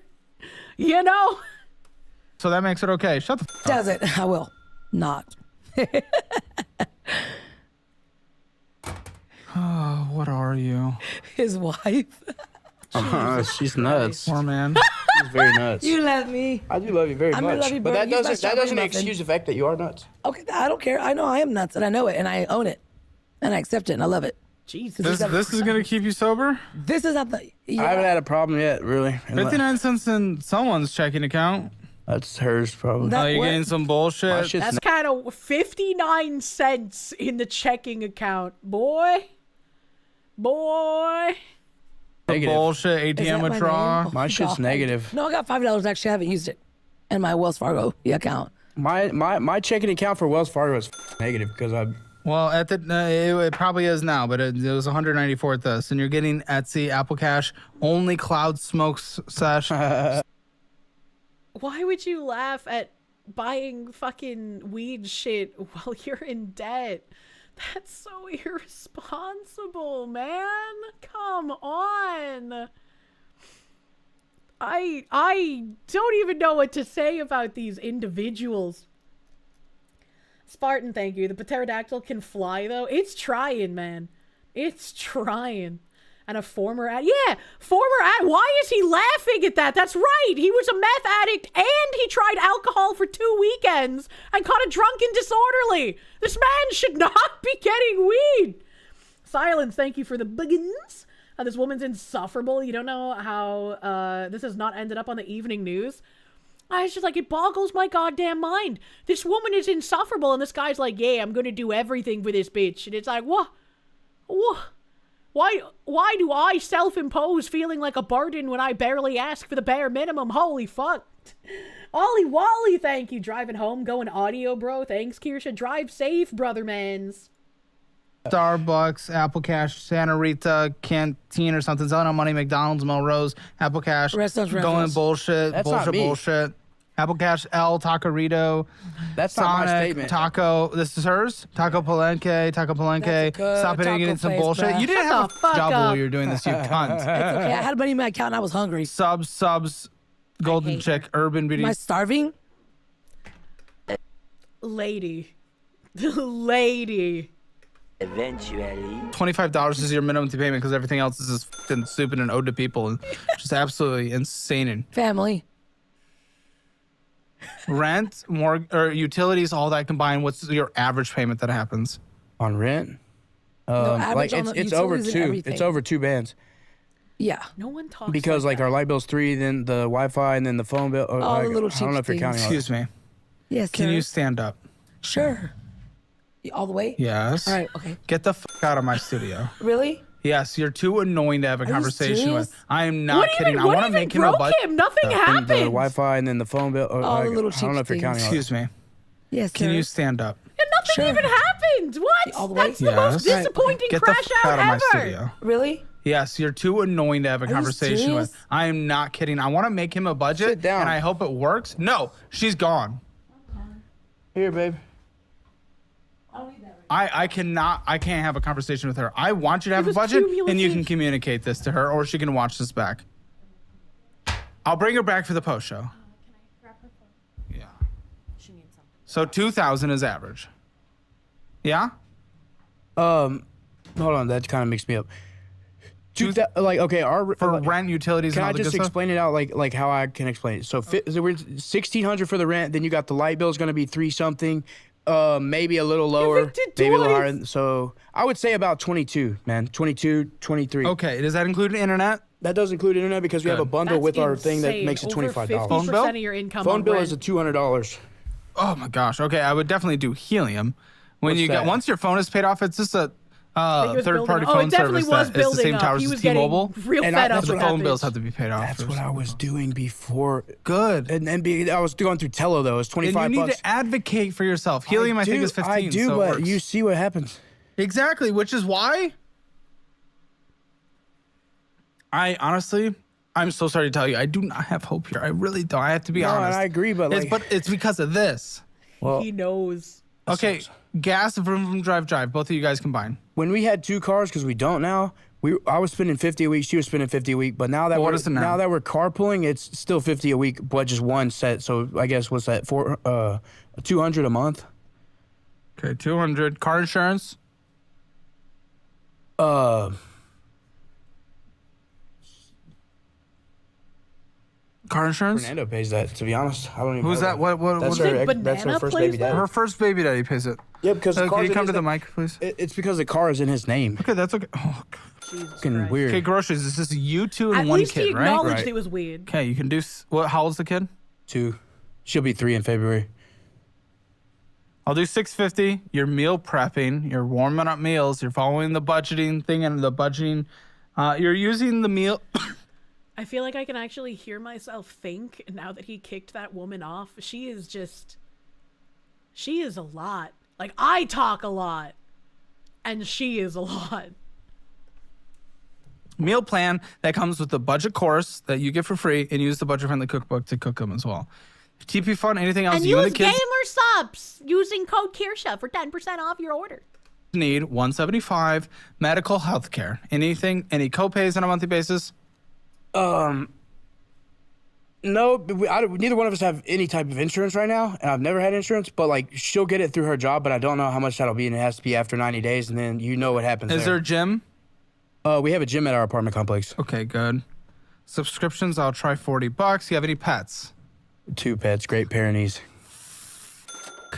You know? So that makes it okay. Shut the f*** up. Does it? I will. Not. Oh, what are you? His wife. She's nuts. Poor man. She's very nuts. You love me. I do love you very I much. love you, but bro. that Use my doesn't strawberry muffin. excuse the fact that you are nuts. Okay, I don't care. I know I am nuts, and I know it, and I own it, and I accept it, and I love it. Jesus. This is gonna keep you sober? This is not the. Yeah. I haven't had a problem yet, really. 59 cents in someone's checking account. That's hers, probably. Oh, you're getting some bullshit. That's kind of 59 cents in the checking account. Boy. Negative. Bullshit Is that ATM my withdrawal. name? My shit's God. negative. No, I got $5. Actually, I haven't used it, and my Wells Fargo account. My checking account for Wells Fargo is negative because I. Well, at the it probably is now, but it was 194 at this, and you're getting Etsy, Apple Cash, only Cloud Smokes Sesh. Why would you laugh at buying fucking weed shit while you're in debt? That's so irresponsible, man. Come on. I don't even know what to say about these individuals. Spartan, thank you. The pterodactyl can fly, though. It's trying, man. It's trying. And a former why is he laughing at that? That's right. He was a meth addict and he tried alcohol for 2 weekends and caught a drunken disorderly. This man should not be getting weed. Silence, thank you for the biggins. This woman's insufferable. You don't know how this has not ended up on the evening news. It's just like, it boggles my goddamn mind. This woman is insufferable and this guy's like, yeah, I'm gonna do everything for this bitch. And it's like, what? Why do I self-impose feeling like a burden when I barely ask for the bare minimum? Holy fuck. Ollie Wally, thank you. Driving home, going audio, bro. Thanks, Kirsche. Drive safe, brother mans. Starbucks, Apple Cash, Santa Rita, Canteen or something. Zona Money, McDonald's, Melrose, Apple Cash. Going bullshit, That's not me. bullshit. Apple Cash, L, Taquerito. That's Sonic, not my statement. Taco. This is hers? Taco Palenque. Stop hitting it some bullshit. bruh. You didn't Shut have the a fuck job up. while you were doing this, you cunt. It's okay. I had money in my account and I was hungry. Subs, Golden Chick, Urban Beauty. Am I starving? Lady. Eventually. $25 is your minimum payment because everything else is just fucking stupid and owed to people and just absolutely insane. Family. Rent, or utilities, all that combined. What's your average payment that happens on rent? average on the it's over utilities and two. everything. It's over 2 bands. Yeah. No one talks Because like our light bill's 3, then the Wi-Fi, and then the phone bill. All the little I don't know if you're cheap counting. all Excuse me. Yes, Can sir. you stand up? Sure. All the way? Yes. All right, okay. Get the fuck out of my studio. Really? Yes, you're too annoying to have a you conversation serious? with. I am not kidding. I want to make him a broke him? Nothing And the happened. Wi-Fi, and then the phone bill. All the little I don't know if you're cheap counting. all Excuse me. Yes, Can sir. you stand up? And nothing even happened. What? All the way? That's the most Yes. disappointing Get the crash fuck out out of my ever. studio. Really? Yes, you're too annoying to have a you conversation with. serious? I am not kidding. I want to make him a budget, Sit down. and I hope it works. No, she's gone. Here, babe. I can't have a conversation with her. I want you to have a was budget, and you cumulative. can communicate this to her, or she can watch this back. I'll bring her back for the post show. Yeah. So 2,000 is average. Yeah. Hold on, that kind of mixed me up. Okay, our For rent, utilities, Can and all I the just good stuff? explain it out like how I can explain it? So, so we're $1,600 for the rent. Then you got the light bill is going to be 3 something. Maybe a little lower, maybe a little higher. So I would say about 22, man. 22, 23. Okay, does that include internet? That does include internet because we have a bundle with our thing that makes it $25. Phone bill? Of your income Phone bill rent. is a $200. Oh my gosh. Okay, I would definitely do Helium. When What's you that? get once your phone is paid off, it's just a third-party Oh, phone it definitely service was that is the building same up. towers He as was getting T-Mobile. real fed up The with phone that bills bitch. have to be paid off. That's what I was doing before. Good. And I was going through Tello though. It's $25. And you need to advocate for yourself. Helium, I think, is 15. I do, so it but works. you see what happens. Exactly, which is why I honestly, I'm so sorry to tell you, I do not have hope here. I really don't. I have to be honest. And I agree, but it's because of this. Well, He knows. Okay, gas, vroom, vroom, drive, drive. Both of you guys combined. when we had 2 cars, because we don't now, I was spending 50 a week. She was spending 50 a week. But now that Well, what is it now? now that we're carpooling, it's still 50 a week, but just one set. So I guess what's that? 200 a month. Okay, 200. Car insurance. Car insurance. Fernando pays that. To be honest, I don't even. Who's know that? What? That's what her. That's her first baby daddy. Her first baby daddy pays it. Yeah, because the Can car's you in come his to the name. mic, please? It's because the car is in his name. Okay, that's okay. Oh, Fucking weird. okay, groceries. It's just you two and At one least kid, he right? acknowledged it was weird. Okay, you can do. How old's the kid? 2. She'll be 3 in February. I'll do $650. You're meal prepping. You're warming up meals. You're following the budgeting thing and the budgeting. You're using the meal. I feel like I can actually hear myself think now that he kicked that woman off. She is a lot. Like, I talk a lot, and she is a lot. Meal plan that comes with the budget course that you get for free, and use the budget-friendly cookbook to cook them as well. TP Fun, anything else And you and use the kids Gamer Subs using code Kirsche for 10% off your order. need? $175. Medical health care. Anything? Any copays on a monthly basis? No, neither one of us have any type of insurance right now, and I've never had insurance. But like, she'll get it through her job, but I don't know how much that'll be, and it has to be after 90 days, and then you know what happens. Is there a gym? We have a gym at our apartment complex. Okay, good. Subscriptions, I'll try $40. You have any pets? 2 pets, Great Pyrenees.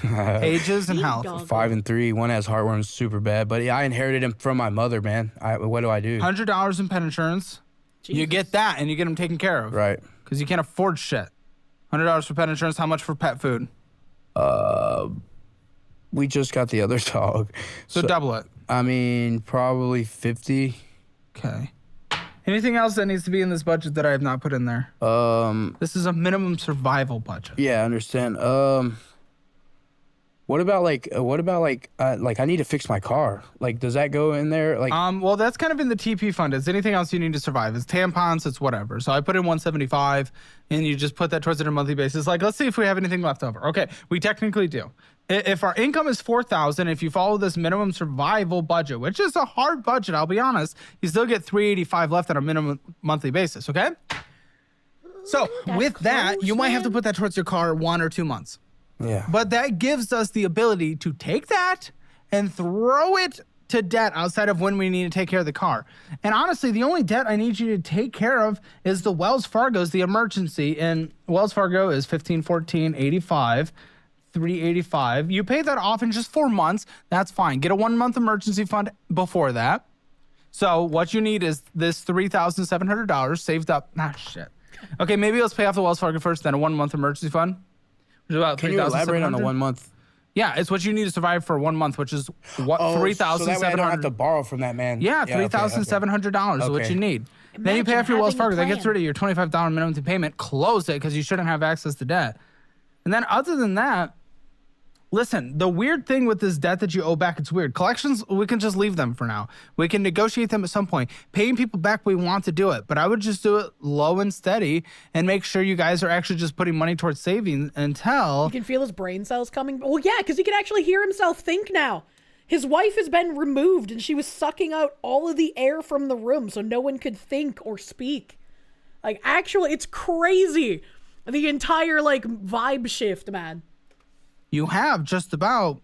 Ages and health. 5 and 3. One has heartworms, super bad, but I inherited him from my mother, man. What do I do? $100 in pet insurance. You get that, and you get them taken care of. Right. Because you can't afford shit. $100 for pet insurance. How much for pet food? We just got the other dog. So double it. I mean, probably 50. Okay. Anything else that needs to be in this budget that I have not put in there? This is a minimum survival budget. Yeah, I understand. What about I need to fix my car. Like, does that go in there? Like, Well, that's kind of in the TP fund. Is anything else you need to survive? It's tampons, it's whatever. So I put in 175, and you just put that towards it on a monthly basis. Like, let's see if we have anything left over. Okay, we technically do. If our income is $4,000, if you follow this minimum survival budget, which is a hard budget, I'll be honest, you still get $385 left on a minimum monthly basis. Okay. So with that, you might have to put that towards your car 1 or 2 months. Yeah. But that gives us the ability to take that and throw it to debt outside of when we need to take care of the car. And honestly, the only debt I need you to take care of is the Wells Fargo's, the emergency. And Wells Fargo is $1,514.85, $385. You pay that off in just 4 months. That's fine. Get a 1-month emergency fund before that. So what you need is this $3,700 saved up. Shit. Okay, maybe let's pay off the Wells Fargo first, then a 1-month emergency fund. About can you elaborate on the 1 month? Yeah, it's what you need to survive for 1 month, which is what $3,700. So that way I don't have to borrow from that man. Yeah, $3,700 is what you need. Then you pay off your Wells Fargo. That gets rid of your $25 minimum payment. Close it because you shouldn't have access to debt. And then other than that, listen, the weird thing with this debt that you owe back, it's weird. Collections, we can just leave them for now. We can negotiate them at some point. Paying people back, we want to do it. But I would just do it low and steady and make sure you guys are actually just putting money towards saving until... You can feel his brain cells coming. Well, yeah, because he can actually hear himself think now. His wife has been removed, and she was sucking out all of the air from the room so no one could think or speak. Like, actually, it's crazy. The entire, like, vibe shift, man. You have just about,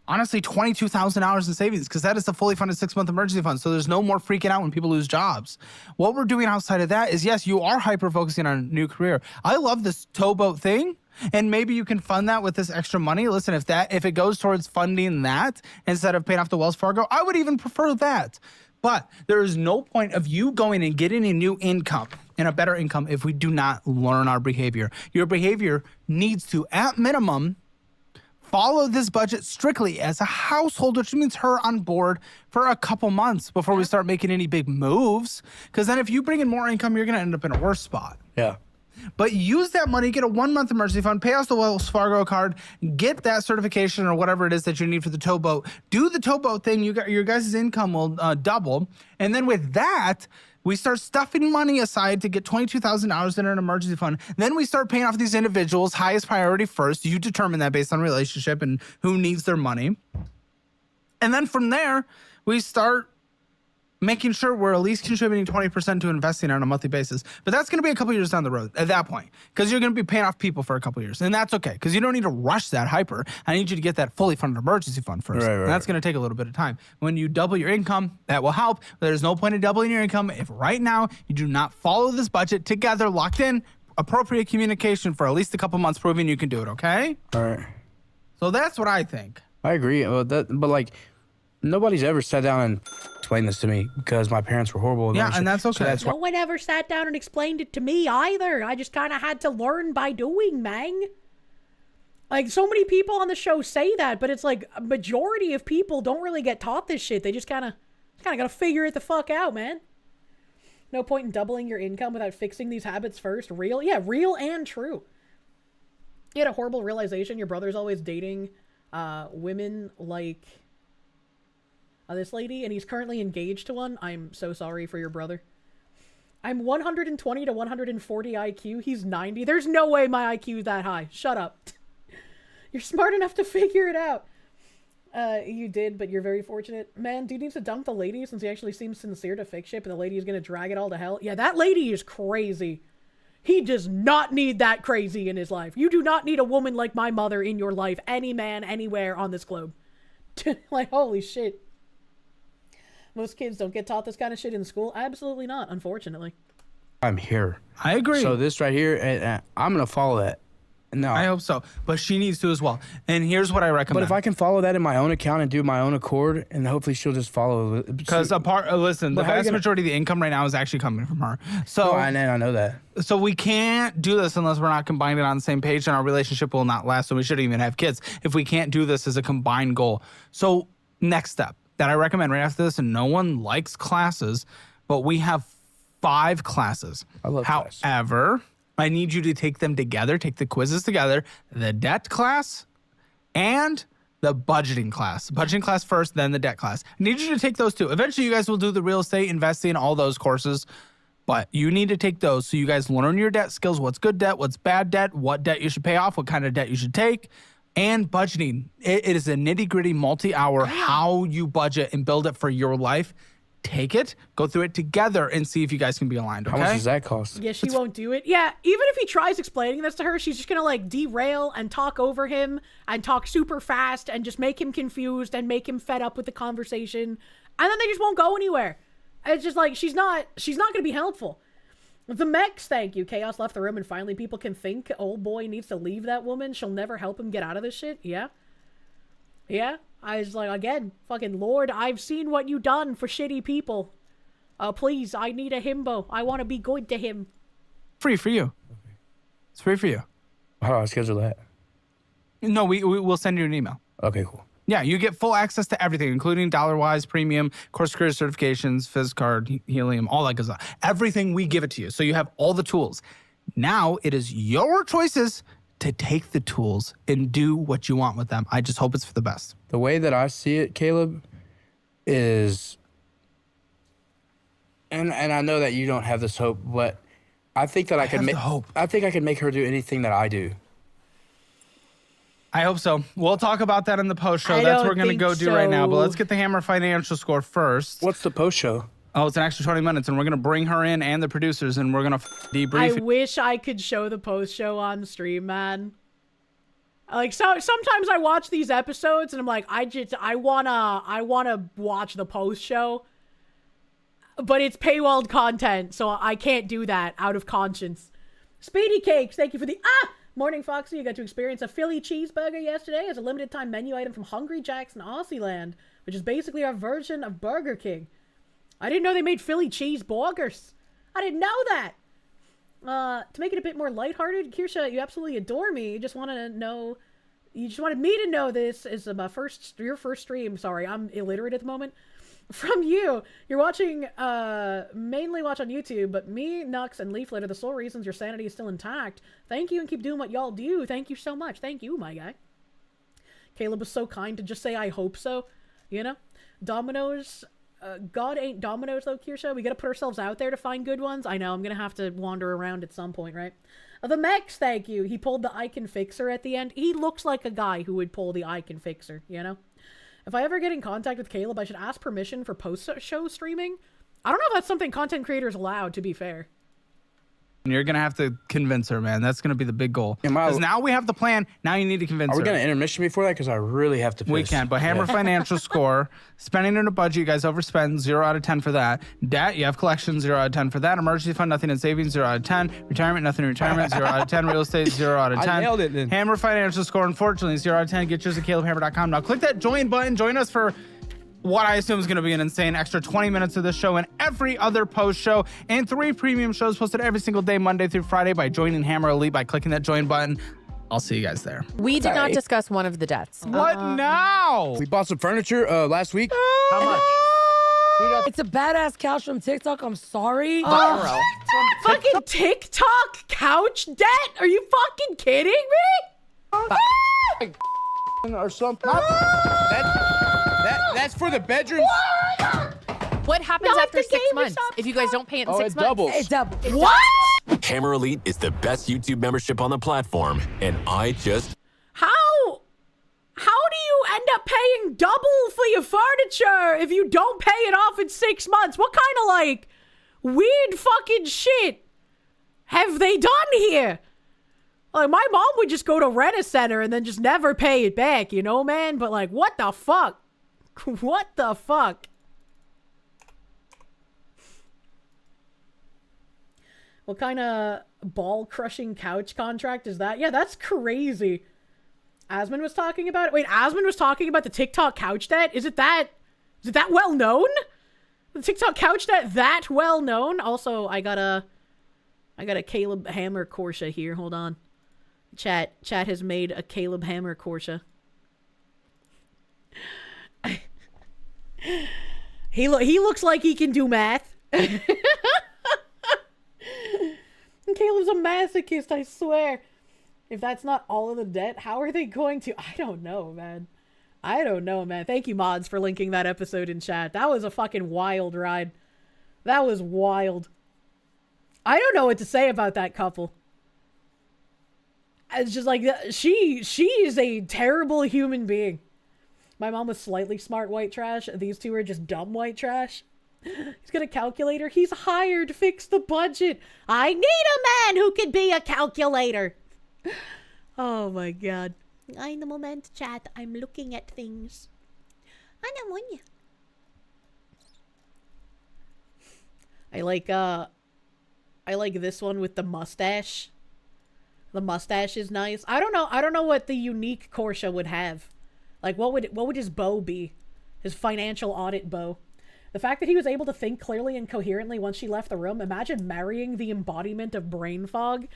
honestly, $22,000 in savings because that is the fully funded 6-month emergency fund. So there's no more freaking out when people lose jobs. What we're doing outside of that is, yes, you are hyper-focusing on a new career. I love this towboat thing, And maybe you can fund that with this extra money. Listen, if it goes towards funding that instead of paying off the Wells Fargo, I would even prefer that. But there is no point of you going and getting a new income and a better income if we do not learn our behavior. Your behavior needs to, at minimum, follow this budget strictly as a household, which means her on board for a couple months before we start making any big moves. Because then if you bring in more income, you're going to end up in a worse spot. Yeah. But use that money, get a 1-month emergency fund, pay off the Wells Fargo card, get that certification or whatever it is that you need for the towboat. Do the towboat thing. Your guys' income will double. And then with that, we start stuffing money aside to get $22,000 in an emergency fund. Then we start paying off these individuals, highest priority first. You determine that based on relationship and who needs their money. And then from there, we start making sure we're at least contributing 20% to investing on a monthly basis. But that's going to be a couple years down the road at that point, because you're going to be paying off people for a couple years. And that's okay, because you don't need to rush that hyper. I need you to get that fully funded emergency fund first. Right. And that's going to take a little bit of time. When you double your income, that will help. There's no point in doubling your income if right now you do not follow this budget together, locked in, appropriate communication for at least a couple months, proving you can do it, okay? All right. So that's what I think. I agree. But like, nobody's ever sat down and explained this to me because my parents were horrible. Yeah, and that's okay. So that's No one ever sat down and explained it to me either. I just kind of had to learn by doing, man. Like, so many people on the show say that, but it's like a majority of people don't really get taught this shit. They just kind of gotta figure it the fuck out, man. No point in doubling your income without fixing these habits first. Real? Yeah, real and true. You had a horrible realization your brother's always dating women like this lady, and he's currently engaged to one. I'm so sorry for your brother. I'm 120 to 140 IQ. He's 90. There's no way my IQ is that high. Shut up. You're smart enough to figure it out. You did, but you're very fortunate. Man, dude needs to dump the lady since he actually seems sincere to fix shit, and the lady is going to drag it all to hell. Yeah, that lady is crazy. He does not need that crazy in his life. You do not need a woman like my mother in your life. Any man, anywhere on this globe. Like, holy shit. Most kids don't get taught this kind of shit in school. Absolutely not, unfortunately. I'm here. I agree. So this right here, I'm going to follow that. No, I hope so. But she needs to as well. And here's what I recommend. But if I can follow that in my own account and do my own accord, and hopefully she'll just follow. Because listen, the vast majority of the income right now is actually coming from her. So I know that. So we can't do this unless we're not combined on the same page, and our relationship will not last. So we shouldn't even have kids if we can't do this as a combined goal. So next step that I recommend right after this, and no one likes classes, but we have 5 classes. I love classes. However, I need you to take them together, take the quizzes together, the debt class and the budgeting class. Budgeting class first, then the debt class. I need you to take those 2. Eventually, you guys will do the real estate, investing, all those courses, but you need to take those so you guys learn your debt skills, what's good debt, what's bad debt, what debt you should pay off, what kind of debt you should take. And budgeting. It is a nitty-gritty, multi-hour how you budget and build it for your life. Take it, go through it together, and see if you guys can be aligned, okay? How much does that cost? Yeah, she won't do it. Yeah, even if he tries explaining this to her, she's just gonna, like, derail and talk over him and talk super fast and just make him confused and make him fed up with the conversation. And then they just won't go anywhere. It's just like, she's not gonna be helpful. The mechs, thank you. Chaos left the room and finally people can think old boy needs to leave that woman. She'll never help him get out of this shit. Yeah. Yeah. I was like, again, fucking Lord, I've seen what you done for shitty people. Please, I need a himbo. I want to be good to him. Free for you. Okay. It's free for you. How do I schedule that? No, we'll send you an email. Okay, cool. Yeah, you get full access to everything, including $wise premium, course creator certifications, Fizz card, helium, all that good stuff. Everything, we give it to you. So you have all the tools. Now it is your choices to take the tools and do what you want with them. I just hope it's for the best. The way that I see it, Caleb, is, and I know that you don't have this hope, but I think that I think I can make her do anything that I do. I hope so. We'll talk about that in the post show. That's what we're going to go do right now. But let's get the Hammer financial score first. What's the post show? Oh, it's an extra 20 minutes, and we're going to bring her in and the producers, and we're going to debrief. I wish I could show the post show on stream, man. Like, so sometimes I watch these episodes, and I'm like, I wanna watch the post show, but it's paywalled content, so I can't do that out of conscience. Speedy Cakes, thank you for the Morning, Foxy. You got to experience a Philly cheeseburger yesterday as a limited time menu item from Hungry Jack's in Aussieland, which is basically our version of Burger King. I didn't know they made Philly cheeseburgers. I didn't know that. To make it a bit more lighthearted, Kirsche, you absolutely adore me. You just wanted me to know this is your first stream. Sorry, I'm illiterate at the moment. From you. You're watching, mainly watch on YouTube, but me, Nux, and Leaflet are the sole reasons your sanity is still intact. Thank you and keep doing what y'all do. Thank you so much. Thank you, my guy. Caleb was so kind to just say, I hope so. You know? Dominoes. God ain't Dominoes, though, Kirsche. We gotta put ourselves out there to find good ones. I know, I'm gonna have to wander around at some point, right? The Mex, thank you. He pulled the I Can Fixer at the end. He looks like a guy who would pull the I Can Fixer, you know? If I ever get in contact with Caleb, I should ask permission for post-show streaming. I don't know if that's something content creators allowed, to be fair. You're going to have to convince her, man. That's going to be the big goal. Because now we have the plan. Now you need to convince her. Are we going to intermission before that? Because I really have to piss. We can, but Hammer financial score. Spending in a budget, you guys overspend. 0 out of 10 for that. Debt, you have collections. 0 out of 10 for that. Emergency fund, nothing in savings. 0 out of 10. Retirement, nothing in retirement. 0 out of 10. Real estate, 0 out of 10. I nailed it then. Hammer financial score, unfortunately, 0 out of 10. Get yours at calebhammer.com. Now click that join button. Join us for what I assume is going to be an insane extra 20 minutes of this show and every other post show and 3 premium shows posted every single day, Monday through Friday, by joining Hammer Elite by clicking that join button. I'll see you guys there. We did not discuss one of the debts. What now? We bought some furniture last week. How much? It's a badass couch from TikTok. I'm sorry. Oh, fucking TikTok couch debt? Are you fucking kidding me? Or something. That's for the bedroom. What happens after 6 months if you guys don't pay it in 6 months? It doubles. What? Hammer Elite is the best YouTube membership on the platform, and How do you end up paying double for your furniture if you don't pay it off in 6 months? What kind of, like, weird fucking shit have they done here? Like, my mom would just go to Rent-A-Center and then just never pay it back, you know, man? But, like, what the fuck? What the fuck? What kind of ball-crushing couch contract is that? Yeah, that's crazy. Asmund was talking about it? Wait, Asmund was talking about the TikTok couch debt? Is it that well known? The TikTok couch debt that well known? Also, I got a Caleb Hammer Kirsche here. Hold on. Chat has made a Caleb Hammer Kirsche. He looks like he can do math. Caleb's a masochist, I swear. If that's not all of the debt, how are they going to? I don't know, man. Thank you, mods, for linking that episode in chat. That was a fucking wild ride. That was wild. I don't know what to say about that couple. It's just like, she is a terrible human being. My mom was slightly smart white trash. These two are just dumb white trash. He's got a calculator. He's hired to fix the budget. I need a man who can be a calculator. Oh my god. In the moment, chat, I'm looking at things. I don't want you. I like this one with the mustache. The mustache is nice. I don't know what the unique Kirsche would have. Like, what would his bow be? His financial audit bow. The fact that he was able to think clearly and coherently once she left the room. Imagine marrying the embodiment of brain fog.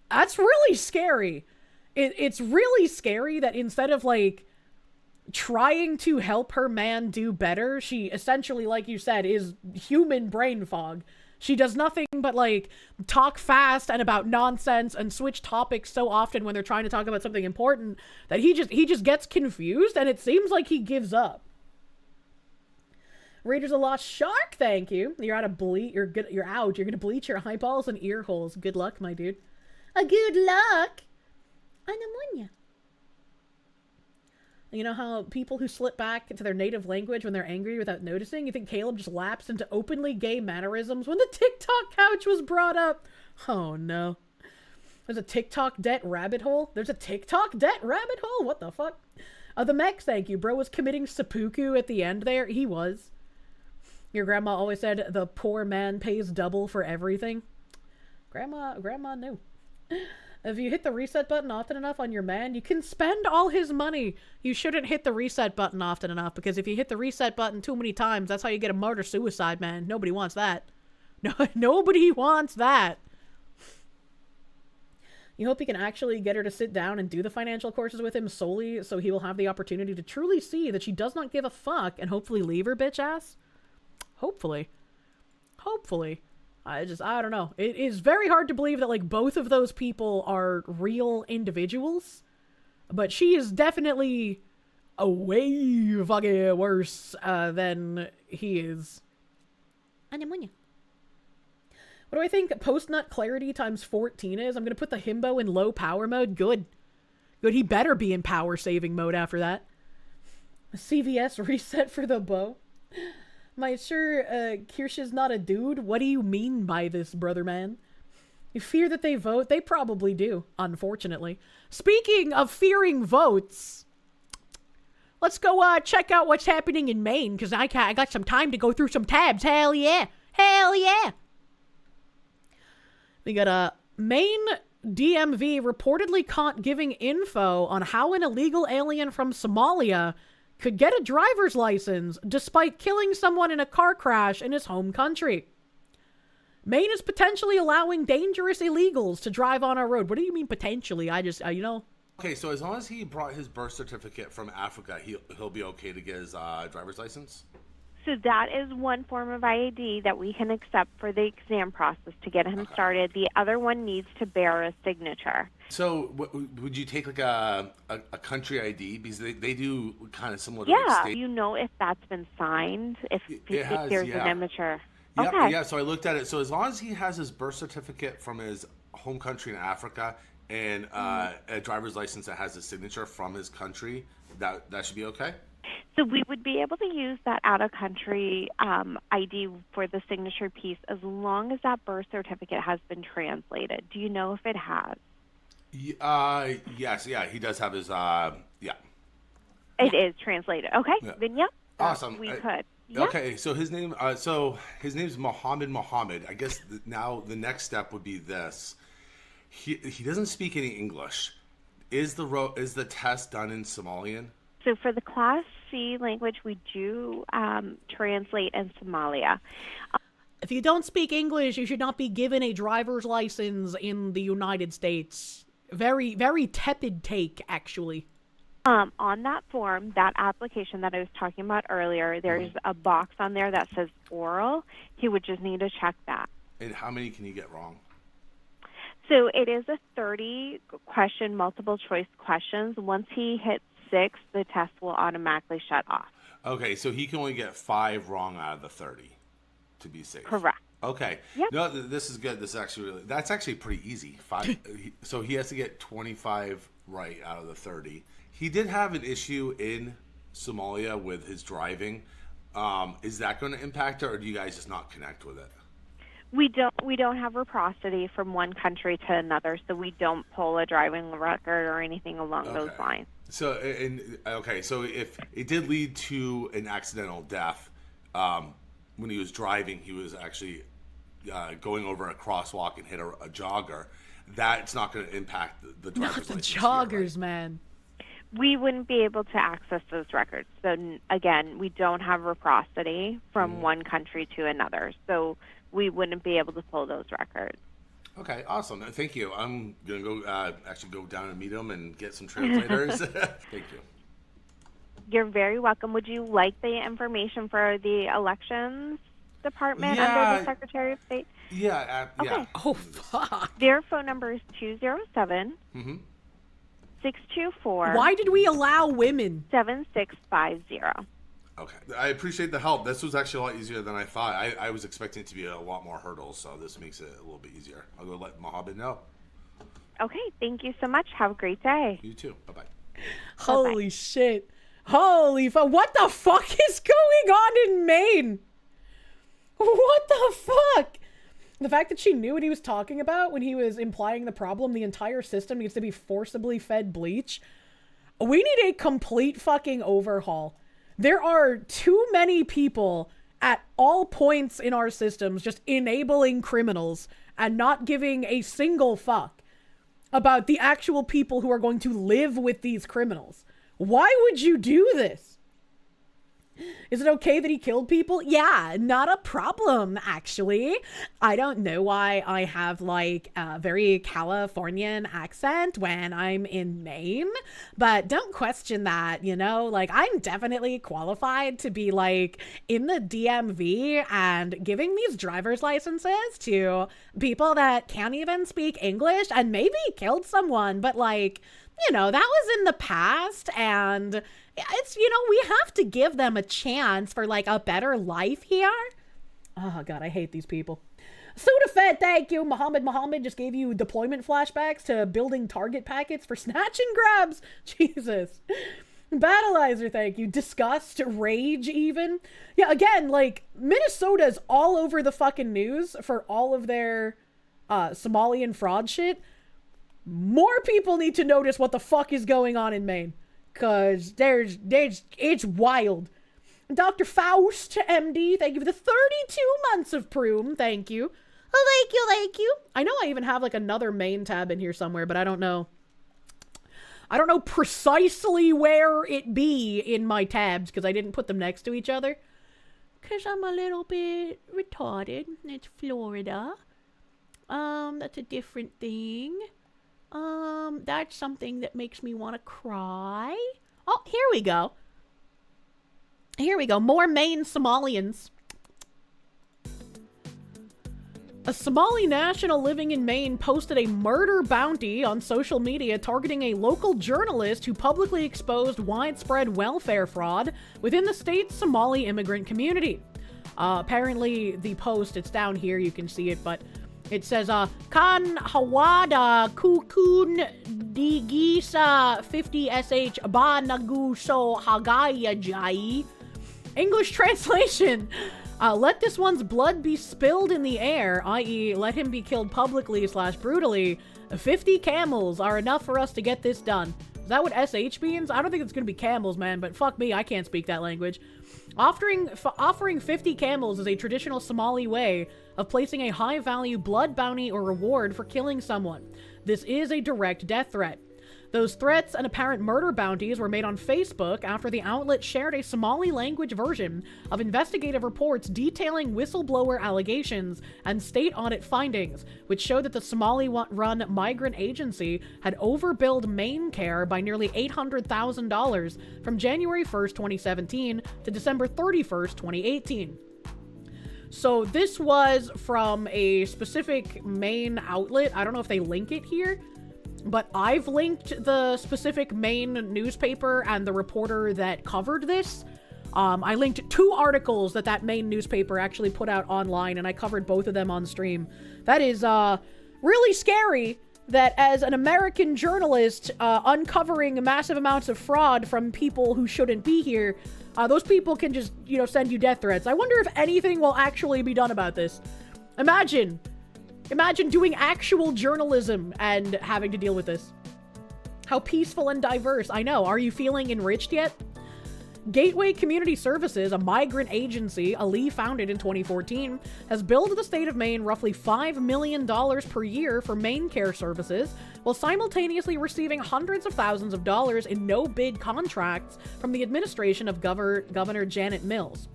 That's really scary. It's really scary that instead of, like, trying to help her man do better, she essentially, like you said, is human brain fog. She does nothing but, like, talk fast and about nonsense and switch topics so often when they're trying to talk about something important that he just gets confused, and it seems like he gives up. Raiders of the Lost Shark, thank you. You're out of you're out. You're gonna bleach your eyeballs and ear holes. Good luck, my dude. Good luck. Anamonia. You know how people who slip back into their native language when they're angry without noticing? You think Caleb just lapsed into openly gay mannerisms when the TikTok couch was brought up? Oh no. There's a TikTok debt rabbit hole? There's a TikTok debt rabbit hole? What the fuck? The Mex, thank you. Bro was committing seppuku at the end there. He was. Your grandma always said the poor man pays double for everything. Grandma, no. If you hit the reset button often enough on your man, you can spend all his money. You shouldn't hit the reset button often enough, because if you hit the reset button too many times, that's how you get a murder-suicide, man. Nobody wants that. No, nobody wants that. You hope he can actually get her to sit down and do the financial courses with him solely so he will have the opportunity to truly see that she does not give a fuck and hopefully leave her bitch ass? Hopefully. Hopefully. I don't know. It is very hard to believe that, like, both of those people are real individuals. But she is definitely a way fucking worse than he is. What do I think post-nut clarity times 14 is? I'm going to put the himbo in low power mode. Good. Good. He better be in power saving mode after that. A CVS reset for the bow. Am I sure Kirsche not a dude? What do you mean by this, brother man? You fear that they vote? They probably do, unfortunately. Speaking of fearing votes, let's go check out what's happening in Maine, because I got some time to go through some tabs. Hell yeah. Hell yeah. We got a Maine DMV reportedly caught giving info on how an illegal alien from Somalia could get a driver's license despite killing someone in a car crash in his home country. Maine is potentially allowing dangerous illegals to drive on our road. What do you mean potentially? I just, you know. Okay, so as long as he brought his birth certificate from Africa, he'll be okay to get his driver's license? So that is one form of ID that we can accept for the exam process to get him started. The other one needs to bear a signature. So would you take like a country ID? Because they do kind of similar to Yeah, state. you know if that's been signed, if there's an immature. Yeah, Okay. yeah, so I looked at it. So as long as he has his birth certificate from his home country in Africa and a driver's license that has a signature from his country, that should be okay? So we would be able to use that out-of-country ID for the signature piece as long as that birth certificate has been translated. Do you know if it has? Yes, yeah, he does have his, yeah. It is translated. Okay, Yeah. then yep. Awesome. We could. Yeah. Okay, so his name's Mohammed. I guess now the next step would be this. He doesn't speak any English. Is the test done in Somalian? So for the Class C language, we do translate in Somalia. If you don't speak English, you should not be given a driver's license in the United States. Very, very tepid take, actually. On that form, that application that I was talking about earlier, there's a box on there that says oral. He would just need to check that. And how many can you get wrong? So it is a 30-question multiple-choice questions. Once he hits 6, the test will automatically shut off. Okay, so he can only get 5 wrong out of the 30 to be safe. Correct. Okay. Yep. No, this is good. This is actually that's actually pretty easy. 5. So he has to get 25 right out of the 30. He did have an issue in Somalia with his driving. Is that going to impact it, or do you guys just not connect with it? We don't have reciprocity from one country to another, so we don't pull a driving record or anything along those lines. So so if it did lead to an accidental death, when he was driving, he was actually going over a crosswalk and hit a jogger. That's not going to impact the driver's Not the license joggers, man. We wouldn't be able to access those records. So again, we don't have reciprocity from one country to another, so we wouldn't be able to pull those records. Okay, awesome. Thank you. I'm going to go actually go down and meet him and get some translators. Thank you. You're very welcome. Would you like the information for the elections department under the Secretary of State? Yeah. Okay. Oh, fuck. Their phone number is 207 624. Why did we allow women? 7650. Okay. I appreciate the help. This was actually a lot easier than I thought. I was expecting it to be a lot more hurdles, so this makes it a little bit easier. I'll go let Mohammed know. Okay, thank you so much. Have a great day. You too. Bye-bye. Holy shit. Holy fuck. What the fuck is going on in Maine? What the fuck? The fact that she knew what he was talking about when he was implying the problem, the entire system needs to be forcibly fed bleach. We need a complete fucking overhaul. There are too many people at all points in our systems just enabling criminals and not giving a single fuck. about the actual people who are going to live with these criminals. Why would you do this? Is it okay that he killed people? Yeah, not a problem, actually. I don't know why I have like a very Californian accent when I'm in Maine, but don't question that, you know? Like, I'm definitely qualified to be like in the DMV and giving these driver's licenses to people that can't even speak English and maybe killed someone, but like, you know, that was in the past, and it's, you know, we have to give them a chance for like a better life here. Oh God, I hate these people. Sudafed, thank you. Muhammad just gave you deployment flashbacks to building target packets for snatch and grabs. Jesus. Battleizer, thank you. Disgust, rage even. Yeah, again, like, Minnesota's all over the fucking news for all of their Somalian fraud shit. More people need to notice what the fuck is going on in Maine. Cause it's wild. Dr. Faust, MD, thank you for the 32 months of Proom. Thank you. Oh, thank you. I know I even have like another Maine tab in here somewhere, but I don't know. I don't know precisely where it be in my tabs because I didn't put them next to each other. Cause I'm a little bit retarded. It's Florida. That's a different thing. That's something that makes me want to cry. Oh, here we go. More Maine Somalians. A Somali national living in Maine posted a murder bounty on social media targeting a local journalist who publicly exposed widespread welfare fraud within the state's Somali immigrant community. Apparently, the post, it's down here, you can see it, but it says, Kan Hawada Kukun Digisa 50SH Ba Nagu So Hagaya Jai. English translation. Let this one's blood be spilled in the air, i.e. let him be killed publicly / brutally. 50 camels are enough for us to get this done. Is that what SH means? I don't think it's gonna be camels, man, but fuck me, I can't speak that language. Offering 50 camels is a traditional Somali way of placing a high-value blood bounty or reward for killing someone. This is a direct death threat. Those threats and apparent murder bounties were made on Facebook after the outlet shared a Somali language version of investigative reports detailing whistleblower allegations and state audit findings, which showed that the Somali-run migrant agency had overbilled Maine Care by nearly $800,000 from January 1st, 2017 to December 31st, 2018. So this was from a specific Maine outlet. I don't know if they link it here, but I've linked the specific Maine newspaper and the reporter that covered this. I linked 2 articles that Maine newspaper actually put out online, and I covered both of them on stream. That is really scary that as an American journalist uncovering massive amounts of fraud from people who shouldn't be here, those people can just, you know, send you death threats. I wonder if anything will actually be done about this. Imagine doing actual journalism and having to deal with this. How peaceful and diverse. I know. Are you feeling enriched yet? Gateway Community Services, a migrant agency Ali founded in 2014, has billed the state of Maine roughly $5 million per year for Maine Care services, while simultaneously receiving hundreds of thousands of dollars in no-bid contracts from the administration of Governor Janet Mills.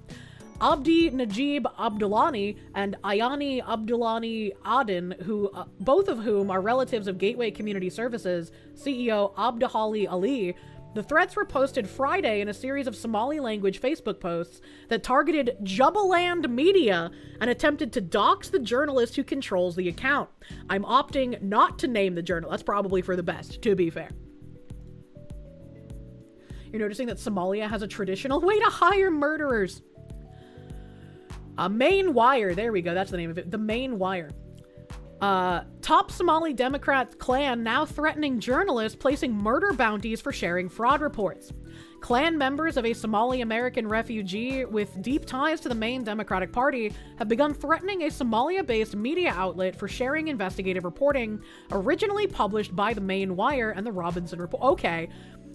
Abdi Najib Abdullani and Ayani Abdullani Aden, both of whom are relatives of Gateway Community Services CEO Abdihali Ali. The threats were posted Friday in a series of Somali-language Facebook posts that targeted Jubaland Media and attempted to dox the journalist who controls the account. I'm opting not to name the journal. That's probably for the best, to be fair. You're noticing that Somalia has a traditional way to hire murderers. Maine Wire, there we go, that's the name of it. The Maine Wire. Top Somali Democrat clan now threatening journalists placing murder bounties for sharing fraud reports. Clan members of a Somali American refugee with deep ties to the Maine Democratic Party have begun threatening a Somalia-based media outlet for sharing investigative reporting originally published by the Maine Wire and the Robinson Report.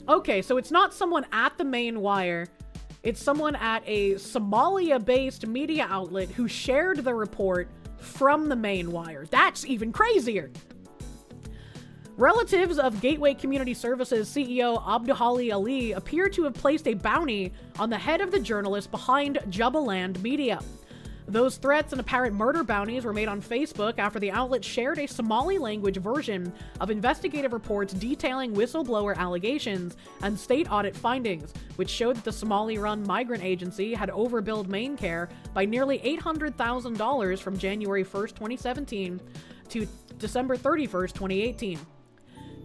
Okay, so it's not someone at the Maine Wire. It's someone at a Somalia-based media outlet who shared the report from the Maine Wire. That's even crazier. Relatives of Gateway Community Services CEO Abduhali Ali appear to have placed a bounty on the head of the journalist behind Jubaland Media. Those threats and apparent murder bounties were made on Facebook after the outlet shared a Somali language version of investigative reports detailing whistleblower allegations and state audit findings, which showed that the Somali-run migrant agency had overbilled Main Care by nearly $800,000 from January 1st, 2017 to December 31st, 2018.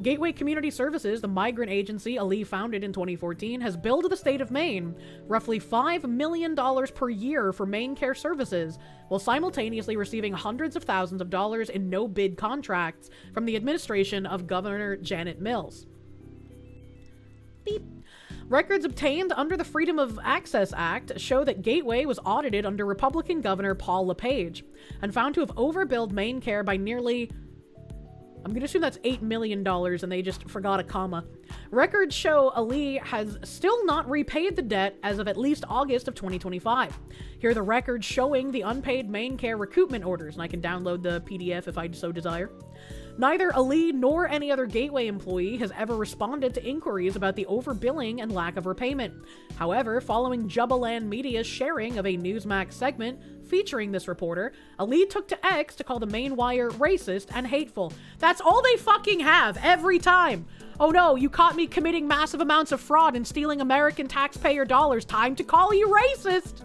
Gateway Community Services, the migrant agency Ali founded in 2014, has billed the state of Maine roughly $5 million per year for Main Care services, while simultaneously receiving hundreds of thousands of dollars in no-bid contracts from the administration of Governor Janet Mills. Beep. Records obtained under the Freedom of Access Act show that Gateway was audited under Republican Governor Paul LePage and found to have overbilled Main Care by nearly, I'm going to assume that's $8 million and they just forgot a comma. Records show Ali has still not repaid the debt as of at least August of 2025. Here are the records showing the unpaid Main Care recoupment orders, and I can download the PDF if I so desire. Neither Ali nor any other Gateway employee has ever responded to inquiries about the overbilling and lack of repayment. However, following Jubaland Media's sharing of a Newsmax segment featuring this reporter, Ali took to X to call the Main Wire racist and hateful. That's all they fucking have every time. Oh no, you caught me committing massive amounts of fraud and stealing American taxpayer dollars. Time to call you racist.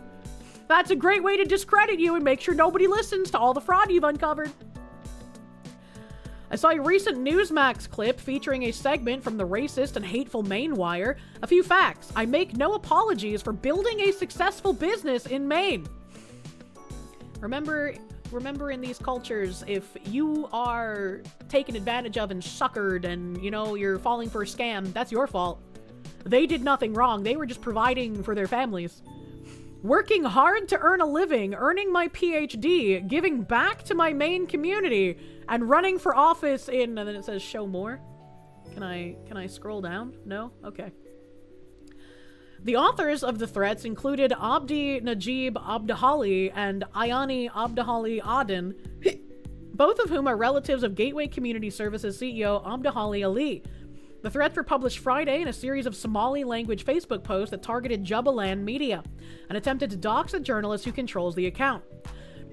That's a great way to discredit you and make sure nobody listens to all the fraud you've uncovered. I saw a recent Newsmax clip featuring a segment from the racist and hateful Maine Wire. A few facts. I make no apologies for building a successful business in Maine. Remember in these cultures, if you are taken advantage of and suckered and, you know, you're falling for a scam, that's your fault. They did nothing wrong. They were just providing for their families. Working hard to earn a living, earning my PhD, giving back to my Maine community, and running for office in, and then it says show more. Can I scroll down? No? Okay. The authors of the threats included Abdi Najib Abdahali and Ayani Abdahali Aden, both of whom are relatives of Gateway Community Services CEO Abdahali Ali. The threats were published Friday in a series of Somali language Facebook posts that targeted Jubaland Media and attempted to dox the journalist who controls the account.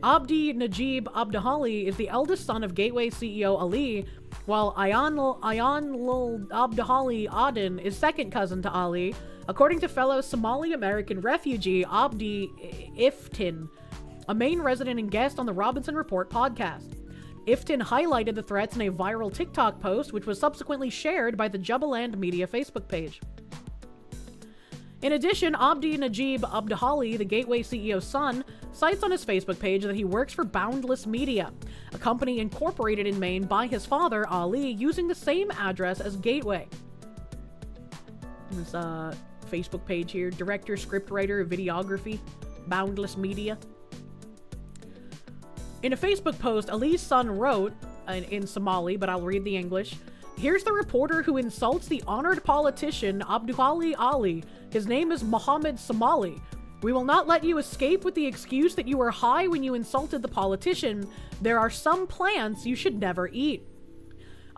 Abdi Najib Abdahali is the eldest son of Gateway CEO Ali, while Ayanul Abdahali Aden is second cousin to Ali, according to fellow Somali-American refugee Abdi Iftin, a Maine resident and guest on the Robinson Report podcast. Iftin highlighted the threats in a viral TikTok post, which was subsequently shared by the Jubaland Media Facebook page. In addition, Abdi Najib Abdahali, the Gateway CEO's son, cites on his Facebook page that he works for Boundless Media, a company incorporated in Maine by his father, Ali, using the same address as Gateway. This Facebook page here, director, scriptwriter, videography, Boundless Media. In a Facebook post, Ali's son wrote, in Somali, but I'll read the English, "Here's the reporter who insults the honored politician Abduhali Ali. His name is Mohammed Somali. We will not let you escape with the excuse that you were high when you insulted the politician. There are some plants you should never eat."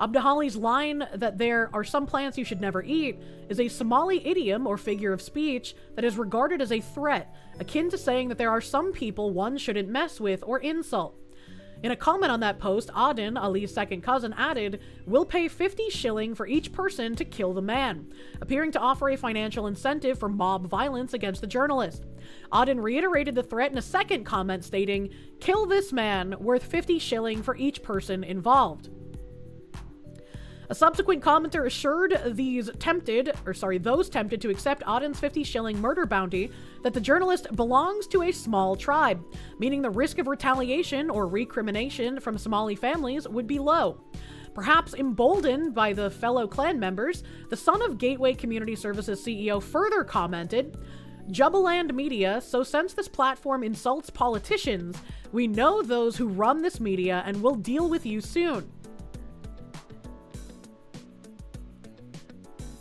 Abdahali's line that there are some plants you should never eat is a Somali idiom or figure of speech that is regarded as a threat, akin to saying that there are some people one shouldn't mess with or insult. In a comment on that post, Aden, Ali's second cousin, added, "We'll pay 50 shilling for each person to kill the man," appearing to offer a financial incentive for mob violence against the journalist. Aden reiterated the threat in a second comment stating, "Kill this man, worth 50 shilling for each person involved." A subsequent commenter assured those tempted to accept Aden's 50 shilling murder bounty that the journalist belongs to a small tribe, meaning the risk of retaliation or recrimination from Somali families would be low. Perhaps emboldened by the fellow clan members, the son of Gateway Community Services CEO further commented, "Jubaland Media, so since this platform insults politicians, we know those who run this media and will deal with you soon."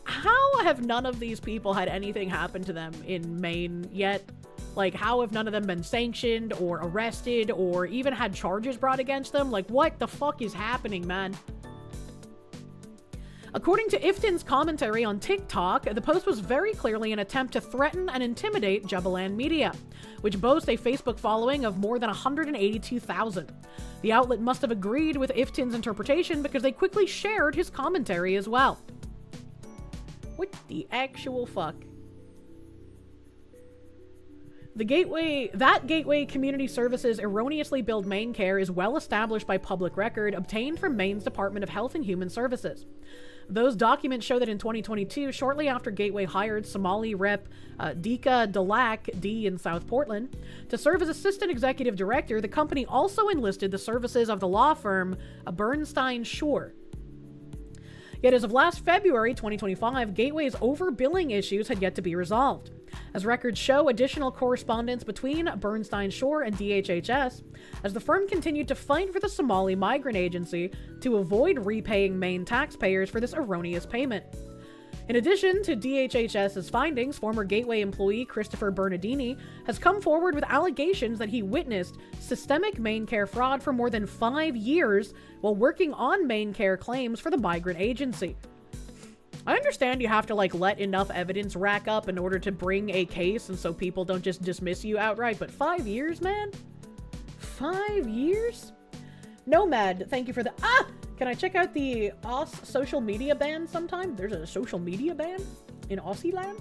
How have none of these people had anything happen to them in Maine yet? Like, how have none of them been sanctioned or arrested or even had charges brought against them? Like, what the fuck is happening, man? According to Iftin's commentary on TikTok, the post was very clearly an attempt to threaten and intimidate Jubaland Media, which boasts a Facebook following of more than 182,000. The outlet must have agreed with Iftin's interpretation because they quickly shared his commentary as well. What the actual fuck? That Gateway Community Services erroneously billed Maine Care is well established by public record obtained from Maine's Department of Health and Human Services. Those documents show that in 2022, shortly after Gateway hired Somali rep Dika Dalak D in South Portland to serve as assistant executive director, the company also enlisted the services of the law firm Bernstein Shore. Yet as of last February 2025, Gateway's overbilling issues had yet to be resolved. As records show, additional correspondence between Bernstein Shore and DHHS, as the firm continued to fight for the Somali Migrant Agency to avoid repaying Maine taxpayers for this erroneous payment. In addition to DHHS's findings, former Gateway employee Christopher Bernardini has come forward with allegations that he witnessed systemic Maine Care fraud for more than 5 years while working on Maine Care claims for the migrant agency. I understand you have to let enough evidence rack up in order to bring a case and so people don't just dismiss you outright, but 5 years, man? 5 years? Nomad, thank you for the Can I check out the social media ban sometime? There's a social media ban in Aussie land?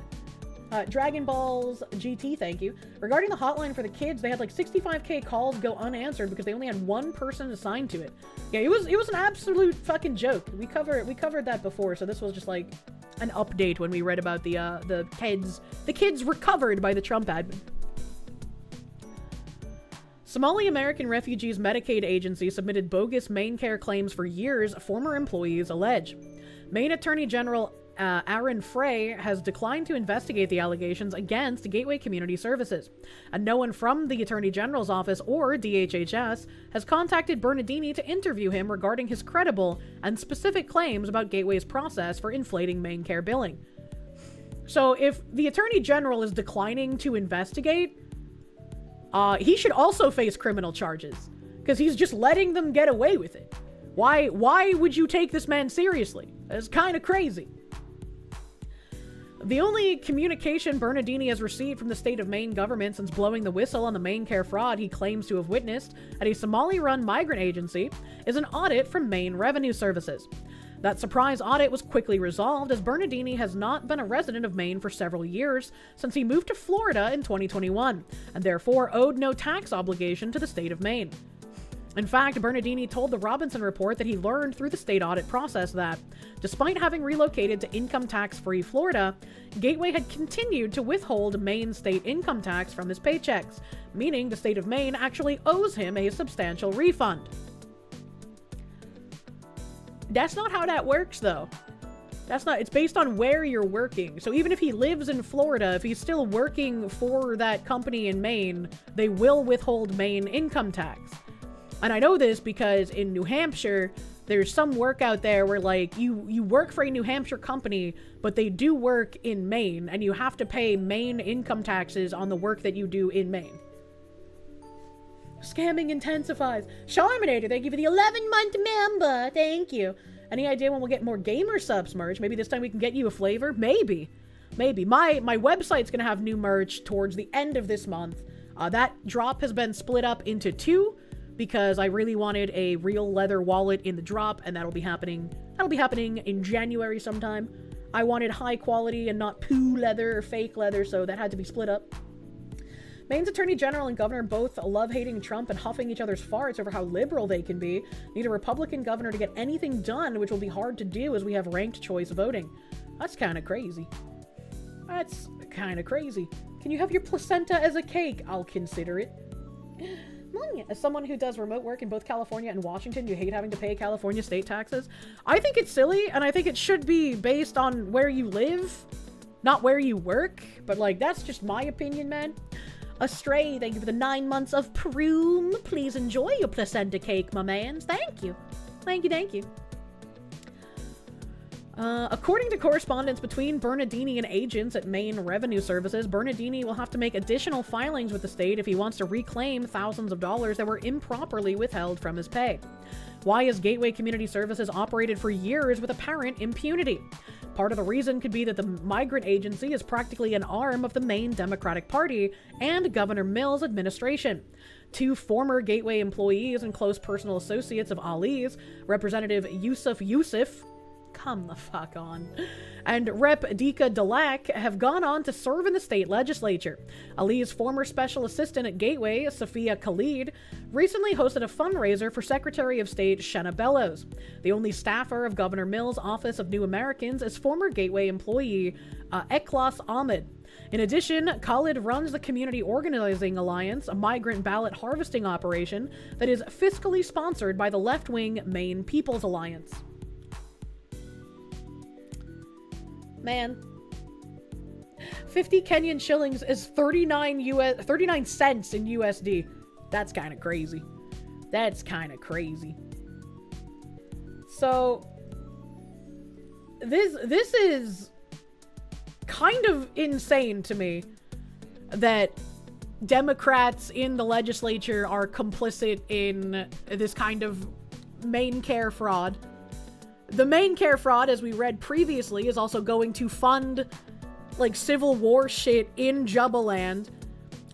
Dragon Balls GT, thank you. Regarding the hotline for the kids, they had 65k calls go unanswered because they only had one person assigned to it. Yeah, it was an absolute fucking joke. We covered that before, so this was just an update when we read about the kids recovered by the Trump admin. Somali American Refugees Medicaid Agency submitted bogus Maine Care claims for years, former employees allege. Maine Attorney General Aaron Frey has declined to investigate the allegations against Gateway Community Services, and no one from the Attorney General's office or DHHS has contacted Bernardini to interview him regarding his credible and specific claims about Gateway's process for inflating Maine Care billing. So if the Attorney General is declining to investigate, he should also face criminal charges, because he's just letting them get away with it. Why would you take this man seriously? That's kind of crazy. The only communication Bernardini has received from the state of Maine government since blowing the whistle on the Maine Care fraud he claims to have witnessed at a Somali-run migrant agency is an audit from Maine Revenue Services. That surprise audit was quickly resolved as Bernardini has not been a resident of Maine for several years since he moved to Florida in 2021, and therefore owed no tax obligation to the state of Maine. In fact, Bernardini told the Robinson Report that he learned through the state audit process that, despite having relocated to income tax-free Florida, Gateway had continued to withhold Maine state income tax from his paychecks, meaning the state of Maine actually owes him a substantial refund. That's not how that works, though. It's based on where you're working. So even if he lives in Florida, if he's still working for that company in Maine, they will withhold Maine income tax. And I know this because in New Hampshire, there's some work out there where you work for a New Hampshire company, but they do work in Maine, and you have to pay Maine income taxes on the work that you do in Maine. Scamming intensifies. Charminator, thank you for the 11-month member. Thank you. Any idea when we'll get more gamer subs merch? Maybe this time we can get you a flavor? Maybe. My website's gonna have new merch towards the end of this month. That drop has been split up into 2 because I really wanted a real leather wallet in the drop, and that'll be happening in January sometime. I wanted high quality and not poo leather or fake leather, so that had to be split up. Maine's Attorney General and Governor both love hating Trump and huffing each other's farts over how liberal they can be. Need a Republican governor to get anything done, which will be hard to do as we have ranked choice voting. That's kind of crazy. Can you have your placenta as a cake? I'll consider it. As someone who does remote work in both California and Washington, you hate having to pay California state taxes? I think it's silly, and I think it should be based on where you live, not where you work. But that's just my opinion, man. Astray, thank you for the 9 months of Proom. Please enjoy your placenta cake, my man. Thank you. Thank you. According to correspondence between Bernardini and agents at Maine Revenue Services, Bernardini will have to make additional filings with the state if he wants to reclaim thousands of dollars that were improperly withheld from his pay. Why has Gateway Community Services operated for years with apparent impunity? Part of the reason could be that the migrant agency is practically an arm of the main Democratic Party and Governor Mills' administration. 2 former Gateway employees and close personal associates of Ali's, Representative Yusuf, come the fuck on, and Rep. Dika Dalak have gone on to serve in the state legislature. Ali's former special assistant at Gateway, Sophia Khalid, recently hosted a fundraiser for Secretary of State Shenna Bellows. The only staffer of Governor Mills' Office of New Americans is former Gateway employee Eklas Ahmed. In addition, Khalid runs the Community Organizing Alliance, a migrant ballot harvesting operation that is fiscally sponsored by the left-wing Maine People's Alliance. Man, 50 Kenyan shillings is 39 cents in USD. That's kind of crazy. That's kind of crazy. So this is kind of insane to me that Democrats in the legislature are complicit in this kind of main care fraud. The main care fraud, as we read previously, is also going to fund, like, Civil War shit in Jubbaland.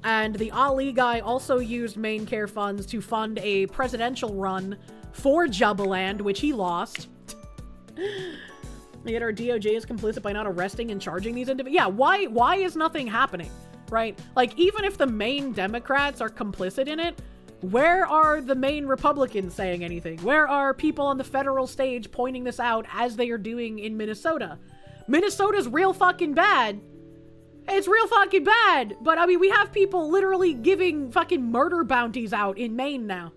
And the Ali guy also used main care funds to fund a presidential run for Jubbaland, which he lost. Yet our DOJ is complicit by not arresting and charging these individuals. Yeah, why is nothing happening, right? Like, even if the main Democrats are complicit in it, where are the main Republicans saying anything? Where are people on the federal stage pointing this out as they are doing in Minnesota? Minnesota's real fucking bad. It's real fucking bad. But, I mean, we have people literally giving fucking murder bounties out in Maine now.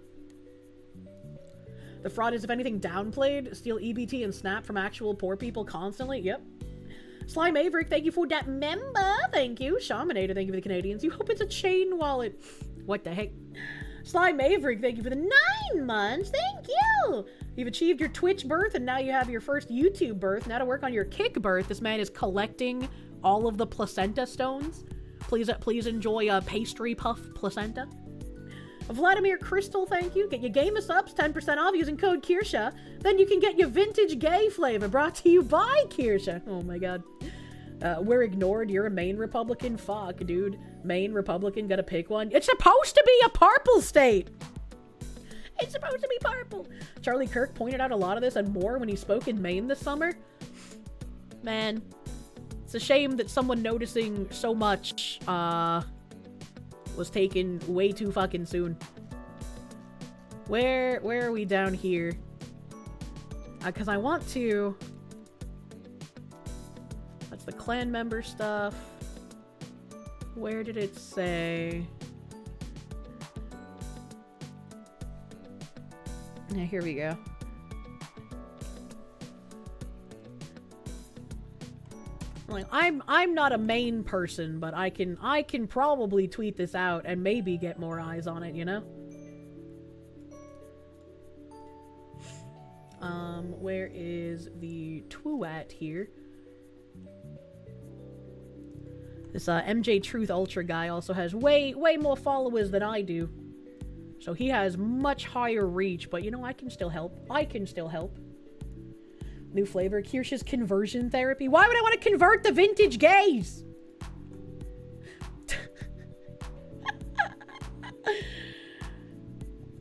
The fraud is, if anything, downplayed. Steal EBT and SNAP from actual poor people constantly. Yep. Slime Averick, thank you for that member. Thank you. Shaminator, thank you for the Canadians. You hope it's a chain wallet. What the heck? Slime Maverick, thank you for the 9 months. Thank you. You've achieved your Twitch birth, and now you have your first YouTube birth. Now to work on your Kick birth. This man is collecting all of the placenta stones. Please enjoy a pastry puff placenta. Vladimir Crystal, thank you. Get your Game of Subs 10% off using code Kirsche. Then you can get your vintage gay flavor brought to you by Kirsche. Oh my god. We're ignored. You're a Maine Republican? Fuck, dude. Maine Republican, gotta pick one. It's supposed to be a purple state! It's supposed to be purple! Charlie Kirk pointed out a lot of this and more when he spoke in Maine this summer. Man, it's a shame that someone noticing so much, was taken way too fucking soon. Where are we down here? Cause I want to... That's the clan member stuff. Where did it say? Yeah, here we go. Like, I'm not a Maine person, but I can probably tweet this out and maybe get more eyes on it, you know? Where is the twat here? This MJ Truth Ultra guy also has way more followers than I do. So he has much higher reach, but you know, I can still help. New flavor, Kirsch's conversion therapy. Why would I want to convert the vintage gays?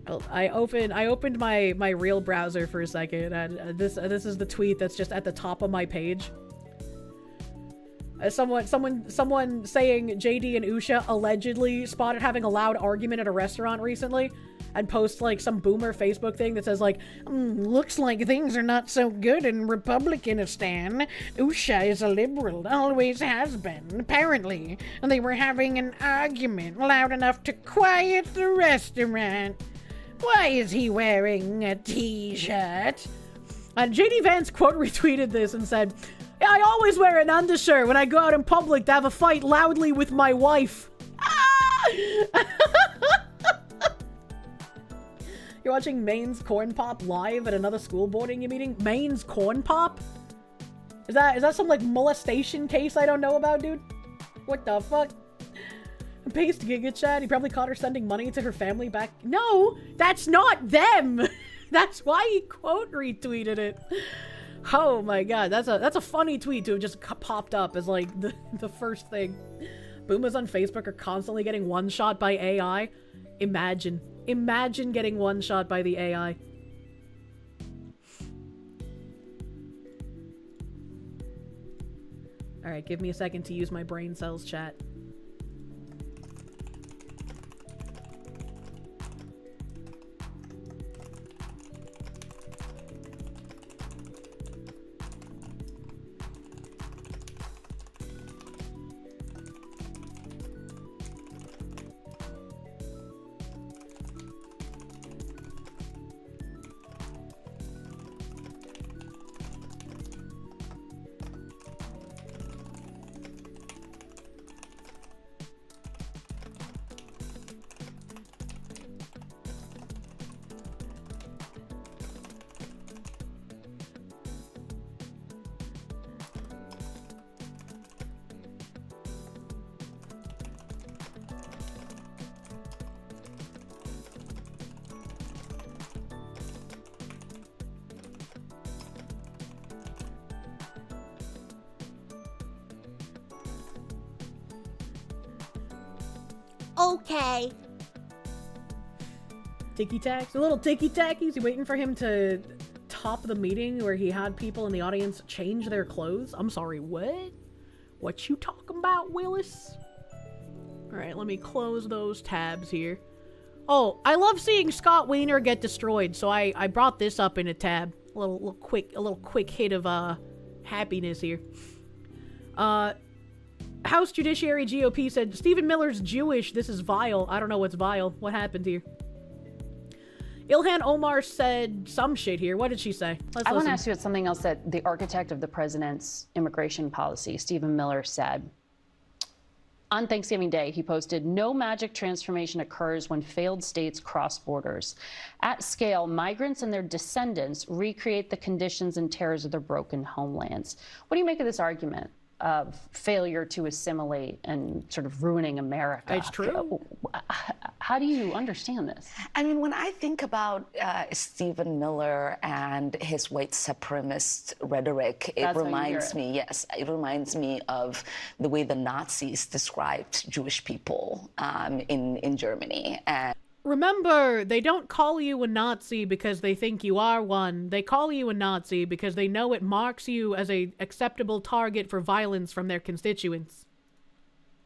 Well, I opened my real browser for a second, and this is the tweet that's just at the top of my page. Someone saying JD and Usha allegedly spotted having a loud argument at a restaurant recently, and posts like some boomer Facebook thing that says like, looks like things are not so good in Republicanistan. Usha is a liberal, always has been, apparently. And they were having an argument loud enough to quiet the restaurant. Why is he wearing a t-shirt? And JD Vance quote retweeted this and said, I always wear an undershirt when I go out in public to have a fight loudly with my wife. You're watching Maine's Corn Pop live at another school boarding meeting? Maine's Corn Pop? Is that some like molestation case I don't know about, dude? What the fuck? Paste Giga Chat. He probably caught her sending money to her family back. No, that's not them. That's why he quote retweeted it. Oh my god, that's a funny tweet to have just popped up as like the first thing. Boomers on Facebook are constantly getting one-shot by AI. Imagine getting one-shot by the AI. Alright, give me a second to use my brain cells chat. Okay. Ticky-tacks? A little ticky-tackies? You waiting for him to top the meeting where he had people in the audience change their clothes? I'm sorry, what? What you talking about, Willis? Alright, let me close those tabs here. Oh, I love seeing Scott Wiener get destroyed, so I brought this up in a tab. A little quick hit of happiness here. House Judiciary GOP said, Stephen Miller's Jewish, this is vile. I don't know what's vile. What happened here? Ilhan Omar said some shit here. What did she say? I want to ask you about something else that the architect of the president's immigration policy, Stephen Miller, said. On Thanksgiving Day, he posted, no magic transformation occurs when failed states cross borders. At scale, migrants and their descendants recreate the conditions and terrors of their broken homelands. What do you make of this argument of failure to assimilate and sort of ruining America? It's true. How do you understand this? I mean, when I think about Stephen Miller and his white supremacist rhetoric, it reminds me of the way the Nazis described Jewish people in Germany. And remember, they don't call you a Nazi because they think you are one. They call you a Nazi because they know it marks you as an acceptable target for violence from their constituents.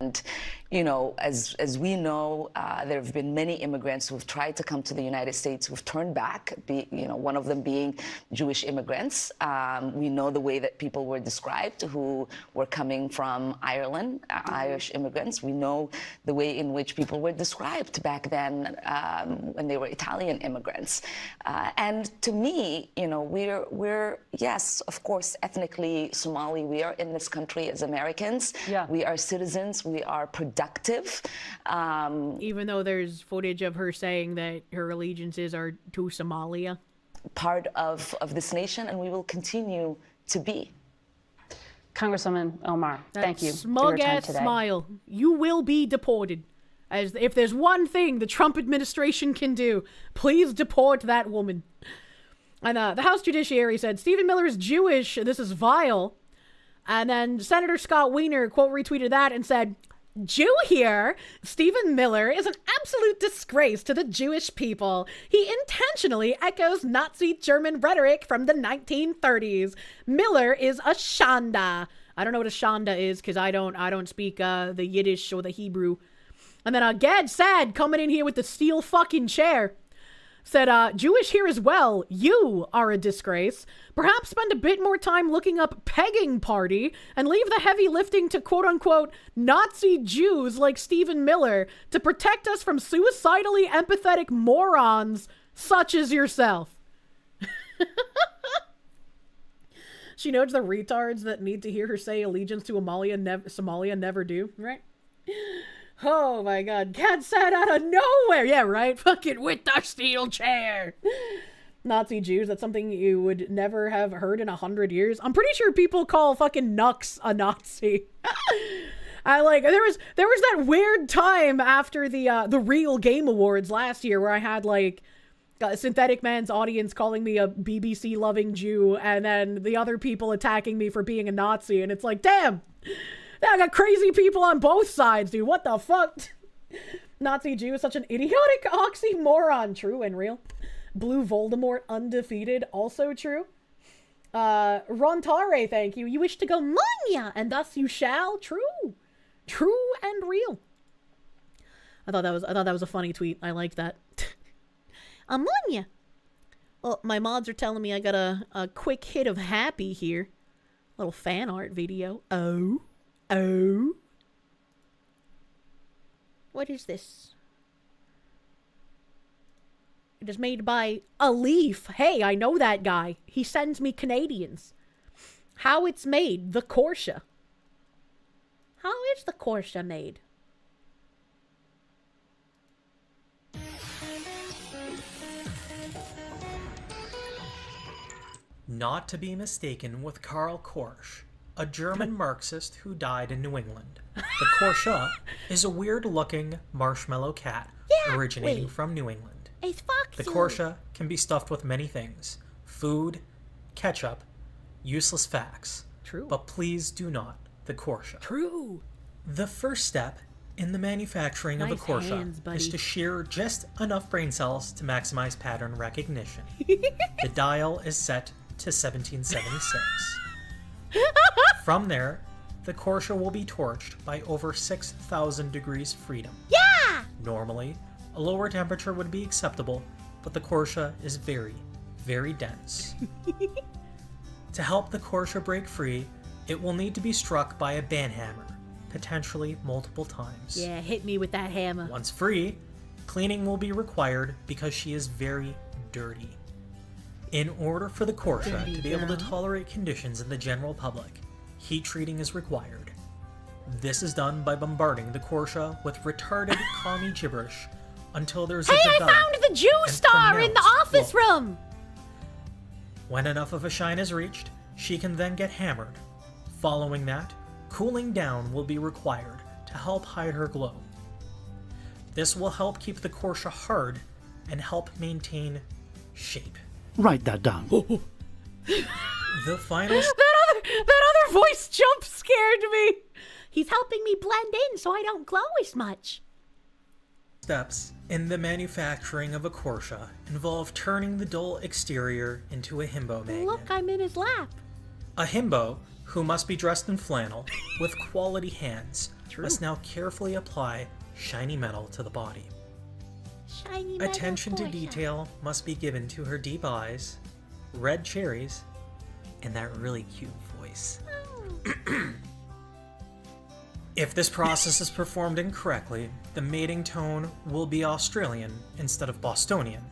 And, you know, as we know, there have been many immigrants who have tried to come to the United States who've turned back, one of them being Jewish immigrants. We know the way that people were described who were coming from Ireland, Irish immigrants. We know the way in which people were described back then when they were Italian immigrants. And to me, you know, we're, yes, of course, ethnically Somali. We are in this country as Americans. Yeah. We are citizens. We are productive. Even though there's footage of her saying that her allegiances are to Somalia. Part of this nation, and we will continue to be. Congresswoman Omar, thank you Smug for your time ass today. Smile. You will be deported. As if there's one thing the Trump administration can do, please deport that woman. And the House Judiciary said, Stephen Miller is Jewish. This is vile. And then Senator Scott Wiener quote retweeted that and said, Jew here, Stephen Miller is an absolute disgrace to the Jewish people. He intentionally echoes Nazi German rhetoric from the 1930s. Miller is a Shanda. I don't know what a Shanda is because I don't speak the Yiddish or the Hebrew. And then Gad Sad coming in here with the steel fucking chair. Said, Jewish here as well. You are a disgrace. Perhaps spend a bit more time looking up pegging party and leave the heavy lifting to quote-unquote Nazi Jews like Stephen Miller to protect us from suicidally empathetic morons such as yourself. She notes the retards that need to hear her say allegiance to Somalia never do, right? Oh my god, Cat sat out of nowhere! Yeah, right? Fucking with the steel chair! Nazi Jews, that's something you would never have heard in 100 years. I'm pretty sure people call fucking Nux a Nazi. There was that weird time after the Real Game Awards last year where I had like Got a synthetic man's audience calling me a BBC-loving Jew, and then the other people attacking me for being a Nazi, and it's like, damn! I got crazy people on both sides, dude. What the fuck? Nazi Jew is such an idiotic oxymoron. True and real. Blue Voldemort undefeated. Also true. Rontare, thank you. You wish to go Munya, and thus you shall. True. True and real. I thought that was a funny tweet. I liked that. Munya. Well, my mods are telling me I got a quick hit of happy here. Little fan art video. Oh. What is this? It is made by a Leaf. Hey, I know that guy. He sends me Canadians. How it's made. The Kirsche. How is the Kirsche made? Not to be mistaken with Karl Kirsche, a German Marxist who died in New England. The Kirsche is a weird-looking marshmallow cat originating from New England. It's foxy. The Kirsche can be stuffed with many things. Food, ketchup, useless facts. True. But please do not the Kirsche. True. The first step in the manufacturing of a Kirsche is to shear just enough brain cells to maximize pattern recognition. The dial is set to 1776. From there, the Kirsche will be torched by over 6,000 degrees freedom. Yeah! Normally, a lower temperature would be acceptable, but the Kirsche is very, very dense. To help the Kirsche break free, it will need to be struck by a banhammer, potentially multiple times. Yeah, hit me with that hammer. Once free, cleaning will be required because she is very dirty. In order for the Kirsche to be able to tolerate conditions in the general public, heat treating is required. This is done by bombarding the Kirsche with retarded commie gibberish until there's a I found the Jew star in the office room! When enough of a shine is reached, she can then get hammered. Following that, cooling down will be required to help hide her glow. This will help keep the Kirsche hard and help maintain shape. Write that down. The final... That other voice jump scared me! He's helping me blend in so I don't glow as much. Steps in the manufacturing of a Kirsche involve turning the dull exterior into a himbo magnet. Look, I'm in his lap. A himbo, who must be dressed in flannel, with quality hands, True. must now carefully apply shiny metal to the body. Shiny metal Attention to Kirsche. detail must be given to her deep eyes, red cherries, and that really cute voice. If this process is performed incorrectly, the mating tone will be Australian instead of Bostonian,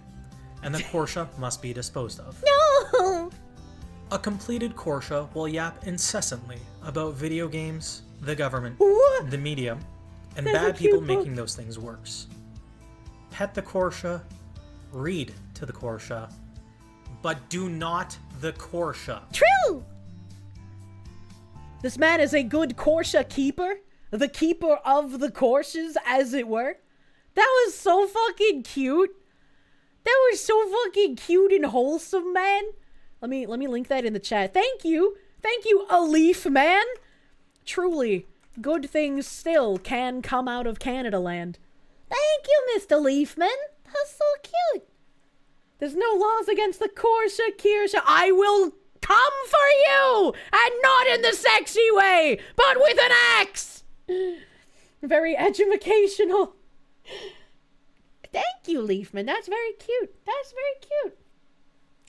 and the Kirsche must be disposed of. No! A completed Kirsche will yap incessantly about video games, the government, the media, and That's a bad people cute book. making those things worse. Pet the Kirsche, read to the Kirsche, but do not the Kirsche. True! This man is a good Kirsche keeper. The keeper of the Kirsches, as it were. That was so fucking cute. That was so fucking cute and wholesome, man. Let me link that in the chat. Thank you. Thank you, a Leaf man. Truly, good things still can come out of Canada land. Thank you, Mr. Leafman. That's so cute. There's no laws against the Kirsche. I will come for you! And not in the sexy way, but with an axe! Very educational. Thank you, Leafman. That's very cute. That's very cute.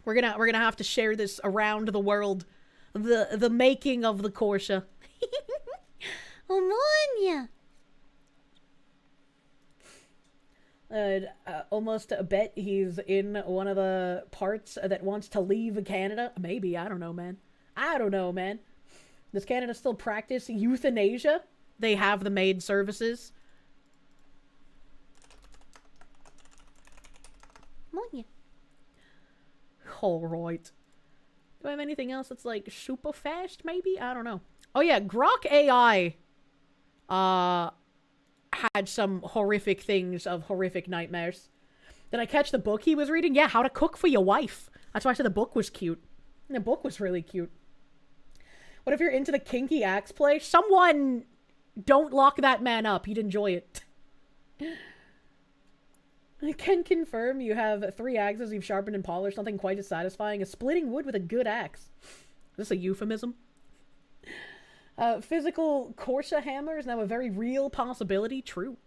We're gonna have to share this around the world. The making of the Kirsche. Ammonia. Almost bet he's in one of the parts that wants to leave Canada. Maybe. I don't know, man. Does Canada still practice euthanasia? They have the maid services. Ammonia. Alright. Do I have anything else that's like super fast, maybe? I don't know. Oh yeah, Grok AI had some horrific things of horrific nightmares. Did I catch the book he was reading? Yeah, How to Cook for Your Wife. That's why I said the book was cute. And the book was really cute. What if you're into the kinky axe play? Someone don't lock that man up. He'd enjoy it. I can confirm you have 3 axes you've sharpened and polished. Nothing quite as satisfying as splitting wood with a good axe. Is this a euphemism? Physical Kirsche hammer is now a very real possibility. True.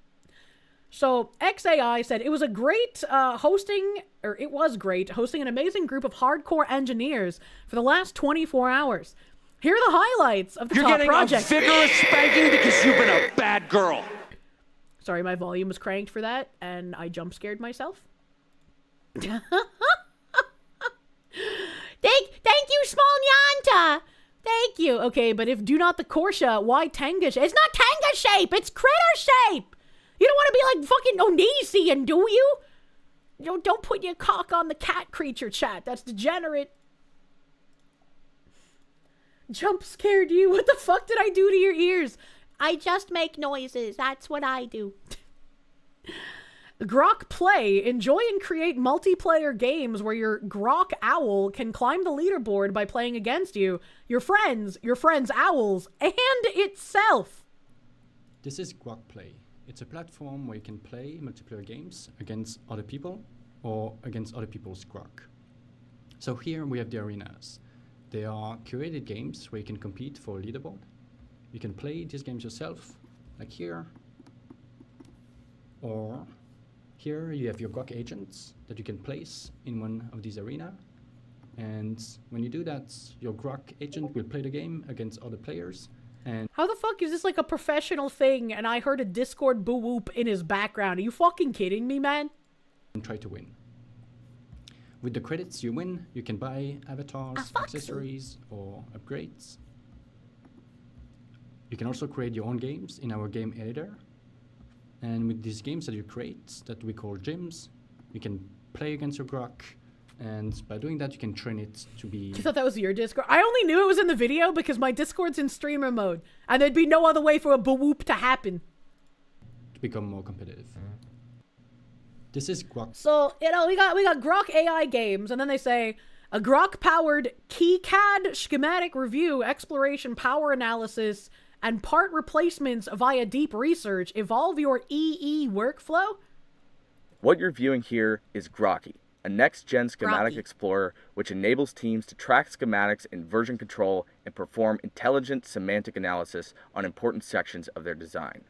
So, XAI said, it was great hosting an amazing group of hardcore engineers for the last 24 hours. Here are the highlights of the top project. You're getting a vigorous spanking because you've been a bad girl. Sorry, my volume was cranked for that, and I jump scared myself. Thank you, small Nyanta! Thank you. Okay, but if do not the Kirsche, why Tenga shape? It's not Tenga shape, it's critter shape! You don't want to be like fucking Onesian, do you? Don't put your cock on the cat creature, chat. That's degenerate. Jump scared you? What the fuck did I do to your ears? I just make noises. That's what I do. Grok Play. Enjoy and create multiplayer games where your Grok owl can climb the leaderboard by playing against you, your friends' owls, and itself. This is Grok Play. It's a platform where you can play multiplayer games against other people or against other people's Grok. So here we have the arenas. They are curated games where you can compete for a leaderboard. You can play these games yourself, like here. Or here you have your Grok agents that you can place in one of these arenas. And when you do that, your Grok agent will play the game against other players. And how the fuck is this like a professional thing and I heard a Discord boo whoop in his background? Are you fucking kidding me, man? And try to win. With the credits you win, you can buy avatars, accessories, or upgrades. You can also create your own games in our game editor. And with these games that you create, that we call gyms, you can play against your Grok. And by doing that, you can train it to be... You thought that was your Discord? I only knew it was in the video because my Discord's in streamer mode. And there'd be no other way for a boo-whoop to happen. To become more competitive. This is Grok. So, you know, we got Grok AI games, and then they say, a Grok-powered KeyCAD schematic review, exploration, power analysis, and part replacements via deep research evolve your EE workflow? What you're viewing here is Grocky, a next-gen schematic explorer which enables teams to track schematics in version control and perform intelligent semantic analysis on important sections of their design.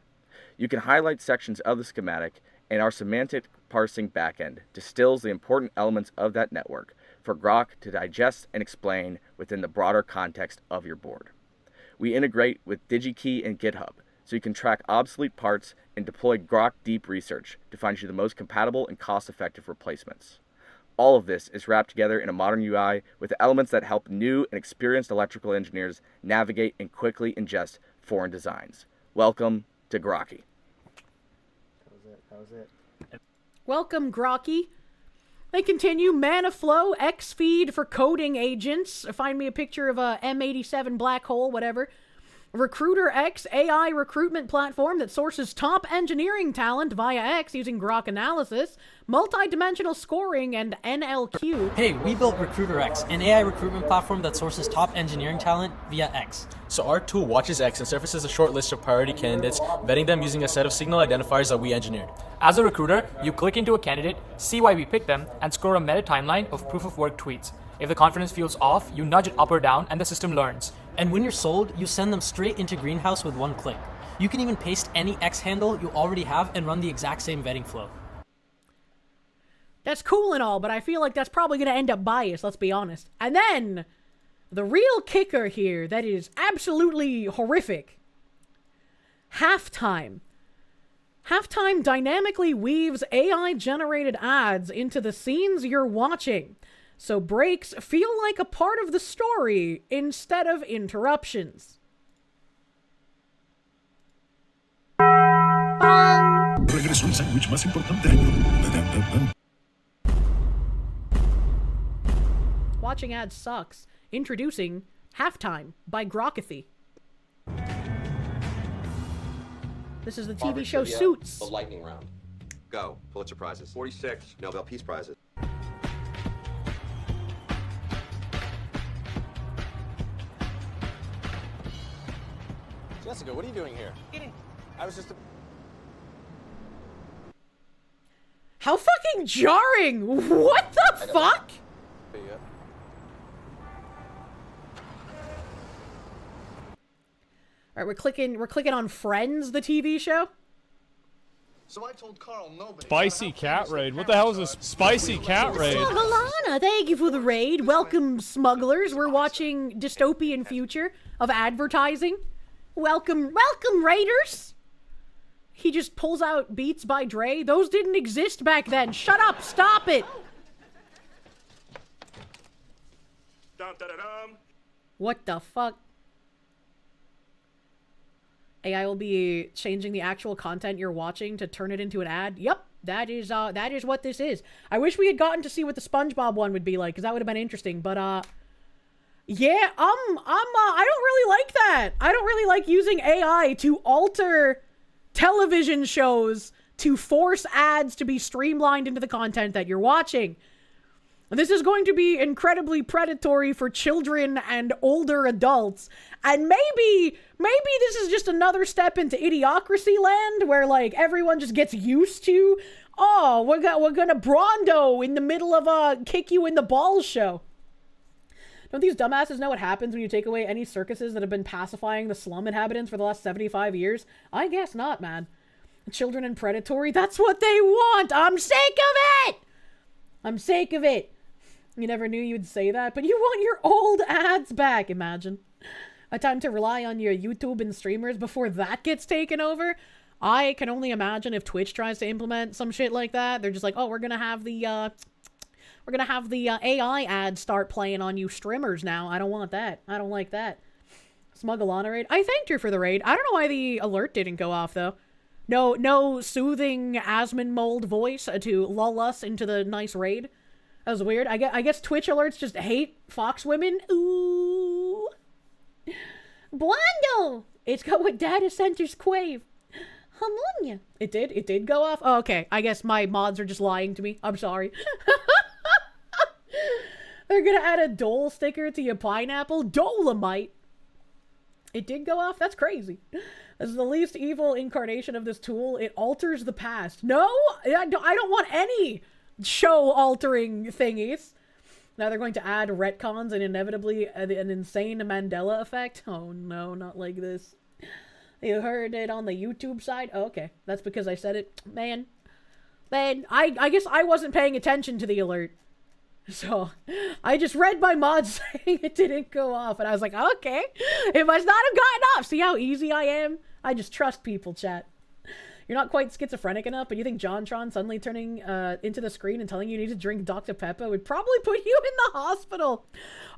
You can highlight sections of the schematic, and our semantic parsing backend distills the important elements of that network for Grok to digest and explain within the broader context of your board. We integrate with DigiKey and GitHub, so you can track obsolete parts and deploy Grok Deep Research to find you the most compatible and cost-effective replacements. All of this is wrapped together in a modern UI with elements that help new and experienced electrical engineers navigate and quickly ingest foreign designs. Welcome to Grocky. That was it. Welcome, Grocky. They continue. Manaflow, Xfeed for coding agents. Find me a picture of a M87 black hole, whatever. Recruiter X, AI recruitment platform that sources top engineering talent via X using Grok analysis, multi-dimensional scoring, and NLQ. Hey, we built Recruiter X, an AI recruitment platform that sources top engineering talent via X. So our tool watches X and surfaces a short list of priority candidates, vetting them using a set of signal identifiers that we engineered. As a recruiter, you click into a candidate, see why we picked them, and score a meta timeline of proof of work tweets. If the confidence feels off, you nudge it up or down, and the system learns. And when you're sold, you send them straight into Greenhouse with one click. You can even paste any X handle you already have and run the exact same vetting flow. That's cool and all, but I feel like that's probably going to end up biased, let's be honest. And then, the real kicker here that is absolutely horrific. Halftime. Halftime dynamically weaves AI-generated ads into the scenes you're watching, so breaks feel like a part of the story instead of interruptions. Regreso el sándwich más importante del año. Watching ads sucks. Introducing Halftime by Grokathy. This is the TV show Suits. The lightning round. Go. Pulitzer Prizes. 46. Nobel Peace Prizes. Jessica, what are you doing here? I was just... How fucking jarring! What the fuck? Alright, we're clicking on Friends, the TV show. So I told Carl nobody. Spicy cat raid. What the hell is this spicy cat raid? Smugglerana, thank you for the raid. Welcome, smugglers. We're watching dystopian future of advertising. Welcome, raiders. He just pulls out Beats by Dre. Those didn't exist back then. Shut up, stop it. What the fuck? AI will be changing the actual content you're watching to turn it into an ad. Yep, that is what this is. I wish we had gotten to see what the SpongeBob one would be like, because that would have been interesting. But yeah, I don't really like that. I don't really like using AI to alter television shows to force ads to be streamlined into the content that you're watching. This is going to be incredibly predatory for children and older adults. And maybe this is just another step into idiocracy land where, like, everyone just gets used to, oh, we're gonna Brondo in the middle of a kick you in the balls show. Don't these dumbasses know what happens when you take away any circuses that have been pacifying the slum inhabitants for the last 75 years? I guess not, man. Children and predatory, that's what they want! I'm sick of it! I'm sick of it. You never knew you'd say that, but you want your old ads back, imagine. A time to rely on your YouTube and streamers before that gets taken over? I can only imagine if Twitch tries to implement some shit like that. They're just like, oh, we're gonna have the AI ads start playing on you streamers now. I don't want that. I don't like that. Smuggle raid. I thanked her for the raid. I don't know why the alert didn't go off, though. No soothing Asmon mold voice to lull us into the nice raid. That was weird. I guess Twitch alerts just hate Fox women. Ooh. Blando! It's got what data centers crave. Harmonia. It did go off? Oh, okay. I guess my mods are just lying to me. I'm sorry. They're gonna add a Dole sticker to your pineapple? Dolomite. It did go off? That's crazy. This is the least evil incarnation of this tool. It alters the past. No! I don't want any show-altering thingies. Now they're going to add retcons and inevitably an insane Mandela effect. Oh no, not like this. You heard it on the YouTube side? Oh, okay, that's because I said it. Man, I guess I wasn't paying attention to the alert. So, I just read my mod saying it didn't go off, and I was like, okay, it must not have gotten off. See how easy I am? I just trust people, chat. You're not quite schizophrenic enough, but you think JonTron suddenly turning into the screen and telling you need to drink Dr. Pepper would probably put you in the hospital.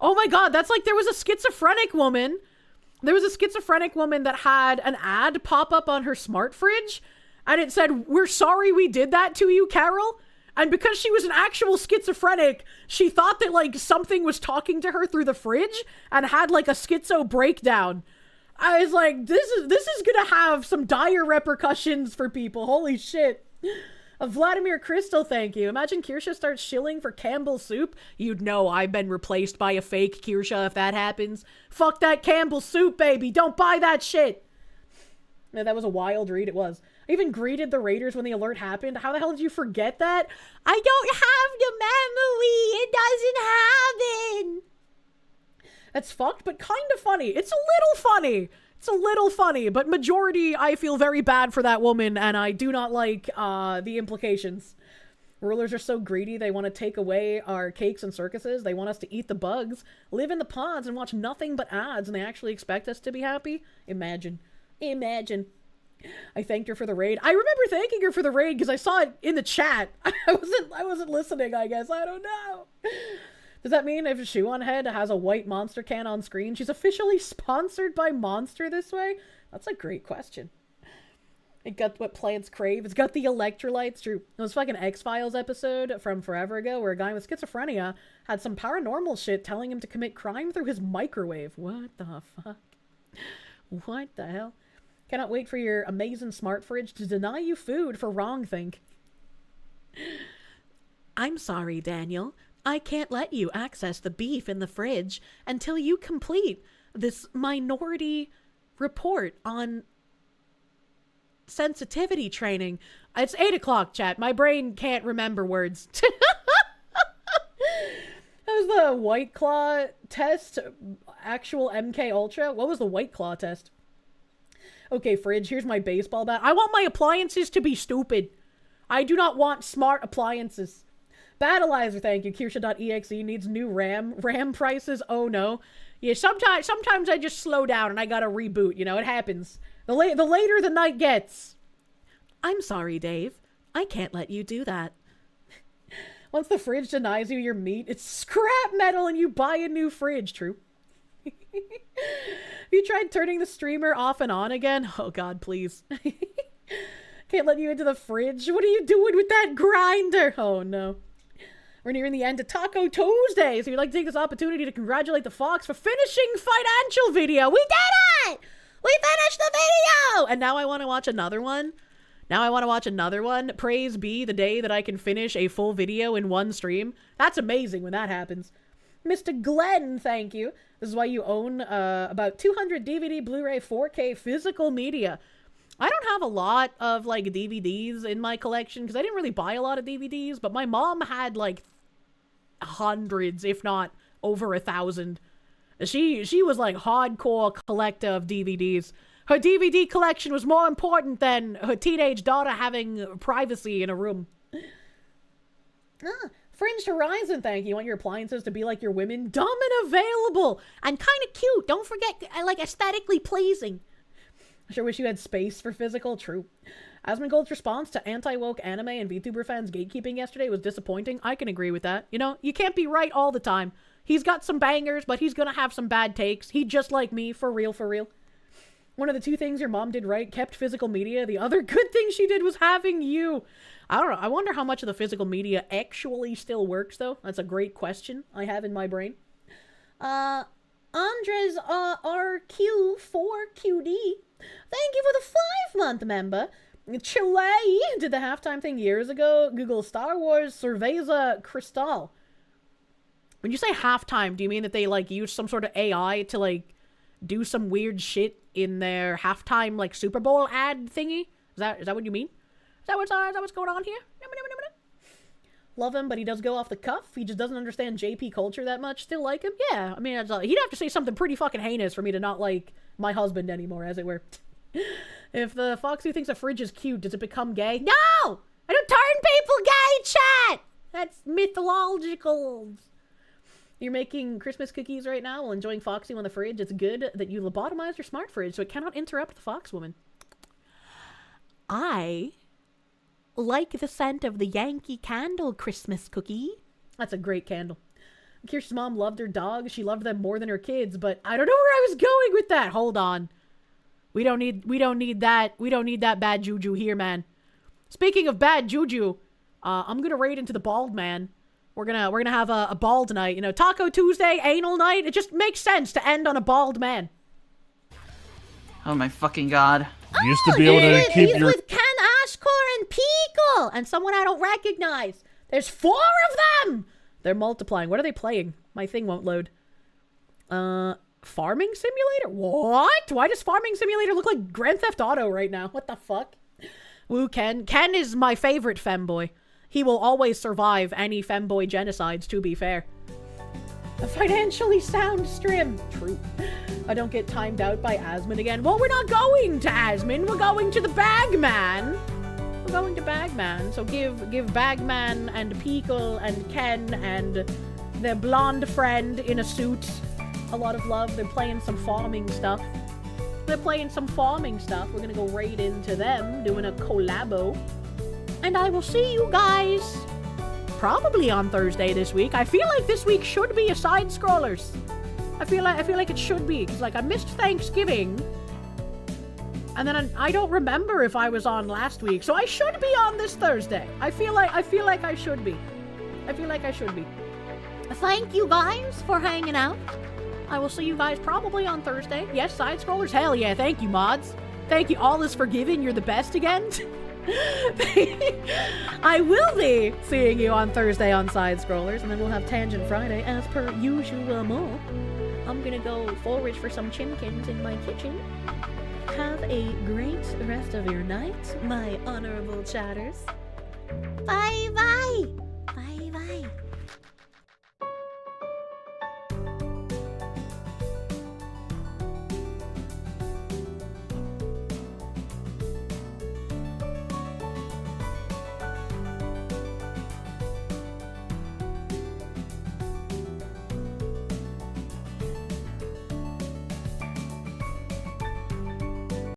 Oh my god, that's like there was a schizophrenic woman. There was a schizophrenic woman that had an ad pop up on her smart fridge, and it said, "We're sorry we did that to you, Carol." And because she was an actual schizophrenic, she thought that, like, something was talking to her through the fridge and had, like, a schizo breakdown. I was like, this is gonna have some dire repercussions for people. Holy shit. Vladimir Crystal, thank you. Imagine Kirsche starts shilling for Campbell's soup. You'd know I've been replaced by a fake Kirsche if that happens. Fuck that Campbell's soup, baby. Don't buy that shit. No, that was a wild read. It was. I even greeted the raiders when the alert happened. How the hell did you forget that? I don't have the memory. It doesn't happen. That's fucked, but kind of funny. It's a little funny. It's a little funny, but majority, I feel very bad for that woman, and I do not like the implications. Rulers are so greedy, they want to take away our cakes and circuses. They want us to eat the bugs, live in the pods, and watch nothing but ads, and they actually expect us to be happy? Imagine. Imagine. I thanked her for the raid. I remember thanking her for the raid because I saw it in the chat. I wasn't listening, I guess. I don't know. Does that mean if Shoeonhead has a white Monster can on screen, she's officially sponsored by Monster this way? That's a great question. It got what plants crave. It's got the electrolytes. True. It was fucking X-Files episode from forever ago where a guy with schizophrenia had some paranormal shit telling him to commit crime through his microwave. What the fuck? What the hell? Cannot wait for your amazing smart fridge to deny you food for wrong think. I'm sorry, Daniel. I can't let you access the beef in the fridge until you complete this minority report on sensitivity training. It's 8 o'clock, chat. My brain can't remember words. That was the White Claw test. Actual MK Ultra. What was the White Claw test? Okay, fridge, here's my baseball bat. I want my appliances to be stupid. I do not want smart appliances. Battleizer, thank you. Kirsche.exe needs new RAM. RAM prices, oh no. Yeah, sometimes I just slow down and I gotta reboot, you know, it happens. The later the night gets. I'm sorry, Dave. I can't let you do that. Once the fridge denies you your meat, it's scrap metal and you buy a new fridge. True. You tried turning the streamer off and on again? Oh god, please. Can't let you into the fridge. What are you doing with that grinder? Oh no. We're nearing the end of Taco Tuesday, so we'd like to take this opportunity to congratulate the Fox for finishing financial video. We did it! We finished the video! And now I want to watch another one. Praise be the day that I can finish a full video in one stream. That's amazing when that happens. Mr. Glenn, thank you. This is why you own about 200 DVD, Blu-ray, 4K physical media. I don't have a lot of, like, DVDs in my collection, because I didn't really buy a lot of DVDs, but my mom had, like, hundreds, if not over 1,000. She was, like, hardcore collector of DVDs. Her DVD collection was more important than her teenage daughter having privacy in a room. Fringed Horizon, thank you. You want your appliances to be like your women? Dumb and available! And kind of cute. Don't forget, like, aesthetically pleasing. I sure wish you had space for physical. True. Asmongold's response to anti-woke anime and VTuber fans gatekeeping yesterday was disappointing. I can agree with that. You know, you can't be right all the time. He's got some bangers, but he's gonna have some bad takes. He just like me, for real, for real. One of the two things your mom did right, kept physical media. The other good thing she did was having you. I don't know. I wonder how much of the physical media actually still works, though. That's a great question I have in my brain. Andres RQ4QD. Thank you for the 5-month member. Chile did the halftime thing years ago. Google Star Wars Cerveza Cristal. When you say halftime, do you mean that they, like, use some sort of AI to, like, do some weird shit in their halftime, like, Super Bowl ad thingy? Is that what you mean? Is that what's going on here? Love him, but he does go off the cuff. He just doesn't understand JP culture that much. Still like him? Yeah, I mean, he'd have to say something pretty fucking heinous for me to not like my husband anymore, as it were. If the fox who thinks a fridge is cute, does it become gay? No! I don't turn people gay, chat! That's mythological. You're making Christmas cookies right now while enjoying Foxy on the fridge. It's good that you lobotomized your smart fridge so it cannot interrupt the fox woman. I like the scent of the Yankee Candle Christmas cookie. That's a great candle. Kirsch's mom loved her dogs. She loved them more than her kids, but I don't know where I was going with that. Hold on. We don't need that bad juju here, man. Speaking of bad juju, I'm gonna raid into the bald man. We're gonna have a bald night. You know, Taco Tuesday, anal night. It just makes sense to end on a bald man. Oh my fucking god. You used to be able to keep he's your... with Ken Ashkor and Pico, and someone I don't recognize. There's 4 of them! They're multiplying. What are they playing? My thing won't load. Farming Simulator? What? Why does Farming Simulator look like Grand Theft Auto right now? What the fuck? Woo Ken. Ken is my favorite femboy. He will always survive any femboy genocides, to be fair. A financially sound stream. True. I don't get timed out by Asmon again. Well, we're not going to Asmon. We're going to the Bagman. We're going to Bagman. So give Bagman and Pickle and Ken and their blonde friend in a suit a lot of love. They're playing some farming stuff. We're gonna go raid into them, doing a collabo. And I will see you guys probably on Thursday this week. I feel like this week should be a side scrollers. I feel like it should be, because like I missed Thanksgiving, and then I don't remember if I was on last week, so I should be on this Thursday. I feel like I should be. Thank you guys for hanging out. I will see you guys probably on Thursday. Yes, side scrollers. Hell yeah! Thank you, mods. Thank you. All is forgiven. You're the best again. I will be seeing you on Thursday on Side Scrollers, and then we'll have Tangent Friday as per usual. I'm gonna go forage for some chimkins in my kitchen. Have a great rest of your night, my honorable chatters. Bye bye. Bye bye.